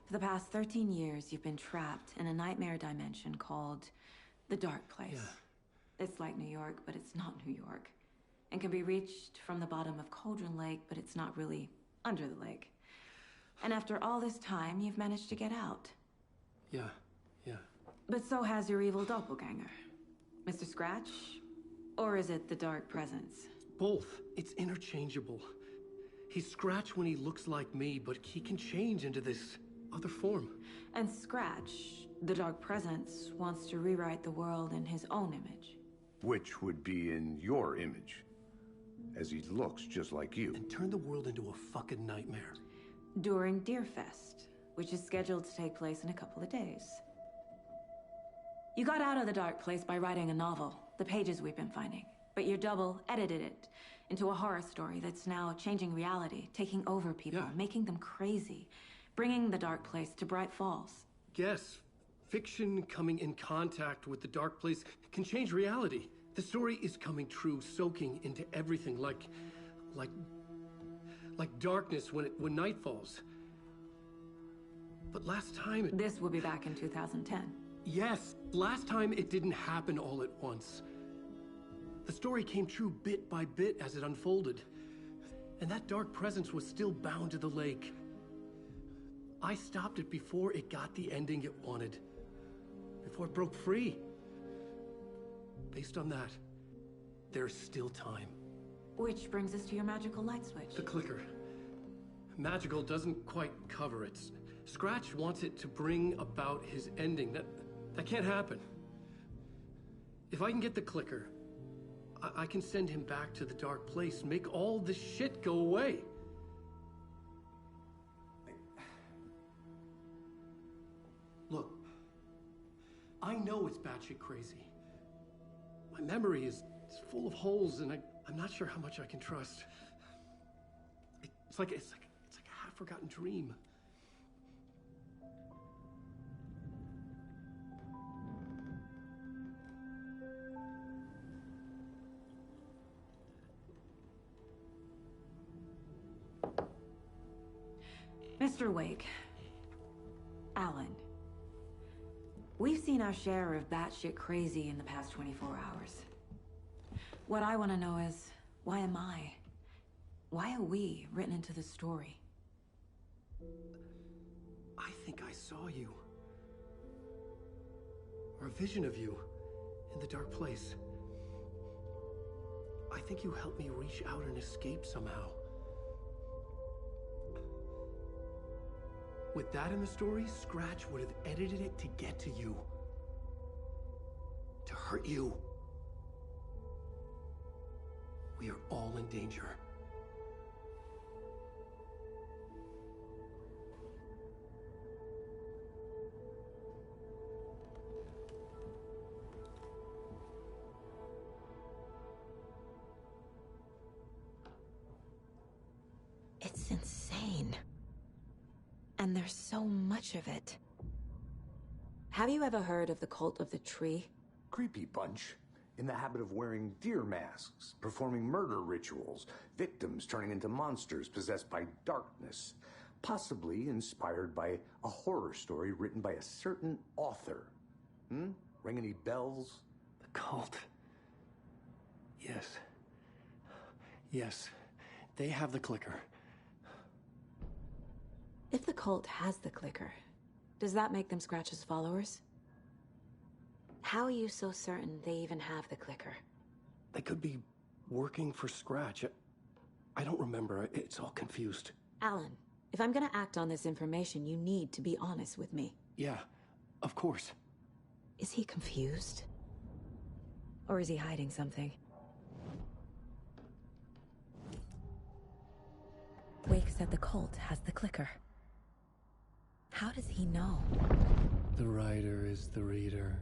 For the past 13 years, you've been trapped in a nightmare dimension called the Dark Place. Yeah. It's like New York, but it's not New York. And can be reached from the bottom of Cauldron Lake, but it's not really under the lake. And after all this time, you've managed to get out. Yeah. But so has your evil doppelganger. Mr. Scratch? Or is it the Dark Presence? Both. It's interchangeable. He's Scratch when he looks like me, but he can change into this other form. And Scratch, the Dark Presence, wants to rewrite the world in his own image. Which would be in your image, as he looks just like you. And turn the world into a fucking nightmare. During Deerfest, which is scheduled to take place in a couple of days. You got out of the Dark Place by writing a novel, the pages we've been finding. But your double edited it into a horror story that's now changing reality, taking over people, making them crazy, bringing the Dark Place to Bright Falls. Yes, fiction coming in contact with the Dark Place can change reality. The story is coming true, soaking into everything, like darkness when night falls. But last time This will be back in 2010. Yes, last time it didn't happen all at once. The story came true bit by bit as it unfolded. And that dark presence was still bound to the lake. I stopped it before it got the ending it wanted. Before it broke free. Based on that, there's still time. Which brings us to your magical light switch. The clicker. Magical doesn't quite cover it. Scratch wants it to bring about his ending. That can't happen. If I can get the clicker, I can send him back to the Dark Place, make all this shit go away. Look, I know it's batshit crazy. My memory is full of holes, and I'm not sure how much I can trust. It's like a half-forgotten dream. Mr. Wake, Alan, we've seen our share of batshit crazy in the past 24 hours. What I want to know is, Why am I? Why are we written into the story? I think I saw you. Or a vision of you in the dark place. I think you helped me reach out and escape somehow. With that in the story, Scratch would have edited it to get to you. To hurt you. We are all in danger. It's insane. And there's so much of it. Have you ever heard of the Cult of the Tree? Creepy bunch. In the habit of wearing deer masks, performing murder rituals, victims turning into monsters possessed by darkness, possibly inspired by a horror story written by a certain author. Ring any bells? The cult. Yes. Yes. They have the clicker. If the cult has the clicker, does that make them Scratch's followers? How are you so certain they even have the clicker? They could be working for Scratch. I don't remember. It's all confused. Alan, if I'm gonna act on this information, you need to be honest with me. Yeah, of course. Is he confused? Or is he hiding something? Wake said the cult has the clicker. How does he know? The writer is the reader.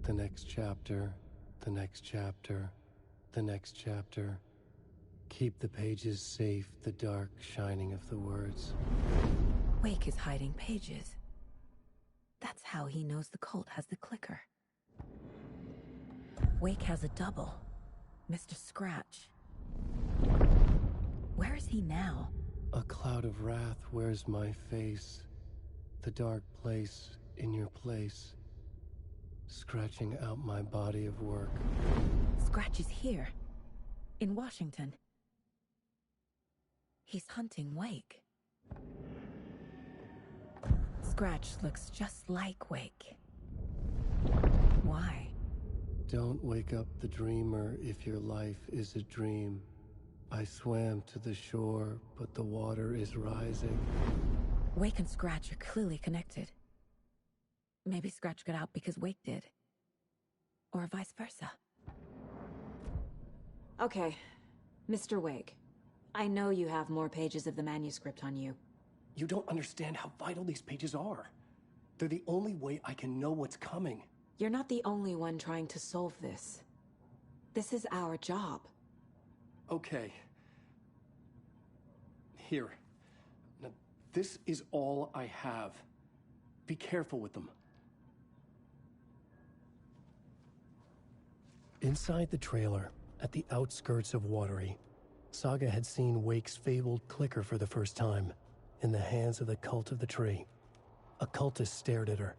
The next chapter, the next chapter, the next chapter. Keep the pages safe, the dark shining of the words. Wake is hiding pages. That's how he knows the cult has the clicker. Wake has a double. Mr. Scratch. Where is he now? A cloud of wrath wears my face. The dark place in your place. Scratching out my body of work. Scratch is here. In Washington. He's hunting Wake. Scratch looks just like Wake. Why? Don't wake up the dreamer if your life is a dream. I swam to the shore, but the water is rising. Wake and Scratch are clearly connected. Maybe Scratch got out because Wake did. Or vice versa. Okay, Mr. Wake. I know you have more pages of the manuscript on you. You don't understand how vital these pages are. They're the only way I can know what's coming. You're not the only one trying to solve this. This is our job. Okay. Here. Now, this is all I have. Be careful with them. Inside the trailer, at the outskirts of Watery, Saga had seen Wake's fabled clicker for the first time, in the hands of the Cult of the Tree. A cultist stared at her.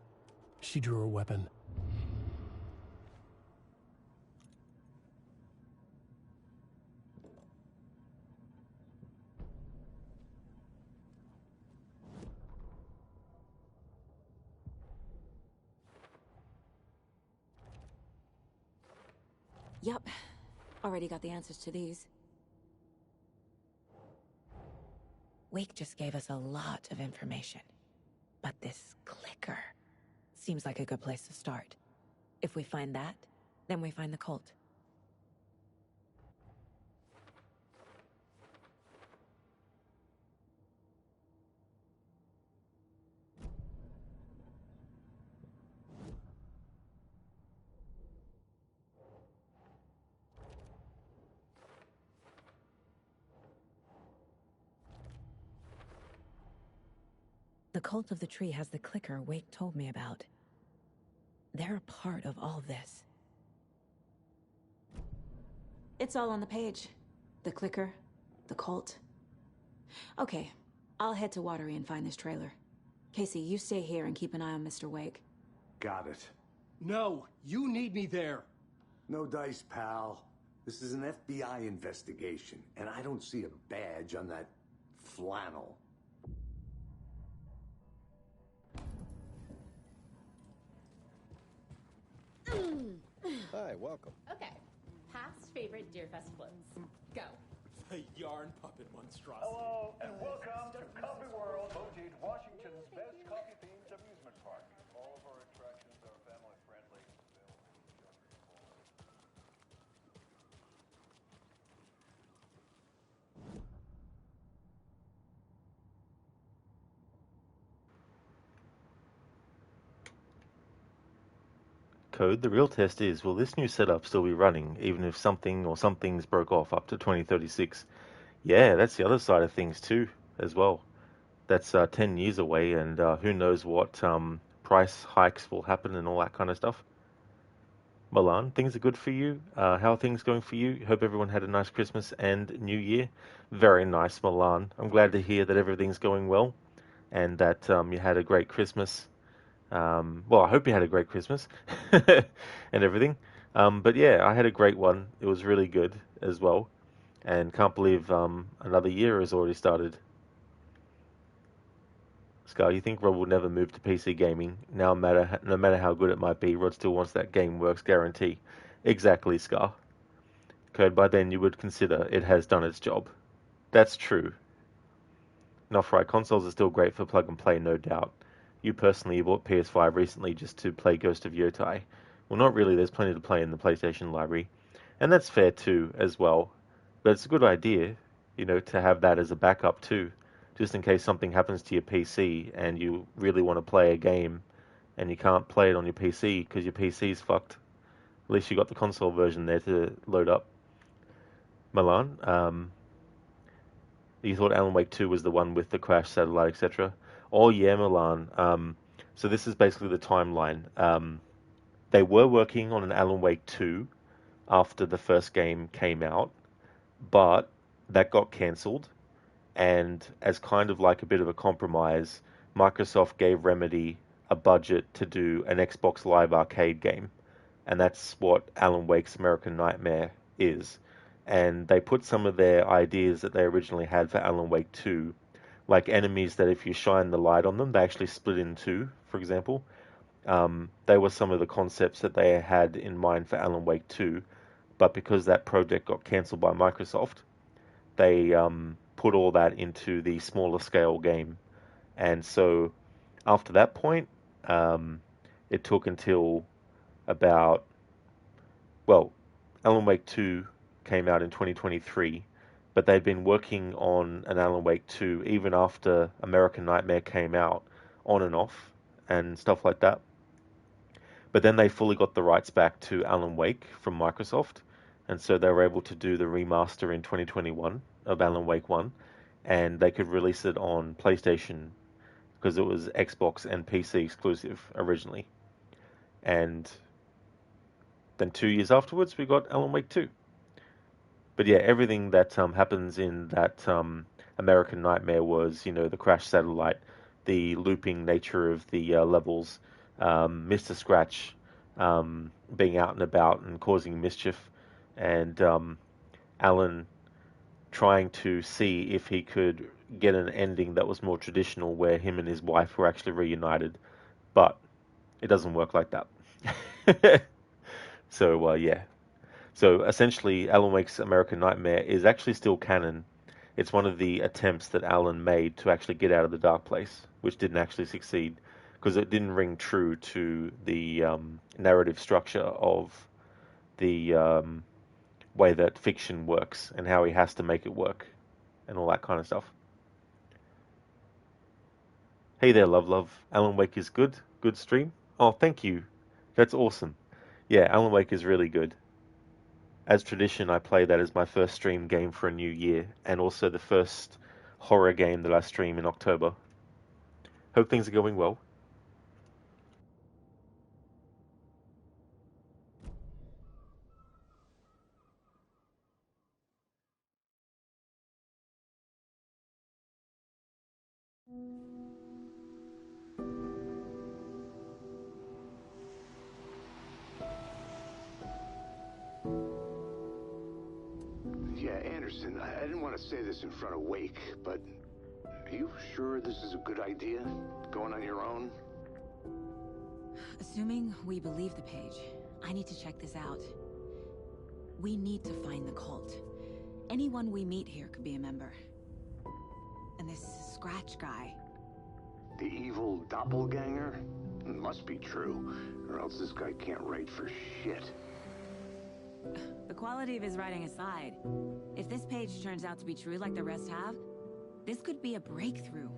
She drew her weapon. Yup. Already got the answers to these. Wake just gave us a lot of information. But this clicker seems like a good place to start. If we find that, then we find the cult. The Cult of the Tree has the clicker Wake told me about. They're a part of all this. It's all on the page. The clicker, the cult. Okay, I'll head to Watery and find this trailer. Casey, you stay here and keep an eye on Mr. Wake. Got it. No, you need me there. No dice, pal. This is an FBI investigation, and I don't see a badge on that flannel. Hi, welcome. Okay. Past favorite Deerfest floats. Go. The yarn puppet monstrosity. Hello, and welcome to Coffee World, voted Washington's best coffee-themed amusement park. All of our attractions are family-friendly. Code, the real test is, will this new setup still be running, even if something or some things broke off up to 2036? Yeah, that's the other side of things too, as well. That's 10 years away, and who knows what price hikes will happen and all that kind of stuff. Milan, things are good for you. How are things going for you? Hope everyone had a nice Christmas and New Year. Very nice, Milan. I'm glad to hear that everything's going well and that you had a great Christmas. Well, I hope you had a great Christmas and everything. But yeah, I had a great one. It was really good as well. And can't believe another year has already started. Scar, you think Rod will never move to PC gaming? No matter how good it might be, Rod still wants that game works guarantee. Exactly, Scar. Code, by then you would consider it has done its job. That's true. Not right, consoles are still great for plug and play, no doubt. You personally bought PS5 recently just to play Ghost of Yotai. Well, not really, there's plenty to play in the PlayStation library. And that's fair too, as well. But it's a good idea, to have that as a backup too. Just in case something happens to your PC and you really want to play a game and you can't play it on your PC because your PC's fucked. At least you got the console version there to load up. Milan, you thought Alan Wake 2 was the one with the crash satellite, etc. Oh yeah, Milan. So this is basically the timeline. They were working on an Alan Wake 2 after the first game came out, but that got cancelled. And as kind of like a bit of a compromise, Microsoft gave Remedy a budget to do an Xbox Live Arcade game. And that's what Alan Wake's American Nightmare is. And they put some of their ideas that they originally had for Alan Wake 2, like enemies that if you shine the light on them, they actually split in two, for example. They were some of the concepts that they had in mind for Alan Wake 2, but because that project got cancelled by Microsoft, they put all that into the smaller scale game. And so after that point, it took until about, well, Alan Wake 2 came out in 2023, but they'd been working on an Alan Wake 2 even after American Nightmare came out, on and off, and stuff like that. But then they fully got the rights back to Alan Wake from Microsoft, and so they were able to do the remaster in 2021 of Alan Wake 1, and they could release it on PlayStation because it was Xbox and PC exclusive originally. And then 2 years afterwards, we got Alan Wake 2. But yeah, everything that happens in that American Nightmare was, the crash satellite, the looping nature of the levels, Mr. Scratch being out and about and causing mischief, and Alan trying to see if he could get an ending that was more traditional where him and his wife were actually reunited. But it doesn't work like that. So, yeah. So essentially, Alan Wake's American Nightmare is actually still canon. It's one of the attempts that Alan made to actually get out of the dark place, which didn't actually succeed because it didn't ring true to the narrative structure of the way that fiction works and how he has to make it work and all that kind of stuff. Hey there, love. Alan Wake is good. Good stream. Oh, thank you. That's awesome. Yeah, Alan Wake is really good. As tradition, I play that as my first stream game for a new year, and also the first horror game that I stream in October. Hope things are going well. Anderson, I didn't want to say this in front of Wake, but are you sure this is a good idea? Going on your own? Assuming we believe the page, I need to check this out. We need to find the cult. Anyone we meet here could be a member. And this Scratch guy. The evil doppelganger? Must be true, or else this guy can't write for shit. The quality of his writing aside, if this page turns out to be true like the rest have, this could be a breakthrough.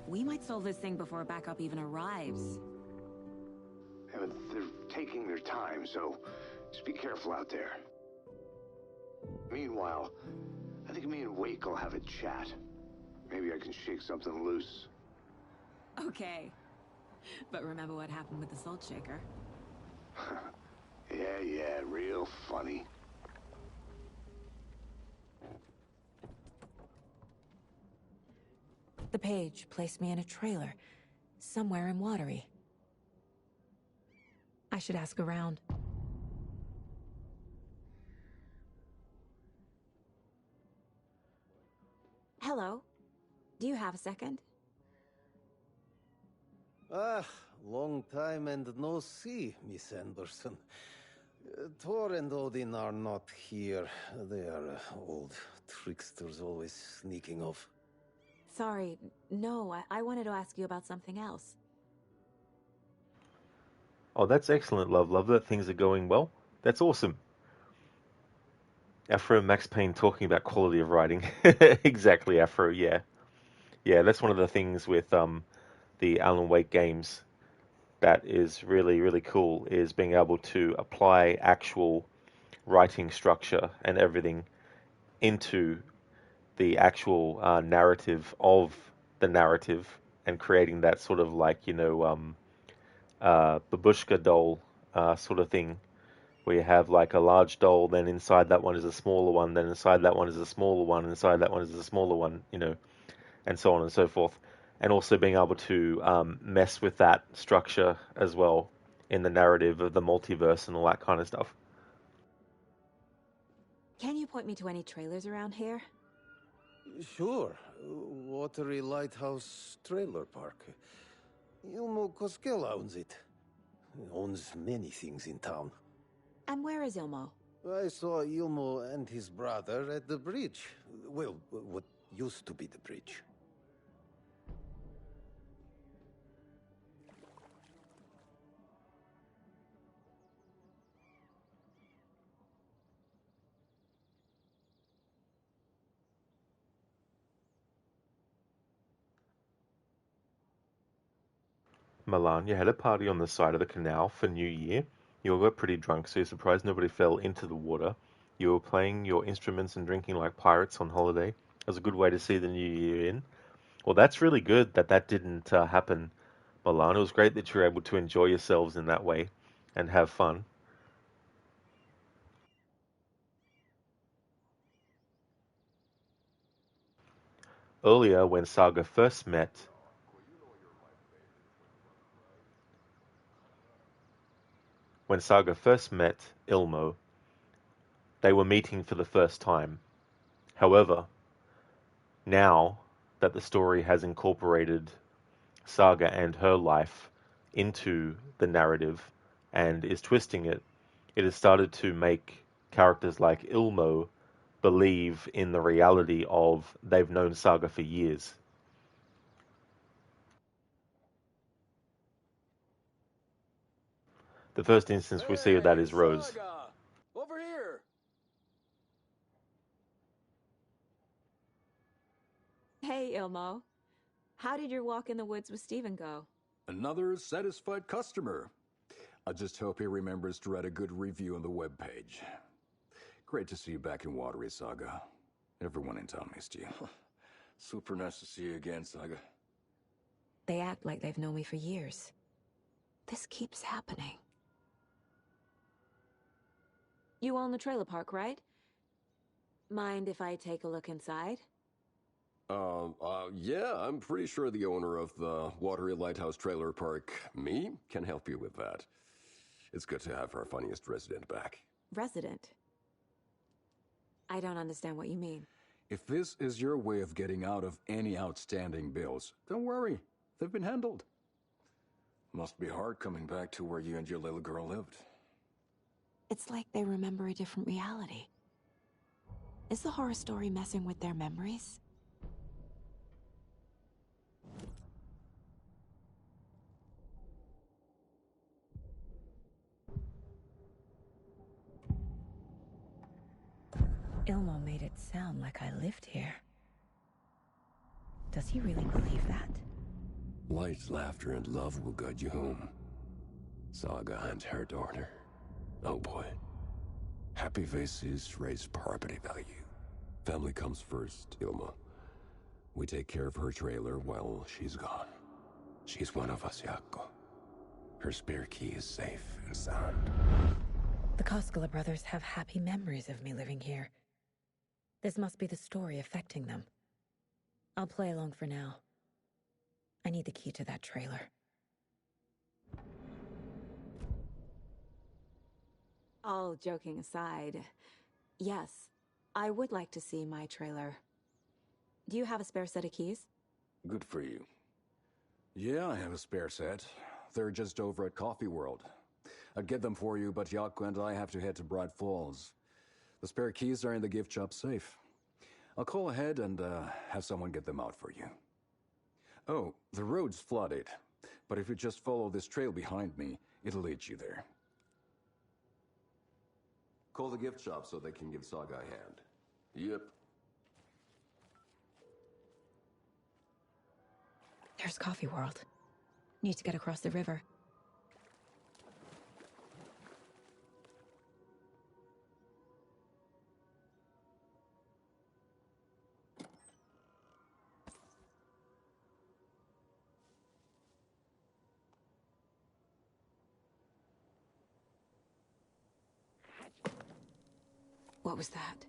We might solve this thing before backup even arrives. Yeah, but they're taking their time, so just be careful out there. Meanwhile, I think me and Wake will have a chat. Maybe I can shake something loose. Okay. But remember what happened with the Salt Shaker? Yeah, real funny. The page placed me in a trailer, somewhere in Watery. I should ask around. Hello. Do you have a second? Ah, long time and no see, Miss Anderson. Thor and Odin are not here. They are old tricksters always sneaking off. Sorry, no, I wanted to ask you about something else. Oh, that's excellent, love that things are going well. That's awesome. Afro and Max Payne talking about quality of writing. Exactly, Afro, yeah. Yeah, that's one of the things with the Alan Wake games that is really, really cool, is being able to apply actual writing structure and everything into the actual narrative of the narrative and creating that sort of like, babushka doll sort of thing, where you have like a large doll, then inside that one is a smaller one, then inside that one is a smaller one, inside that one is a smaller one, and so on and so forth. And also being able to mess with that structure as well in the narrative of the multiverse and all that kind of stuff. Can you point me to any trailers around here? Sure. Watery Lighthouse Trailer Park. Ilmo Koskela owns it. He owns many things in town. And where is Ilmo? I saw Ilmo and his brother at the bridge. Well, what used to be the bridge. Milan, you had a party on the side of the canal for New Year. You all got pretty drunk, so you're surprised nobody fell into the water. You were playing your instruments and drinking like pirates on holiday. It was a good way to see the new year in. Well, that's really good that didn't happen, Milan. It was great that you were able to enjoy yourselves in that way and have fun. Earlier, when Saga first met Ilmo, they were meeting for the first time. However, now that the story has incorporated Saga and her life into the narrative and is twisting it, it has started to make characters like Ilmo believe in the reality of they've known Saga for years. The first instance we see of that is Rose. Saga! Over here! Hey, Ilmo. How did your walk in the woods with Steven go? Another satisfied customer. I just hope he remembers to write a good review on the webpage. Great to see you back in Watery, Saga. Everyone in town missed you. Super nice to see you again, Saga. They act like they've known me for years. This keeps happening. You own the trailer park, right? Mind if I take a look inside? Yeah, I'm pretty sure the owner of the Watery Lighthouse Trailer Park, me, can help you with that. It's good to have our funniest resident back. Resident? I don't understand what you mean. If this is your way of getting out of any outstanding bills, don't worry. They've been handled. Must be hard coming back to where you and your little girl lived. It's like they remember a different reality. Is the horror story messing with their memories? Ilmo made it sound like I lived here. Does he really believe that? Light, laughter, and love will guide you home. Saga and her daughter. Oh boy. Happy faces raise property value. Family comes first, Ilma. We take care of her trailer while she's gone. She's one of us, Jaakko. Her spare key is safe and sound. The Koskela brothers have happy memories of me living here. This must be the story affecting them. I'll play along for now. I need the key to that trailer. All joking aside, yes, I would like to see my trailer. Do you have a spare set of keys? Good for you. Yeah, I have a spare set. They're just over at Coffee World. I'd get them for you, but Jaakko and I have to head to Bright Falls. The spare keys are in the gift shop safe. I'll call ahead and have someone get them out for you. Oh, the road's flooded, but if you just follow this trail behind me, it'll lead you there. Call the gift shop so they can give Saga a hand. Yep. There's Coffee World. Need to get across the river. What was that?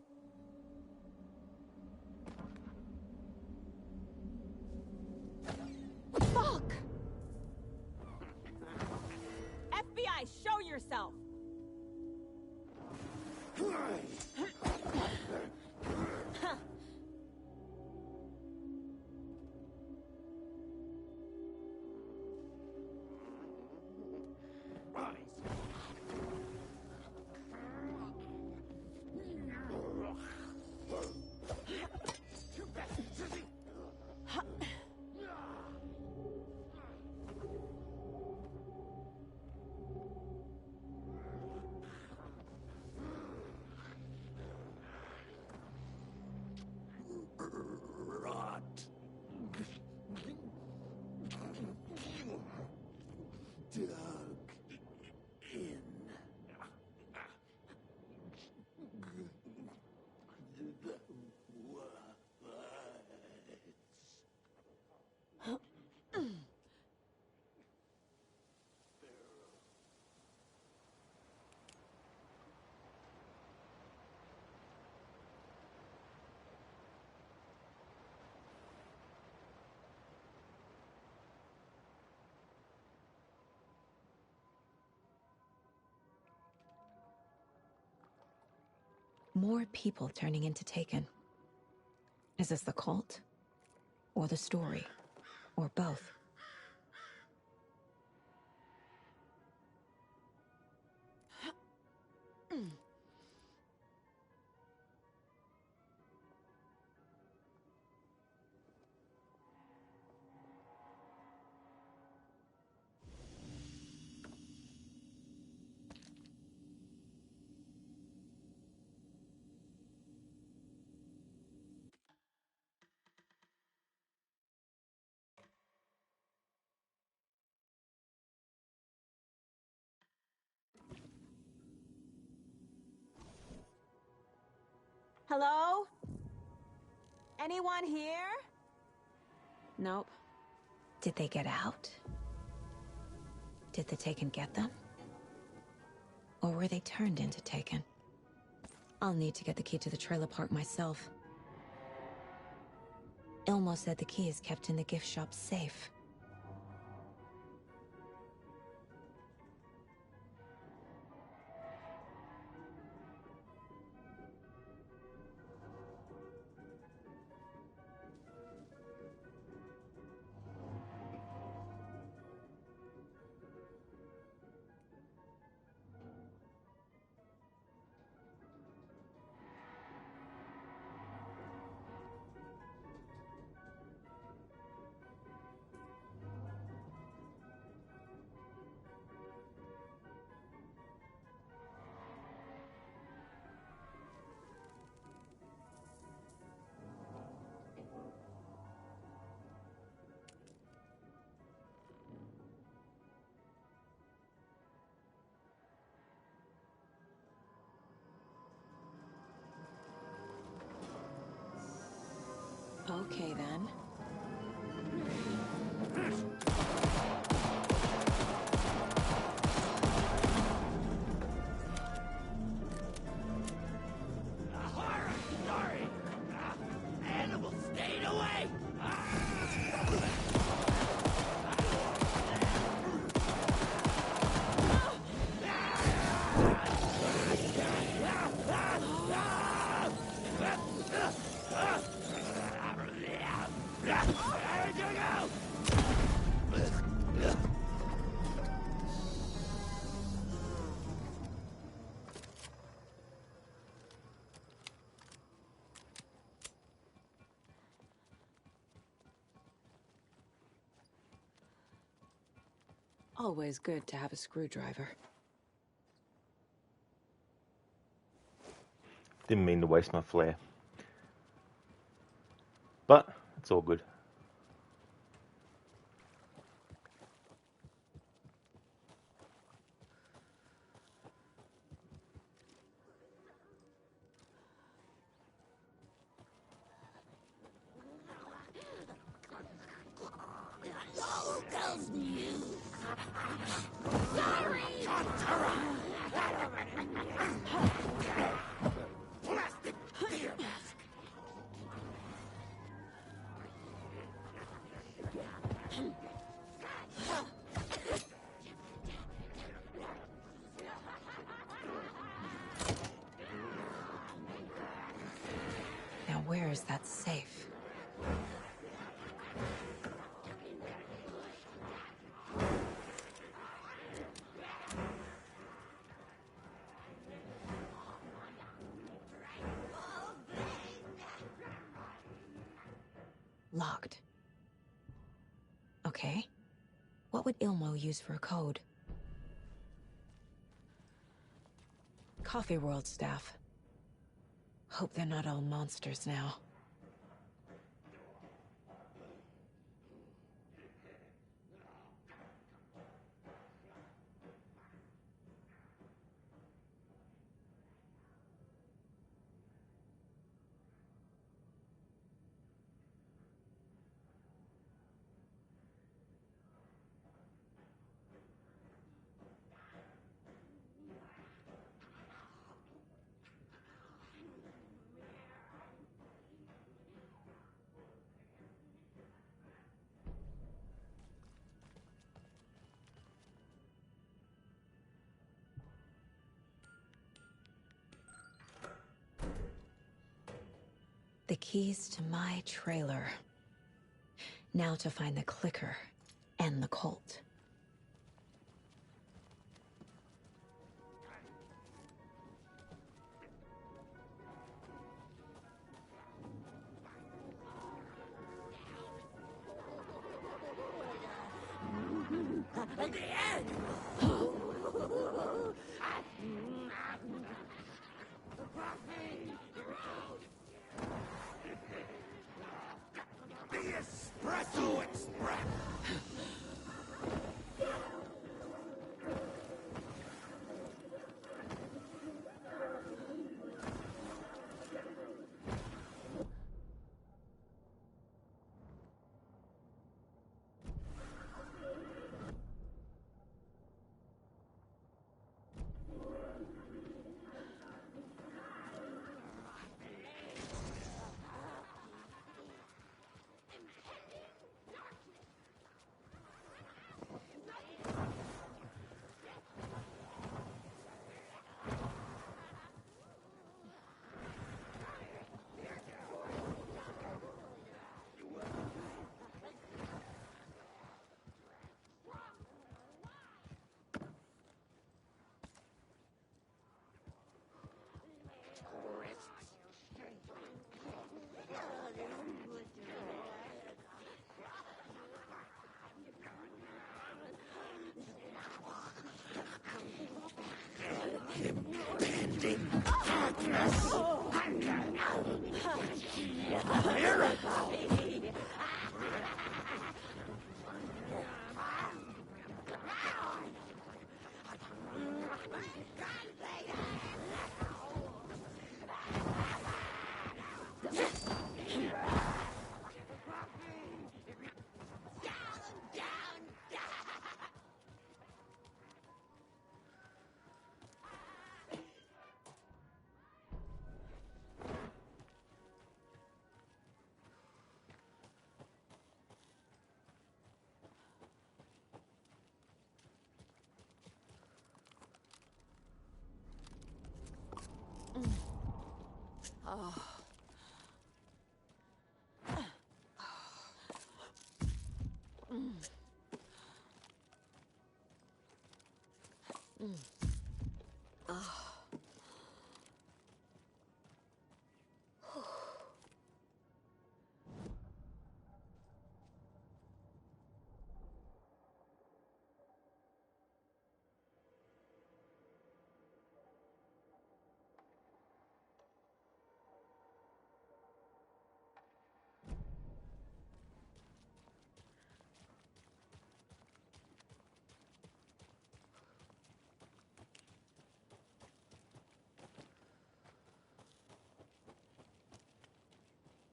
Fuck! FBI, show yourself! Rot. Dug in. More people turning into Taken. Is this the cult? Or the story? Or both? Hello? Anyone here? Nope. Did they get out? Did the Taken get them? Or were they turned into Taken? I'll need to get the key to the trailer park myself. Ilmo said the key is kept in the gift shop safe. Okay, then. Sorry! Animal stayed away! Always good to have a screwdriver. Didn't mean to waste my flare. But it's all good. Locals news. Sorry. Plastic beer mask. Now where is that safe? Locked. Okay. What would Ilmo use for a code? Coffee World staff. Hope they're not all monsters now. The keys to my trailer. Now to find the clicker and the cult. The end! The Espresso Express! Impending darkness!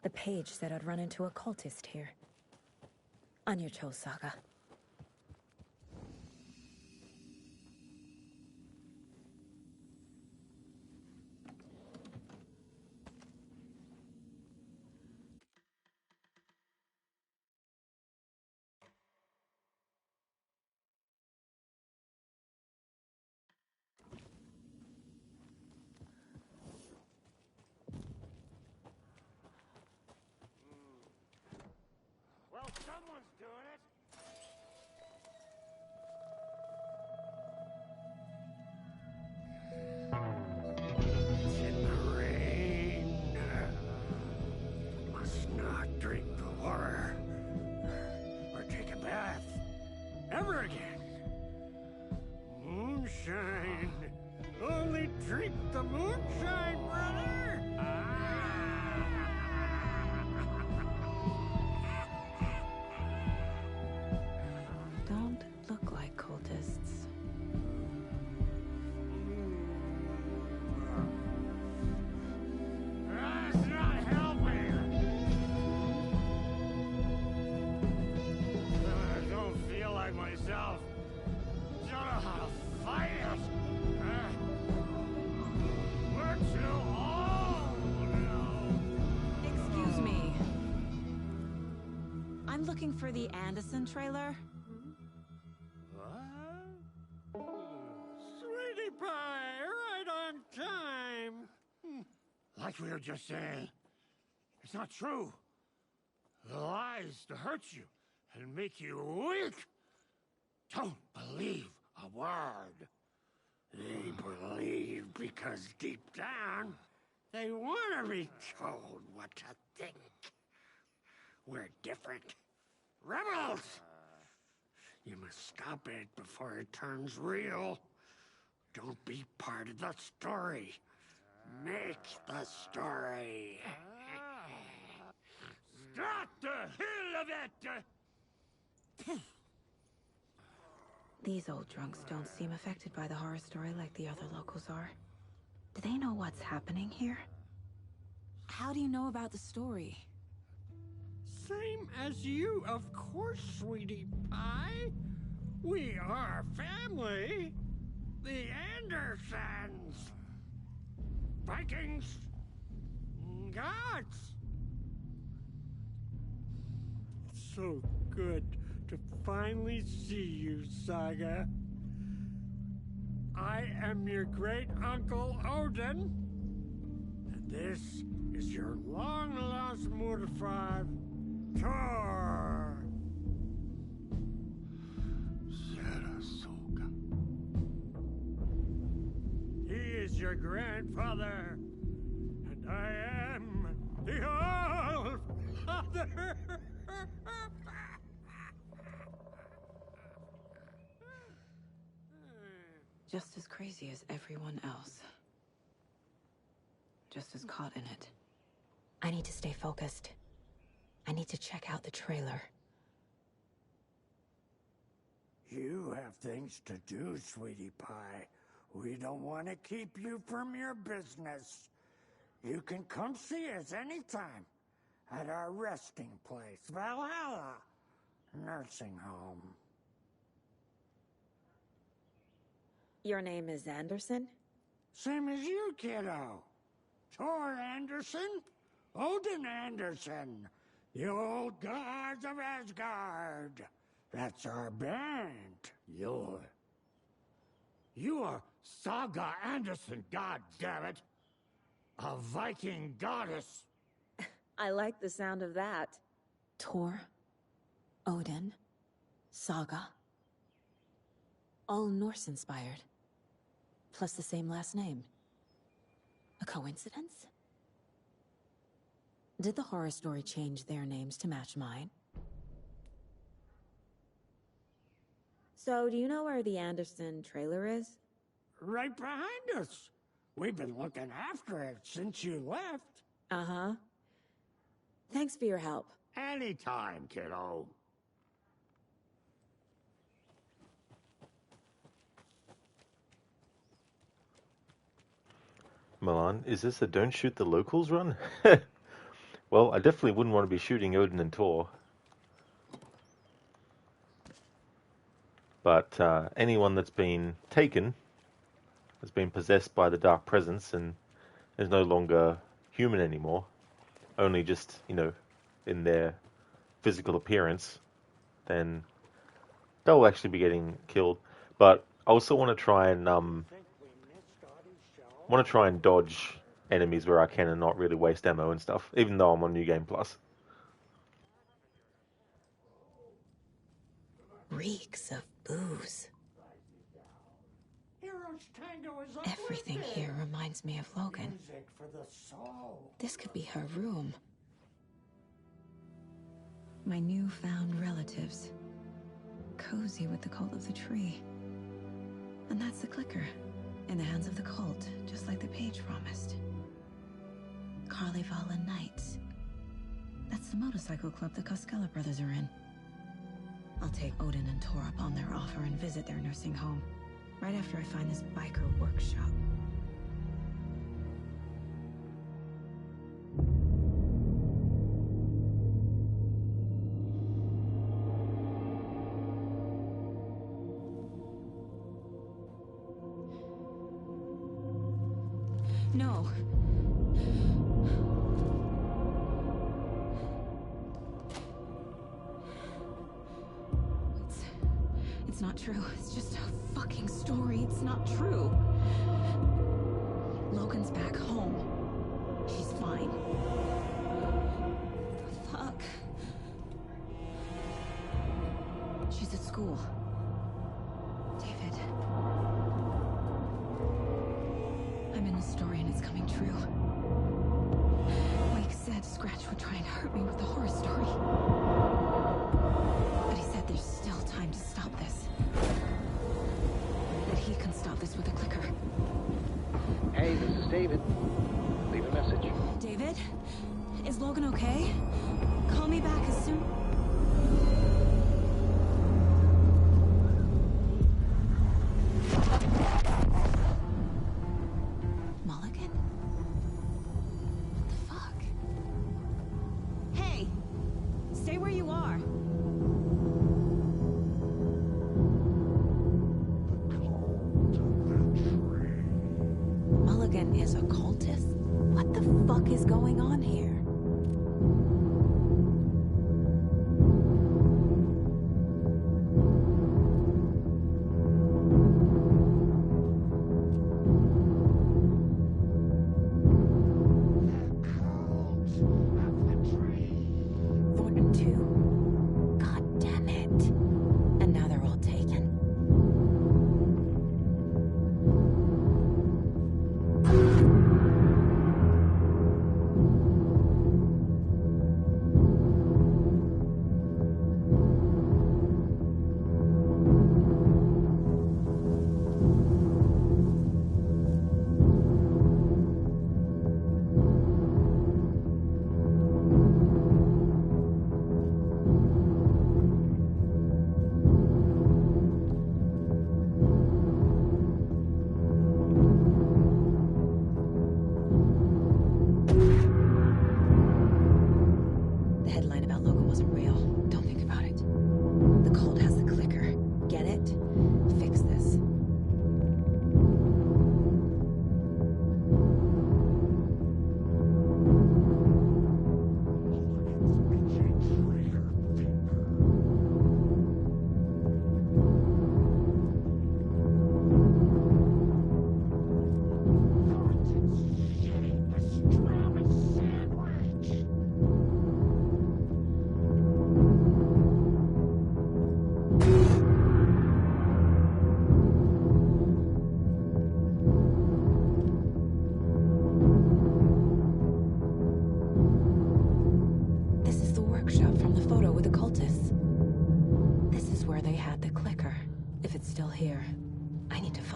The page said I'd run into a cultist here. On your toes, Saga. Well, someone's doing it. It's in the rain. Must not drink the water or take a bath ever again. Moonshine. Only drink the moonshine, brother. Don't look like cultists. That's not helping. I don't feel like myself. Don't know how to fight it. We're too old now. Excuse me. I'm looking for the Anderson trailer. Sweetie pie, right on time. Like we were just saying, it's not true. The lies to hurt you and make you weak. Don't believe a word. They believe because deep down, they want to be told what to think. We're different. Rebels! You must stop it before it turns real. Don't be part of the story. Make the story. Start the hell of it! These old drunks don't seem affected by the horror story like the other locals are. Do they know what's happening here? How do you know about the story? Same as you, of course, sweetie pie. We are family. The Andersons. Vikings. Gods. So good to finally see you, Saga. I am your great uncle Odin. And this is your long-lost Murfad, Thor. Sarasota. He is your grandfather, and I am the All-Father. Just as crazy as everyone else. Just as caught in it. I need to stay focused. I need to check out the trailer. You have things to do, sweetie pie. We don't want to keep you from your business. You can come see us anytime at our resting place, Valhalla Nursing Home. Your name is Anderson? Same as you, kiddo. Thor Anderson, Odin Anderson, the old gods of Asgard. That's our band. You are Saga Anderson, goddammit. A Viking goddess. I like the sound of that. Thor, Odin, Saga. All Norse-inspired. Plus the same last name. A coincidence? Did the horror story change their names to match mine? So, do you know where the Anderson trailer is? Right behind us. We've been looking after it since you left. Uh-huh. Thanks for your help. Anytime, kiddo. Milan, is this a don't shoot the locals run? Well, I definitely wouldn't want to be shooting Odin and Thor. But anyone that's been taken has been possessed by the dark presence and is no longer human anymore, only just, in their physical appearance, then they'll actually be getting killed. But I also want to try and dodge enemies where I can and not really waste ammo and stuff, even though I'm on New Game Plus. Reeks of booze. Heroes Tango is Everything here reminds me of Logan. Music for the soul. This could be her room. My newfound relatives. Cozy with the cult of the tree. And that's the clicker. In the hands of the cult, just like the page promised. Carnival Nights. That's the motorcycle club the Koskela brothers are in. I'll take Odin and Thor up on their offer and visit their nursing home. Right after I find this biker workshop. No. It's not true. It's just a fucking story. It's not true. Logan's back home. She's fine. Fuck. She's at school. David. I'm in the story and it's coming true. Wake said Scratch would try and hurt me with the horror story. But he said there's still time to stop this. That he can stop this with a clicker. Hey, this is David. Leave a message. David? Is Logan okay? Call me back as soon... Mulligan? What the fuck? Hey! Stay where you are! Mulligan is a cultist? What the fuck is going on here? Thornton too? God damn it. And now they're all taken.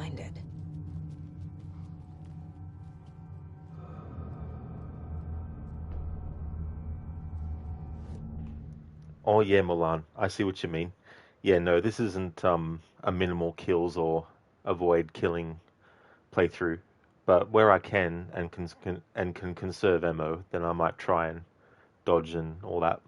find it. Oh yeah, Milan, I see what you mean. Yeah, no, this isn't a minimal kills or avoid killing playthrough, but where I can and can conserve ammo, then I might try and dodge and all that.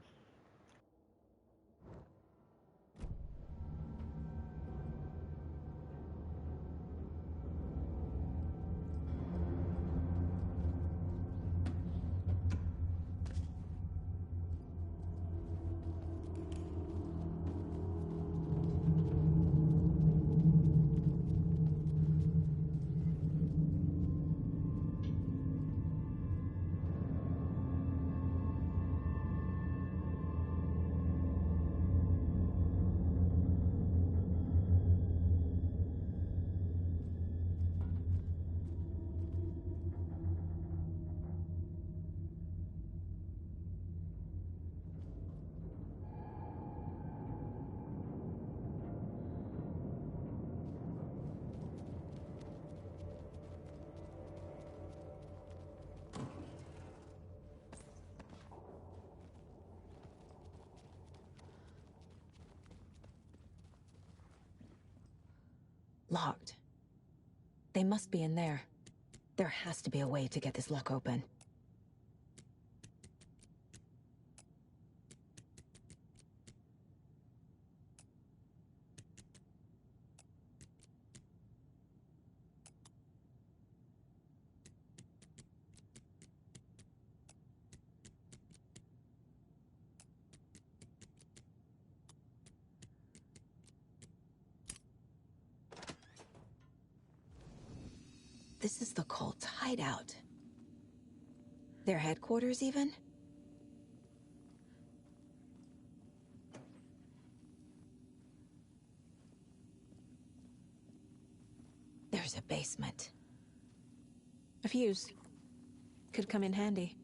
Locked. They must be in there. There has to be a way to get this lock open. This is the cult's hideout. Their headquarters, even? There's a basement. A fuse. Could come in handy.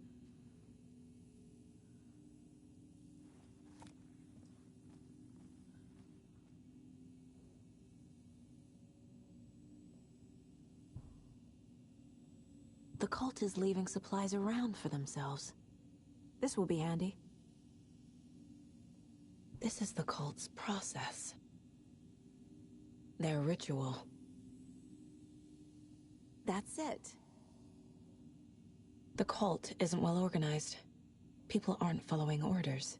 The cult is leaving supplies around for themselves. This will be handy. This is the cult's process. Their ritual. That's it. The cult isn't well organized. People aren't following orders.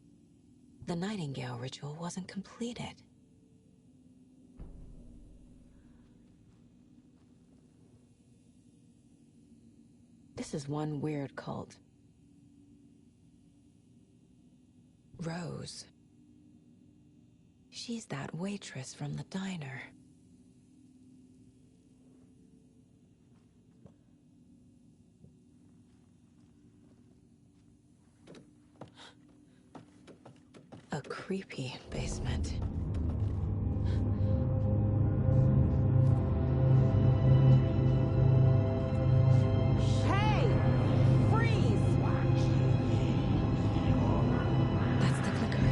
The Nightingale ritual wasn't completed. This is one weird cult. Rose. She's that waitress from the diner. A creepy basement. Hey! Freeze! That's the clicker.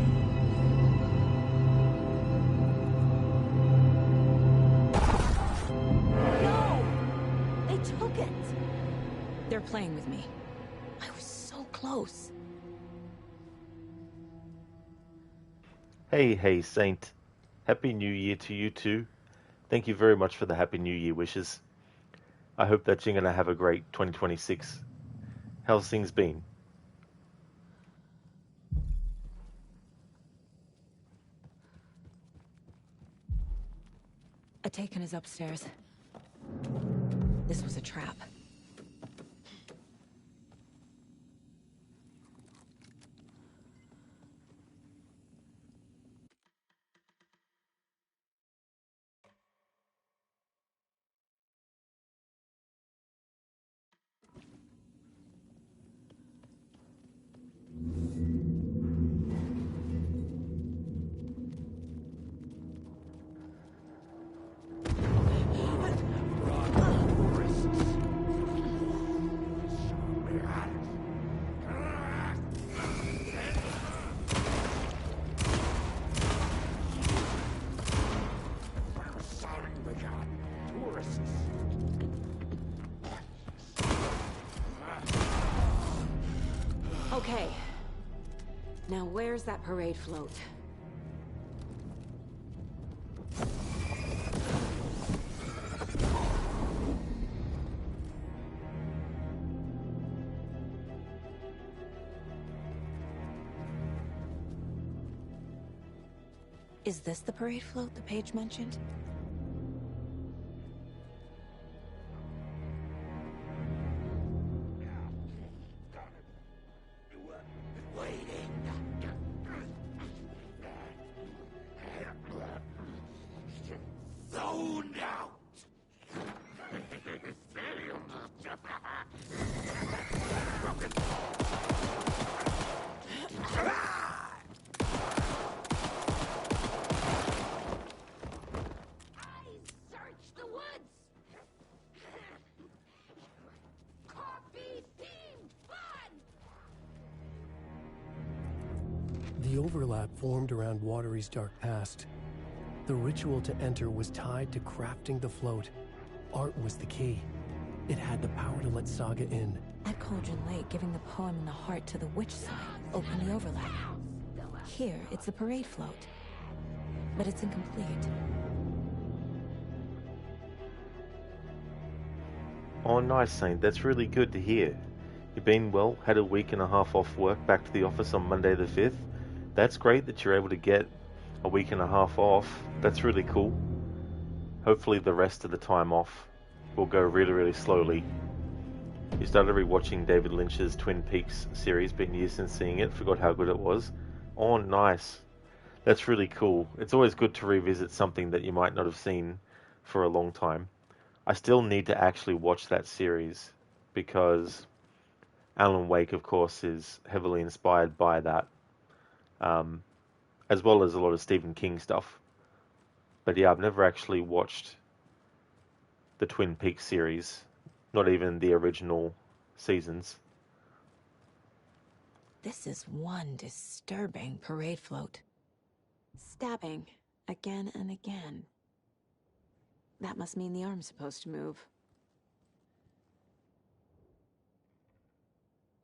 No! They took it! They're playing with me. I was so close. Hey, Saint. Happy New Year to you too. Thank you very much for the Happy New Year wishes. I hope that you're going to have a great 2026. How's things been? A taken is upstairs. This was a trap. terrorists. Okay. Now where's that parade float? Is this the parade float the page mentioned? Zoned out. Search the woods! Coffee theme fun! The overlap formed around Watery's dark past. The ritual to enter was tied to crafting the float. Art was the key. It had the power to let Saga in. At Cauldron Lake, giving the poem and the heart to the witch side opened the overlap. Here, it's the parade float. But it's incomplete. Oh, nice, Saint. That's really good to hear. You've been well, had a week and a half off work, back to the office on Monday the 5th. That's great that you're able to get a week and a half off. That's really cool. Hopefully the rest of the time off will go really, really slowly. You started rewatching David Lynch's Twin Peaks series, been years since seeing it, forgot how good it was. Oh, nice. That's really cool. It's always good to revisit something that you might not have seen for a long time. I still need to actually watch that series because Alan Wake, of course, is heavily inspired by that, as well as a lot of Stephen King stuff. But yeah, I've never actually watched the Twin Peaks series, not even the original seasons. This is one disturbing parade float. Stabbing again and again. That must mean the arm's supposed to move.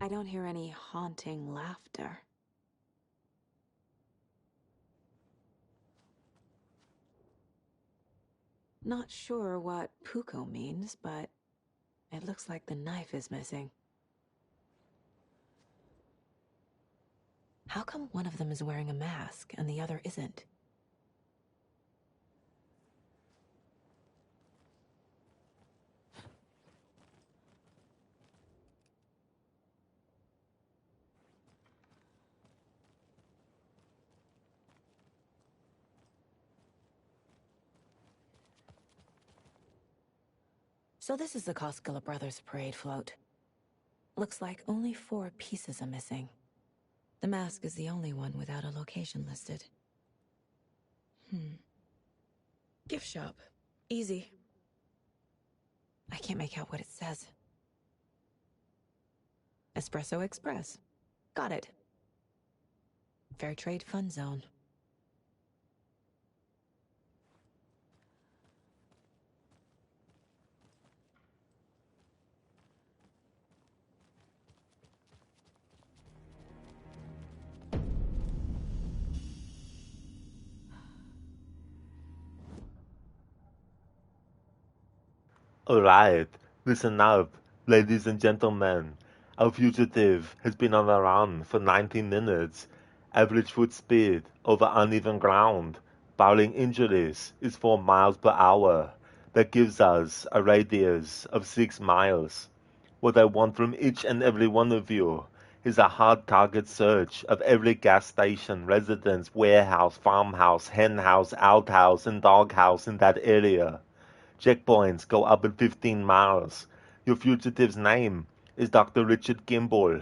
I don't hear any haunting laughter. Not sure what Puko means, but it looks like the knife is missing. How come one of them is wearing a mask and the other isn't? So this is the Koskela Brothers parade float. Looks like only 4 pieces are missing. The mask is the only one without a location listed. Gift shop. Easy. I can't make out what it says. Espresso Express. Got it. Fair Trade Fun Zone. Alright, listen up, ladies and gentlemen. Our fugitive has been on the run for 90 minutes. Average foot speed over uneven ground, barring injuries, is 4 miles per hour. That gives us a radius of 6 miles. What I want from each and every one of you is a hard target search of every gas station, residence, warehouse, farmhouse, henhouse, outhouse, and doghouse in that area. Checkpoints go up at 15 miles. Your fugitive's name is Dr. Richard Kimball.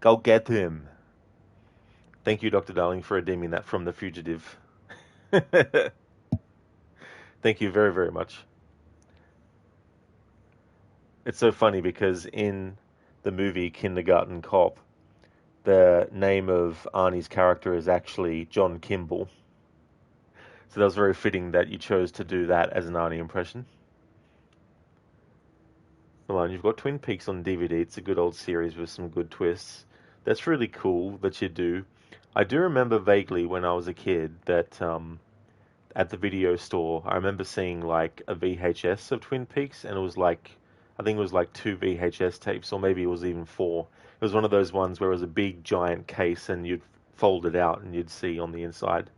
Go get him. Thank you, Dr. Darling, for redeeming that from The Fugitive. Thank you very, very much. It's so funny because in the movie Kindergarten Cop, the name of Arnie's character is actually John Kimball. So that was very fitting that you chose to do that as an Arnie impression. Well, and you've got Twin Peaks on DVD. It's a good old series with some good twists. That's really cool that you do. I do remember vaguely when I was a kid that at the video store, I remember seeing like a VHS of Twin Peaks, and it was like, I think it was like 2 VHS tapes, or maybe it was even 4. It was one of those ones where it was a big giant case and you'd fold it out and you'd see on the inside.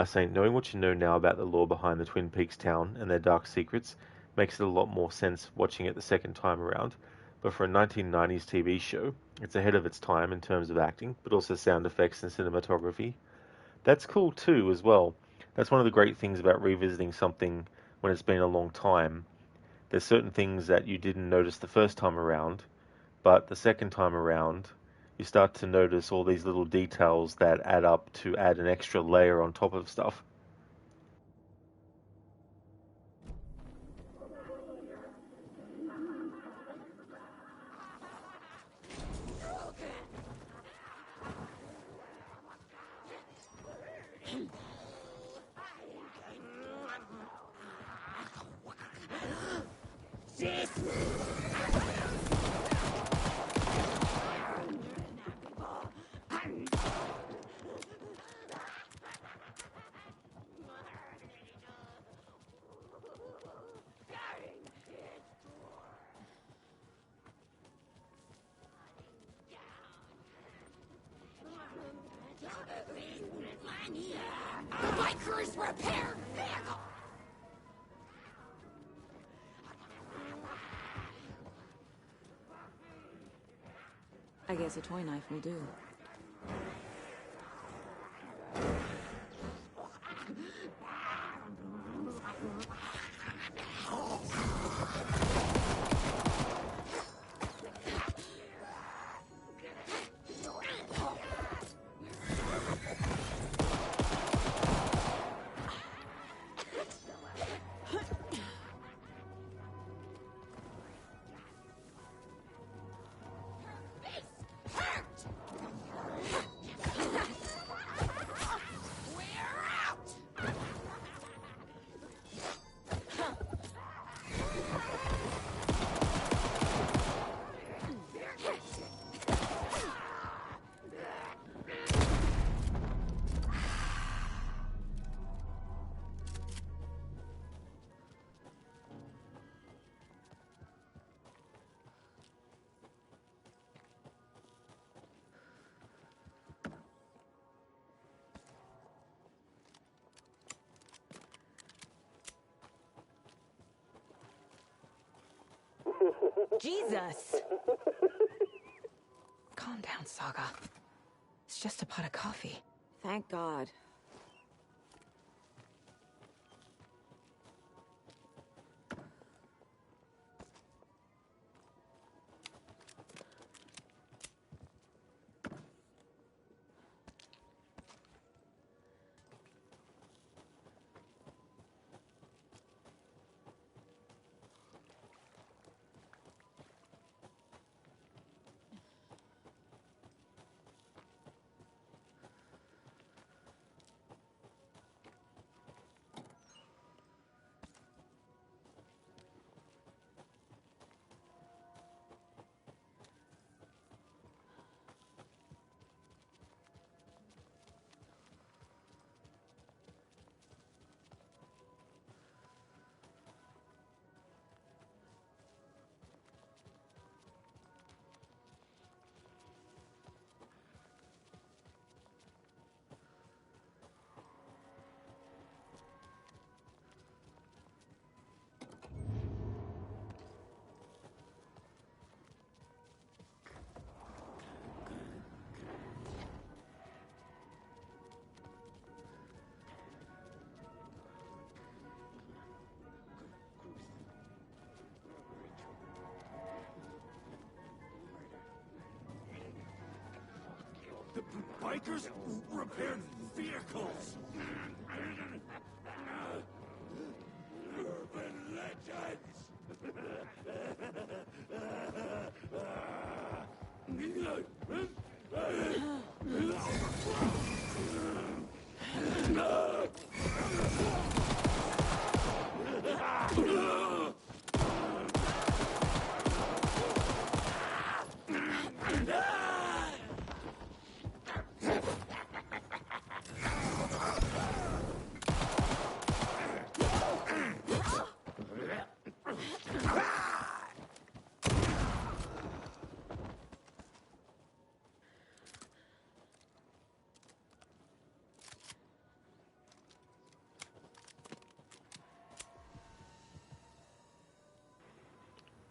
Saying, knowing what you know now about the lore behind the Twin Peaks town and their dark secrets makes it a lot more sense watching it the second time around. But for a 1990s TV show, it's ahead of its time in terms of acting, but also sound effects and cinematography. That's cool too, as well. That's one of the great things about revisiting something when it's been a long time. There's certain things that you didn't notice the first time around, but the second time around, you start to notice all these little details that add up to add an extra layer on top of stuff. Biker's repair vehicle! I guess a toy knife will do. Jesus! Calm down, Saga. It's just a pot of coffee. Thank God. Bikers repaired vehicles! Urban legends!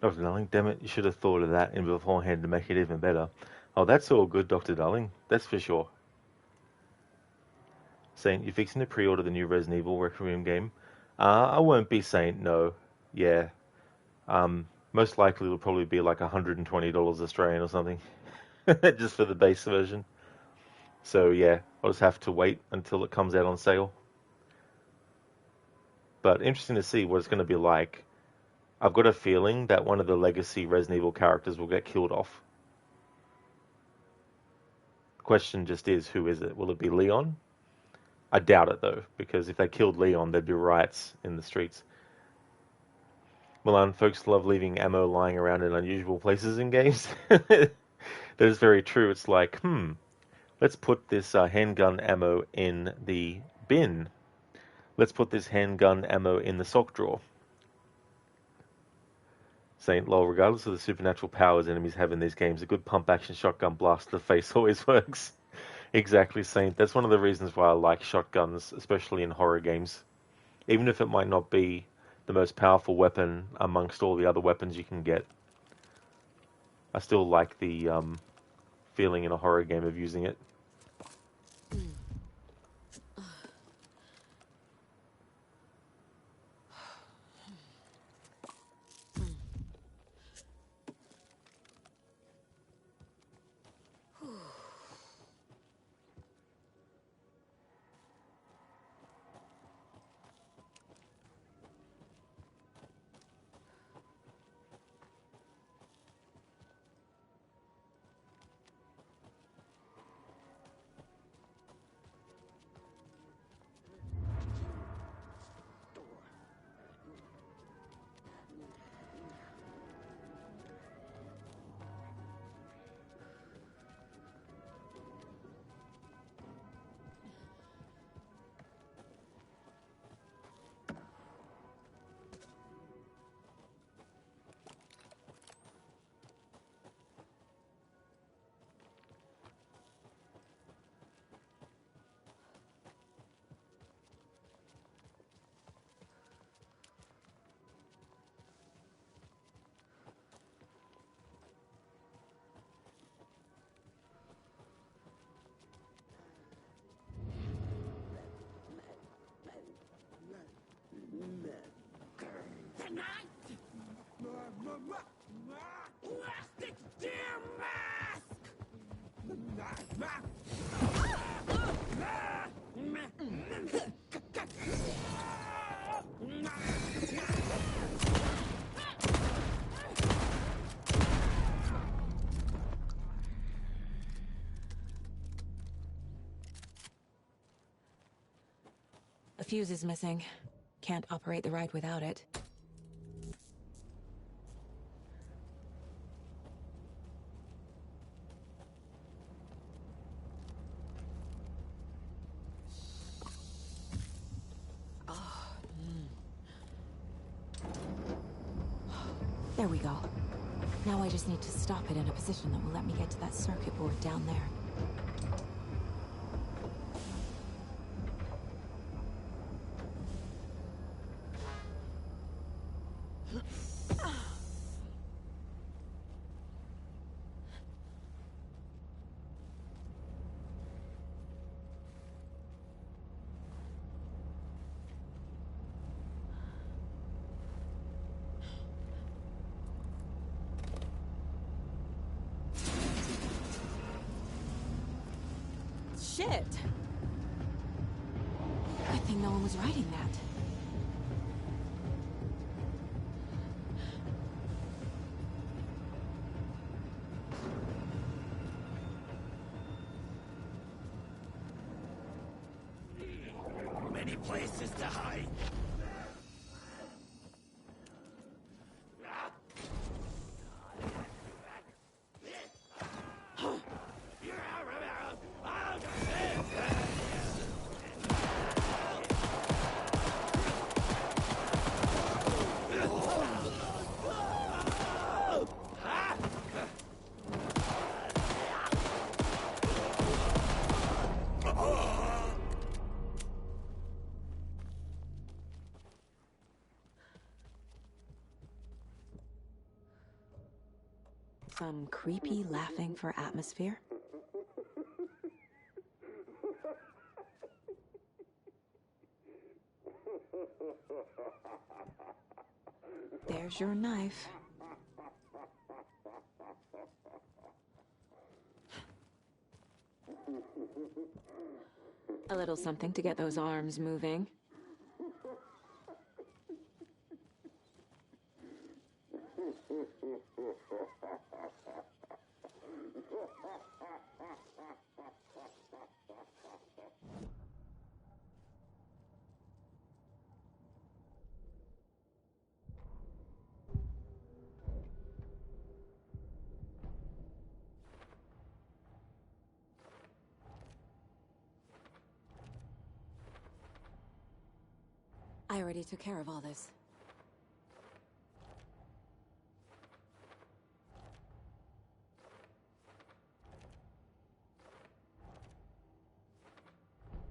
Dr. Darling, damn it, you should have thought of that in beforehand to make it even better. Oh, that's all good, Dr. Darling. That's for sure. Saint, you fixing to pre-order the new Resident Evil Requiem game? I won't be Saint, no. Yeah. Most likely it'll probably be like $120 Australian or something. Just for the base version. So yeah, I'll just have to wait until it comes out on sale. But interesting to see what it's going to be like. I've got a feeling that one of the legacy Resident Evil characters will get killed off. The question just is, who is it? Will it be Leon? I doubt it though, because if they killed Leon, there'd be riots in the streets. Milan, folks love leaving ammo lying around in unusual places in games. That is very true. It's like, let's put this handgun ammo in the bin. Let's put this handgun ammo in the sock drawer. Saint Lol, regardless of the supernatural powers enemies have in these games, a good pump-action shotgun blast to the face always works. Exactly, Saint. That's one of the reasons why I like shotguns, especially in horror games. Even if it might not be the most powerful weapon amongst all the other weapons you can get, I still like the feeling in a horror game of using it. Plastic damn A fuse is missing. Can't operate the ride without it. There we go. Now I just need to stop it in a position that will let me get to that circuit board down there. Shit! Good thing no one was riding that. Many places to hide. Some creepy laughing for atmosphere? There's your knife. A little something to get those arms moving. I already took care of all this.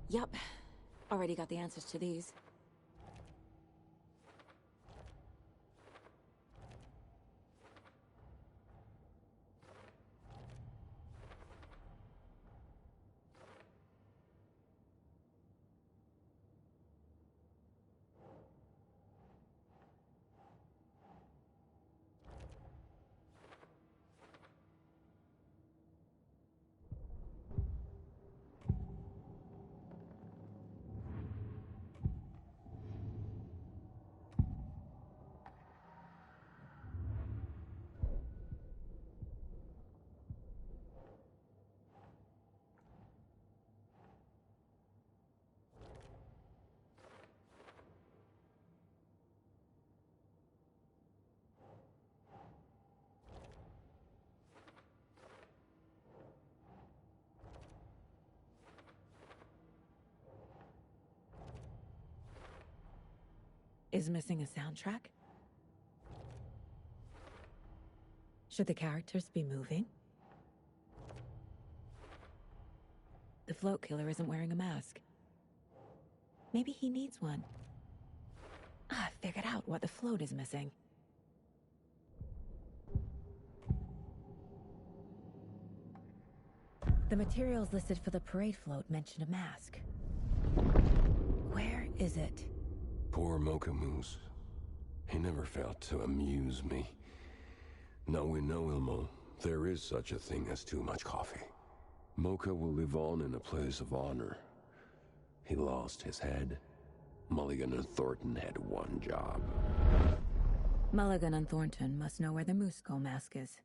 Yup. Already got the answers to these. Is missing a soundtrack? Should the characters be moving? The float killer isn't wearing a mask. Maybe he needs one. I figured out what the float is missing. The materials listed for the parade float mention a mask. Where is it? Poor Mocha Moose. He never failed to amuse me. Now we know, Ilmo, there is such a thing as too much coffee. Mocha will live on in a place of honor. He lost his head. Mulligan and Thornton had one job. Mulligan and Thornton must know where the Musco mask is.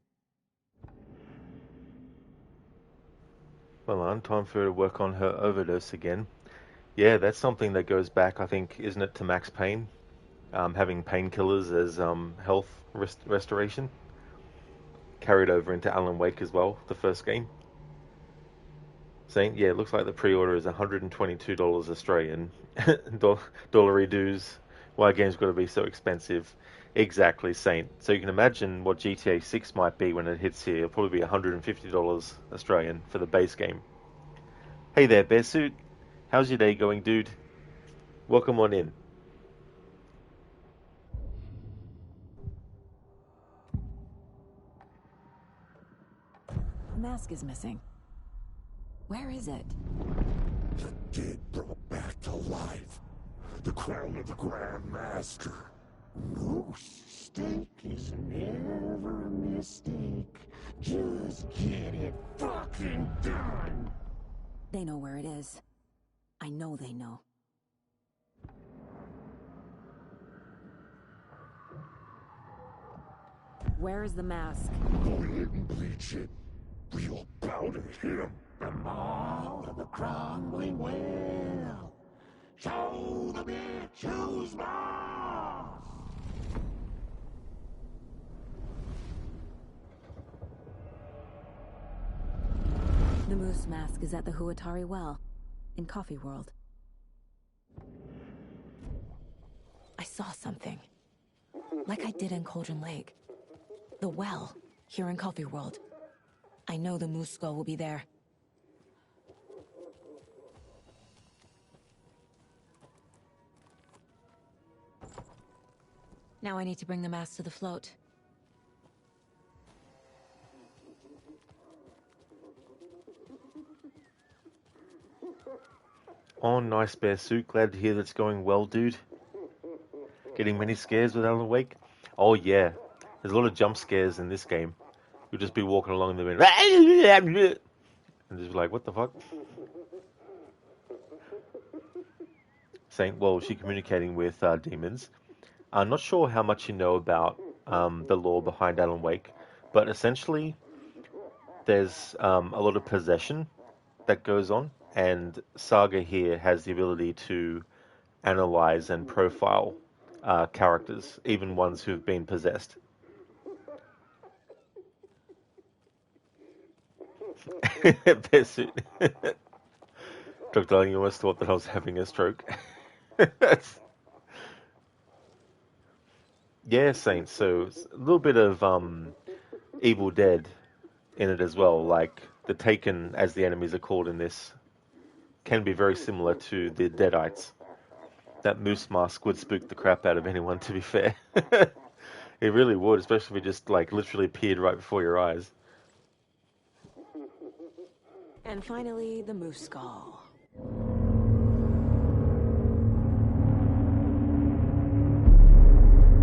Well, on time for her to work on her overdose again. Yeah, that's something that goes back, I think, isn't it, to Max Payne? Having painkillers as health restoration. Carried over into Alan Wake as well, the first game. Saying, yeah, it looks like the pre-order is $122 Australian. Dollary dues. Why games got to be so expensive? Exactly, Saint. So you can imagine what GTA 6 might be when it hits here. It'll probably be $150 Australian for the base game. Hey there, Bearsuit. How's your day going, dude? Welcome on in. The mask is missing. Where is it? The dead brought back to life. The crown of the Grand Master. Moose steak is never a mistake. Just get it fucking done. They know where it is. I know they know. Where is the mask? Go ahead and bleach it. We'll bow to him. The maw of the crumbling well. Show the bitch who's boss. The moose mask is at the Huatari Well, in Coffee World. I saw something. Like I did in Cauldron Lake. The well, here in Coffee World. I know the moose skull will be there. Now I need to bring the mask to the float. Oh, nice bear suit. Glad to hear that's going well, dude. Getting many scares with Alan Wake? Oh, yeah. There's a lot of jump scares in this game. You'll just be walking along the and just be like, what the fuck? Saying, well, is she communicating with demons? I'm not sure how much you know about the lore behind Alan Wake, but essentially there's a lot of possession that goes on, and Saga here has the ability to analyze and profile characters, even ones who've been possessed. Bear suit. Dr. Darling, you almost thought that I was having a stroke. Yeah, Saints. So it's a little bit of Evil Dead in it as well. Like the Taken, as the enemies are called in this, can be very similar to the Deadites. That moose mask would spook the crap out of anyone, to be fair. It really would, especially if it just like literally appeared right before your eyes. And finally, the moose skull.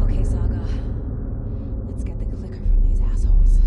Okay, Saga. Let's get the clicker from these assholes.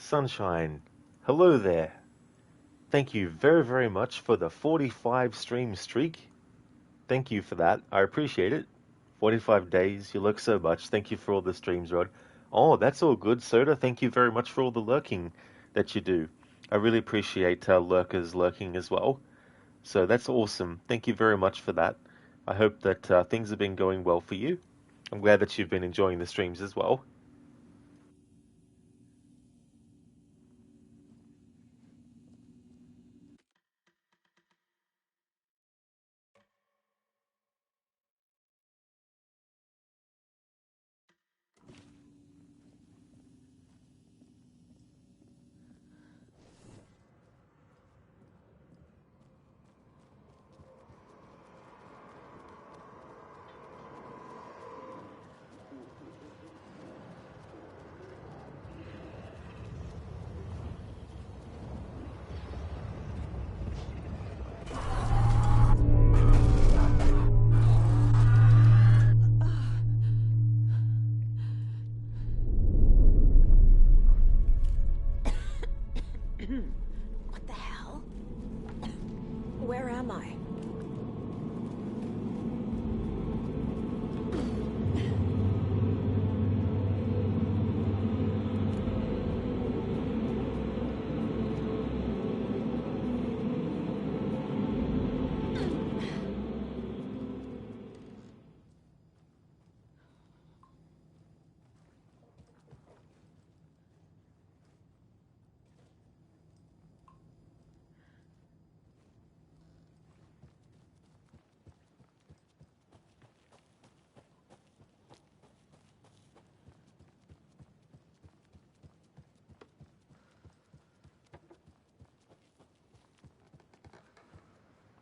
Sunshine, hello there. Thank you very, very much for the 45 stream streak. Thank you for that. I appreciate it. 45 days, you look so much. Thank you for all the streams, Rod. Oh, that's all good, Soda. Thank you very much for all the lurking that you do. I really appreciate lurkers lurking as well. So that's awesome. Thank you very much for that. I hope that things have been going well for you. I'm glad that you've been enjoying the streams as well.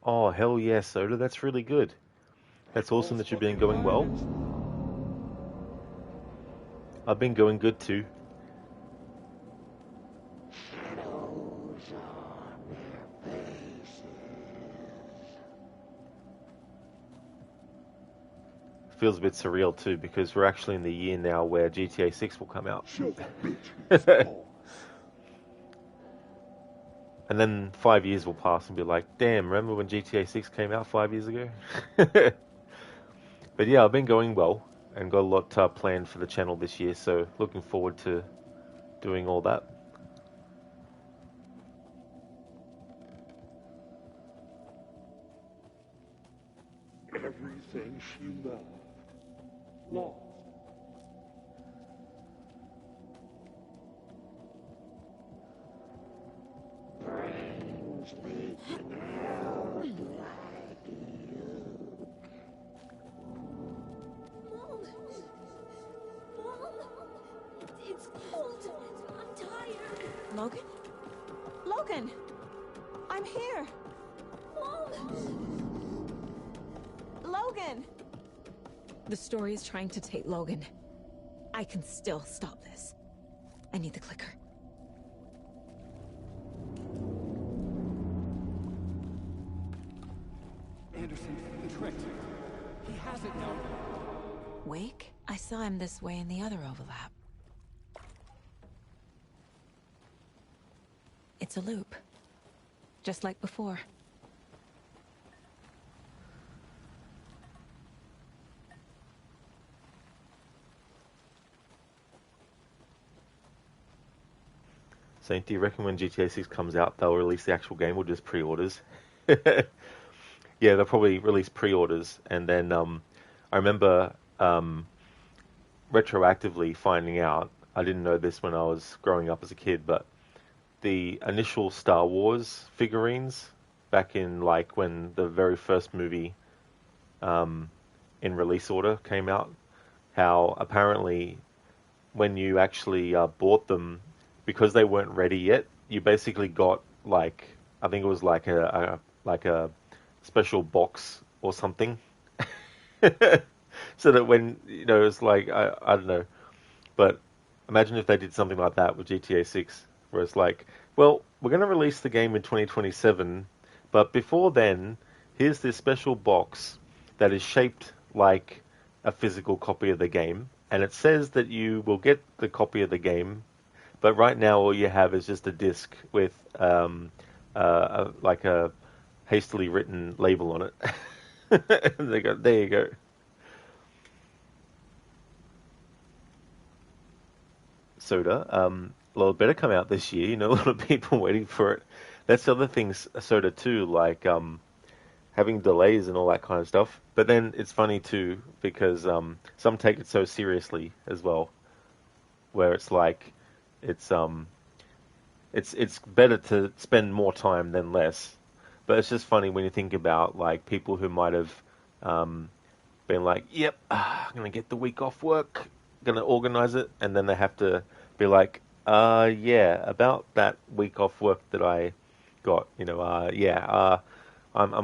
Oh, hell yeah, Soda, that's really good. That's awesome that you've been going well. I've been going good too. Feels a bit surreal too, because we're actually in the year now where GTA 6 will come out. And then 5 years will pass and be like, damn, remember when GTA 6 came out 5 years ago? But yeah, I've been going well and got a lot planned for the channel this year, so looking forward to doing all that. Everything she loved, lost. Friends leaking out like you. It's cold. I'm tired. Logan? Logan! I'm here. Mom! Logan! The story is trying to take Logan. I can still stop this. I need the clicker. Anderson, the trick. He has it now. Wake? I saw him this way in the other overlap. It's a loop. Just like before. So do you reckon when GTA 6 comes out, they'll release the actual game or just pre-orders? Yeah, they'll probably release pre-orders, and then I remember retroactively finding out, I didn't know this when I was growing up as a kid, but the initial Star Wars figurines back in like when the very first movie in release order came out, how apparently when you actually bought them, because they weren't ready yet, you basically got like, I think it was like a special box or something. So that when, it's like, I don't know, but imagine if they did something like that with GTA 6, where it's like, well, we're going to release the game in 2027, but before then, here's this special box that is shaped like a physical copy of the game, and it says that you will get the copy of the game, but right now all you have is just a disc with like a hastily written label on it. And they go, there you go. Soda, a lot better come out this year. A lot of people waiting for it. That's the other thing, Soda too, like having delays and all that kind of stuff. But then it's funny too because some take it so seriously as well, where it's like it's better to spend more time than less. But it's just funny when you think about like people who might have been like, yep, I'm gonna get the week off work, gonna organize it, and then they have to be like, yeah, about that week off work that I got, I'm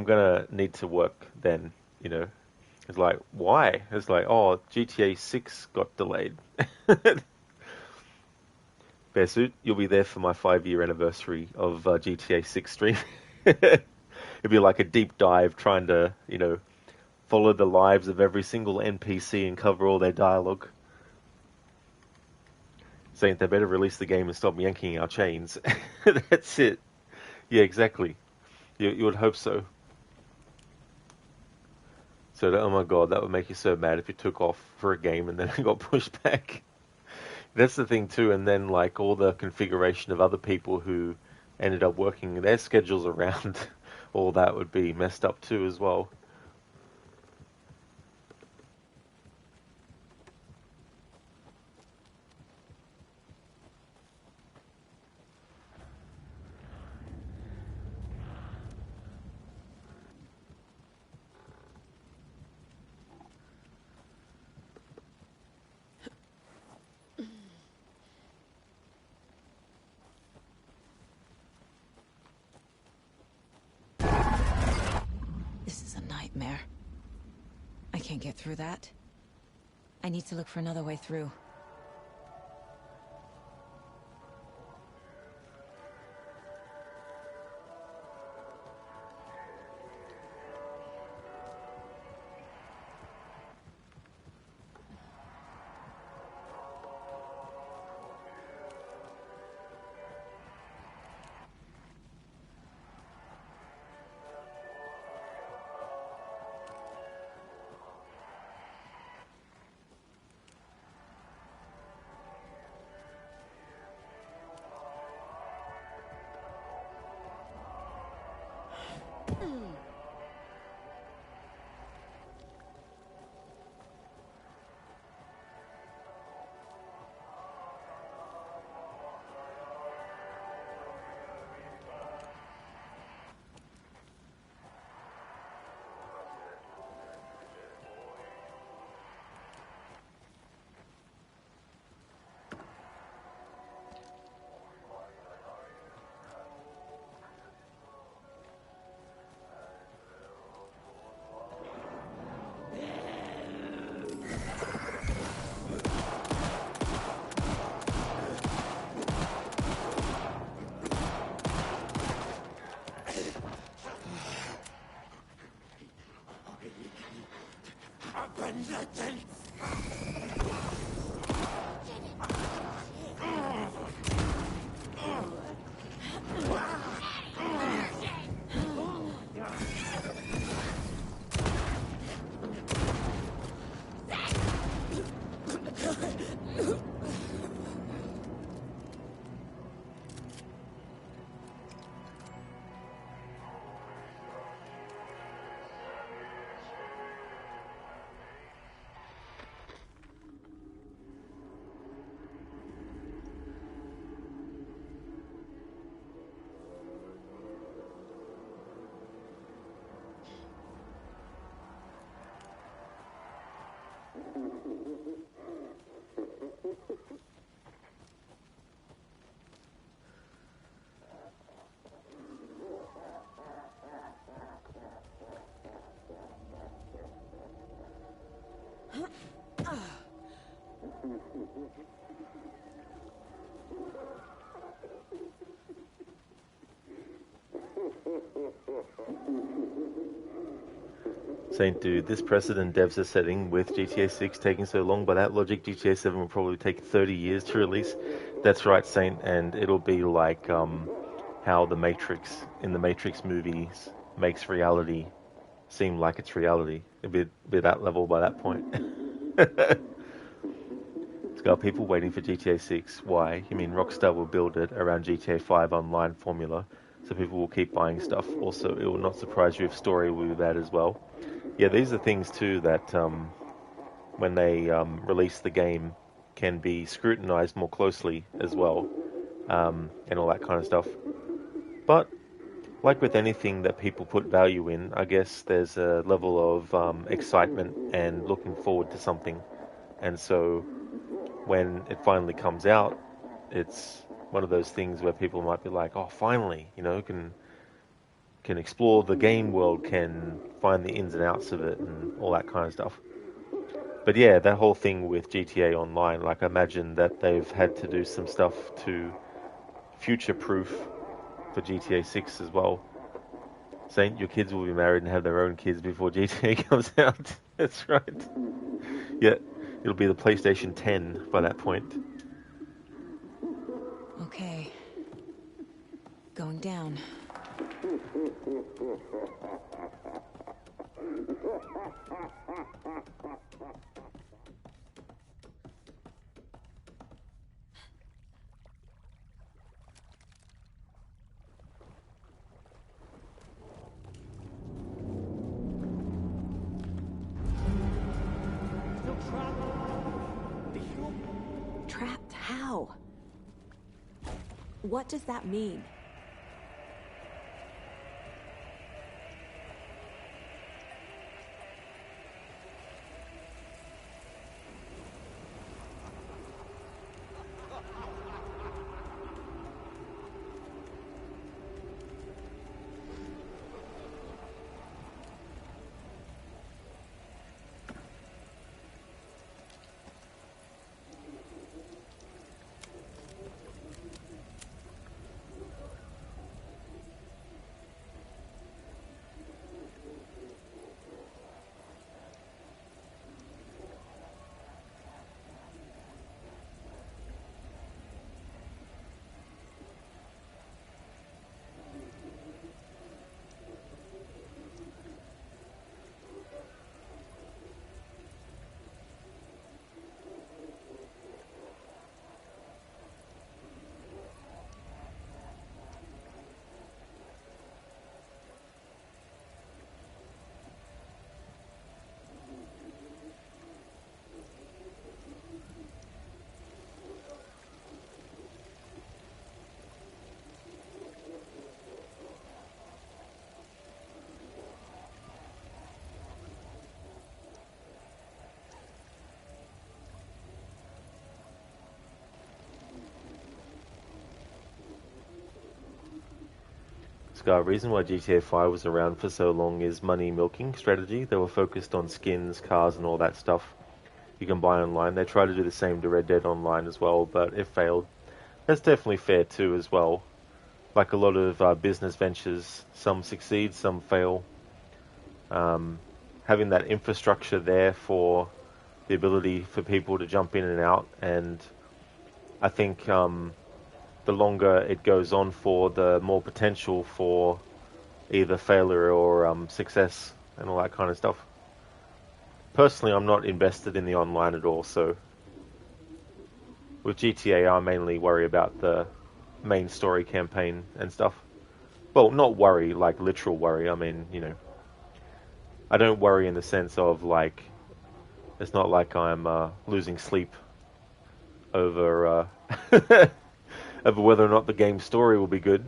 gonna need to work then, It's like, why? It's like, oh, GTA 6 got delayed. Bearsuit, you'll be there for my 5-year anniversary of GTA 6 stream. It'd be like a deep dive trying to, follow the lives of every single NPC and cover all their dialogue. Saying they better release the game and stop yanking our chains. That's it. Yeah, exactly. You would hope so. So, oh my god, that would make you so mad if you took off for a game and then it got pushed back. That's the thing too, and then like all the configuration of other people who ended up working their schedules around all that would be messed up too as well. nightmare. I can't get through that. I need to look for another way through. Saying, dude, this precedent devs are setting with GTA 6 taking so long, by that logic, GTA 7 will probably take 30 years to release. That's right, Saint, and it'll be like how the Matrix, in the Matrix movies, makes reality seem like it's reality. It'll be that level by that point. It's got people waiting for GTA 6. Why? You mean Rockstar will build it around GTA 5 online formula, so people will keep buying stuff. Also, it will not surprise you if story will be bad as well. Yeah, these are things too that when they release the game can be scrutinized more closely as well, and all that kind of stuff. But like with anything that people put value in, I guess there's a level of excitement and looking forward to something. And so when it finally comes out, it's one of those things where people might be like, oh, finally, can explore the game world, can find the ins and outs of it and all that kind of stuff. But yeah, that whole thing with GTA Online, like I imagine that they've had to do some stuff to future-proof for GTA 6 as well. Saint, your kids will be married and have their own kids before GTA comes out. That's right. Yeah, it'll be the PlayStation 10 by that point. Okay. Going down. Trapped how? What does that mean? reason why GTA 5 was around for so long is money milking strategy. They were focused on skins, cars, and all that stuff you can buy online. They tried to do the same to Red Dead Online as well, but it failed. That's definitely fair too as well. Like a lot of business ventures, some succeed, some fail. Having that infrastructure there for the ability for people to jump in and out, and I think the longer it goes on for, the more potential for either failure or success and all that kind of stuff. Personally, I'm not invested in the online at all, so with GTA I mainly worry about the main story campaign and stuff. Well, not worry, like literal worry, I mean, you know, I don't worry in the sense of like, it's not like I'm losing sleep over over whether or not the game's story will be good.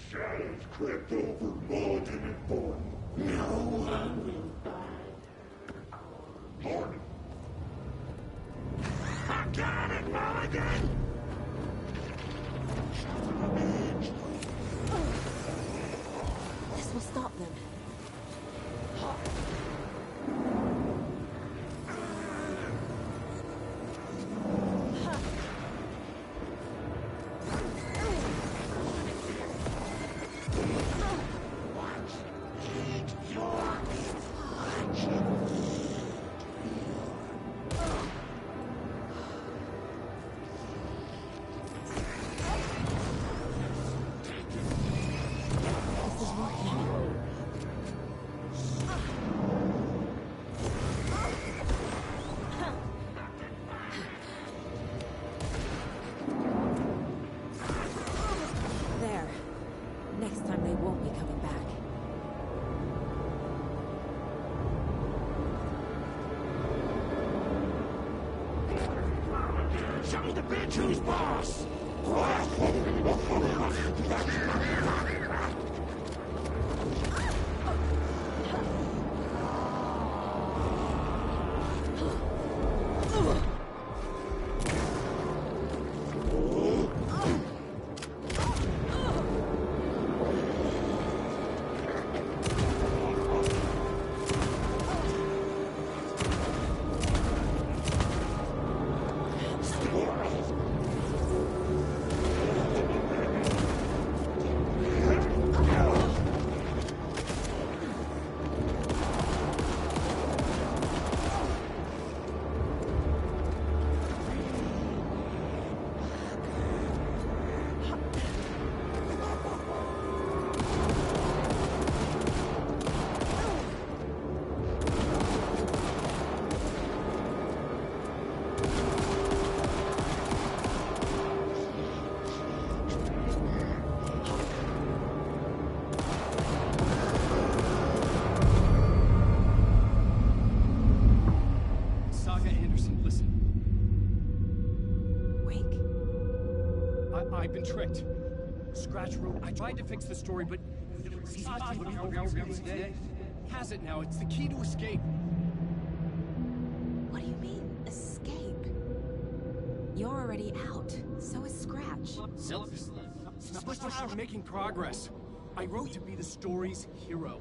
Shadows crept over Mulligan and Thornton. No one will find. Lord. I got it, Mulligan! This will stop them. Next time they won't be coming back. Show the bitch who's boss! I've been tricked. Scratch wrote, I tried to fix the story, but has it now. It's the key to escape. What do you mean, escape? You're already out. So is Scratch. We're making progress. I wrote to be the story's hero.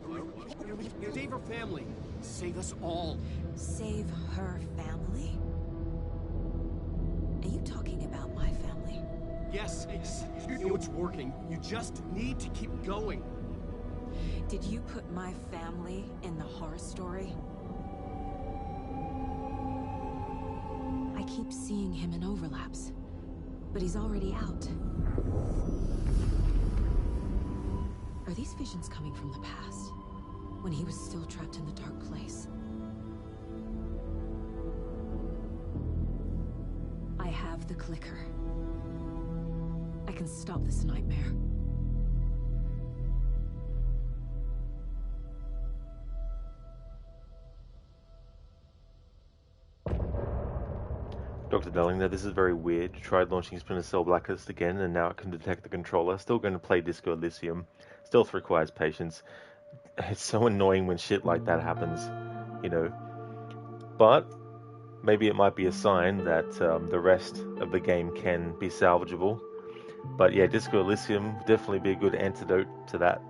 Save her family. Save us all. Save her family? Are you talking about my family? Yes, you know it's working. You just need to keep going. Did you put my family in the horror story? I keep seeing him in overlaps, but he's already out. Are these visions coming from the past, when he was still trapped in the dark place? I have the clicker. I can stop this nightmare. Dr. Dellinger, this is very weird. Tried launching Splinter Cell Blacklist again, and now it can detect the controller. Still going to play Disco Elysium. Stealth requires patience. It's so annoying when shit like that happens, you know. But maybe it might be a sign that the rest of the game can be salvageable. But yeah, Disco Elysium would definitely be a good antidote to that.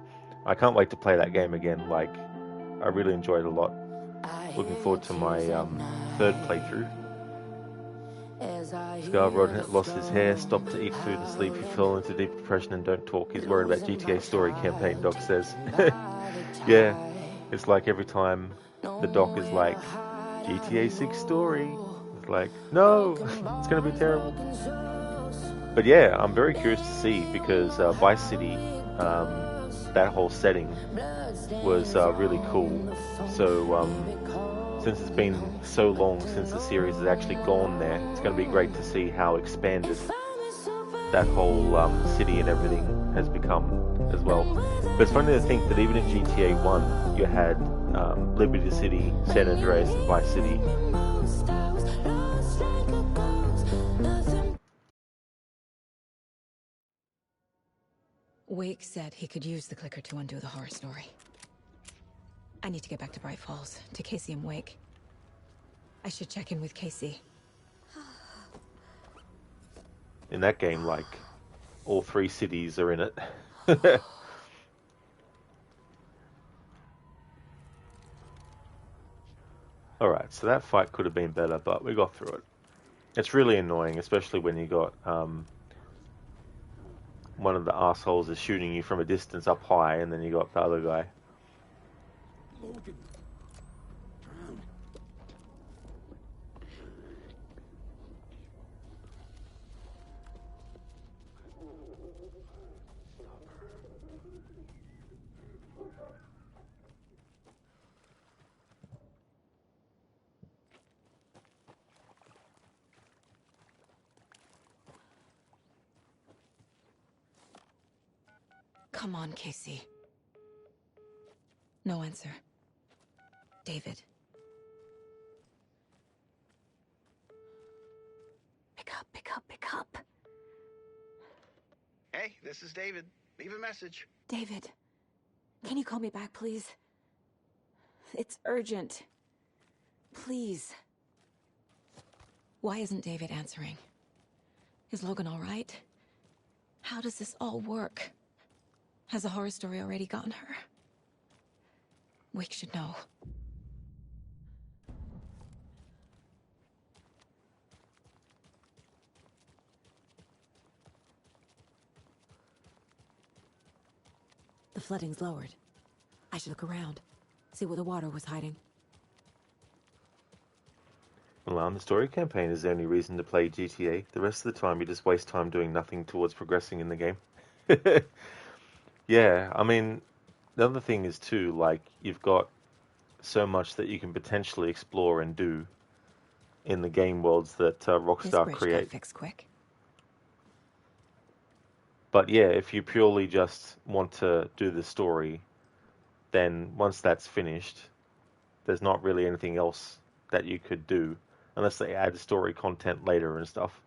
I can't wait to play that game again. Like, I really enjoyed it a lot. Looking forward to my third playthrough. Scarrod lost his hair, stopped to eat food and sleep. He fell into deep depression and don't talk. He's worried about GTA story campaign, Doc says. Yeah, it's like every time the Doc is like, GTA 6 story. It's like, no, it's going to be terrible. But yeah, I'm very curious to see because Vice City, that whole setting was really cool. So since it's been so long since the series has actually gone there, it's going to be great to see how expanded that whole city and everything has become as well. But it's funny to think that even in GTA 1, you had Liberty City, San Andreas, and Vice City. Wake said he could use the clicker to undo the horror story. I need to get back to Bright Falls, to Casey and Wake. I should check in with Casey. In that game, like, all three cities are in it. Alright, so that fight could have been better, but we got through it. It's really annoying, especially when you got one of the assholes is shooting you from a distance up high, and then you got the other guy. Logan. Drown. Come on, Casey. No answer. David. Pick up, pick up, pick up. Hey, this is David. Leave a message. David, can you call me back, please? It's urgent. Please. Why isn't David answering? Is Logan all right? How does this all work? Has the horror story already gotten her? Wake should know. The flooding's lowered. I should look around, see where the water was hiding. Well, the story campaign is the only reason to play GTA. The rest of the time, you just waste time doing nothing towards progressing in the game. Yeah, I mean, the other thing is too, like, you've got so much that you can potentially explore and do in the game worlds that Rockstar create. Got fixed quick. But yeah, if you purely just want to do the story, then once that's finished, there's not really anything else that you could do, unless they add story content later and stuff.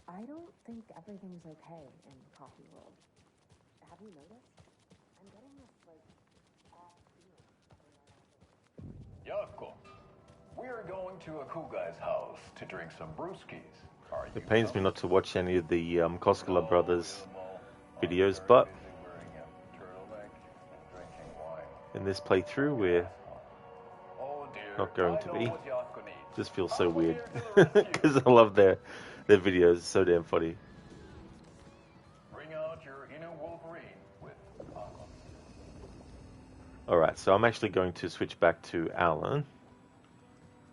I don't think everything's okay in Coffee World. Have you noticed? I'm getting this, like, off feeling. Yako, we're going to a cool guy's house to drink some brewskis. It pains me not to watch any of the Koskela brothers videos, but in this playthrough we're not going to be. Just feels so weird because I love their videos. It's so damn funny. Alright, so I'm actually going to switch back to Alan.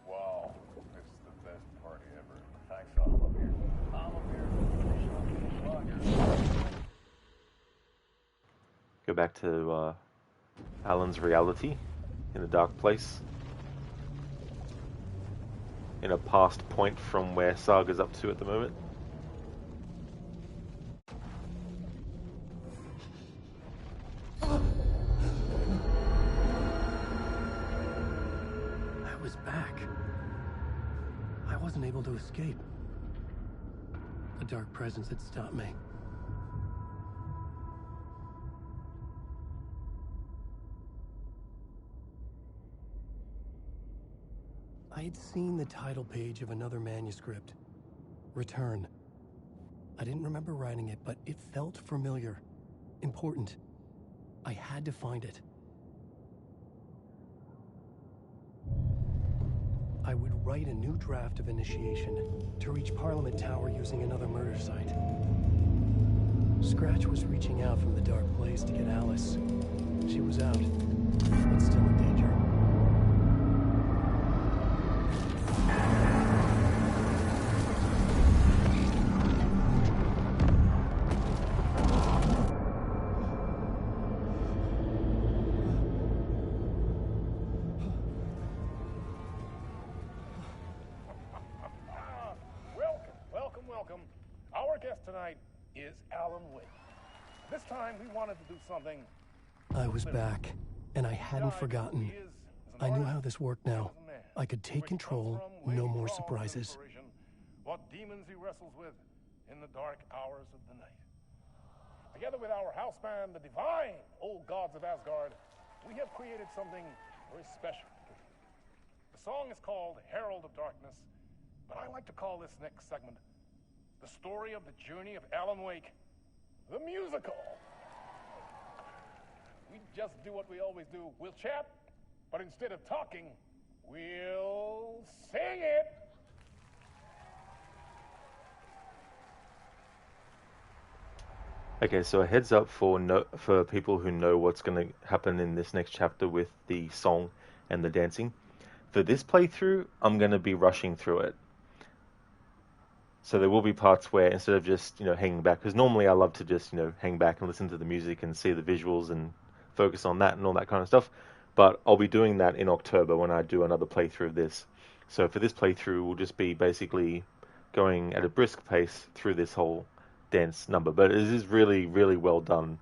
Wow, this is the best party ever. Thanks, I'm up here. Go back to Alan's reality in the dark place. In a past point from where Saga's up to at the moment. was back. I wasn't able to escape. A dark presence had stopped me. I had seen the title page of another manuscript. Return. I didn't remember writing it, but it felt familiar. Important. I had to find it. I would write a new draft of initiation to reach Parliament Tower using another murder site. Scratch was reaching out from the dark place to get Alice. She was out, but still in danger. Welcome. Our guest tonight is Alan Wake. This time we wanted to do something. I was back, and I hadn't forgotten. I knew how this worked now. I could take control, no more surprises. What demons he wrestles with in the dark hours of the night. Together with our house band, the divine old gods of Asgard, we have created something very special. The song is called Herald of Darkness, but I like to call this next segment the story of the journey of Alan Wake, the musical. We just do what we always do. We'll chat, but instead of talking, we'll sing it. Okay, so a heads up for people who know what's going to happen in this next chapter with the song and the dancing. For this playthrough, I'm going to be rushing through it. So there will be parts where instead of just, hanging back, because normally I love to just, hang back and listen to the music and see the visuals and focus on that and all that kind of stuff. But I'll be doing that in October when I do another playthrough of this. So for this playthrough, we'll just be basically going at a brisk pace through this whole dance number. But it is really, really well done.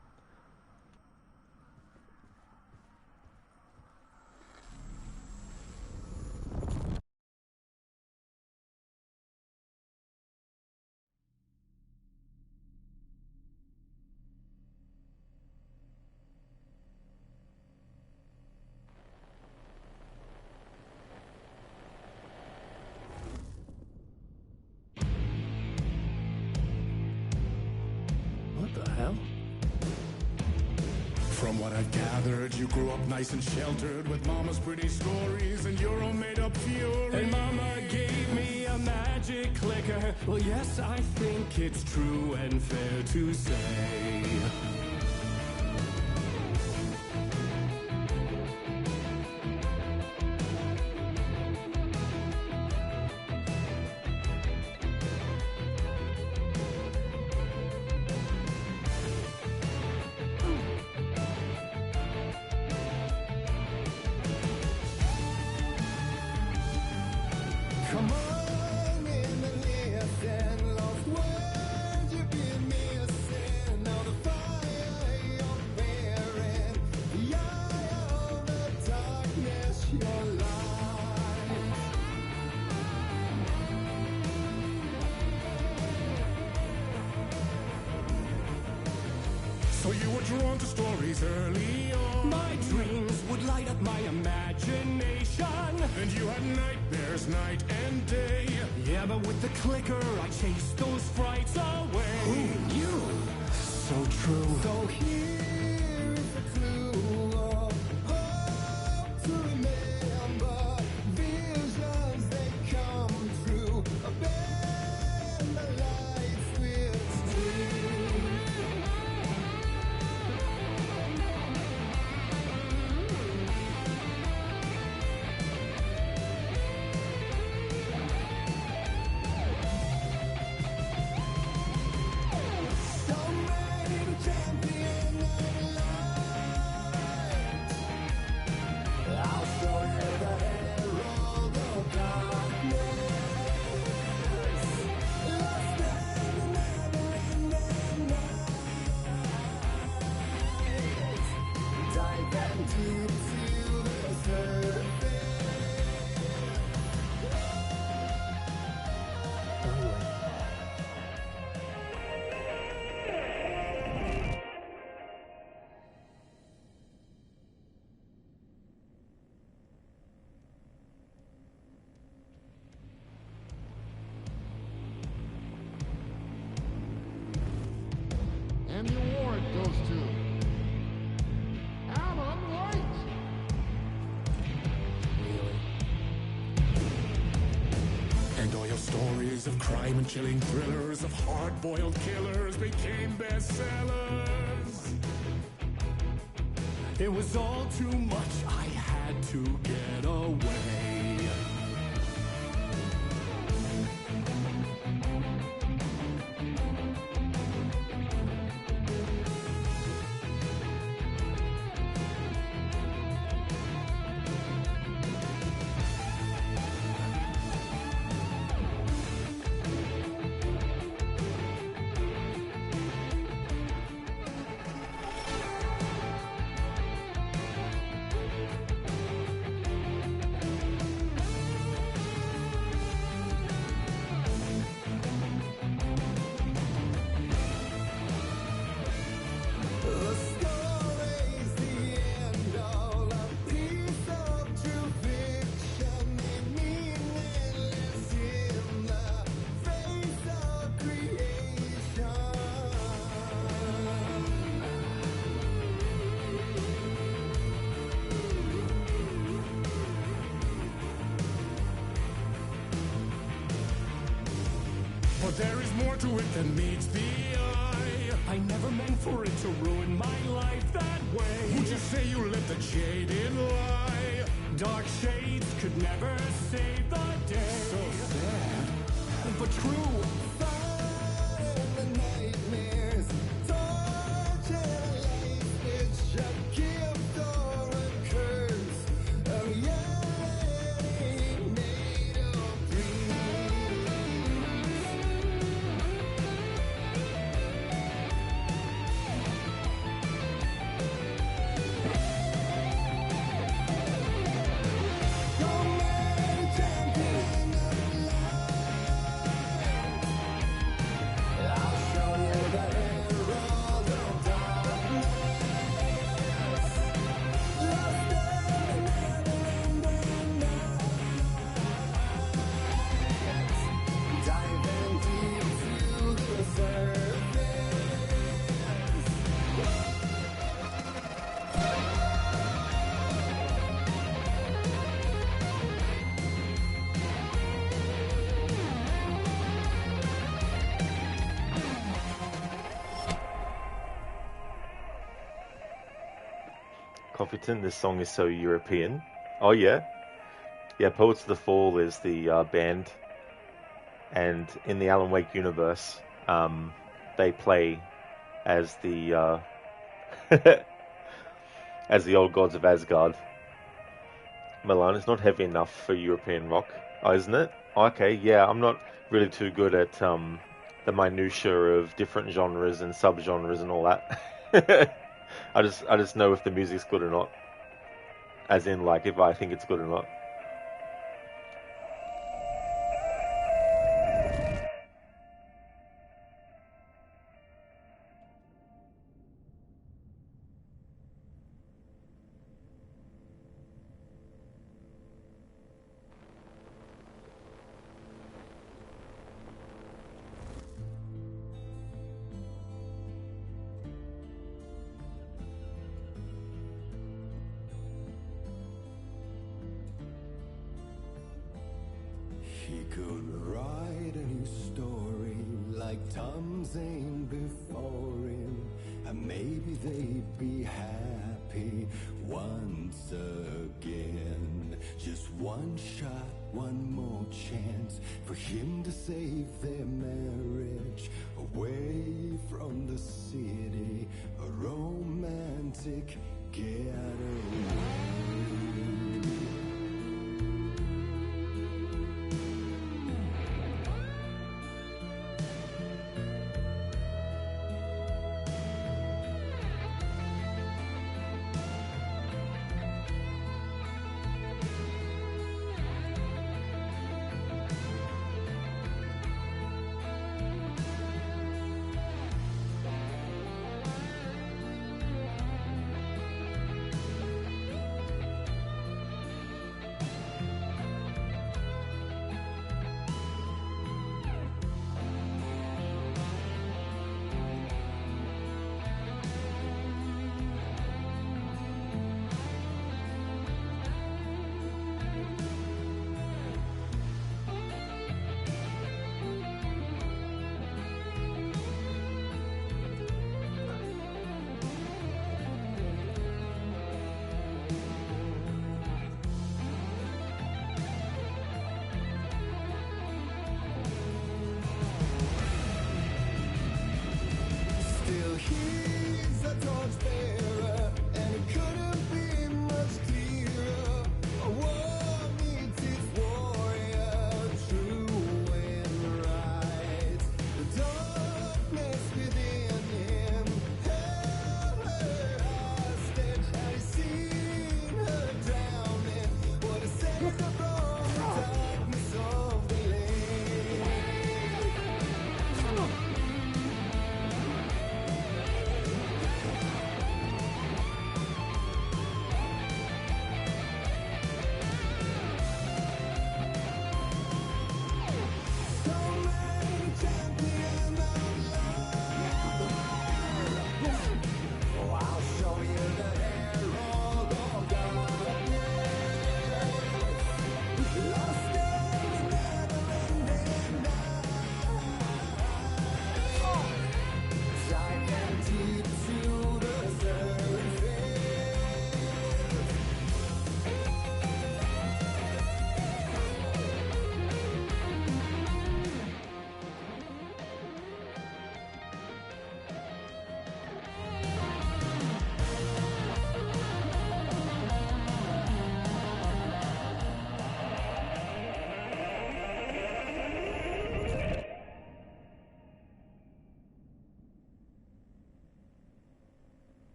From what I've gathered, you grew up nice and sheltered with mama's pretty stories and your own made-up fury. And mama gave me a magic clicker. Well, yes, I think it's true and fair to say. Come on in and listen, lost words you've been missing. Now the fire you're bearing, the eye of the darkness, your light. So you were drawn to stories early on. My dreams would light up my imagination. And you had nightmares night and day. Yeah, but with the clicker, I chased those frights away. Who knew? So true. So here is a clue of hope to remember. Visions, they come true. Bend the lights with steel. I'll show crime and chilling thrillers of hard-boiled killers became bestsellers. It was all too much, I had to get away. But there is more to it than meets the eye. I never meant for it to ruin my life that way. Would you say you let the jaded lie? Dark shades could never save the day. So sad, but true. Fire in the nightmares, torture life, it's a gift or a curse. Oh yeah, made of dreams. Coffeeton, this song is so European. Oh yeah? Yeah, Poets of the Fall is the band, and in the Alan Wake universe, they play as the as the old gods of Asgard. Milan, it's not heavy enough for European rock, isn't it? Okay, yeah, I'm not really too good at the minutiae of different genres and subgenres and all that. I just know if the music's good or not. As in, like, if I think it's good or not. He could write a new story like Tom Zane before him, and maybe they'd be happy once again. Just one shot, one more chance for him to save their marriage, away from the city, a romantic getaway.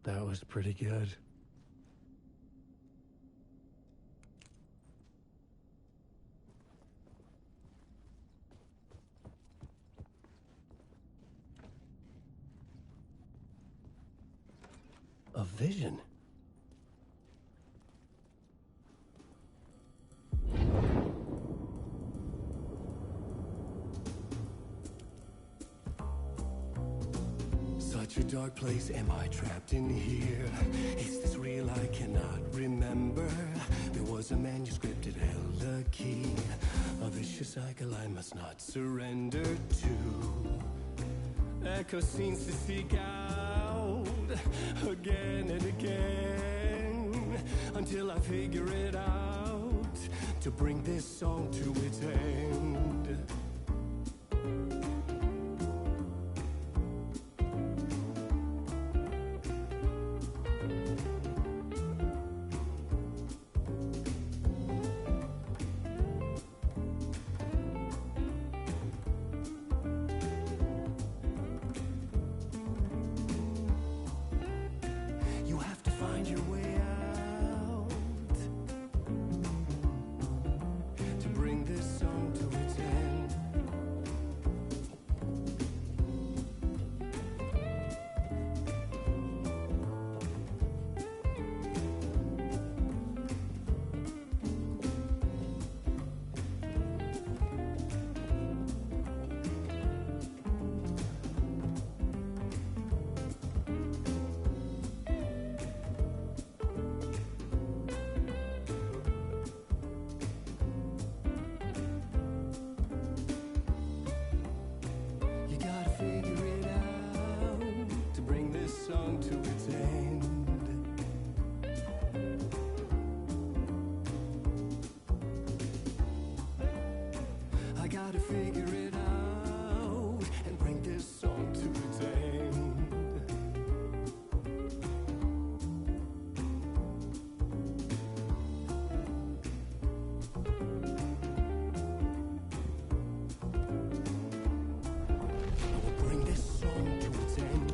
That was pretty good. A vision. Such a dark place, am I trapped in here? Is this real? I cannot remember. There was a manuscript, it held a key. A vicious cycle I must not surrender to. Echo scenes to seek out again and again until I figure it out to bring this song to its end. You have to find your way out to bring this song to its end. You gotta figure it out to bring this song to its end. I gotta figure it out and bring this song to its end. I will bring this song to its end.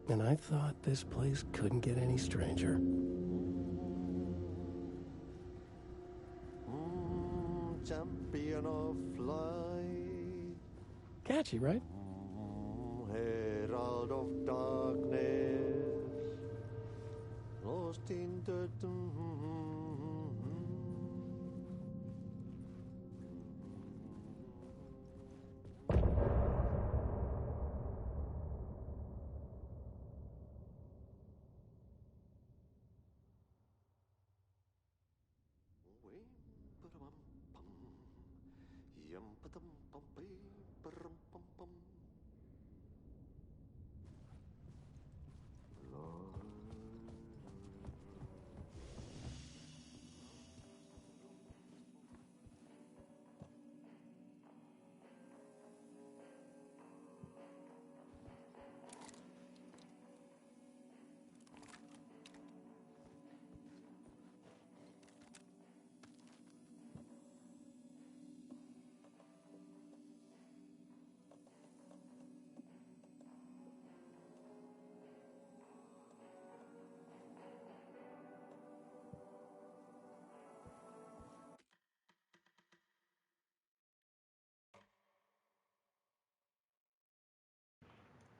And I thought this place couldn't get any stranger. Champion of light. Catchy, right? Herald of darkness. Lost in the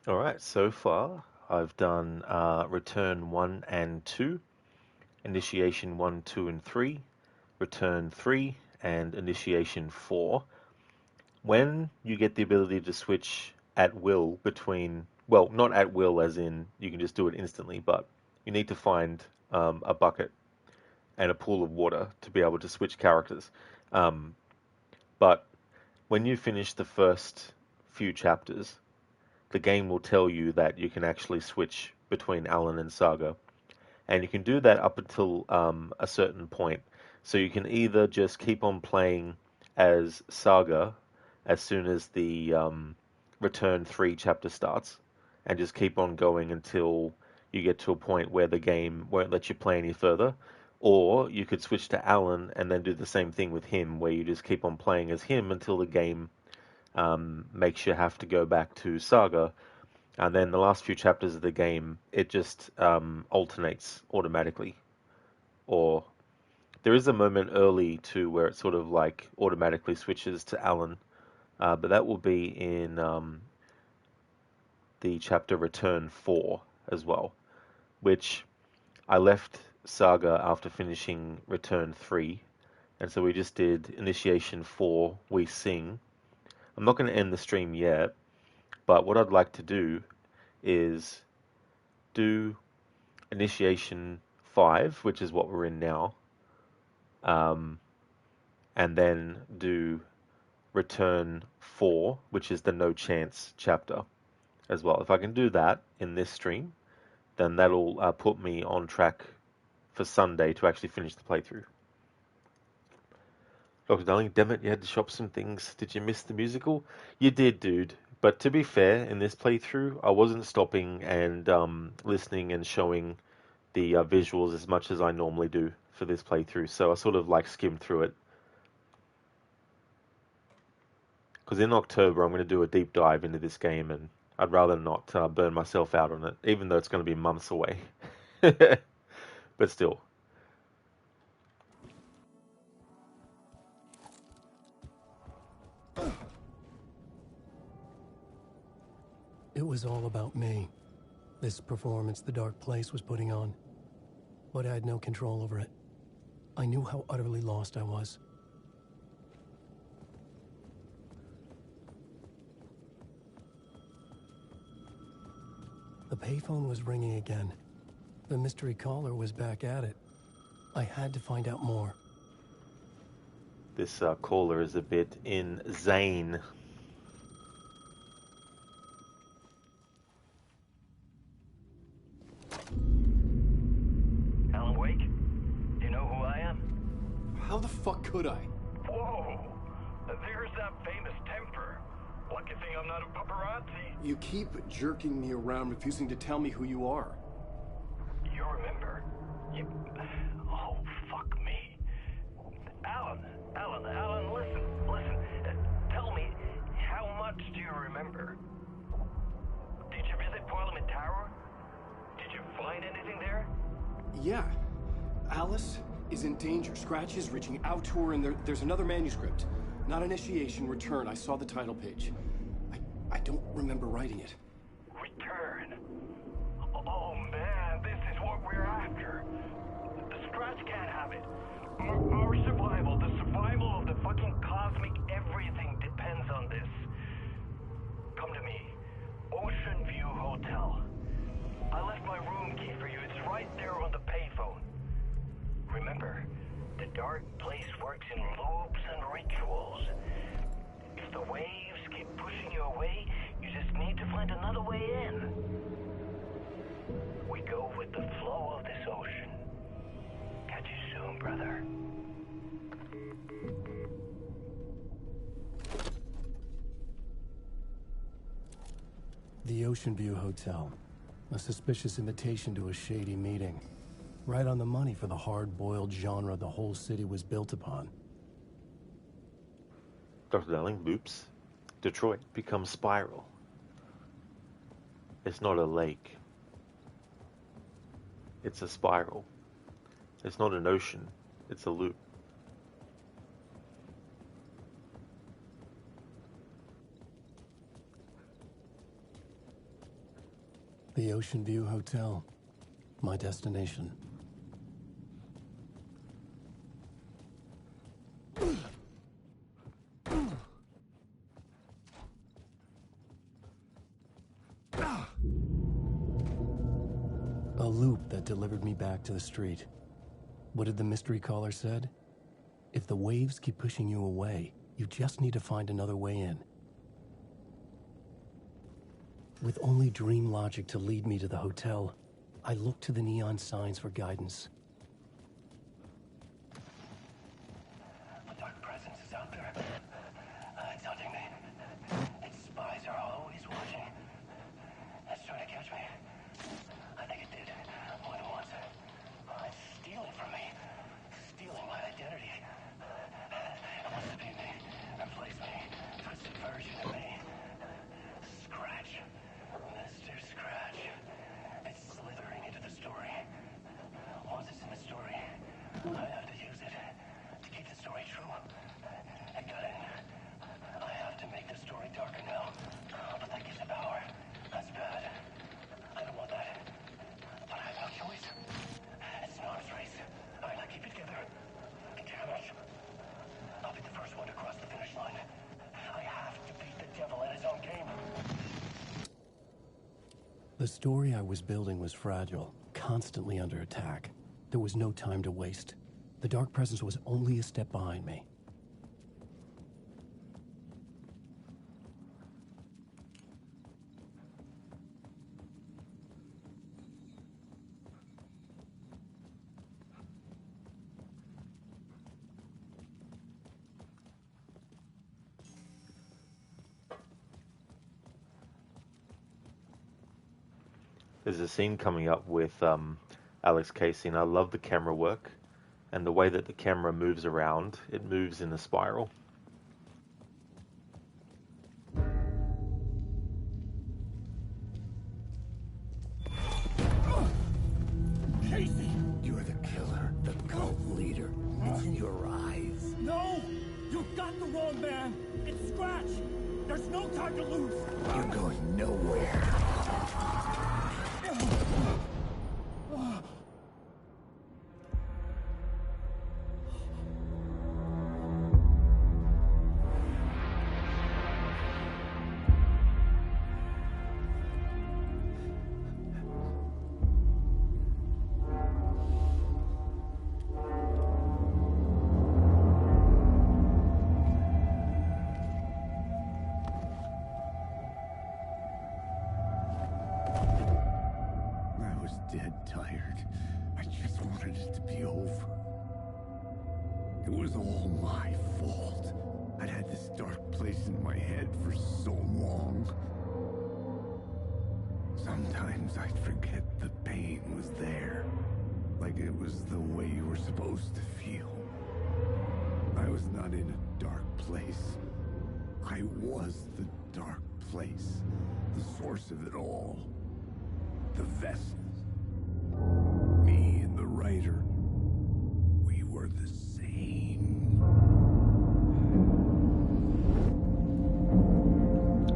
Alright, so far I've done Return 1 and 2, Initiation 1, 2, and 3, Return 3, and Initiation 4. When you get the ability to switch at will between, well, not at will as in you can just do it instantly, but you need to find a bucket and a pool of water to be able to switch characters. But when you finish the first few chapters, the game will tell you that you can actually switch between Alan and Saga. And you can do that up until a certain point. So you can either just keep on playing as Saga as soon as the Return 3 chapter starts, and just keep on going until you get to a point where the game won't let you play any further. Or you could switch to Alan and then do the same thing with him, where you just keep on playing as him until the game makes you have to go back to Saga. And then the last few chapters of the game, it just alternates automatically. Or there is a moment early too where it sort of like automatically switches to Alan, but that will be in the chapter Return 4 as well, which I left Saga after finishing Return 3, and so we just did Initiation 4, We Sing. I'm not going to end the stream yet, but what I'd like to do is do Initiation 5, which is what we're in now, and then do Return 4, which is the No Chance chapter as well. If I can do that in this stream, then that'll put me on track for Sunday to actually finish the playthrough. Dr. Darling, damn it, you had to shop some things. Did you miss the musical? You did, dude. But to be fair, in this playthrough, I wasn't stopping and listening and showing the visuals as much as I normally do for this playthrough. So I sort of like skimmed through it. Because in October, I'm going to do a deep dive into this game, and I'd rather not burn myself out on it, even though it's going to be months away. But still. It was all about me. This performance the Dark Place was putting on. But I had no control over it. I knew how utterly lost I was. The payphone was ringing again. The mystery caller was back at it. I had to find out more. This caller is a bit insane. Alan Wake? Do you know who I am? How the fuck could I? Whoa! There's that famous temper. Lucky thing I'm not a paparazzi. You keep jerking me around, refusing to tell me who you are. You remember? You... Oh, fuck me. Alan, listen. Tell me, how much do you remember? Did you visit Parliament Tower? Did you find anything there? Yeah. Alice is in danger. Scratch is reaching out to her, and there's another manuscript. Not Initiation, Return. I saw the title page. I don't remember writing it. Return? Oh man, this is what we're after. The Scratch can't have it. Our survival, the survival of the fucking cosmic everything depends on this. Come to me. Ocean View Hotel. I left my room key for you. It's right there on the payphone. Remember, the Dark Place works in loops and rituals. If the waves keep pushing you away, you just need to find another way in. We go with the flow of this ocean. Catch you soon, brother. The Ocean View Hotel. A suspicious invitation to a shady meeting. Right on the money for the hard-boiled genre the whole city was built upon. Dr. Darling, boops. Detroit becomes Spiral. It's not a lake. It's a spiral. It's not an ocean. It's a loop. The Ocean View Hotel. My destination. A loop that delivered me back to the street. What did the mystery caller said? If the waves keep pushing you away, you just need to find another way in. With only dream logic to lead me to the hotel, I looked to the neon signs for guidance. The dark presence is out there. It's hunting me. Its spies are always watching. It's trying to catch me. I think it did more than once. It's stealing from me. Stealing my identity. It wants to be me. Replace me. Twisted version of me. Scratch. Mr. Scratch. It's slithering into the story. Once it's in the story, I have to use it to keep the story true. It got in. I have to make the story darker now. But that gives it power. That's bad. I don't want that. But I have no choice. It's an arms race. I gotta keep it together. Damn it. I'll be the first one to cross the finish line. I have to beat the devil at his own game. The story I was building was fragile, constantly under attack. There was no time to waste. The dark presence was only a step behind me. There's a scene coming up with Alex Casey, and I love the camera work and the way that the camera moves around. It moves in a spiral. Casey! You're the killer, the cult leader. It's in your eyes. No! You've got the wrong man! It's Scratch! There's no time to lose! You're going nowhere. I was dead tired. I just wanted it to be over. It was all my fault. I'd had this dark place in my head for so long. Sometimes I'd forget the pain was there. Like it was the way you were supposed to feel. I was not in a dark place. I was the dark place. The source of it all. The vessel. Me and the writer. We were the same.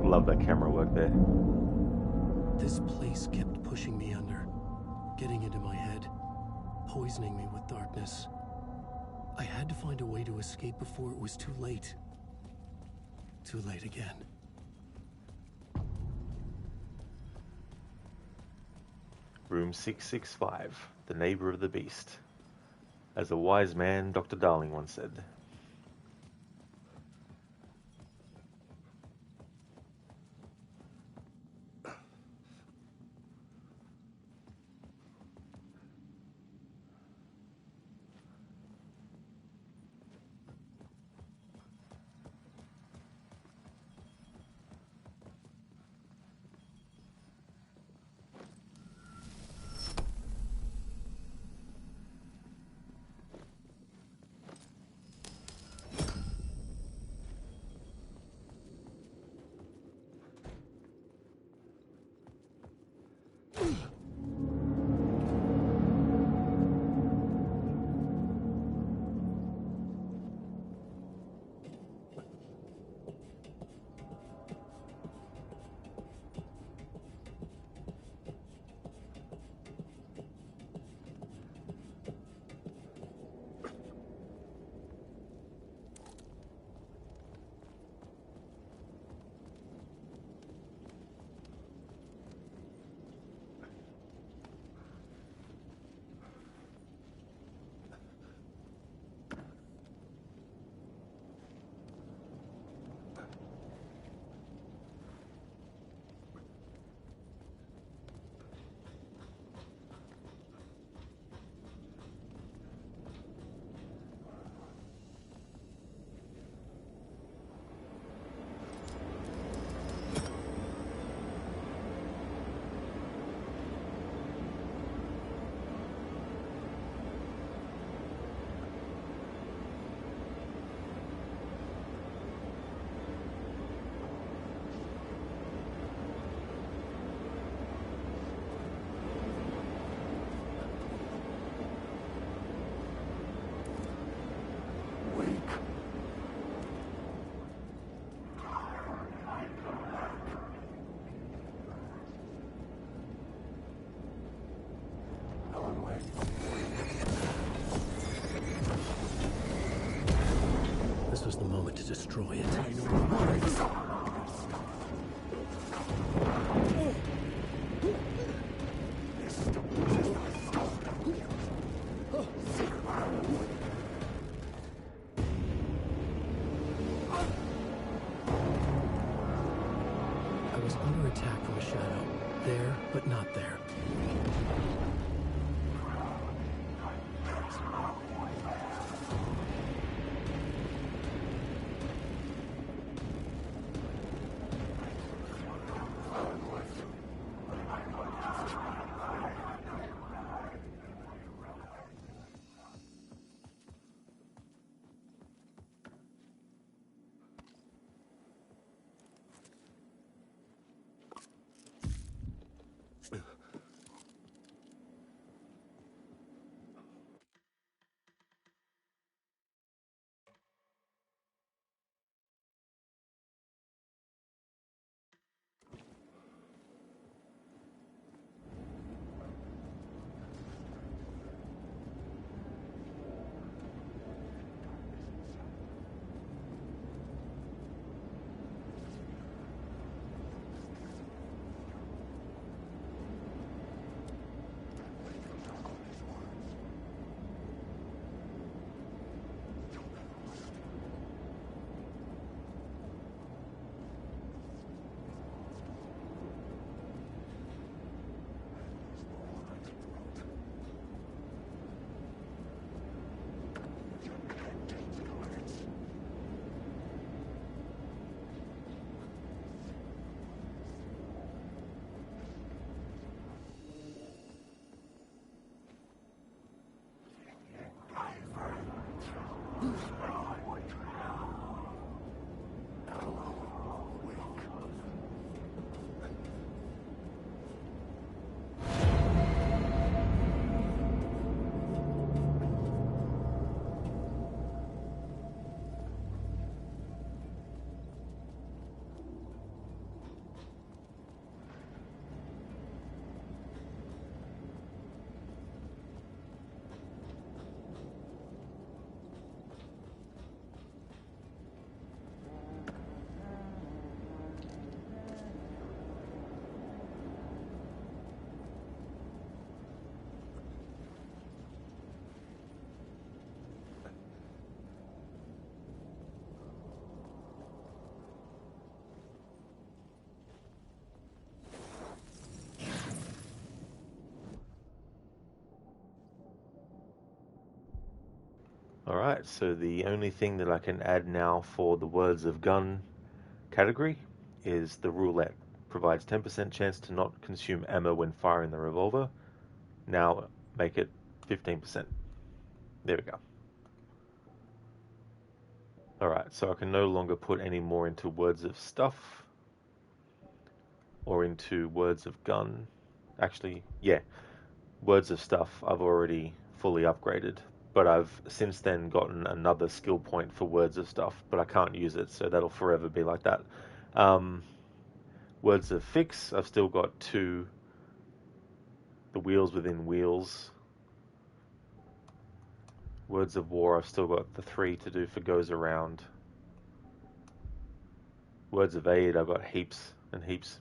Love that camera work there. This place kept pushing me under, getting into my head, poisoning me with darkness. I had to find a way to escape before it was too late. Too late again. Room 665, the neighbor of the beast. As a wise man, Dr. Darling once said. destroy it. I was under attack from a shadow. There, but not there. Alright, so the only thing that I can add now for the words of gun category is the roulette. Provides 10% chance to not consume ammo when firing the revolver. Now make it 15%. There we go. Alright, so I can no longer put any more into words of stuff or into words of gun. Actually, yeah, words of stuff I've already fully upgraded, but I've since then gotten another skill point for words of stuff, but I can't use it, so that'll forever be like that. Words of fix, I've still got 2, the wheels within wheels. Words of war, I've still got the 3 to do for goes around. Words of aid, I've got heaps and heaps.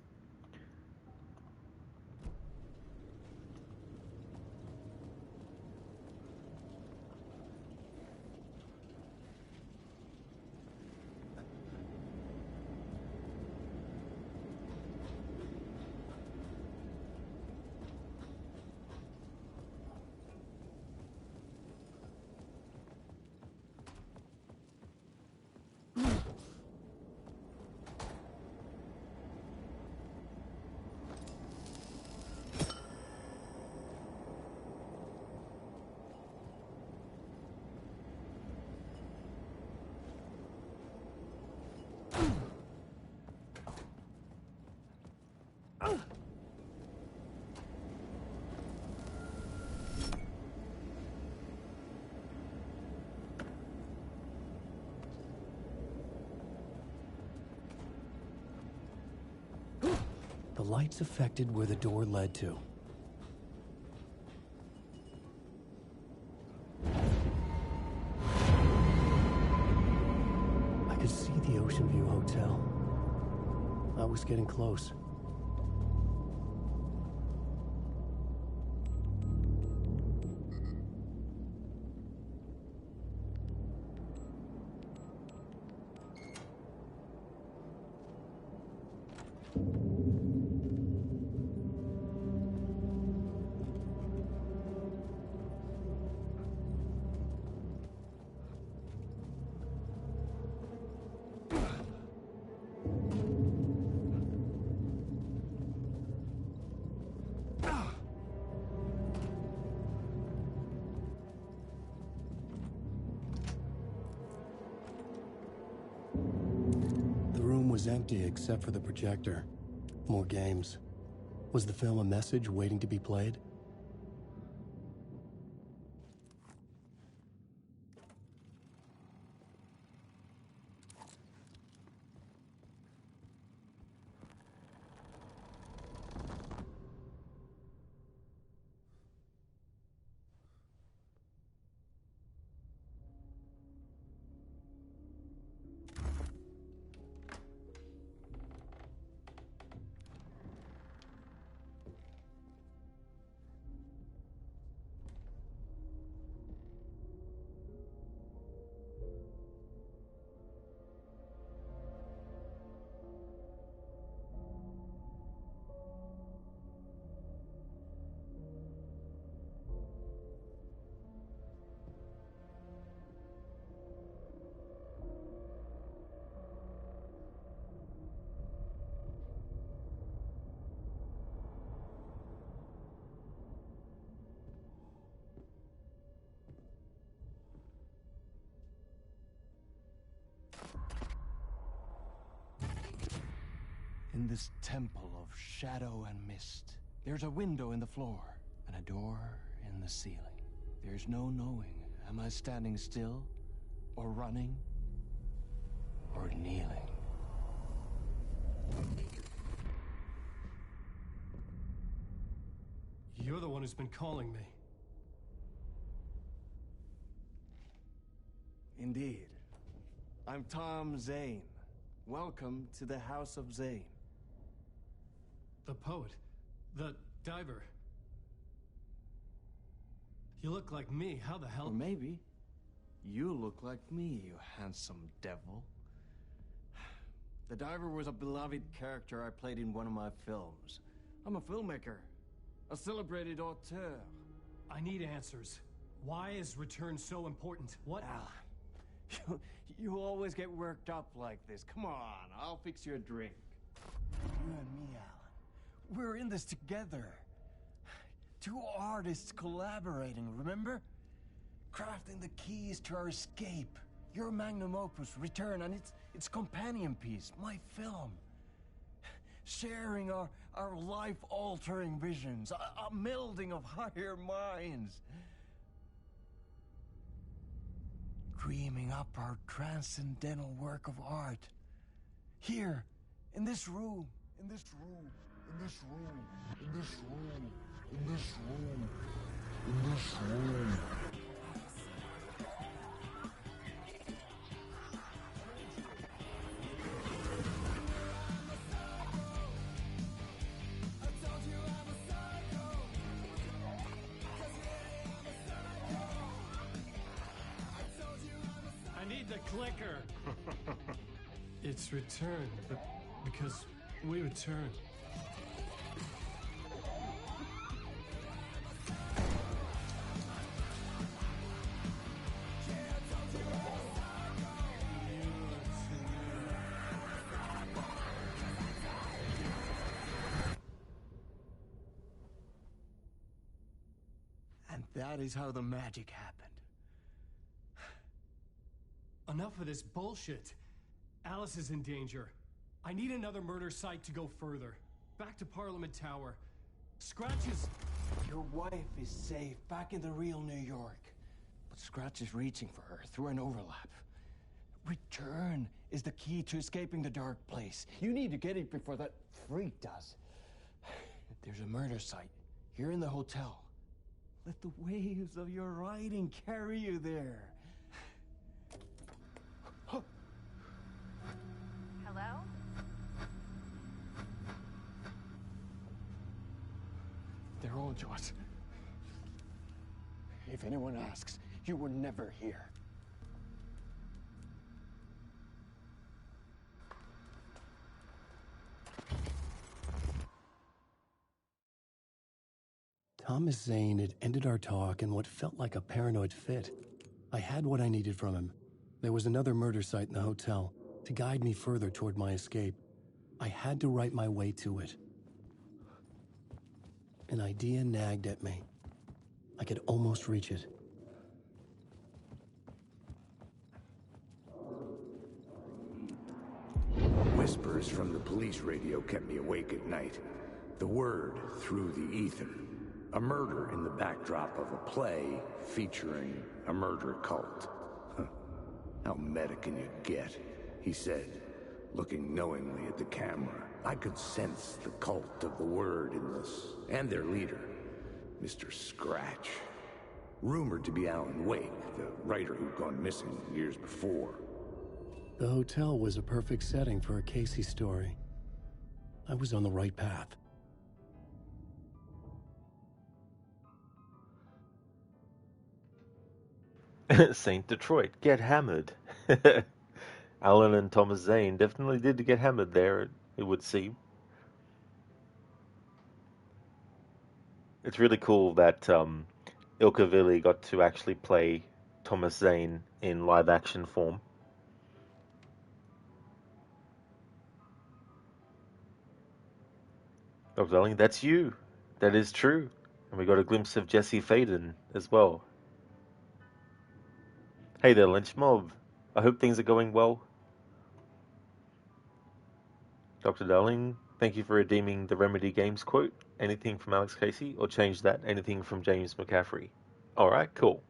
The lights affected where the door led to. I could see The Ocean View Hotel. I was getting close. The room was empty except for the projector. More games. Was the film a message waiting to be played? In this temple of shadow and mist, there's a window in the floor and a door in the ceiling. There's no knowing, am I standing still, or running, or kneeling? You're the one who's been calling me. Indeed. I'm Tom Zane. Welcome to the House of Zane. The poet. The diver. You look like me. How the hell? Or maybe you look like me, you handsome devil. The diver was a beloved character I played in one of my films. I'm a filmmaker, a celebrated auteur. I need answers. Why is Return so important? What? Alan, you always get worked up like this. Come on, I'll fix you a drink. You and me, Alan. We're in this together. Two artists collaborating, remember? Crafting the keys to our escape. Your magnum opus, Return, and its companion piece, my film. Sharing our life-altering visions, a melding of higher minds. Dreaming up our transcendental work of art. Here, in this room, in this room, in this room, in this room, in this room, in this room. I need the clicker. It's Return, but because we return. And that is how the magic happened. Enough of this bullshit. Alice is in danger. I need another murder site to go further. Back to Parliament Tower. Scratch is... Your wife is safe, back in the real New York. But Scratch is reaching for her through an overlap. Return is the key to escaping the dark place. You need to get it before that freak does. There's a murder site here in the hotel. Let the waves of your writing carry you there. to us. If anyone asks, you were never here. Thomas Zane had ended our talk in what felt like a paranoid fit. I had what I needed from him. There was another murder site in the hotel to guide me further toward my escape. I had to write my way to it. An idea nagged at me. I could almost reach it. Whispers from the police radio kept me awake at night. The word through the ether. A murder in the backdrop of a play featuring a murder cult. Huh. How meta can you get? He said, looking knowingly at the camera. I could sense the cult of the word in this, and their leader, Mr. Scratch. Rumored to be Alan Wake, the writer who'd gone missing years before. The hotel was a perfect setting for a Casey story. I was on the right path. Saint Detroit, get hammered. Alan and Thomas Zane definitely did get hammered there, it would seem. It's really cool that Ilka Vili got to actually play Thomas Zane in live action form. Dr. Darling, that's you. That is true. And we got a glimpse of Jesse Faden as well. Hey there, Lynch Mob. I hope things are going well. Dr. Darling, thank you for redeeming the Remedy Games quote. Anything from Alex Casey, or change that, anything from James McCaffrey. Alright, cool.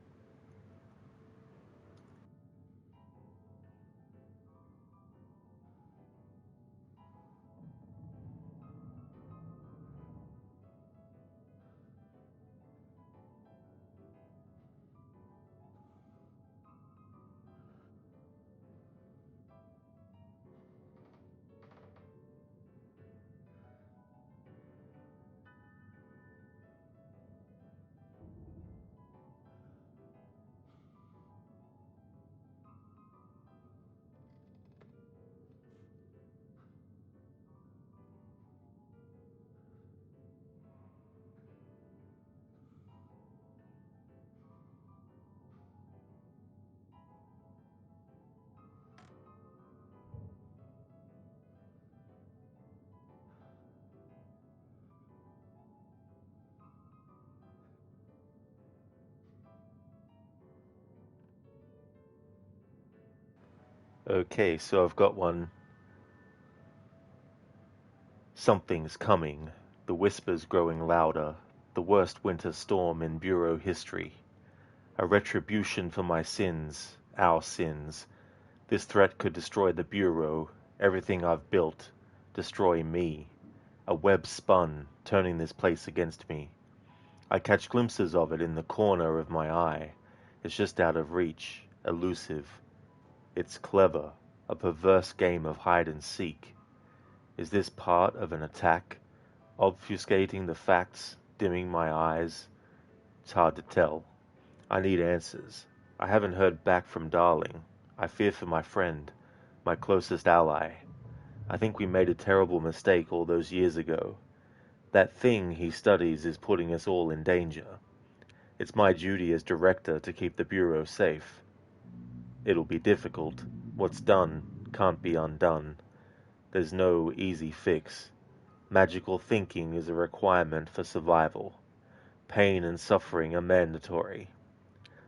Okay, so I've got one. Something's coming. The whispers growing louder. The worst winter storm in Bureau history. A retribution for my sins, our sins. This threat could destroy the Bureau, everything I've built, destroy me. A web spun, turning this place against me. I catch glimpses of it in the corner of my eye. It's just out of reach, elusive. It's clever, a perverse game of hide and seek. Is this part of an attack, obfuscating the facts, dimming my eyes? It's hard to tell. I need answers. I haven't heard back from Darling. I fear for my friend, my closest ally. I think we made a terrible mistake all those years ago. That thing he studies is putting us all in danger. It's my duty as director to keep the Bureau safe. It'll be difficult. What's done can't be undone. There's no easy fix. Magical thinking is a requirement for survival. Pain and suffering are mandatory.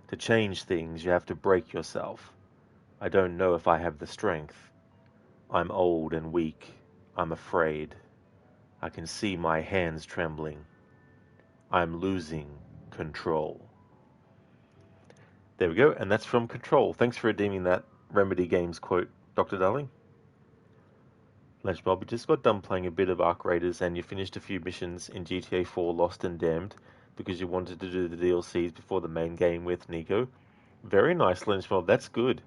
To change things, you have to break yourself. I don't know if I have the strength. I'm old and weak. I'm afraid. I can see my hands trembling. I'm losing control. There we go, and that's from Control. Thanks for redeeming that Remedy Games quote, Dr. Darling. Lunch Mob, you just got done playing a bit of Arc Raiders and you finished a few missions in GTA 4 Lost and Damned because you wanted to do the DLCs before the main game with Nico. Very nice, Lunch Mob. That's good.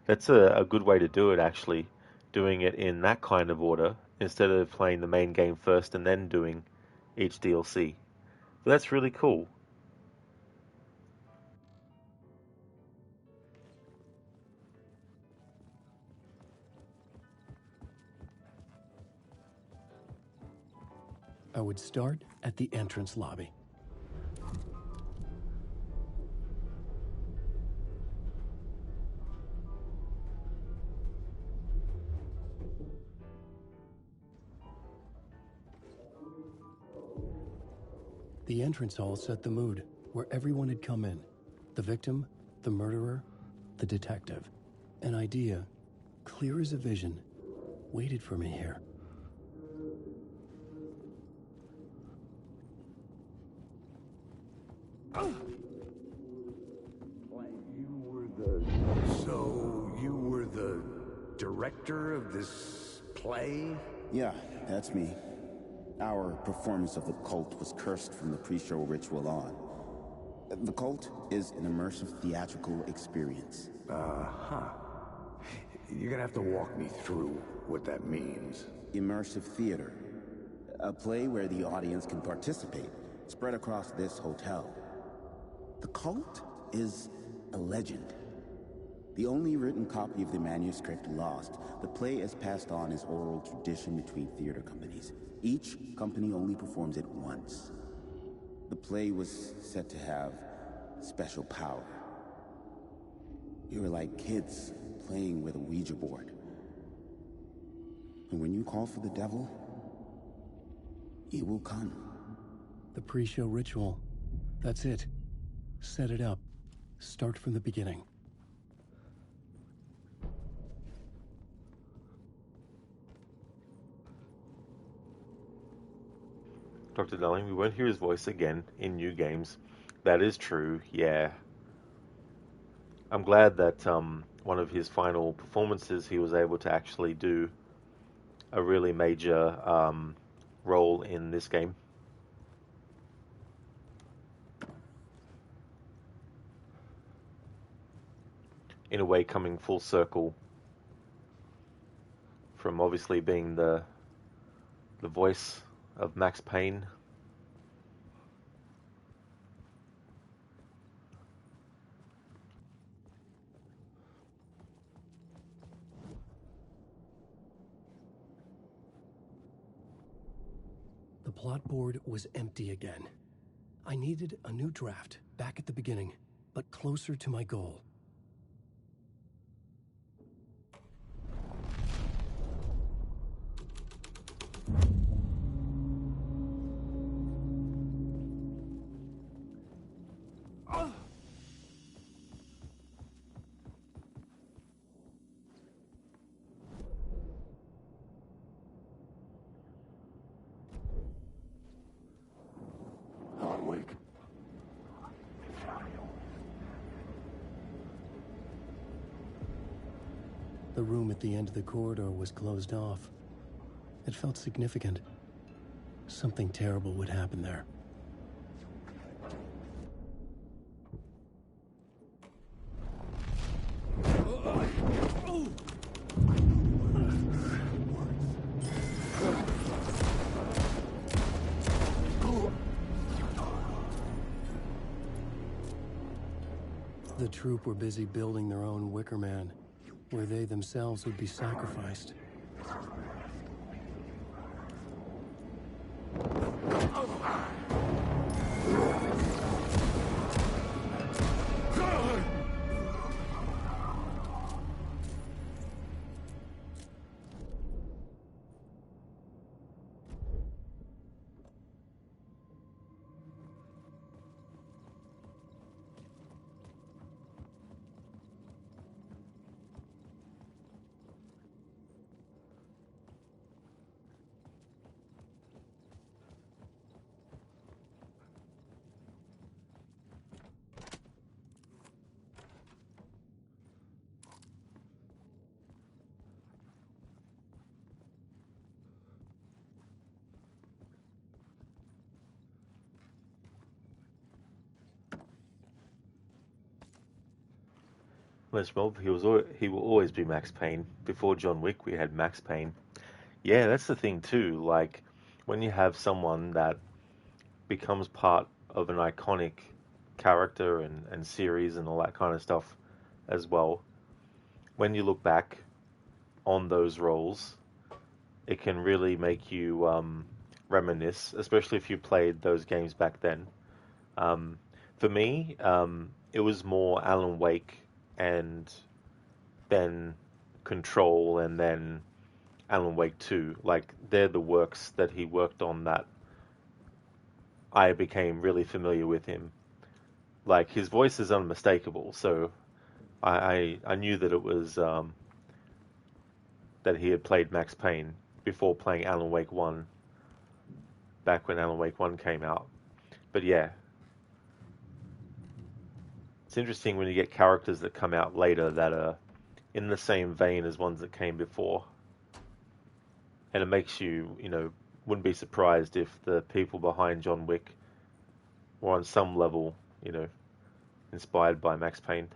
That's a good way to do it, actually. Doing it in that kind of order instead of playing the main game first and then doing each DLC. But that's really cool. I would start at the entrance lobby. The entrance hall set the mood, where everyone had come in. The victim, the murderer, the detective. An idea, clear as a vision, waited for me here. So, you were the director of this play? Yeah, that's me. Our performance of The Cult was cursed from the pre-show ritual on. The Cult is an immersive theatrical experience. Uh-huh. You're gonna have to walk me through what that means. Immersive theater. A play where the audience can participate, spread across this hotel. The Cult is a legend. The only written copy of the manuscript lost, the play is passed on as oral tradition between theater companies. Each company only performs it once. The play was said to have special power. You were like kids playing with a Ouija board. And when you call for the devil, he will come. The pre-show ritual. That's it. Set it up. Start from the beginning. Dr. Darling, we won't hear his voice again in new games. That is true, yeah. I'm glad that one of his final performances he was able to actually do a really major role in this game. In a way, coming full circle from obviously being the voice of Max Payne. The plot board was empty again. I needed a new draft, back at the beginning, but closer to my goal. The room at the end of the corridor was closed off. It felt significant. Something terrible would happen there. The troop were busy building their own Wicker Man, where they themselves would be sacrificed. Well, he will always be Max Payne. Before John Wick, we had Max Payne. Yeah, that's the thing too. Like when you have someone that becomes part of an iconic character and series and all that kind of stuff as well, when you look back on those roles, it can really make you reminisce, especially if you played those games back then. For me, it was more Alan Wake and then Control and then Alan Wake 2. Like, they're the works that he worked on that I became really familiar with him. Like, his voice is unmistakable, so I knew that it was that he had played Max Payne before playing Alan Wake 1, back when Alan Wake 1 came out. But yeah, it's interesting when you get characters that come out later that are in the same vein as ones that came before. And it makes you, wouldn't be surprised if the people behind John Wick were on some level, inspired by Max Payne.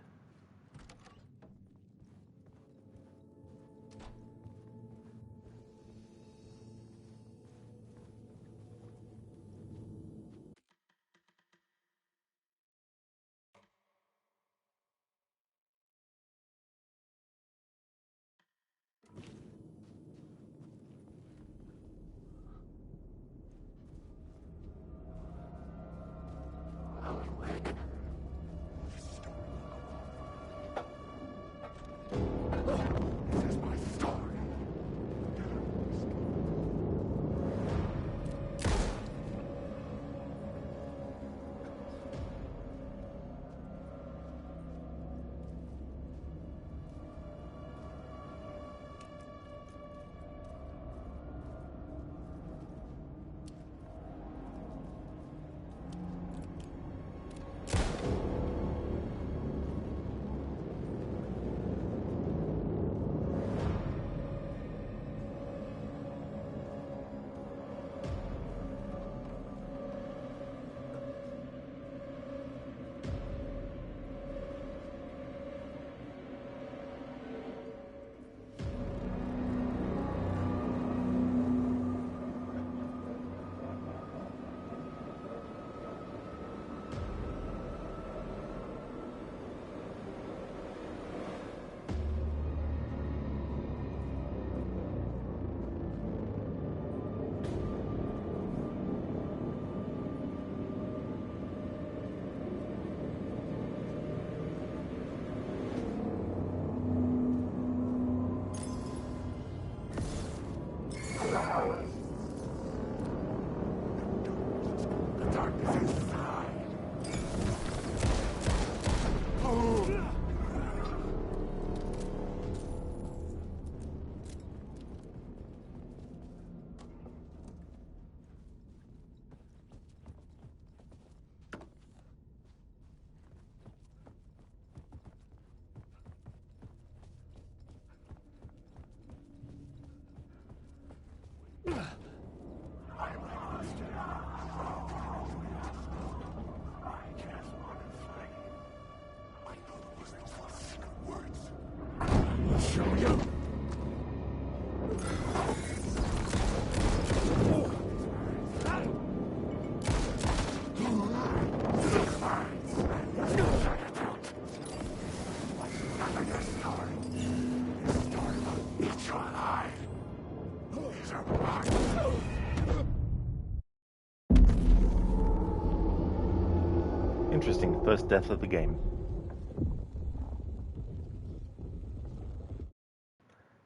Interesting, first death of the game.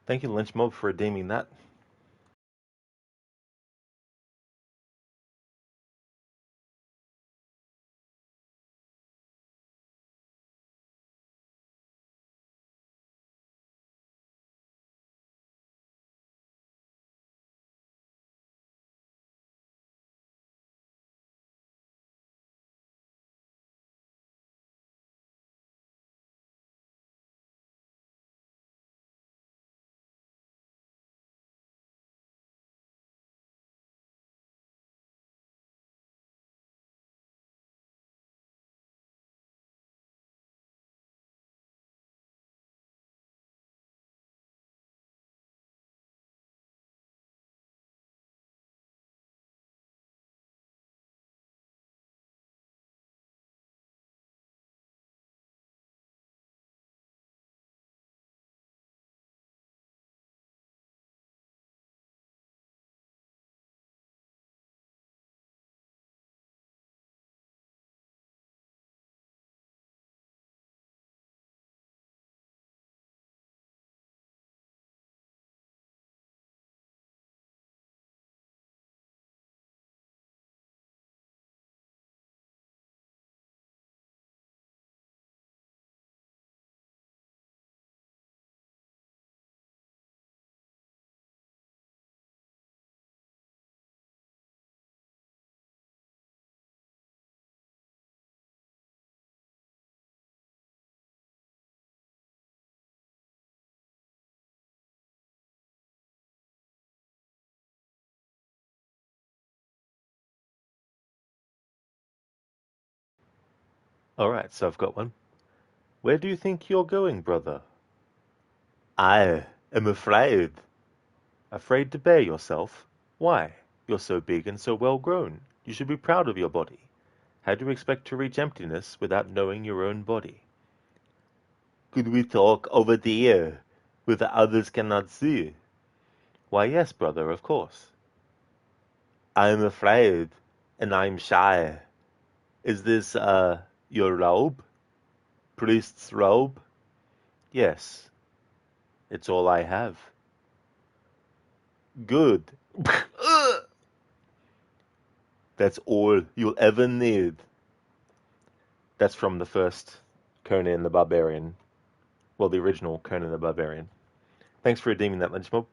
Thank you, Lynch Mob, for redeeming that. Alright, so I've got one. Where do you think you're going, brother? I am afraid. Afraid to bare yourself? Why? You're so big and so well grown. You should be proud of your body. How do you expect to reach emptiness without knowing your own body? Could we talk over there, where the others cannot see? Why, yes, brother, of course. I am afraid, and I'm shy. Is this, your robe? Priest's robe? Yes. It's all I have. Good. That's all you'll ever need. That's from the first Conan the Barbarian. Well, the original Conan the Barbarian. Thanks for redeeming that, Lynchmob.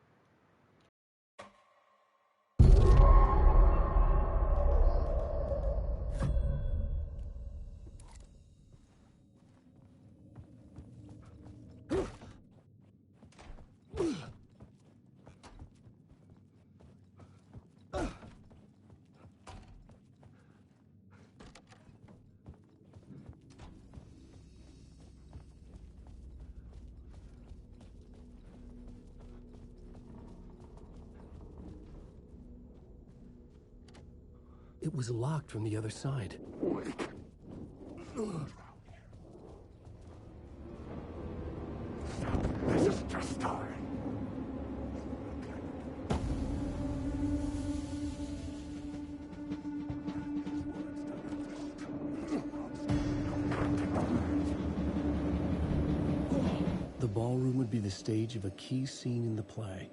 It was locked from the other side. This is just starting. The ballroom would be the stage of a key scene in the play.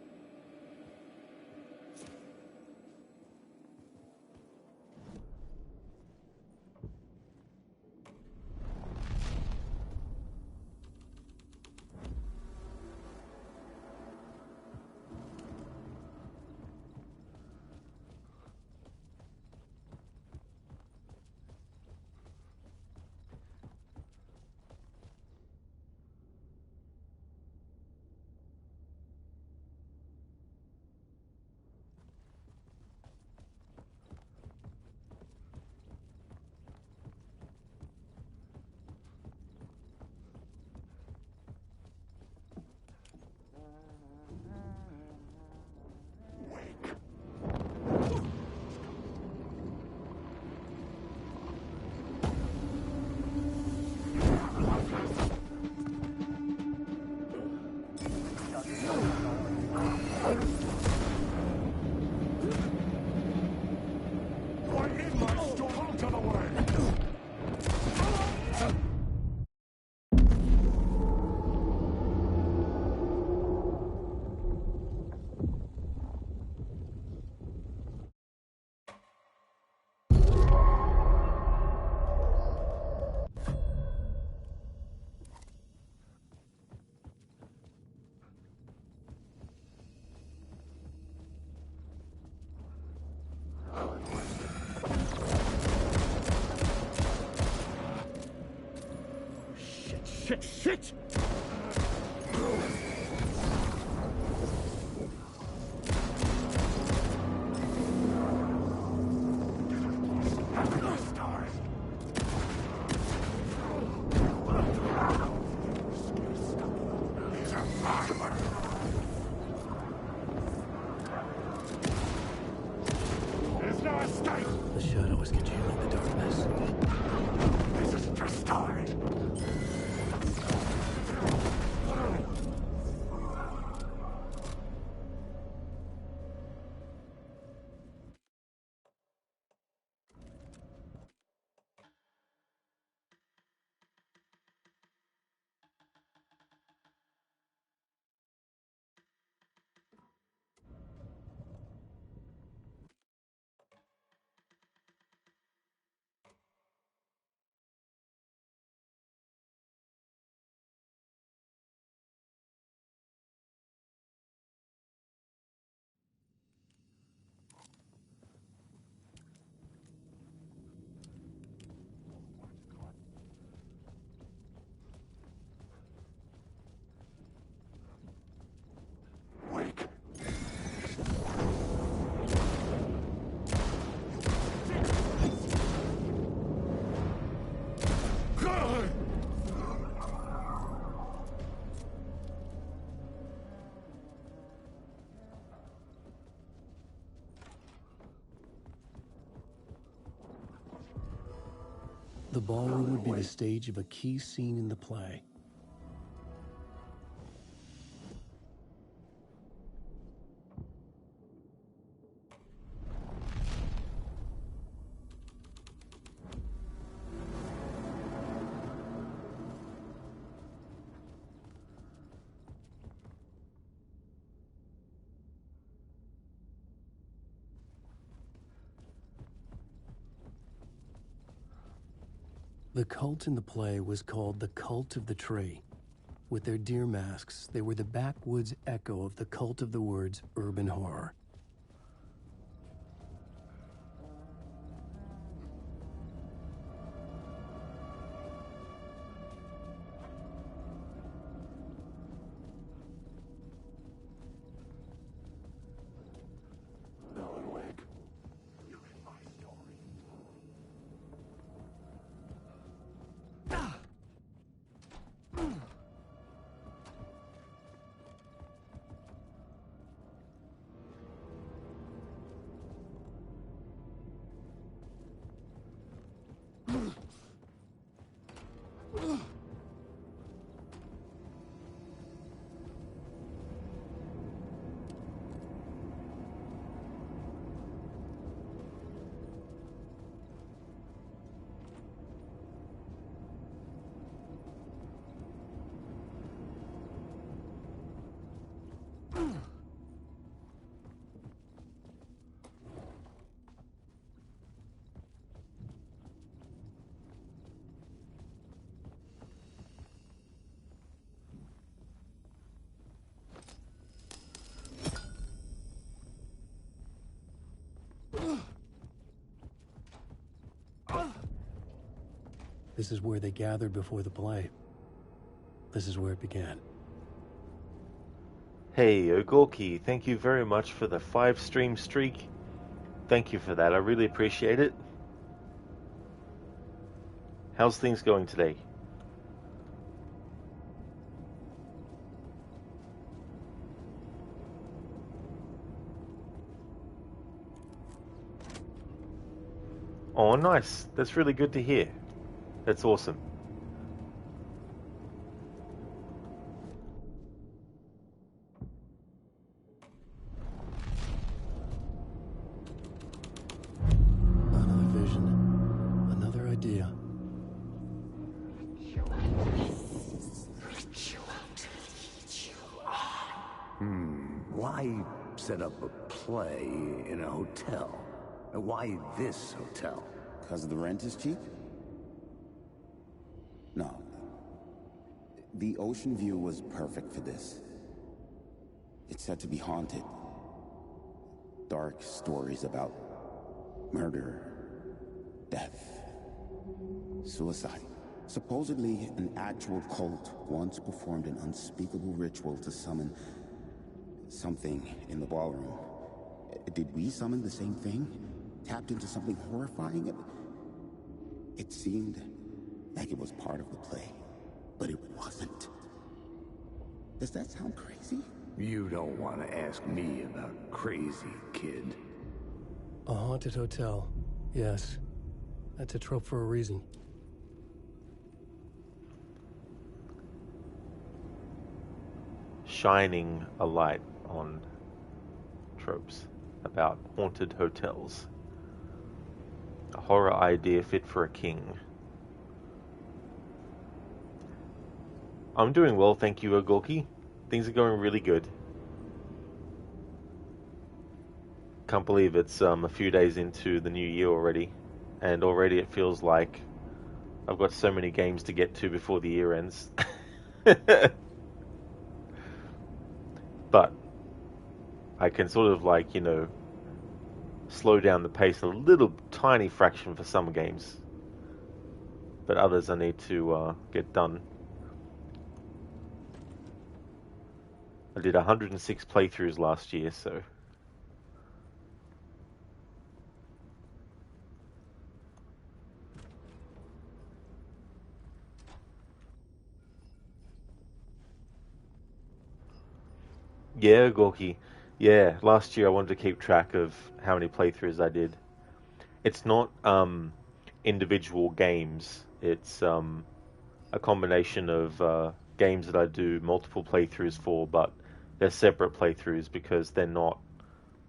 Shit! There's no escape! The shadow is congealing the darkness. This is just starting. The ballroom would be the stage of a key scene in the play. The cult in the play was called the Cult of the Tree. With their deer masks, they were the backwoods echo of the cult of the woods urban horror. This is where they gathered before the play. This is where it began. Hey, Ogorki, thank you very much for the 5-stream streak. Thank you for that, I really appreciate it. How's things going today? Oh, nice. That's really good to hear. That's awesome. Another vision. Another idea. Why set up a play in a hotel? Why this hotel? Because the rent is cheap? No. The ocean view was perfect for this. It's said to be haunted. Dark stories about murder, death, suicide. Supposedly, an actual cult once performed an unspeakable ritual to summon something in the ballroom. Did we summon the same thing? Tapped into something horrifying? It seemed like it was part of the play, but it wasn't. Does that sound crazy? You don't want to ask me about crazy, kid. A haunted hotel. Yes. That's a trope for a reason. Shining a light on tropes about haunted hotels. A horror idea fit for a king. I'm doing well, thank you, Ogorki. Things are going really good. Can't believe it's a few days into the new year already, and already it feels like I've got so many games to get to before the year ends. But I can sort of like, you know, slow down the pace a little tiny fraction for some games. But others I need to get done. I did 106 playthroughs last year, so... Yeah, Gorky. Yeah, last year I wanted to keep track of how many playthroughs I did. It's not individual games. It's a combination of games that I do multiple playthroughs for, but they're separate playthroughs because they're not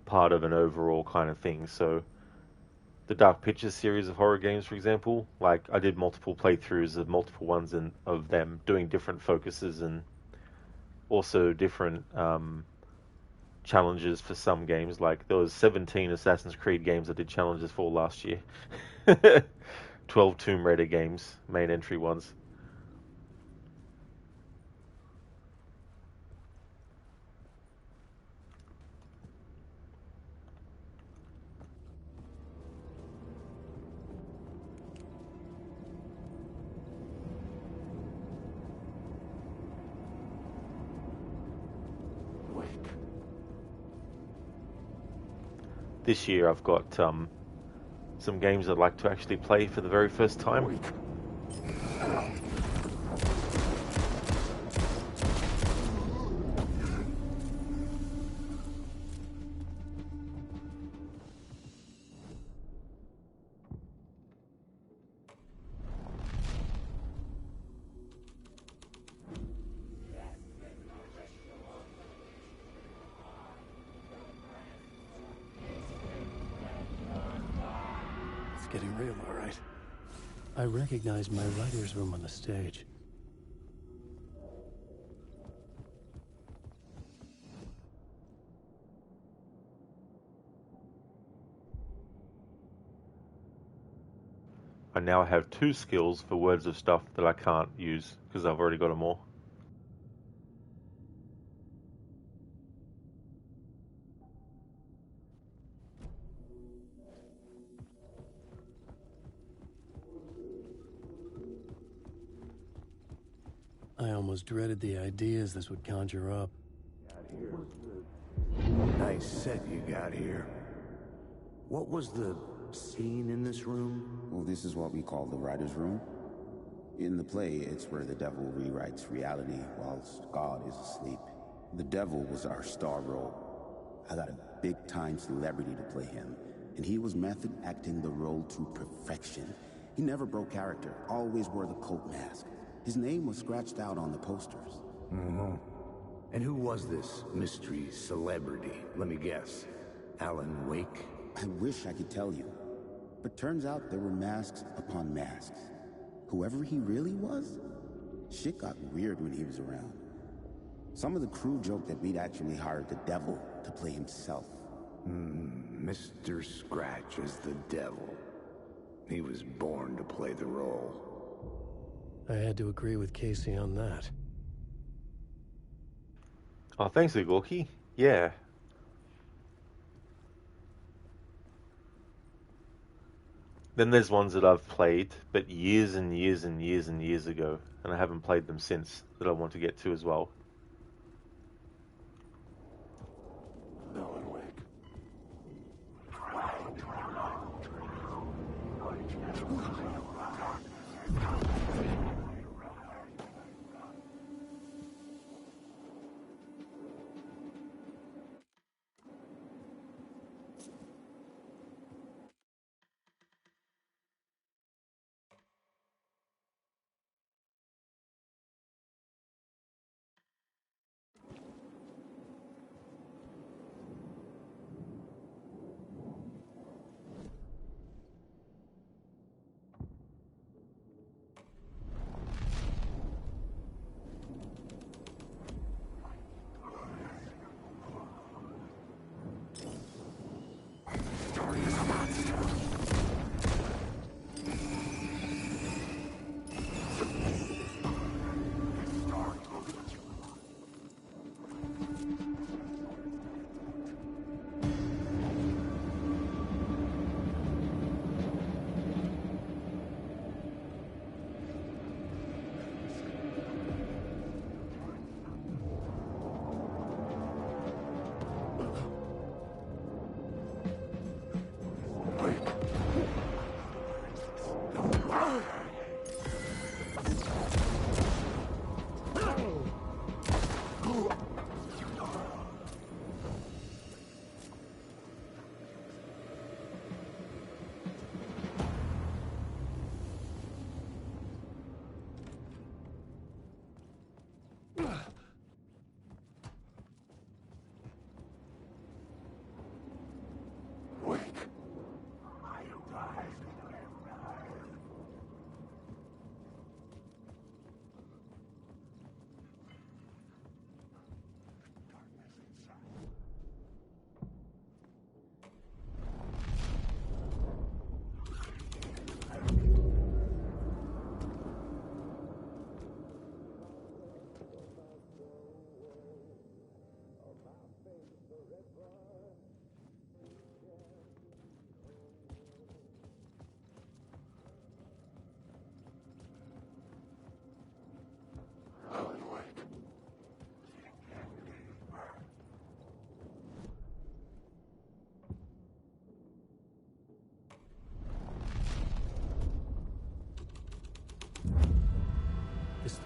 part of an overall kind of thing. So the Dark Pictures series of horror games, for example, like I did multiple playthroughs of multiple ones of them doing different focuses and also different challenges for some games. Like there was 17 Assassin's Creed games I did challenges for last year. 12 Tomb Raider games, main entry ones. This year I've got some games I'd like to actually play for the very first time. It's getting real, all right. I recognize my writer's room on the stage. I now have 2 skills for words of stuff that I can't use because I've already got them all. I almost dreaded the ideas this would conjure up. Nice set you got here. What was the scene in this room? Well, this is what we call the writer's room. In the play, it's where the devil rewrites reality whilst God is asleep. The devil was our star role. I got a big-time celebrity to play him, and he was method acting the role to perfection. He never broke character, always wore the coat mask. His name was scratched out on the posters. Mm-hmm. And who was this mystery celebrity? Let me guess. Alan Wake? I wish I could tell you. But turns out there were masks upon masks. Whoever he really was, shit got weird when he was around. Some of the crew joked that we'd actually hired the devil to play himself. Mr. Scratch is the devil. He was born to play the role. I had to agree with Casey on that. Oh, thanks, Igorki. Yeah. Then there's ones that I've played, but years and years and years and years ago, and I haven't played them since, that I want to get to as well. Alan Wake.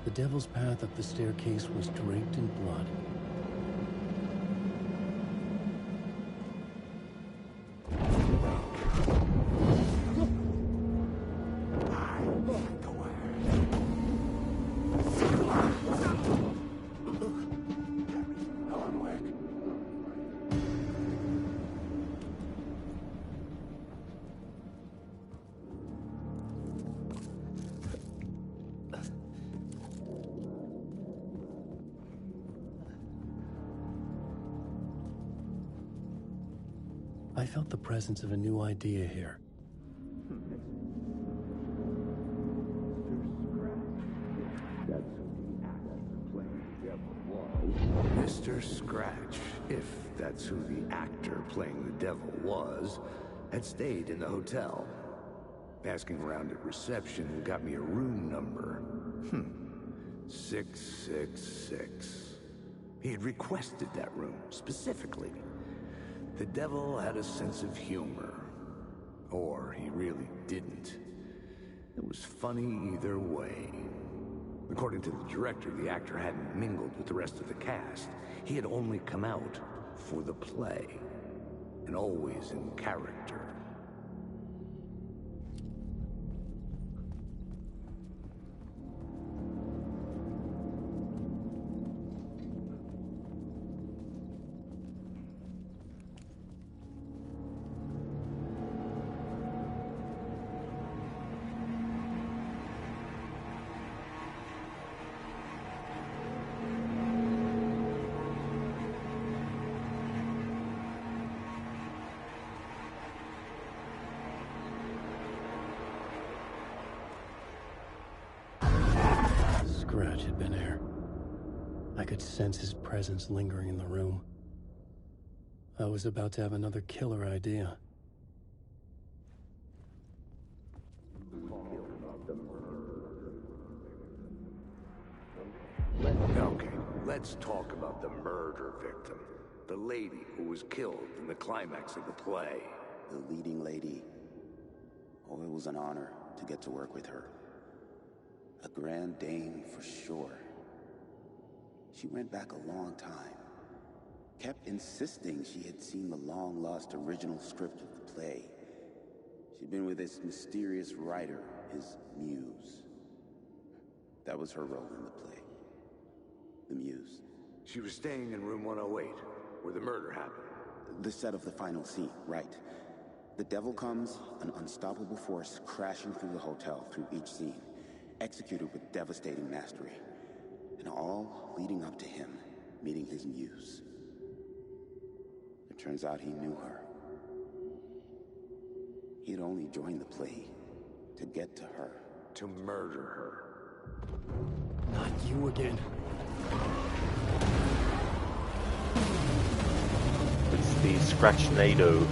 The devil's path up the staircase was draped in blood. I felt the presence of a new idea here. Mr. Scratch, if that's who the actor playing the devil was, had stayed in the hotel. Asking around at reception got me a room number. 666. He had requested that room, specifically. The devil had a sense of humor. Or he really didn't. It was funny either way. According to the director, the actor hadn't mingled with the rest of the cast. He had only come out for the play. And always in character. Scratch had been here. I could sense his presence lingering in the room. I was about to have another killer idea. Okay, let's talk about the murder victim. The lady who was killed in the climax of the play. The leading lady. Oh, it was an honor to get to work with her. A grand dame for sure. She went back a long time. Kept insisting she had seen the long-lost original script of the play. She'd been with this mysterious writer, his muse. That was her role in the play. The muse. She was staying in room 108, where the murder happened. The set of the final scene, right. The devil comes, an unstoppable force crashing through the hotel through each scene, executed with devastating mastery, and all leading up to him meeting his muse. It turns out he knew her. He had only joined the play to get to her. To murder her. Not you again. It's the Scratchnado.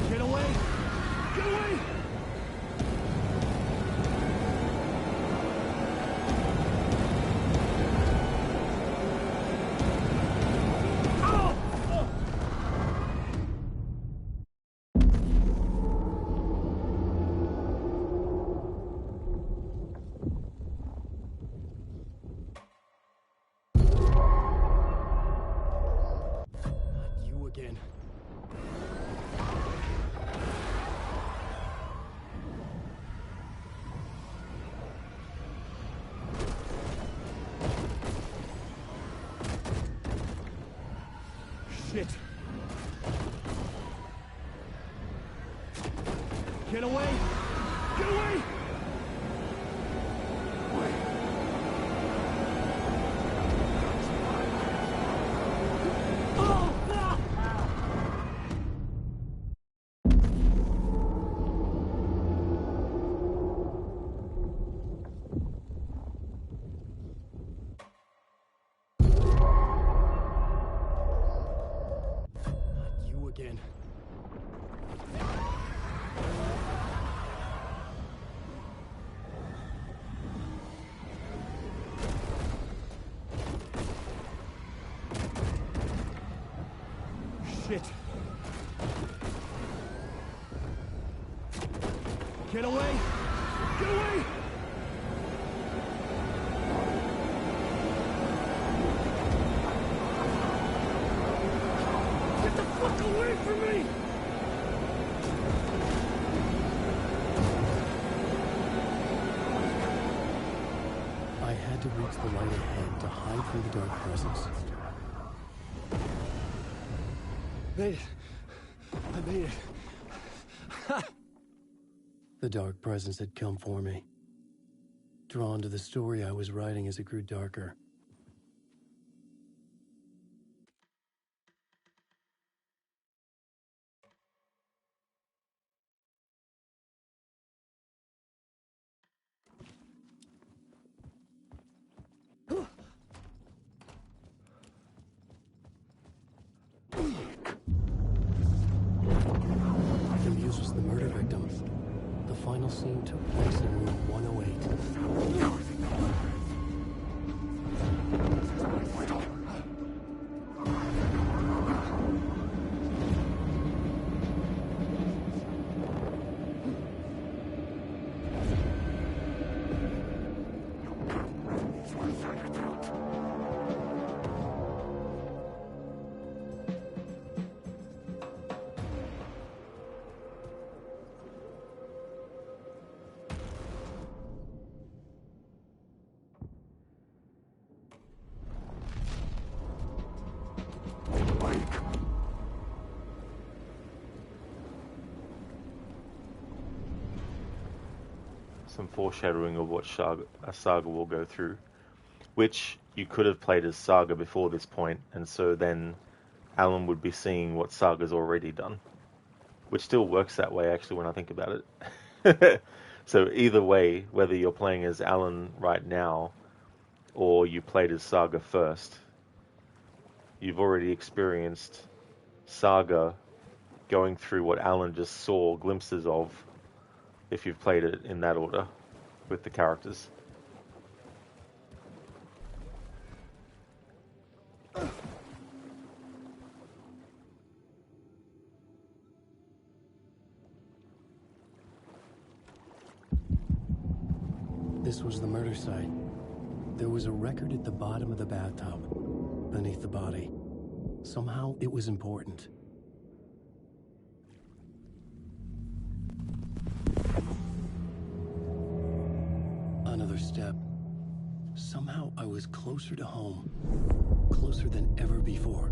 Get away! Get away! Shit! Get away! Get away! You again. Shit. Get away! Get away! Get the fuck away from me! I had to reach the light ahead to hide from the dark presence. Made it. I made it. The dark presence had come for me. Drawn to the story I was writing as it grew darker. The muse was the murder victim. The final scene took place in room 108. Some foreshadowing of what Saga will go through, which you could have played as Saga before this point, and so then Alan would be seeing what Saga's already done, which still works that way actually when I think about it. So either way, whether you're playing as Alan right now or you played as Saga first, you've already experienced Saga going through what Alan just saw glimpses of, if you've played it in that order with the characters. This was the murder site. There was a record at the bottom of the bathtub, beneath the body. Somehow it was important. Another step. Somehow I was closer to home. Closer than ever before.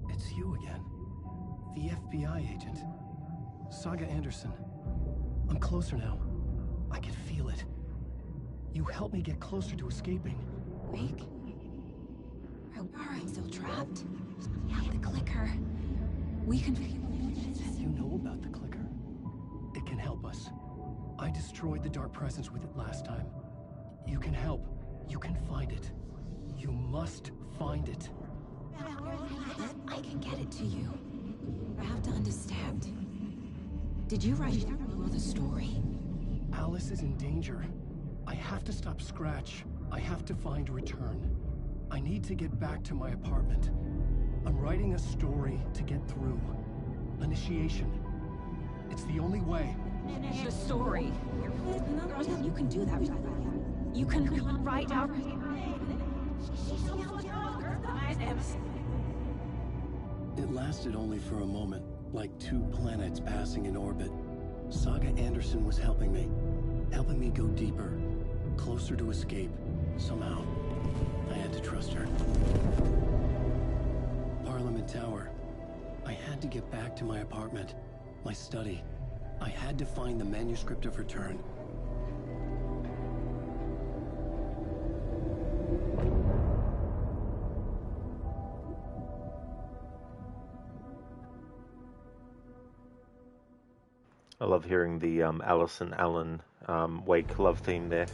It's you again. The FBI agent. Saga Anderson. I'm closer now. I can feel it. You helped me get closer to escaping. Wake? Are I still trapped? We have the clicker. We can... You know about the clicker. It can help us. I destroyed the dark presence with it last time. You can help. You can find it. You must find it. I can get it to you. I have to understand. Did you write the story? Alice is in danger. I have to stop Scratch. I have to find Return. I need to get back to my apartment. I'm writing a story to get through. Initiation. It's the only way. The story. You can do that. You can write out... It lasted only for a moment, like two planets passing in orbit. Saga Anderson was helping me go deeper, closer to escape. Somehow, I had to trust her. Parliament Tower. I had to get back to my apartment, my study. I had to find the manuscript of Return. I love hearing the Alice and Alan Wake love theme there.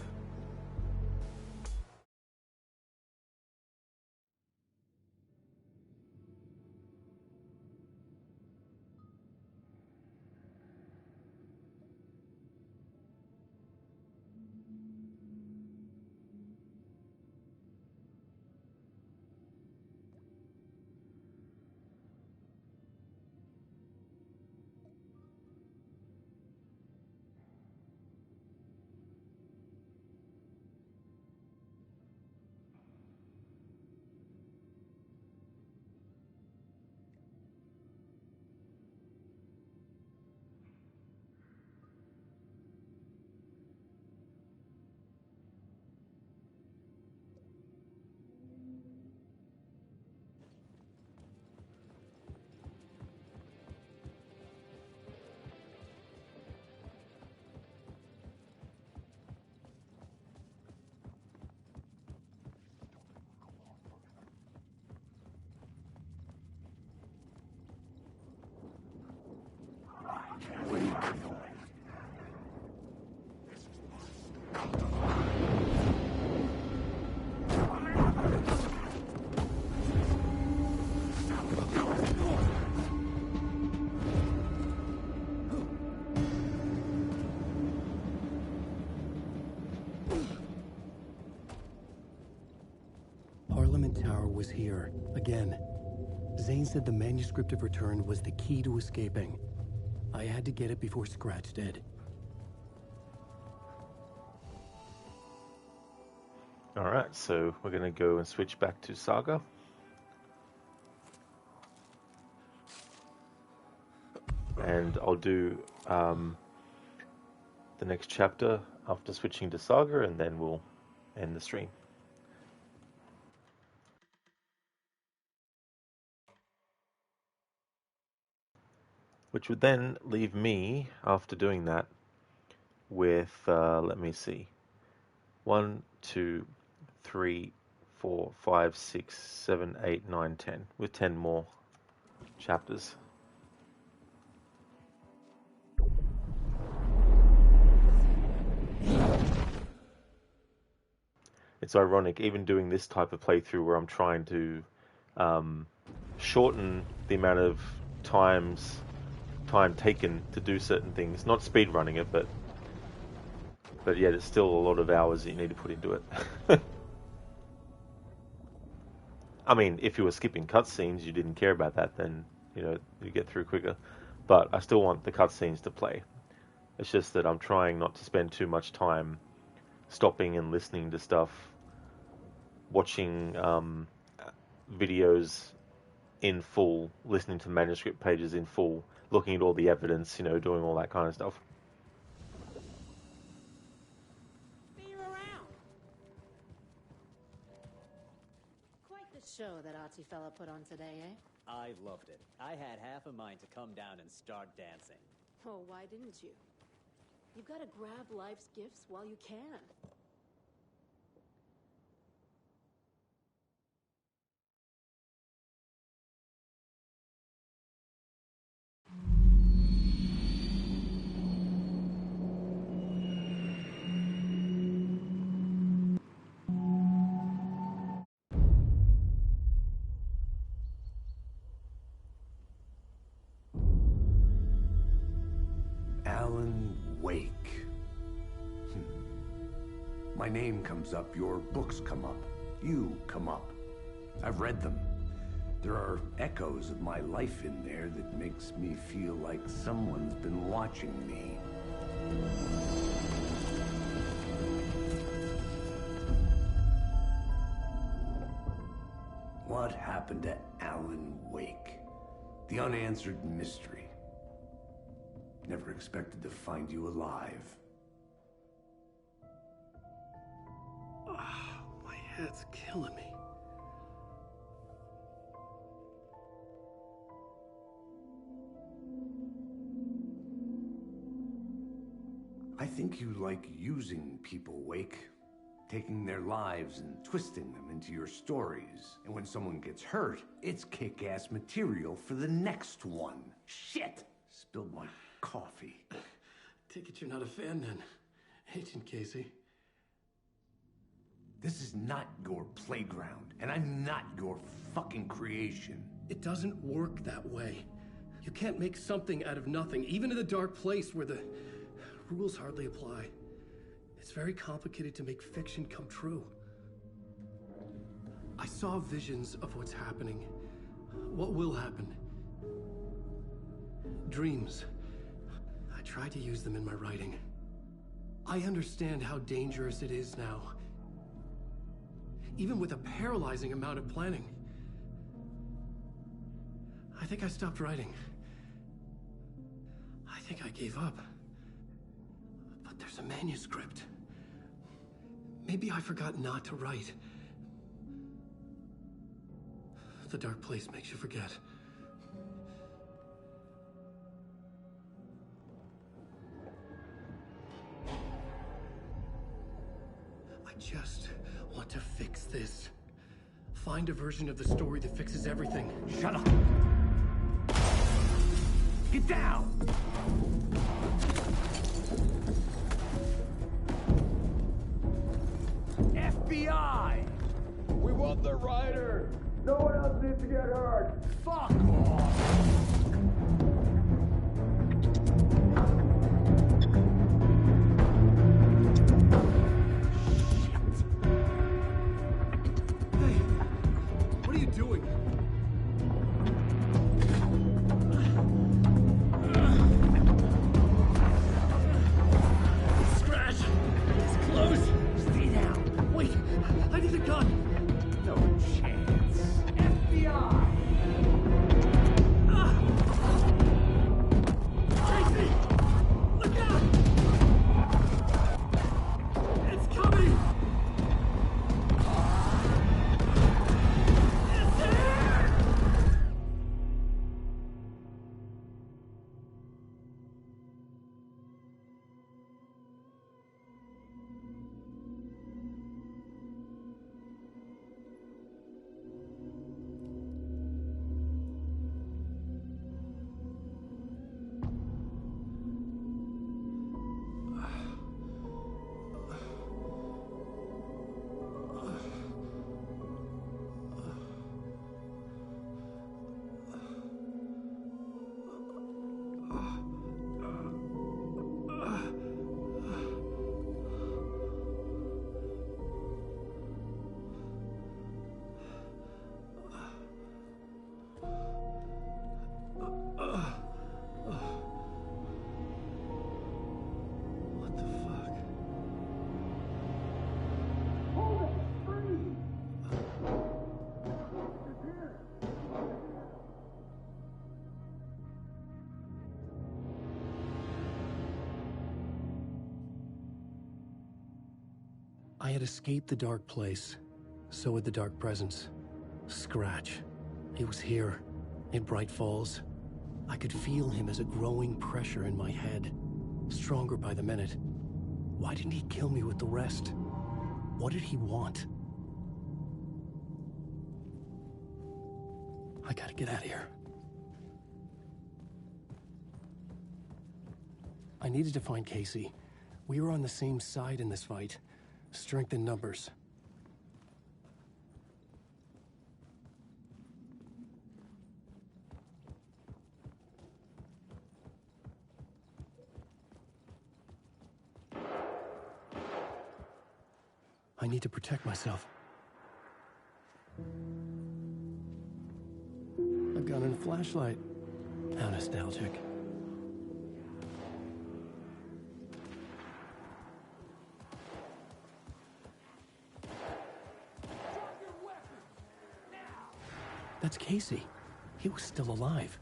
tower was here, again. Zane said the manuscript of return was the key to escaping. I had to get it before Scratch did. Alright, so we're going to go and switch back to Saga. And I'll do the next chapter after switching to Saga, and then we'll end the stream. Which would then leave me, after doing that, with, let me see, 1, 2, 3, 4, 5, 6, 7, 8, 9, 10, with 10 more chapters. It's ironic, even doing this type of playthrough where I'm trying to shorten the amount of time taken to do certain things. Not speed running it, but yet it's still a lot of hours that you need to put into it. I mean, if you were skipping cutscenes, you didn't care about that, then you get through quicker. But I still want the cutscenes to play. It's just that I'm trying not to spend too much time stopping and listening to stuff, watching videos in full, listening to manuscript pages in full, looking at all the evidence, doing all that kind of stuff. See you around. Quite the show that Archie fella put on today, eh? I loved it. I had half a mind to come down and start dancing. Oh, why didn't you? You gotta grab life's gifts while you can. Alan Wake. My name comes up, your books come up, you come up. I've read them. There are echoes of my life in there that makes me feel like someone's been watching me. What happened to Alan Wake? The unanswered mystery. Never expected to find you alive. My head's killing me. I think you like using people, Wake. Taking their lives and twisting them into your stories. And when someone gets hurt, it's kick-ass material for the next one. Shit! Spilled my coffee. Take it you're not a fan then, Agent Casey. This is not your playground, and I'm not your fucking creation. It doesn't work that way. You can't make something out of nothing, even in the dark place where the rules hardly apply. It's very complicated to make fiction come true. I saw visions of what's happening, what will happen. Dreams. I tried to use them in my writing. I understand how dangerous it is now. Even with a paralyzing amount of planning. I think I stopped writing. I think I gave up. But there's a manuscript. Maybe I forgot not to write. The dark place makes you forget. I just want to fix this. Find a version of the story that fixes everything. Shut up! Get down! FBI! We want the rider! No one else needs to get hurt! Fuck off! I had escaped the dark place. So had the dark presence. Scratch. He was here, in Bright Falls. I could feel him as a growing pressure in my head, stronger by the minute. Why didn't he kill me with the rest? What did he want? I gotta get out of here. I needed to find Casey. We were on the same side in this fight. Strength in numbers. I need to protect myself. A gun and a flashlight. How nostalgic. That's Casey. He was still alive.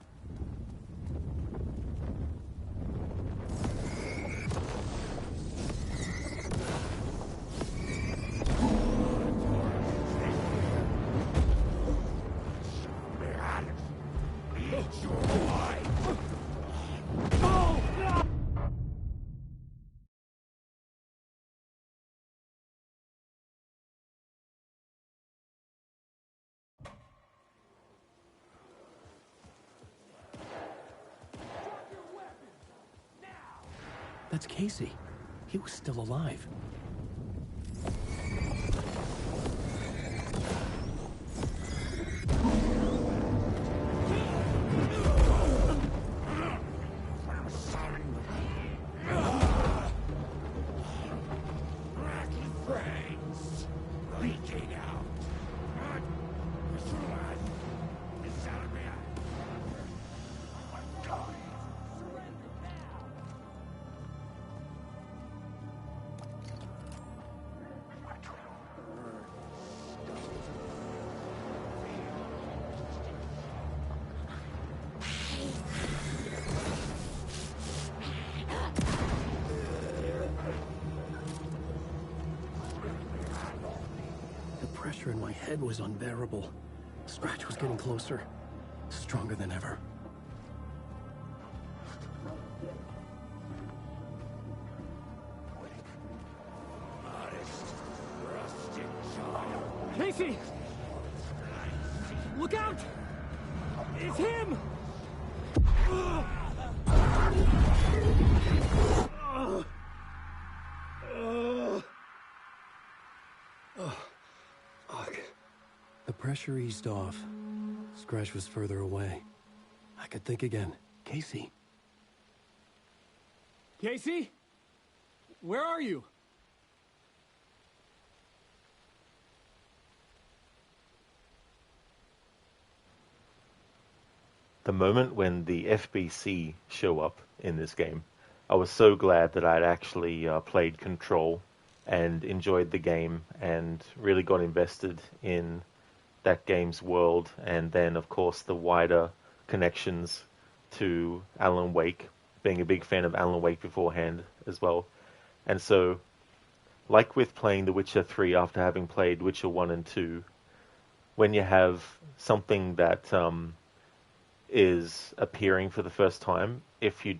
That's Casey. He was still alive. The pressure in my head was unbearable. Scratch was getting closer, stronger than ever. Casey! Look out! It's him! The pressure eased off. Scratch was further away. I could think again. Casey. Casey? Where are you? The moment when the FBC show up in this game, I was so glad that I'd actually played Control and enjoyed the game and really got invested in that game's world, and then of course the wider connections to Alan Wake, being a big fan of Alan Wake beforehand as well. And so, like with playing The Witcher 3 after having played Witcher 1 and 2, when you have something that is appearing for the first time, if you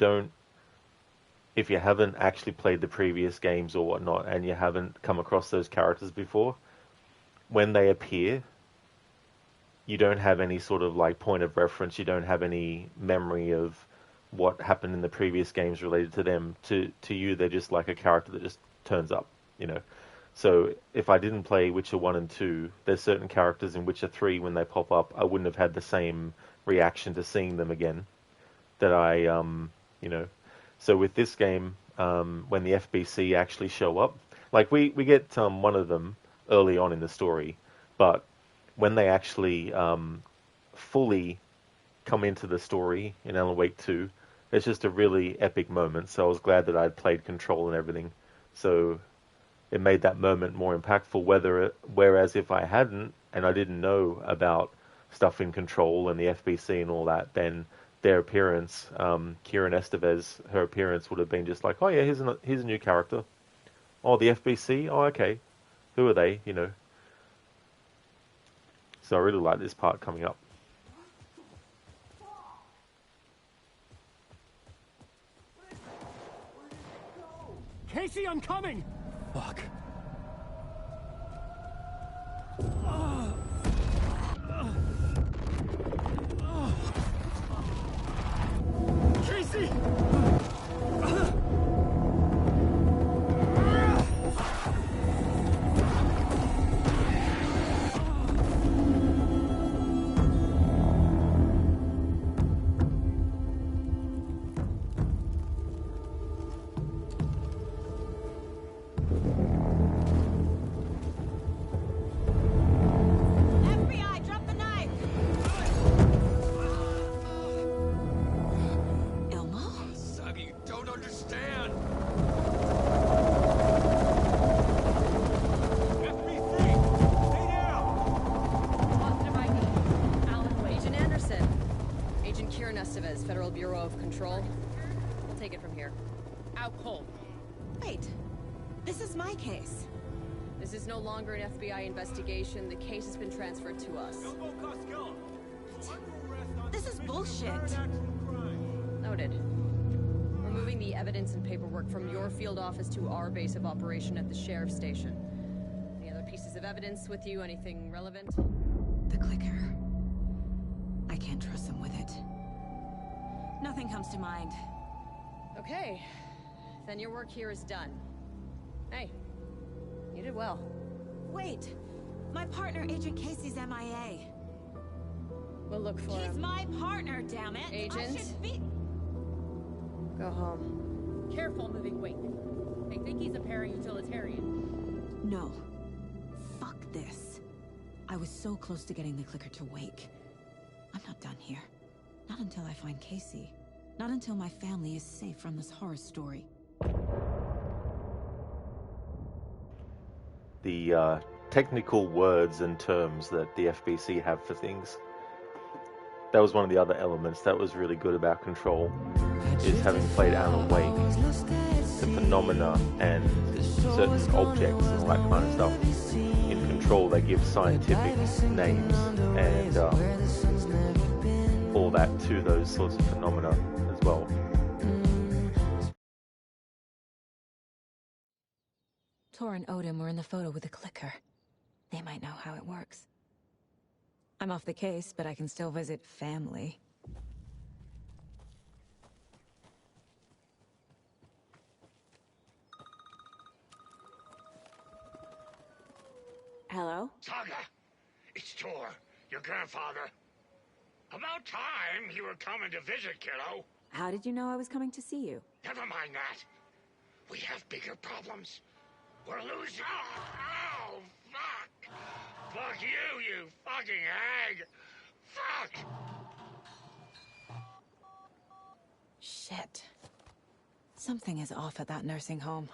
haven't actually played the previous games or whatnot, and you haven't come across those characters before, when they appear, you don't have any sort of like point of reference, you don't have any memory of what happened in the previous games related to them. To you, they're just like a character that just turns up, you know. So if I didn't play Witcher 1 and 2, there's certain characters in Witcher 3, when they pop up, I wouldn't have had the same reaction to seeing them again. that I, you know, so with this game, when the FBC actually show up, like we get one of them early on in the story, but when they actually fully come into the story in Alan Wake 2, it's just a really epic moment. So I was glad that I'd played Control and everything. So it made that moment more impactful. Whereas if I hadn't and I didn't know about stuff in Control and the FBC and all that, then their appearance, Kieran Estevez, her appearance would have been just like, oh yeah, here's a new character. Oh, the FBC. Oh, okay. Who are they? You know. So I really like this part coming up. Casey, I'm coming! Fuck. Casey! Federal Bureau of Control. We'll take it from here. Out cold. Wait. This is my case. This is no longer an FBI investigation. The case has been transferred to us. This is bullshit. Noted. We're moving the evidence and paperwork from your field office to our base of operation at the sheriff's station. Any other pieces of evidence with you? Anything relevant? The clicker. I can't trust them with it. Nothing comes to mind. Okay. Then your work here is done. Hey, you did well. Wait! My partner, Agent Casey's MIA. We'll look for him. He's my partner, damn it! Agent? I should be... Go home. Careful moving weight. They think he's a para-utilitarian. No. Fuck this. I was so close to getting the clicker to wake. I'm not done here. Not until I find Casey. Not until my family is safe from this horror story. The technical words and terms that the FBC have for things. That was one of the other elements that was really good about Control, is having played Alan Wake, the phenomena and certain objects and all that kind of stuff. In Control they give scientific names and all that to those sorts of phenomena as well. Tor and Odin were in the photo with the clicker. They might know how it works. I'm off the case, but I can still visit family. Hello? Saga! It's Tor, your grandfather. About time you were coming to visit, kiddo. How did you know I was coming to see you? Never mind that. We have bigger problems. We're losing... Oh, fuck! Fuck you, you fucking hag! Fuck! Shit. Something is off at that nursing home.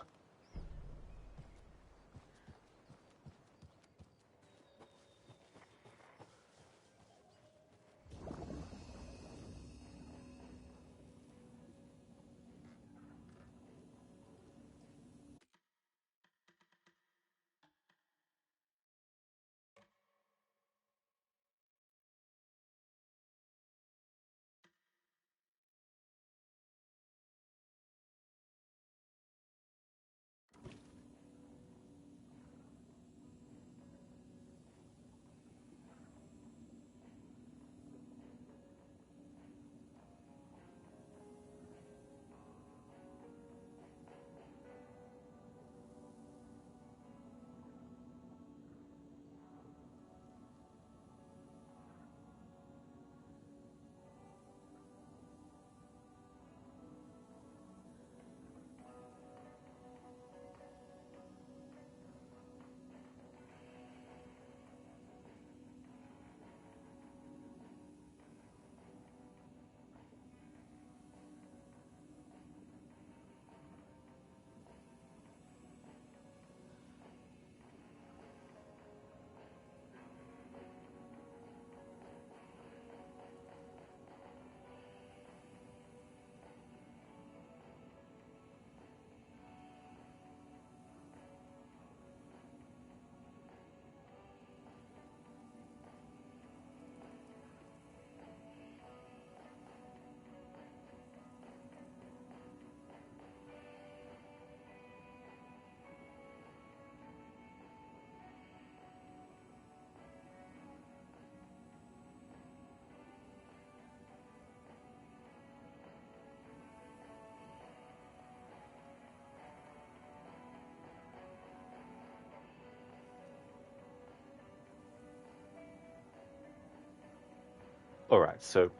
Alright, so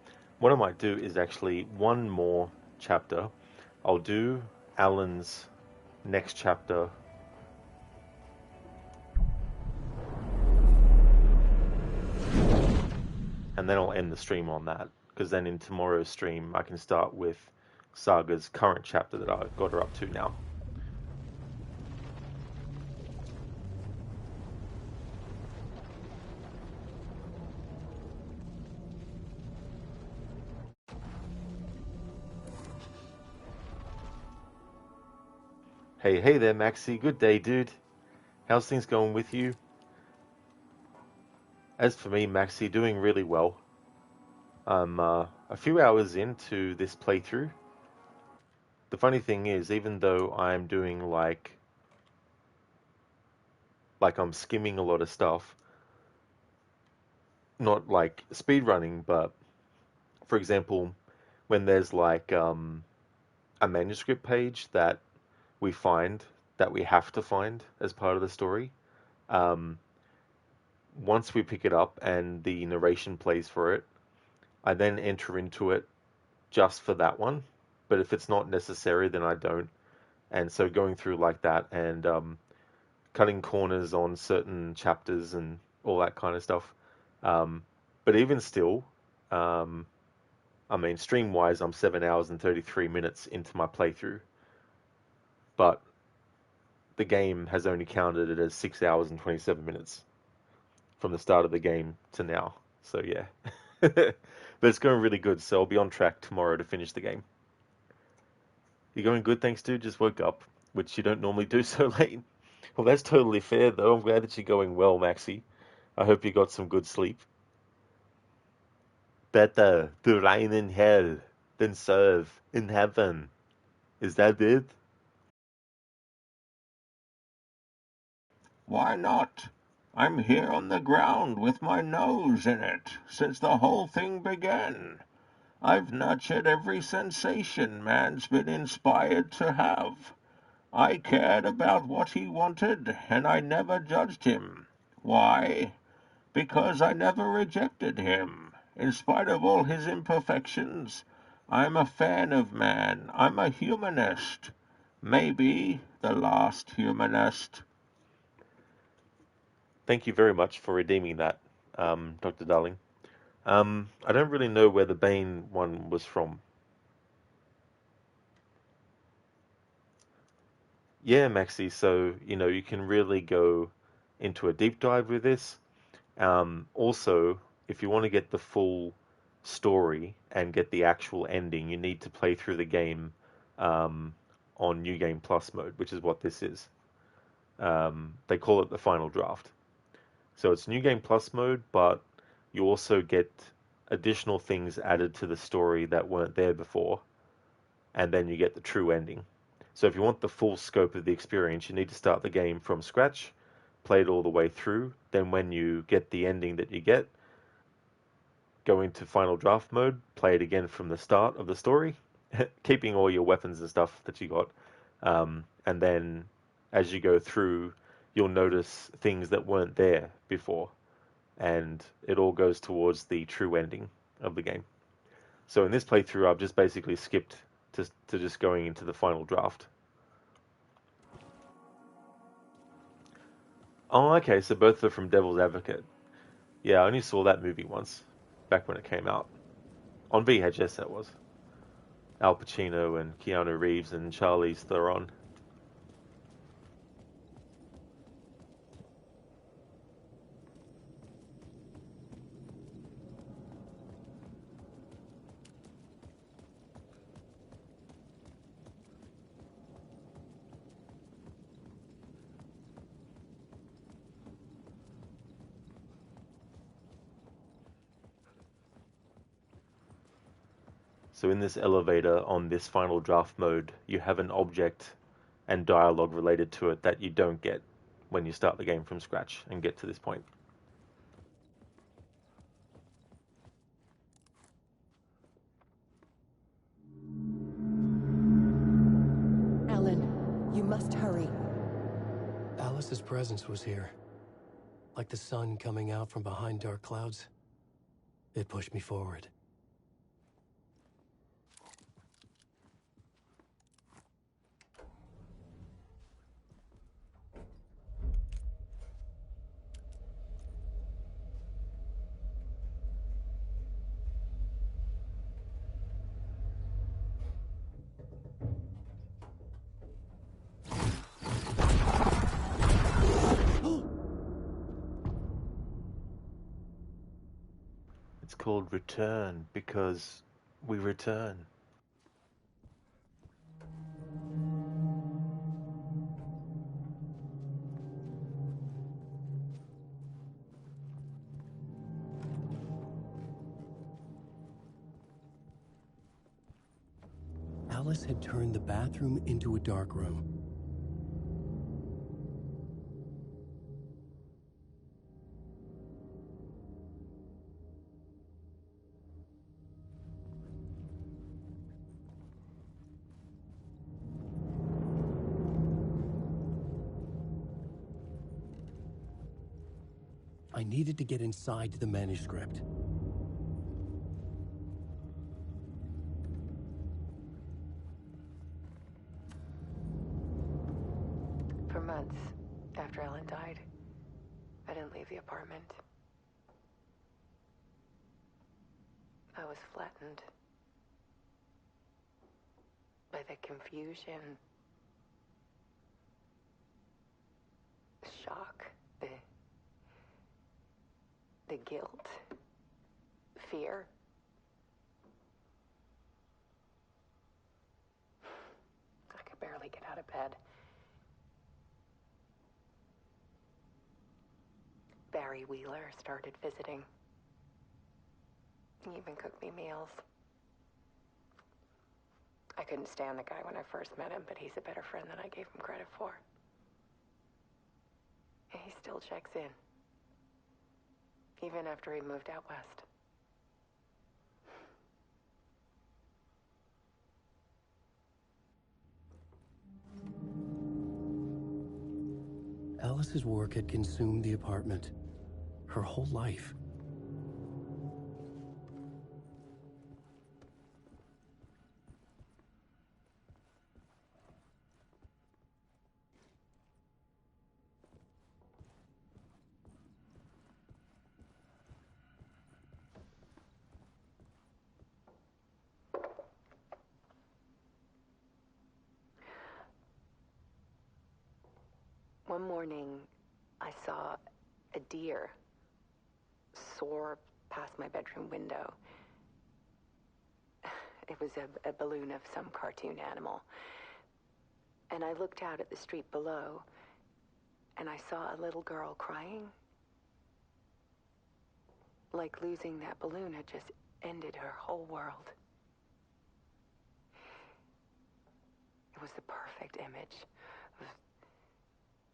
what I might do is actually one more chapter. I'll do Alan's next chapter. And then I'll end the stream on that, because then in tomorrow's stream I can start with Saga's current chapter that I've got her up to now. Hey there, Maxi. Good day, dude. How's things going with you? As for me, Maxi, doing really well. I'm a few hours into this playthrough. The funny thing is, even though I'm doing like I'm skimming a lot of stuff, not like speedrunning, but for example, when there's like a manuscript page that we find that we have to find as part of the story, once we pick it up and the narration plays for it, I then enter into it just for that one. But if it's not necessary, then I don't. And so going through like that and cutting corners on certain chapters and all that kind of stuff. But even still, I mean, stream-wise, I'm 7 hours and 33 minutes into my playthrough. But the game has only counted it as 6 hours and 27 minutes from the start of the game to now. So yeah. But it's going really good, so I'll be on track tomorrow to finish the game. You're going good, thanks, dude? Just woke up, which you don't normally do so late. Well, that's totally fair, though. I'm glad that you're going well, Maxi. I hope you got some good sleep. Better to reign in hell than serve in heaven. Is that it? Why not? I'm here on the ground with my nose in it since the whole thing began. I've nurtured every sensation man's been inspired to have. I cared about what he wanted, and I never judged him. Why? Because I never rejected him. In spite of all his imperfections, I'm a fan of man. I'm a humanist. Maybe the last humanist. Thank you very much for redeeming that, Dr. Darling. I don't really know where the Bane one was from. Yeah, Maxi, so, you can really go into a deep dive with this. Also, if you want to get the full story and get the actual ending, you need to play through the game on New Game Plus mode, which is what this is. They call it the final draft. So it's New Game Plus mode, but you also get additional things added to the story that weren't there before, and then you get the true ending. So if you want the full scope of the experience, you need to start the game from scratch, play it all the way through, then when you get the ending that you get, go into final draft mode, play it again from the start of the story, keeping all your weapons and stuff that you got, and then as you go through, you'll notice things that weren't there before, and it all goes towards the true ending of the game. So in this playthrough, I've just basically skipped to just going into the final draft. Oh, okay, so both are from Devil's Advocate. Yeah, I only saw that movie once, back when it came out. On VHS, that was. Al Pacino and Keanu Reeves and Charlize Theron. So in this elevator on this final draft mode, you have an object and dialogue related to it that you don't get when you start the game from scratch and get to this point. Alan, you must hurry. Alice's presence was here. Like the sun coming out from behind dark clouds. It pushed me forward. It's called Return because we return. Alice had turned the bathroom into a dark room. I needed to get inside the manuscript. For months after Ellen died, I didn't leave the apartment. I was flattened by the confusion, the shock, the guilt, fear. I could barely get out of bed. Barry Wheeler started visiting. He even cooked me meals. I couldn't stand the guy when I first met him, but he's a better friend than I gave him credit for. And he still checks in, even after he moved out west. Alice's work had consumed the apartment, her whole life. One morning, I saw a deer soar past my bedroom window. It was a balloon of some cartoon animal. And I looked out at the street below, and I saw a little girl crying. Like losing that balloon had just ended her whole world. It was the perfect image of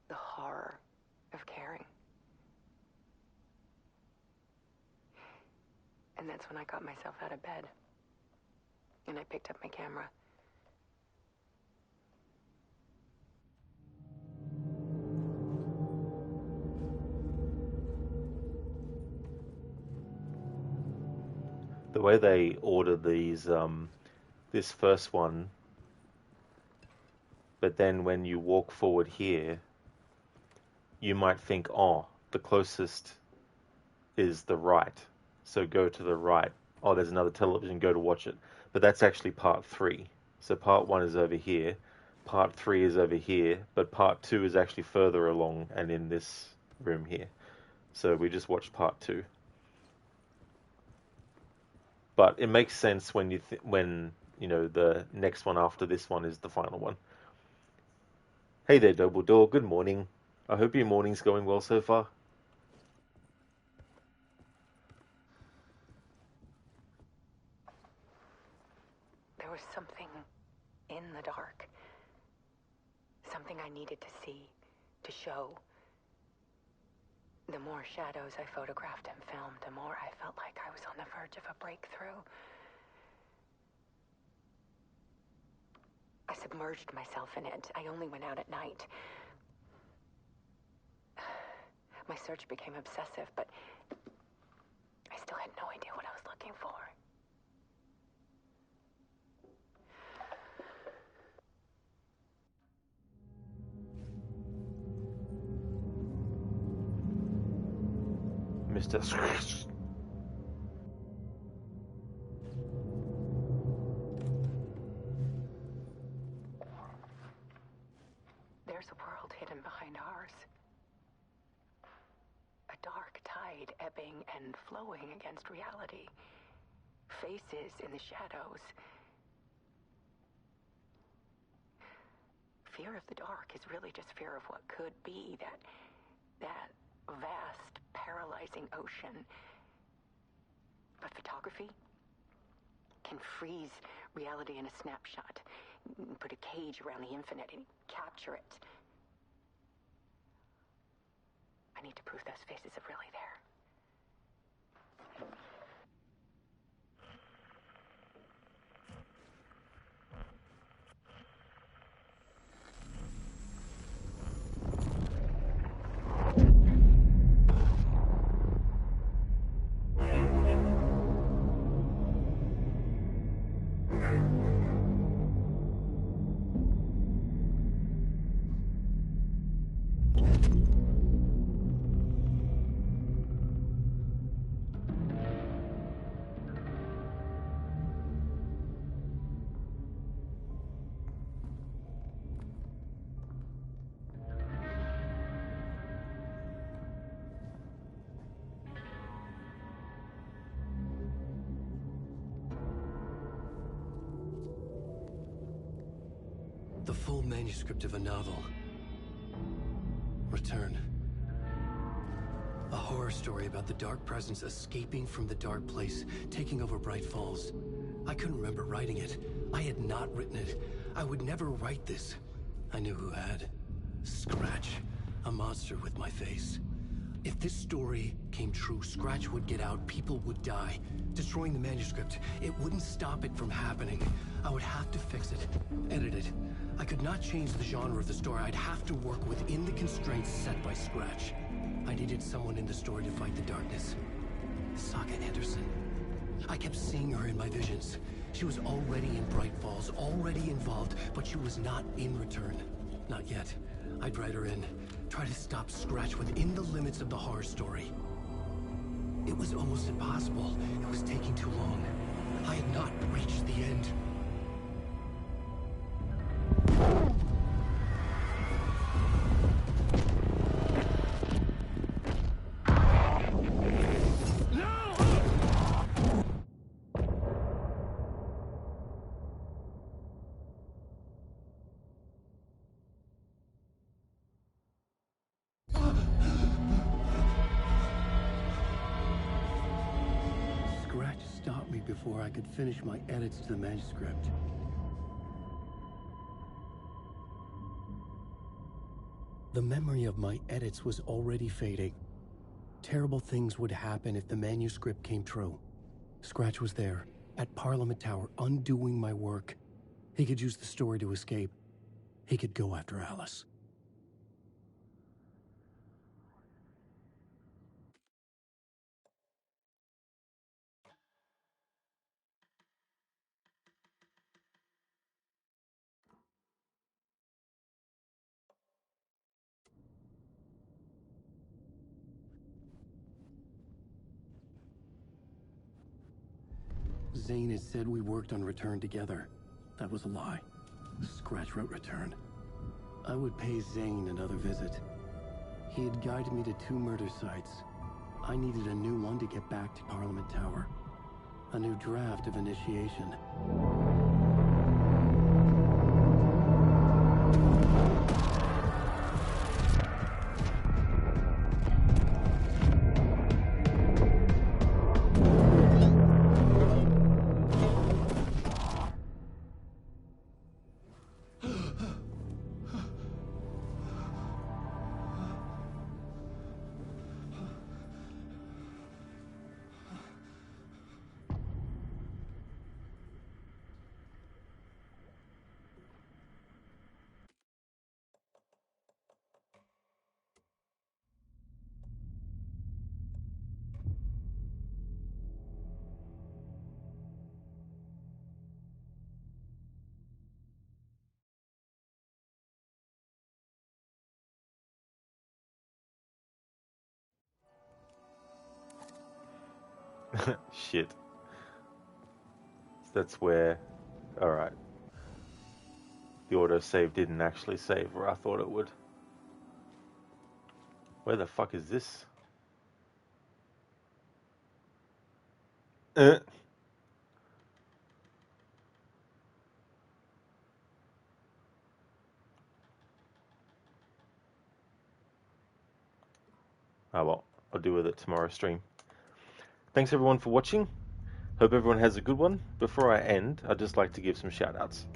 the horror of caring. And that's when I got myself out of bed. And I picked up my camera. The way they order these, this first one, but then when you walk forward here, you might think, oh, the closest is the right, so go to the right. Oh, there's another television, go to watch it. But that's actually part 3. So part 1 is over here, part 3 is over here, but part 2 is actually further along and in this room here. So we just watched part 2. But it makes sense when the next one after this one is the final one. Hey there, Dumbledore. Good morning. I hope your morning's going well so far. There was something in the dark. Something I needed to see, to show. The more shadows I photographed and filmed, the more I felt like I was on the verge of a breakthrough. I submerged myself in it. I only went out at night. My search became obsessive, but I still had no idea what I Mr. There's a world hidden behind ours. A dark tide ebbing and flowing against reality. Faces in the shadows. Fear of the dark is really just fear of what could be, that vast, paralyzing ocean. But photography can freeze reality in a snapshot, put a cage around the infinite and capture it. I need to prove those faces are really there. The full manuscript of a novel. Return. A horror story about the dark presence escaping from the dark place, taking over Bright Falls. I couldn't remember writing it. I had not written it. I would never write this. I knew who had. Scratch. A monster with my face. If this story came true, Scratch would get out, people would die. Destroying the manuscript, it wouldn't stop it from happening. I would have to fix it, edit it. I could not change the genre of the story. I'd have to work within the constraints set by Scratch. I needed someone in the story to fight the darkness. Saga Anderson. I kept seeing her in my visions. She was already in Bright Falls, already involved, but she was not in Return. Not yet. I'd write her in. Try to stop Scratch within the limits of the horror story. It was almost impossible. It was taking too long. I had not reached the end. Scratch stopped me before I could finish my edits to the manuscript. The memory of my edits was already fading. Terrible things would happen if the manuscript came true. Scratch was there, at Parliament Tower, undoing my work. He could use the story to escape. He could go after Alice. Zane had said we worked on Return together. That was a lie. Scratch wrote Return. I would pay Zane another visit. He had guided me to 2 murder sites. I needed a new one to get back to Parliament Tower. A new draft of initiation. Shit. That's where... Alright. The autosave didn't actually save where I thought it would. Where the fuck is this? Oh well, I'll deal with it tomorrow stream. Thanks everyone for watching. Hope everyone has a good one. Before I end, I'd just like to give some shout outs.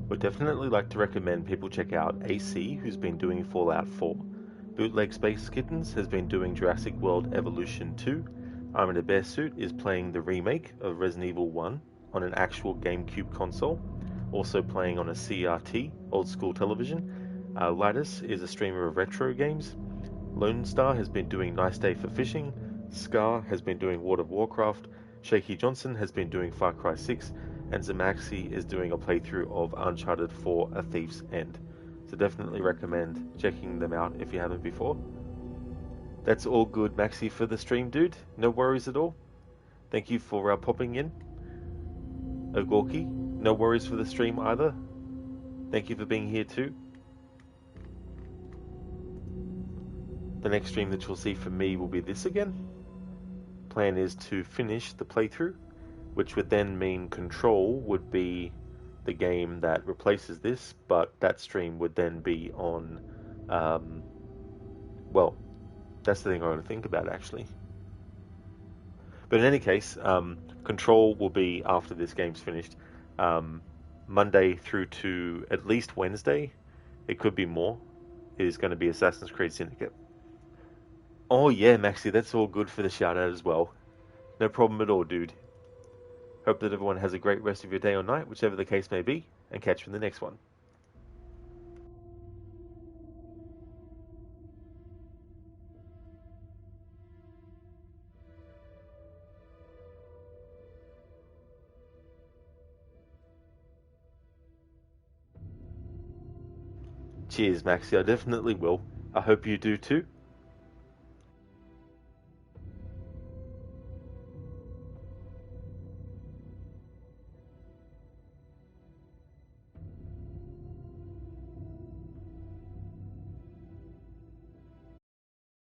Would definitely like to recommend people check out AC, who's been doing Fallout 4. Bootleg Space Kittens has been doing Jurassic World Evolution 2. I'm in a Bear Suit is playing the remake of Resident Evil 1 on an actual GameCube console, also playing on a CRT, old school television. Lightus is a streamer of retro games. Lone Star has been doing Nice Day for Fishing. Scar has been doing World of Warcraft. Shaky Johnson has been doing Far Cry 6. And Zamaxi is doing a playthrough of Uncharted 4 A Thief's End. So definitely recommend checking them out if you haven't before. That's all good, Maxi, for the stream, dude. No worries at all. Thank you for popping in. Ogorki, no worries for the stream either. Thank you for being here too. The next stream that you'll see from me will be this again. Plan is to finish the playthrough, which would then mean Control would be the game that replaces this, but that stream would then be on, well, that's the thing I want to think about actually. But in any case, Control will be after this game's finished, Monday through to at least Wednesday. It could be more. It is going to be Assassin's Creed Syndicate. Oh yeah, Maxi, that's all good for the shout out as well. No problem at all, dude. Hope that everyone has a great rest of your day or night, whichever the case may be, and catch you in the next one. Cheers, Maxi. I definitely will. I hope you do too.